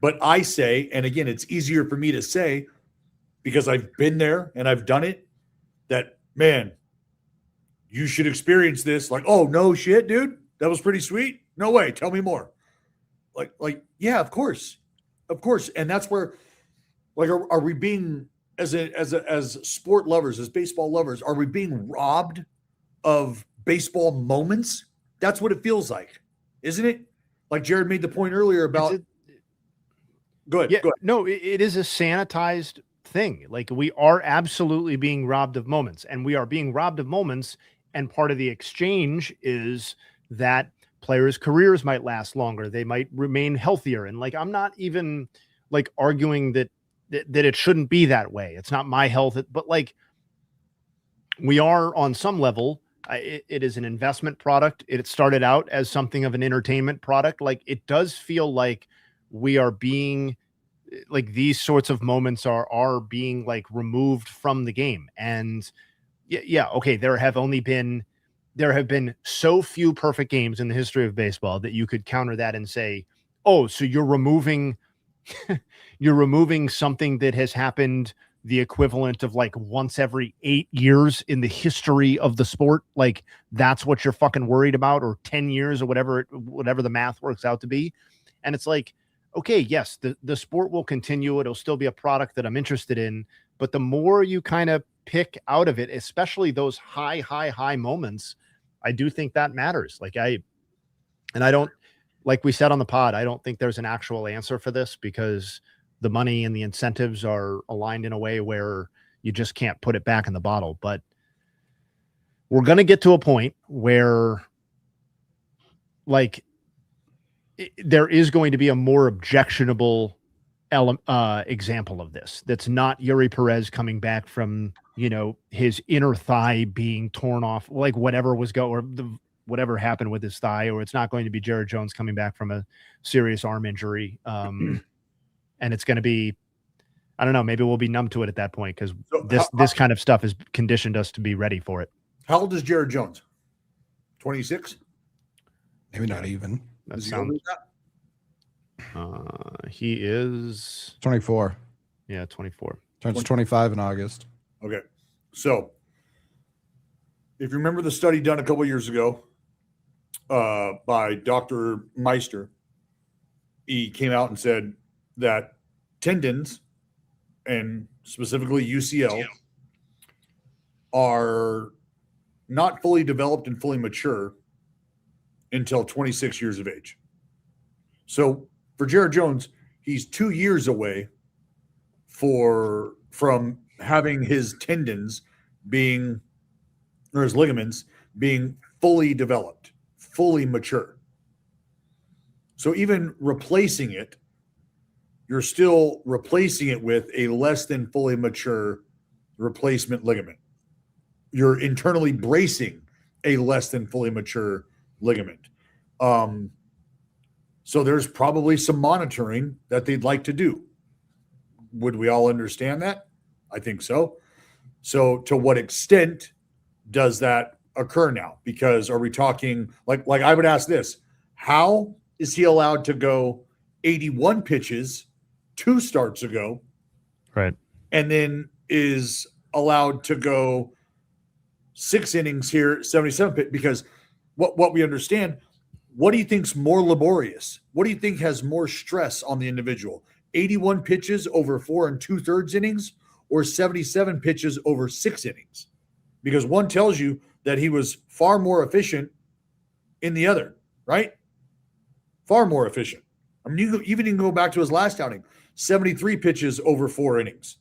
But I say, and again, it's easier for me to say because I've been there and I've done it, that, man, you should experience this. Like, oh, no shit, dude. That was pretty sweet. No way. Tell me more. Like, yeah, of course. Of course. And that's where, like, are we being, as sport lovers, as baseball lovers, are we being robbed of baseball moments? That's what it feels like, isn't it? Like Jared made the point earlier about. Go ahead. No, it is a sanitized thing. Like, we are absolutely being robbed of moments, and we are being robbed of moments. And part of the exchange is that players' careers might last longer. They might remain healthier. And like, I'm not even like arguing that it shouldn't be that way. It's not my health, but like, we are on some level. It is an investment product. It started out as something of an entertainment product. Like, it does feel like we are being, like, these sorts of moments are being like removed from the game. And yeah, okay, there have been so few perfect games in the history of baseball that you could counter that and say, oh, so you're removing something that has happened the equivalent of like once every 8 years in the history of the sport. Like, that's what you're fucking worried about, or 10 years or whatever the math works out to be. And it's like, okay, yes, the sport will continue. It'll still be a product that I'm interested in. But the more you kind of pick out of it, especially those high moments, I do think that matters. Like, I don't, like we said on the pod, I don't think there's an actual answer for this, because the money and the incentives are aligned in a way where you just can't put it back in the bottle. But we're going to get to a point where, like, there is going to be a more objectionable example of this. That's not Yuri Perez coming back from, his inner thigh being torn off, like whatever happened with his thigh, or it's not going to be Jared Jones coming back from a serious arm injury. And it's going to be, I don't know, maybe we'll be numb to it at that point, because this kind of stuff has conditioned us to be ready for it. How old is Jared Jones? 26? Maybe not even. That sounds. He is 24. Yeah, 24. Turns 25 in August. Okay. So if you remember the study done a couple of years ago by Dr. Meister, he came out and said that tendons, and specifically UCL, are not fully developed and fully mature until 26 years of age. So for Jared Jones, he's 2 years away from having his tendons being, or his ligaments being fully developed, fully mature. So even replacing it, you're still replacing it with a less than fully mature replacement ligament. You're internally bracing a less than fully mature ligament. So there's probably some monitoring that they'd like to do. Would we all understand that? I think so. So to what extent does that occur now? Because are we talking, like I would ask this, how is he allowed to go 81 pitches 2 starts ago? Right. And then is allowed to go 6 innings here, 77 pitch, because what we understand, what do you think's more laborious? What do you think has more stress on the individual? 81 pitches over 4 2/3 innings or 77 pitches over 6 innings? Because one tells you that he was far more efficient in the other, right? Far more efficient. I mean, you even can go back to his last outing, 73 pitches over 4 innings.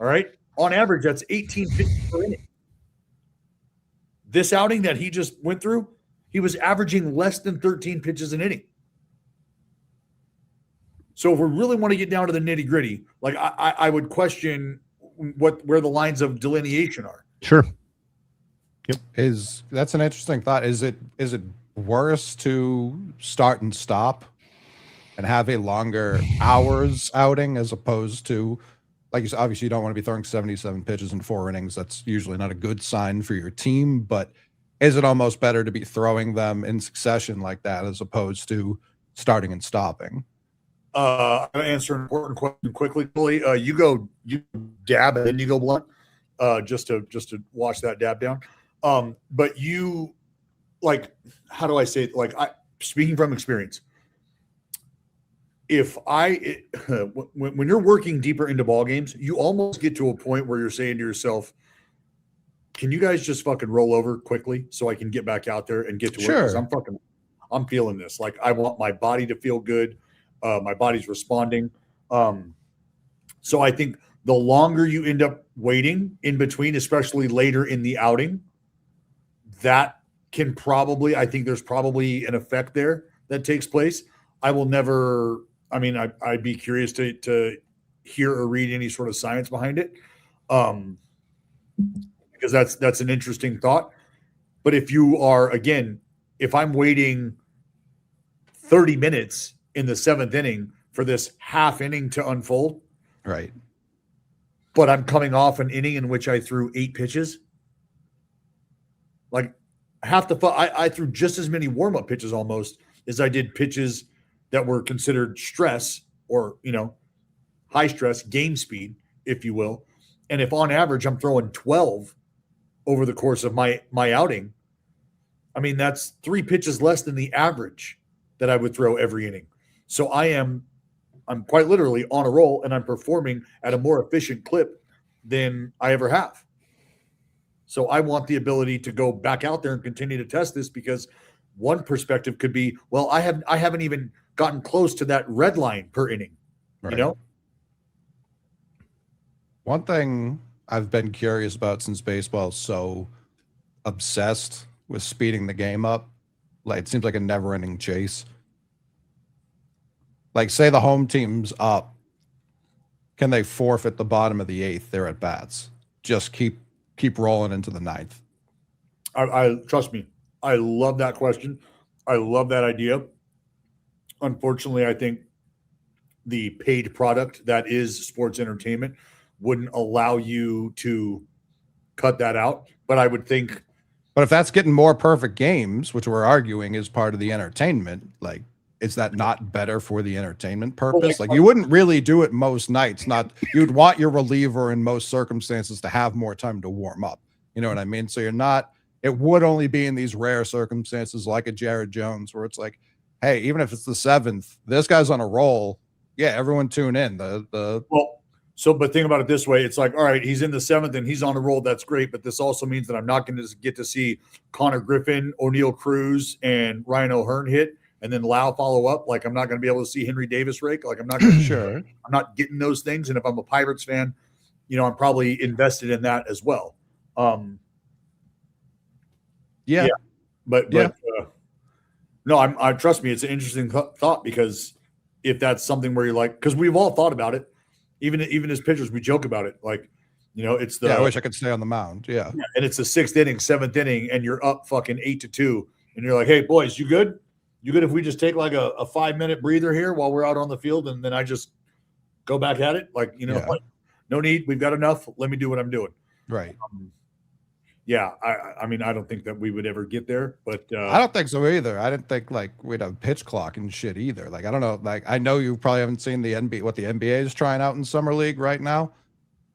All right. On average, that's 18 pitches per inning. This outing that he just went through, he was averaging less than 13 pitches an inning. So if we really want to get down to the nitty gritty, like I would question where the lines of delineation are. Sure. Yep. That's an interesting thought. Is it worse to start and stop and have a longer hours outing as opposed to, like you said, obviously you don't want to be throwing 77 pitches in 4 innings. That's usually not a good sign for your team, but is it almost better to be throwing them in succession like that as opposed to starting and stopping? I'm going to answer an important question quickly, Coley. You dab and then you go blunt, just to wash that dab down. But you, like, how do I say it? Like, speaking from experience, when you're working deeper into ball games, you almost get to a point where you're saying to yourself, can you guys just fucking roll over quickly so I can get back out there and get to work? Because I'm feeling this. Like, I want my body to feel good. My body's responding. So I think the longer you end up waiting in between, especially later in the outing, that can probably, I think there's probably an effect there that takes place. I will never, I mean, I'd be curious to hear or read any sort of science behind it. Because that's an interesting thought. But if you are, again, if I'm waiting 30 minutes in the 7th inning for this half inning to unfold, right? But I'm coming off an inning in which I threw 8 pitches. Like half the I threw just as many warm-up pitches almost as I did pitches that were considered stress or, high stress game speed, if you will. And if on average I'm throwing 12 over the course of my outing, I mean, that's 3 pitches less than the average that I would throw every inning. So I'm quite literally on a roll and I'm performing at a more efficient clip than I ever have. So I want the ability to go back out there and continue to test this, because one perspective could be, well, I haven't even gotten close to that red line per inning, right. One thing I've been curious about since baseball is so obsessed with speeding the game up, like it seems like a never-ending chase. Like, say the home team's up, can they forfeit the bottom of the 8th? They're at bats. Just keep rolling into the 9th. I trust me. I love that question. I love that idea. Unfortunately, I think the paid product that is sports entertainment wouldn't allow you to cut that out. But I would think. But if that's getting more perfect games, which we're arguing is part of the entertainment, like, is that not better for the entertainment purpose? Like, you wouldn't really do it most nights. You'd want your reliever in most circumstances to have more time to warm up. You know what I mean? So it would only be in these rare circumstances like a Jared Jones where it's like, hey, even if it's the 7th, this guy's on a roll. Yeah, everyone tune in. But think about it this way. It's like, all right, he's in the 7th and he's on a roll. That's great. But this also means that I'm not going to get to see Connor Griffin, O'Neal Cruz, and Ryan O'Hearn hit, and then Lau follow up. Like, I'm not going to be able to see Henry Davis rake. Like, I'm not going to sure. I'm not getting those things. And if I'm a Pirates fan, I'm probably invested in that as well. Yeah. But no, I trust me. It's an interesting thought, because if that's something where you're like, because we've all thought about it, even as pitchers, we joke about it. Like, it's the. Yeah, I wish I could stay on the mound. Yeah. And it's the 6th inning, 7th inning, and you're up fucking 8-2, and you're like, hey boys, you good? You good if we just take like a 5-minute breather here while we're out on the field, and then I just go back at it? Like, what? No need. We've got enough. Let me do what I'm doing. Right. Yeah. I mean, I don't think that we would ever get there, but I don't think so either. I didn't think like we'd have pitch clock and shit either. Like, I don't know. Like, I know you probably haven't seen what the NBA is trying out in summer league right now.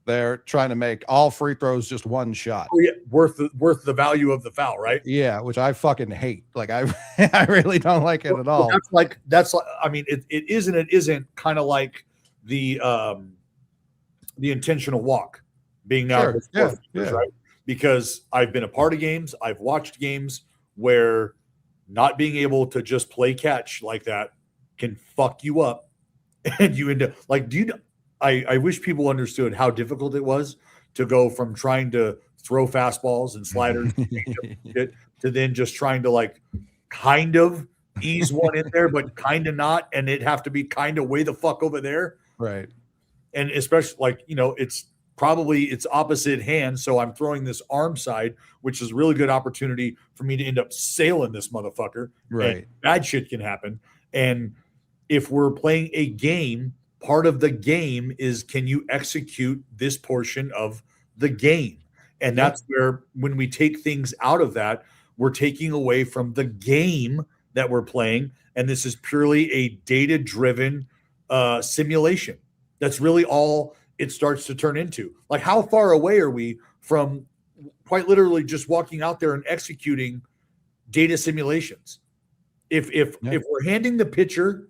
They're trying to make all free throws just one shot. Oh, yeah, worth the value of the foul, right? Yeah, which I fucking hate. Like I I really don't like it at all. That's like I mean it isn't kind of like the intentional walk being out Sure. right? Because I've been a part of games, I've watched games where not being able to just play catch like that can fuck you up, and you end up like, I wish people understood how difficult it was to go from trying to throw fastballs and sliders to then just trying to like kind of ease one in there, but kind of not, and it'd have to be kind of way the fuck over there, right? And especially like, you know, it's opposite hand, so I'm throwing this arm side, which is a really good opportunity for me to end up sailing this motherfucker. Right, bad shit can happen. And if we're playing a game, part of the game is, can you execute this portion of the game? And that's where, when we take things out of that, we're taking away from the game that we're playing. And this is purely a data-driven simulation. That's really all it starts to turn into. Like, how far away are we from quite literally just walking out there and executing data simulations? If we're handing the pitcher,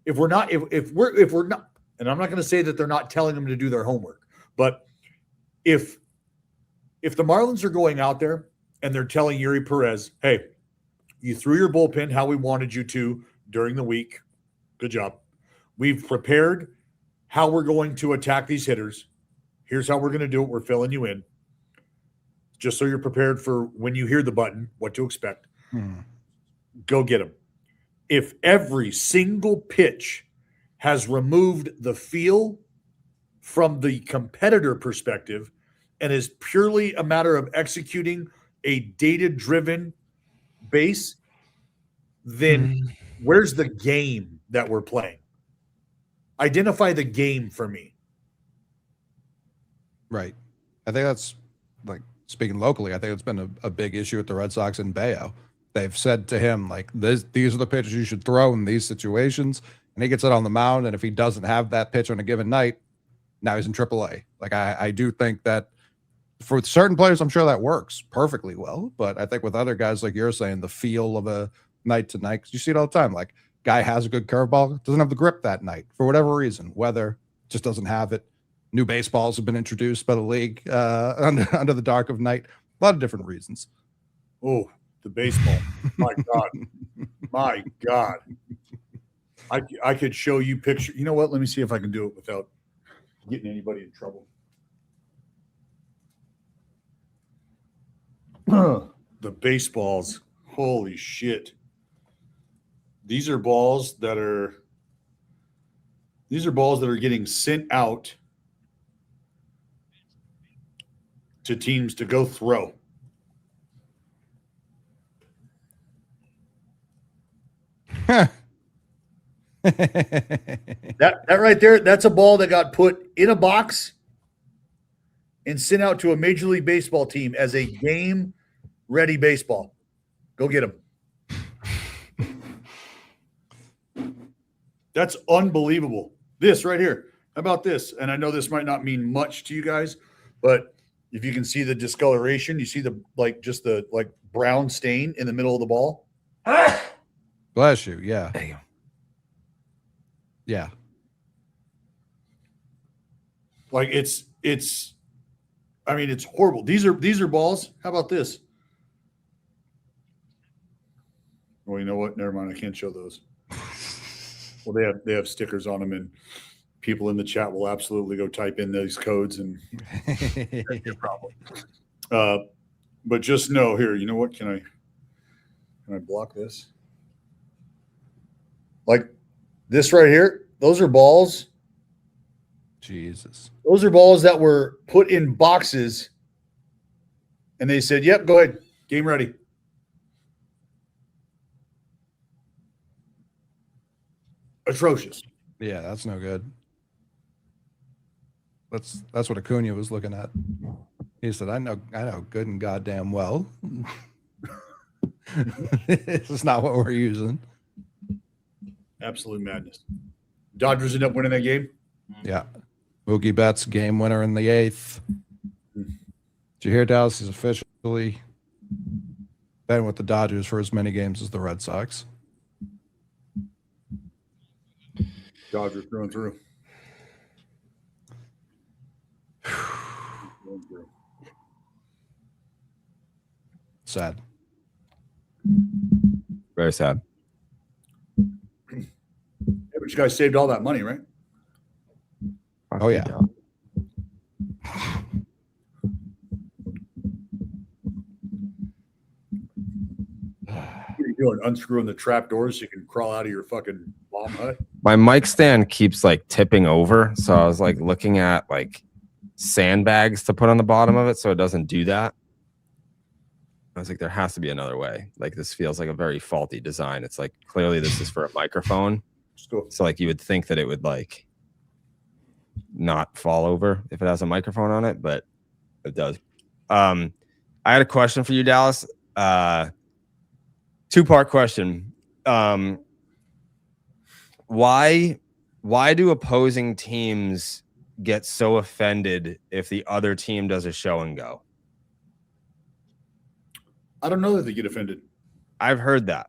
if we're not, and I'm not going to say that they're not telling them to do their homework, but if the Marlins are going out there and they're telling Yuri Perez, hey, you threw your bullpen how we wanted you to during the week. Good job. We've prepared how we're going to attack these hitters. Here's how we're going to do it. We're filling you in. Just so you're prepared for when you hear the button, what to expect. Go get them. If every single pitch has removed the feel from the competitor perspective and is purely a matter of executing a data-driven base, then where's the game that we're playing? Identify the game for me. Right. I think that's, like, speaking locally, I think it's been a big issue with the Red Sox and Bayo. They've said to him, like, these are the pitches you should throw in these situations. And he gets it on the mound. And if he doesn't have that pitch on a given night, now he's in AAA. Like, I do think that for certain players, I'm sure that works perfectly well. But I think with other guys, like you're saying, the feel of a night to night, because you see it all the time. Like, guy has a good curveball, doesn't have the grip that night for whatever reason, weather, just doesn't have it. New baseballs have been introduced by the league under the dark of night. A lot of different reasons. Oh, the baseball. My God. My God. I could show you pictures. You know what? Let me see if I can do it without getting anybody in trouble. The baseballs. Holy shit. These are balls that are getting sent out to teams to go throw. that right there, that's a ball that got put in a box and sent out to a Major League Baseball team as a game ready baseball. Go get them. That's unbelievable. This right here. How about this? And I know this might not mean much to you guys, but if you can see the discoloration, you see the brown stain in the middle of the ball. Bless you. Yeah. Damn. Yeah. Like it's I mean, it's horrible. These are balls. How about this? Well, you know what? Never mind. I can't show those. Well, they have stickers on them, and people in the chat will absolutely go type in those codes, and that's your problem. But just know here, you know what? Can I block this? Like this right here, those are balls. Jesus. Those are balls that were put in boxes, and they said, yep, go ahead. Game ready. Atrocious. Yeah, that's no good. That's what Acuna was looking at. He said, I know good and goddamn well. This is not what we're using. Absolute madness. Dodgers end up winning that game. Yeah. Mookie Betts game winner in the 8th. Did you hear Dallas is officially been with the Dodgers for as many games as the Red Sox? Dodgers through and through. Sad. Very sad. Yeah, but you guys saved all that money, right? Oh, yeah. What are you doing? Unscrewing the trap doors so you can crawl out of your fucking bomb hut? My mic stand keeps like tipping over, so I was like looking at like sandbags to put on the bottom of it so it doesn't do that. I was like, there has to be another way. Like, this feels like a very faulty design. It's like, clearly this is for a microphone. So like you would think that it would like not fall over if it has a microphone on it, but it does. I had a question for you, Dallas. Two-part question. Why do opposing teams get so offended if the other team does a show and go? I don't know that they get offended. I've heard that.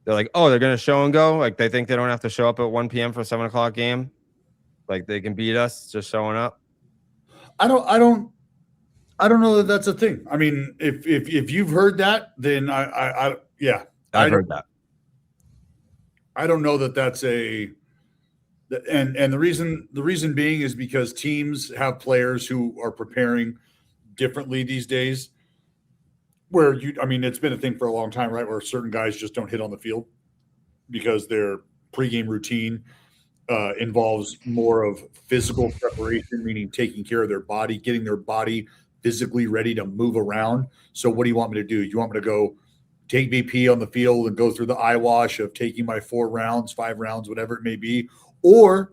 They're like, oh, they're going to show and go? Like, they think they don't have to show up at 1 p.m. for a 7 o'clock game? Like, they can beat us just showing up? I don't know that that's a thing. I mean, if you've heard that, then yeah. I've heard that. I don't know that that's and the reason being is because teams have players who are preparing differently these days. Where it's been a thing for a long time, right? Where certain guys just don't hit on the field because their pregame routine involves more of physical preparation, meaning taking care of their body, getting their body physically ready to move around. So what do you want me to do? You want me to go take BP on the field and go through the eye wash of taking my 4 rounds, 5 rounds, whatever it may be, or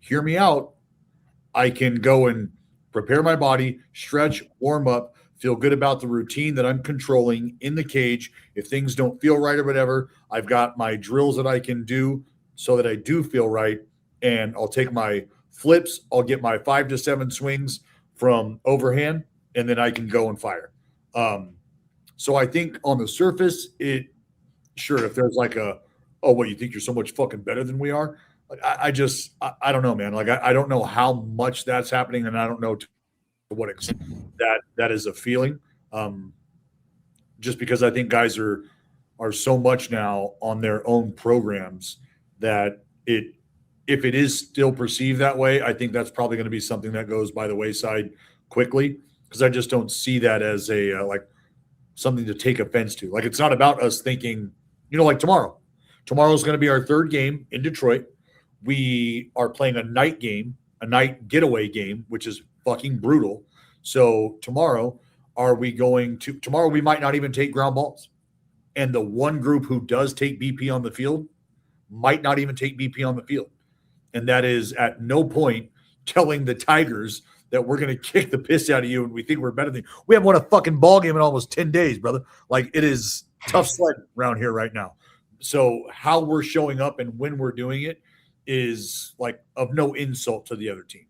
hear me out. I can go and prepare my body, stretch, warm up, feel good about the routine that I'm controlling in the cage. If things don't feel right or whatever, I've got my drills that I can do so that I do feel right. And I'll take my flips. I'll get my 5 to 7 swings from overhand, and then I can go and fire. So I think on the surface, if there's like what, you think you're so much fucking better than we are? Like, I don't know, man. Like, I don't know how much that's happening, and I don't know to what extent that is a feeling. Just because I think guys are so much now on their own programs that if it is still perceived that way, I think that's probably going to be something that goes by the wayside quickly, because I just don't see that as a like something to take offense to. Like, it's not about us thinking, like tomorrow's going to be our 3rd game in Detroit. We are playing a night game, a night getaway game, which is fucking brutal. So tomorrow we might not even take ground balls. And the one group who does take BP on the field might not even take BP on the field. And that is at no point telling the Tigers that we're going to kick the piss out of you and we think we're better than you. We haven't won a fucking ball game in almost 10 days, brother. Like, it is tough sledding around here right now. So how we're showing up and when we're doing it is like of no insult to the other team.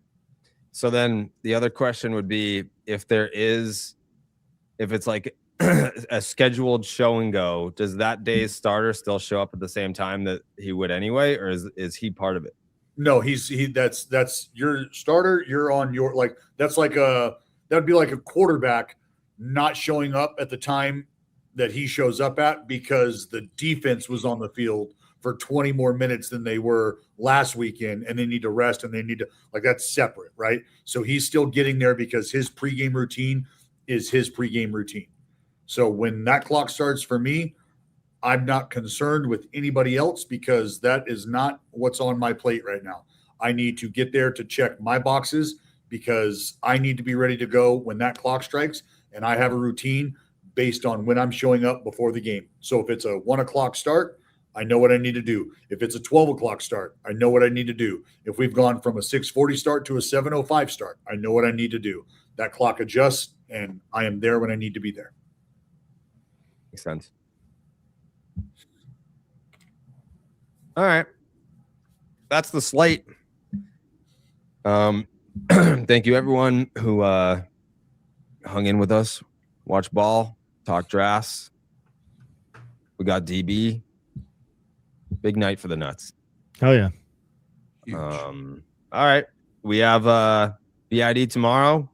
So then the other question would be, if it's like a scheduled show and go, does that day's starter still show up at the same time that he would anyway, or is he part of it? No, that's your starter. You're on your, like, that's like that'd be like a quarterback not showing up at the time that he shows up at because the defense was on the field for 20 more minutes than they were last weekend, and they need to rest and they need to, like, that's separate, right? So he's still getting there because his pregame routine is his pregame routine. So when that clock starts for me, I'm not concerned with anybody else because that is not what's on my plate right now. I need to get there to check my boxes because I need to be ready to go when that clock strikes, and I have a routine based on when I'm showing up before the game. So if it's a 1 o'clock start, I know what I need to do. If it's a 12 o'clock start, I know what I need to do. If we've gone from a 6:40 start to a 7:05 start, I know what I need to do. That clock adjusts, and I am there when I need to be there. Makes sense. All right. That's the slate. Thank you everyone who hung in with us, watch ball, talk drafts. We got DB. Big night for the Nuts. Oh yeah. Huge. All right. We have BID tomorrow,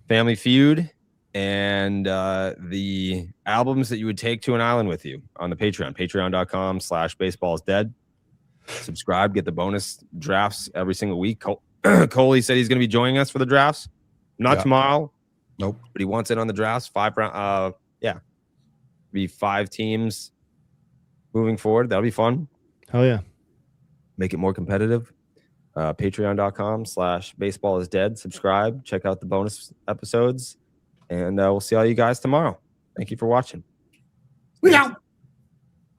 Family Feud, and the albums that you would take to an island with you on the Patreon, patreon.com/baseballisdead. Subscribe, get the bonus drafts every single week. Coley said he's going to be joining us for the drafts. Not tomorrow. Nope. But he wants it on the drafts. 5 round. Be 5 teams moving forward. That'll be fun. Oh yeah. Make it more competitive. Patreon.com/baseballisdead. Subscribe. Check out the bonus episodes. And we'll see all you guys tomorrow. Thank you for watching. We out.